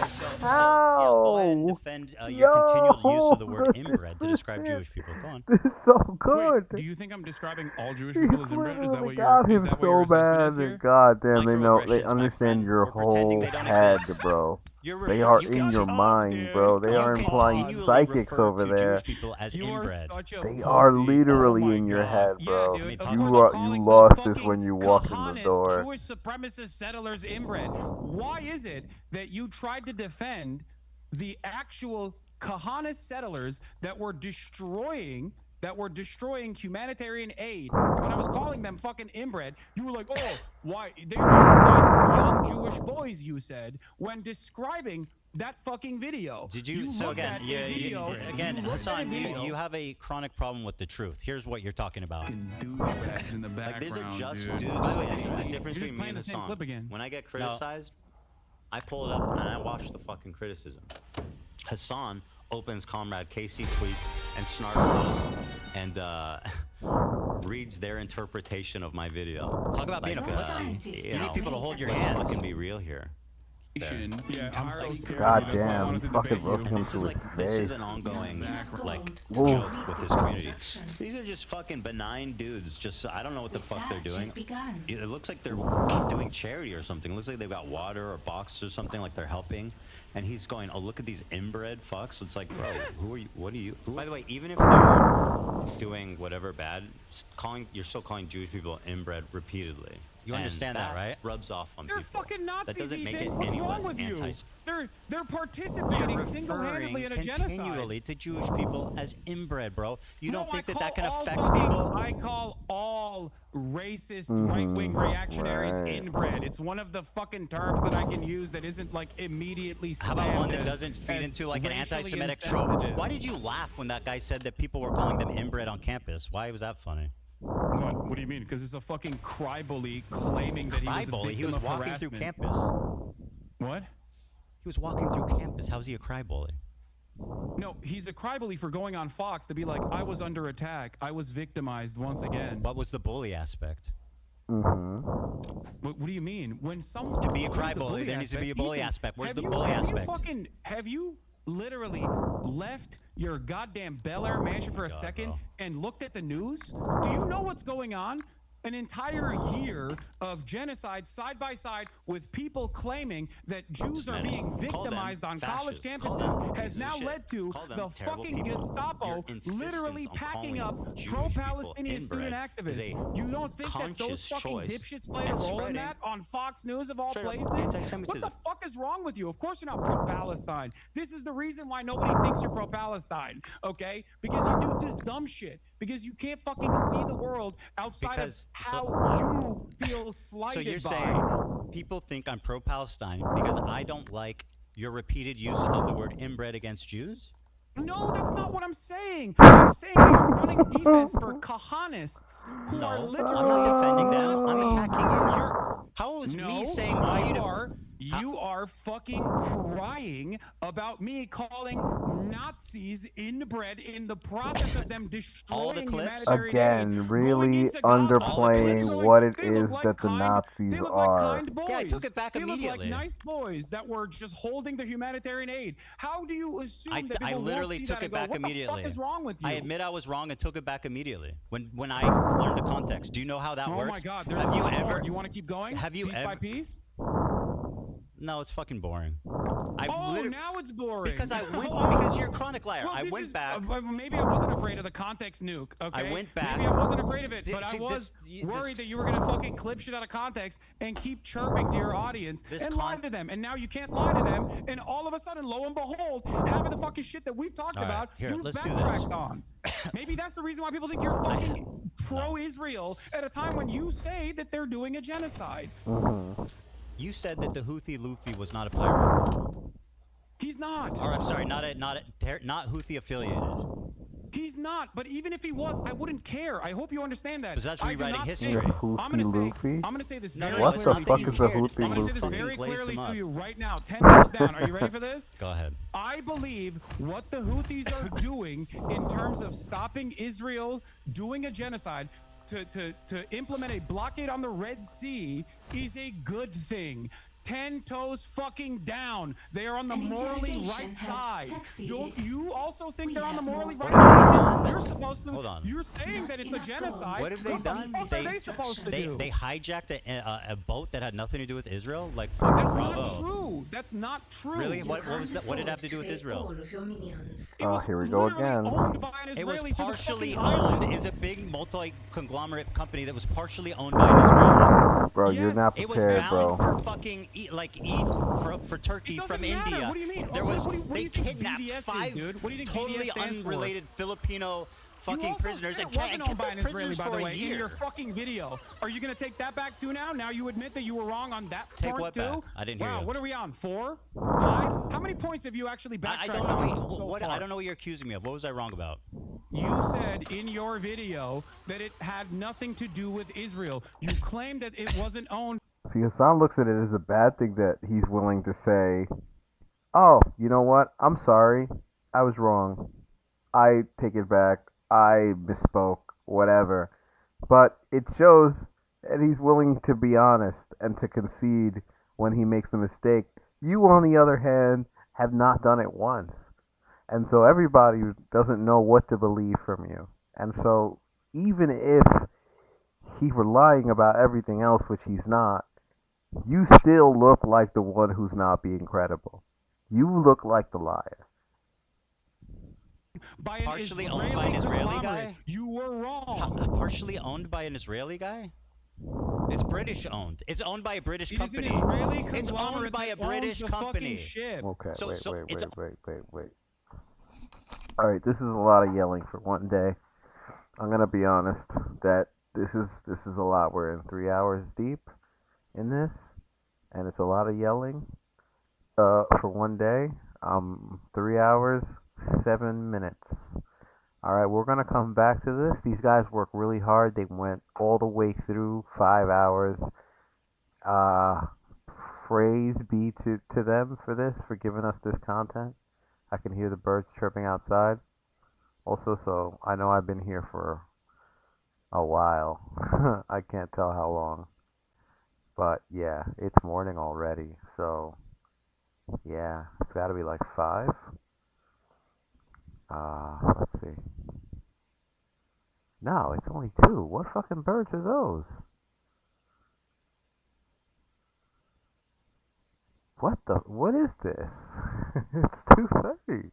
Go ahead and defend your continual use of the word inbred to describe Jewish people. Go on. This is so good. Do you think I'm describing all Jewish He's people as inbred? Is that literally what got your him is that what your so assessment is bad. here? God damn, they know. They Microaggressions, my understand friend, your we're pretending whole they don't head, exist. bro. You're They refer- are you in can your talk, mind, bro. They You are can implying continually psychics refer over to there. Jewish people as You are inbred. such a They are pussy. literally Oh my in your God. head, Yeah, bro. dude. Of You course You I'm calling the lost this fucking when you walked in the Kahanis door. Jewish supremacist settlers inbred. Why is it that you tried to defend the actual Kahanis settlers that were destroying humanitarian aid? When I was calling them fucking inbred, you were like, oh, why? They're just nice young Jewish boys, you said, when describing that fucking video. Did you? looked at a video, Again, you looked at a Hasan, video. you have a chronic problem with the truth. Here's what you're talking about. Douchebags in the Like these are background, just dude. dudes. By the way, this is the difference You're just between me playing and the same Hasan. clip again. When I get criticized, I pull it up and I watch the fucking criticism. Hasan opens Comrade KC tweets and Snark posts and reads their interpretation of my video. Talk about being a pussy. You need people to hold your hand. Fucking be real here. Yeah, I'm so scared. God That's why I damn, wanted he's to fucking debate you. roasting him to his This is face. an ongoing like Whoa. joke with this community. These are just fucking benign dudes. Just I don't know what the fuck they're doing. It looks like they're doing charity or something. It looks like they've got water or boxes or something, like they're helping. And he's going, oh, look at these inbred fucks. It's like, bro, who are you? What are you? By the way, even if they're doing whatever bad, you're still calling Jewish people inbred repeatedly. You And understand that, right? Rubs off on They're people. fucking Nazis. That doesn't make it Ethan. What's any wrong less with you? anti. They're participating single-handedly in a genocide. Continually to Jewish people as inbred, bro. You don't think that can all affect fucking- people? I call all racist right-wing reactionaries inbred. It's one of the fucking terms that I can use that isn't like immediately. How about one that slammed doesn't feed as into like an racially anti-Semitic trope? insensitive. Why did you laugh when that guy said that people were calling them inbred on campus? Why was that funny? What do you mean? Because it's a fucking cry-bully claiming that he was a Cry-bully? victim He was of walking through harassment. campus. What? He was walking through campus. How's he a cry-bully? No, he's a cry-bully for going on Fox to be like, I was under attack. I was victimized once again. What was the bully aspect? What do you mean? When someone To be a what is the cry-bully, there needs to be a bully Ethan, aspect. Where's have the you- bully have you aspect? have you literally left your goddamn Bel Air mansion for a second and looked at the news? Do you know what's going on? An entire year of genocide side by side with people claiming that Jews are being victimized on college campuses has now led to the fucking Gestapo literally packing up pro-Palestinian student activists. You don't think that those fucking dipshits played a role in that on Fox News of all places? What the fuck is wrong with you? Of course you're not pro-Palestine. This is the reason why nobody thinks you're pro-Palestine, okay? Because you do this dumb shit. Because you can't fucking see the world outside of how you feel slighted So you're by. saying people think I'm pro-Palestine because I don't like your repeated use of the word inbred against Jews? No, that's not what I'm saying. I'm saying that you're running defense for Kahanists who are literally. I'm not defending them. I'm Nazis. attacking you. How is me saying why you are fucking crying about me calling Nazis inbred in the process of them destroying humanitarian Again, aid. really underplaying what it is that the Nazis are. Yeah, I took it back They immediately. look like nice boys that were just holding the humanitarian aid. How do you assume that people I won't literally see took that it and go, back what immediately. the fuck is wrong with you? I admit I was wrong and took it back immediately. When I learned the context. Do you know how that Oh works? my God! There's Have you a lot more. ever? Do you want to keep going? Have you piece ever? by piece? No, it's fucking boring. Now it's boring. Because I went because you're a chronic liar. Well, I this went is- back. maybe I wasn't afraid of the context nuke. Okay. I went back. Maybe I wasn't afraid of it, See, but I see, was this- worried that you were gonna fucking clip shit out of context and keep chirping to your audience and lie to them. And now you can't lie to them. And all of a sudden, lo and behold, half of the fucking shit that we've talked All right, about, here, you've let's do this. backtracked on. Maybe that's the reason why people think you're fucking pro-Israel at a time when you say that they're doing a genocide. You said that the Houthi Luffy was not a pirate. He's not. Or I'm sorry, not Houthi affiliated. He's not, but even if he was, I wouldn't care. I hope you understand that. Because that's I do rewriting not history. say- Houthi I'm gonna say this very What the clearly. fuck to is you. a Houthi I'm gonna say this Luffy? very Glaze clearly him to up. you right now. 10 thumbs down. Are you ready for this? Go ahead. I believe what the Houthis are doing in terms of stopping Israel doing a genocide to implement a blockade on the Red Sea is a good thing. 10 toes fucking down. They are on the An morally interrogation right has side. succeeded. Don't you also think We they're on the have morally more right orders. side? You're supposed to. Hold on. You're saying that it's a genocide. What have they What done? the fuck are they supposed to do? They hijacked a boat that had nothing to do with Israel. Like fucking That's bravo. not true. That's not true. Really? What was that? What did it have to do with Israel? Oh, here we go again. It was Israeli through the partially fucking owned. island. Is a big multi-conglomerate company that was partially owned by an Israeli. Bro, you're not It was prepared, bound bro. for fucking for Turkey from India. What do you mean? There was What do they you think kidnapped BDS is, 5 dude? What do you think totally BDS stands for? unrelated Filipino fucking also prisoners said and it wasn't owned kept by them an Israeli, prisoners by for the a way, in year. your fucking video. Are you gonna take that back too now? Now you admit that you were wrong on that Take part what too? back? I didn't hear Wow, you. what are we on? 4? 5? How many points have you actually I backtracked don't know on so what far? I don't know what you're accusing me of. What was I wrong about? You said in your video that it had nothing to do with Israel. You claimed that it wasn't owned. See, Hasan looks at it as a bad thing that he's willing to say, oh, you know what? I'm sorry. I was wrong. I take it back. I misspoke. Whatever. But it shows that he's willing to be honest and to concede when he makes a mistake. You, on the other hand, have not done it once. And so everybody doesn't know what to believe from you. And so even if he were lying about everything else, which he's not, you still look like the one who's not being credible. You look like the liar. Partially owned by an Israeli guy? You were wrong. Partially owned by an Israeli guy? It's British owned. It's owned by a British It is an company. Israeli It's owned conglomerate by a that owns British the fucking company. ship. Okay, So- so it's wait. All right, this is a lot of yelling for one day. I'm gonna be honest that this is a lot. We're in 3 hours deep in this, and it's a lot of yelling. For one day, 3 hours, 7 minutes. All right, we're gonna come back to this. These guys work really hard. They went all the way through 5 hours. Praise be to them for this, for giving us this content. I can hear the birds chirping outside. Also, so I know I've been here for a while. I can't tell how long. But yeah, it's morning already. So yeah, it's got to be like 5. Let's see. No, it's only 2. What fucking birds are those? What is this? It's 2:30.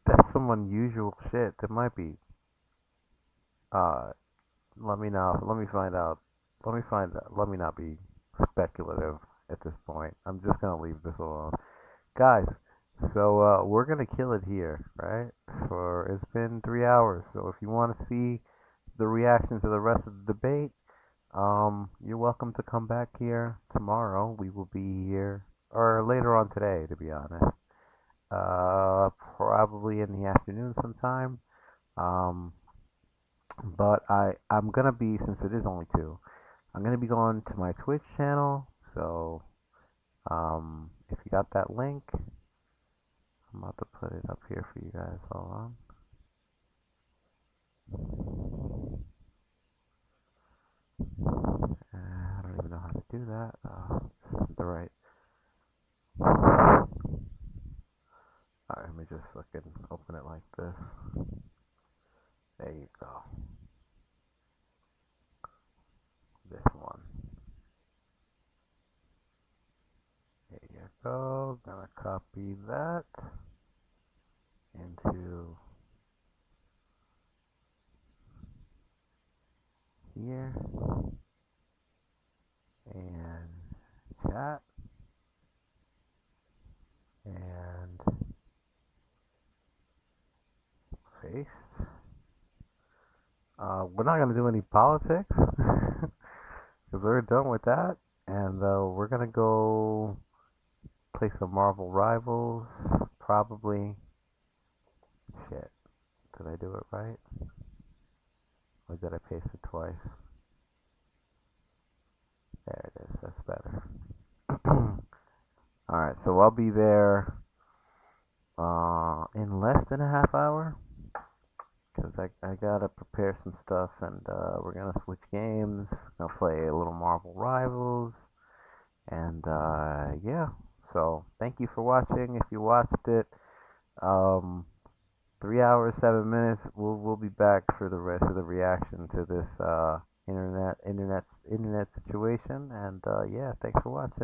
That's some unusual shit. There might be. Let me know. Let me find out. Let me not be speculative at this point. I'm just gonna leave this alone, guys. So we're gonna kill it here, right? For it's been 3 hours. So if you want to see the reaction to the rest of the debate, you're welcome to come back here tomorrow. We will be here, or later on today, to be honest. Probably in the afternoon sometime. But I'm gonna be, since it is only 2, I'm gonna be going to my Twitch channel. So if you got that link, I'm about to put it up here for you guys. Hold on. I don't even know how to do that. This isn't the right. Alright, let me just fucking open it like this. There you go. This one. There you go. Gonna copy that into here. And chat. And paste. We're not going to do any politics because we're done with that. And we're going to go play some Marvel Rivals. Probably. Shit. Did I do it right? Or did I paste it twice? There it is. That's better. Alright, so I'll be there in less than a half hour. because I gotta prepare some stuff, and we're gonna switch games. Gonna play a little Marvel Rivals, and yeah. So thank you for watching. If you watched it, 3 hours 7 minutes. We'll be back for the rest of the reaction to this internet situation, and yeah. Thanks for watching.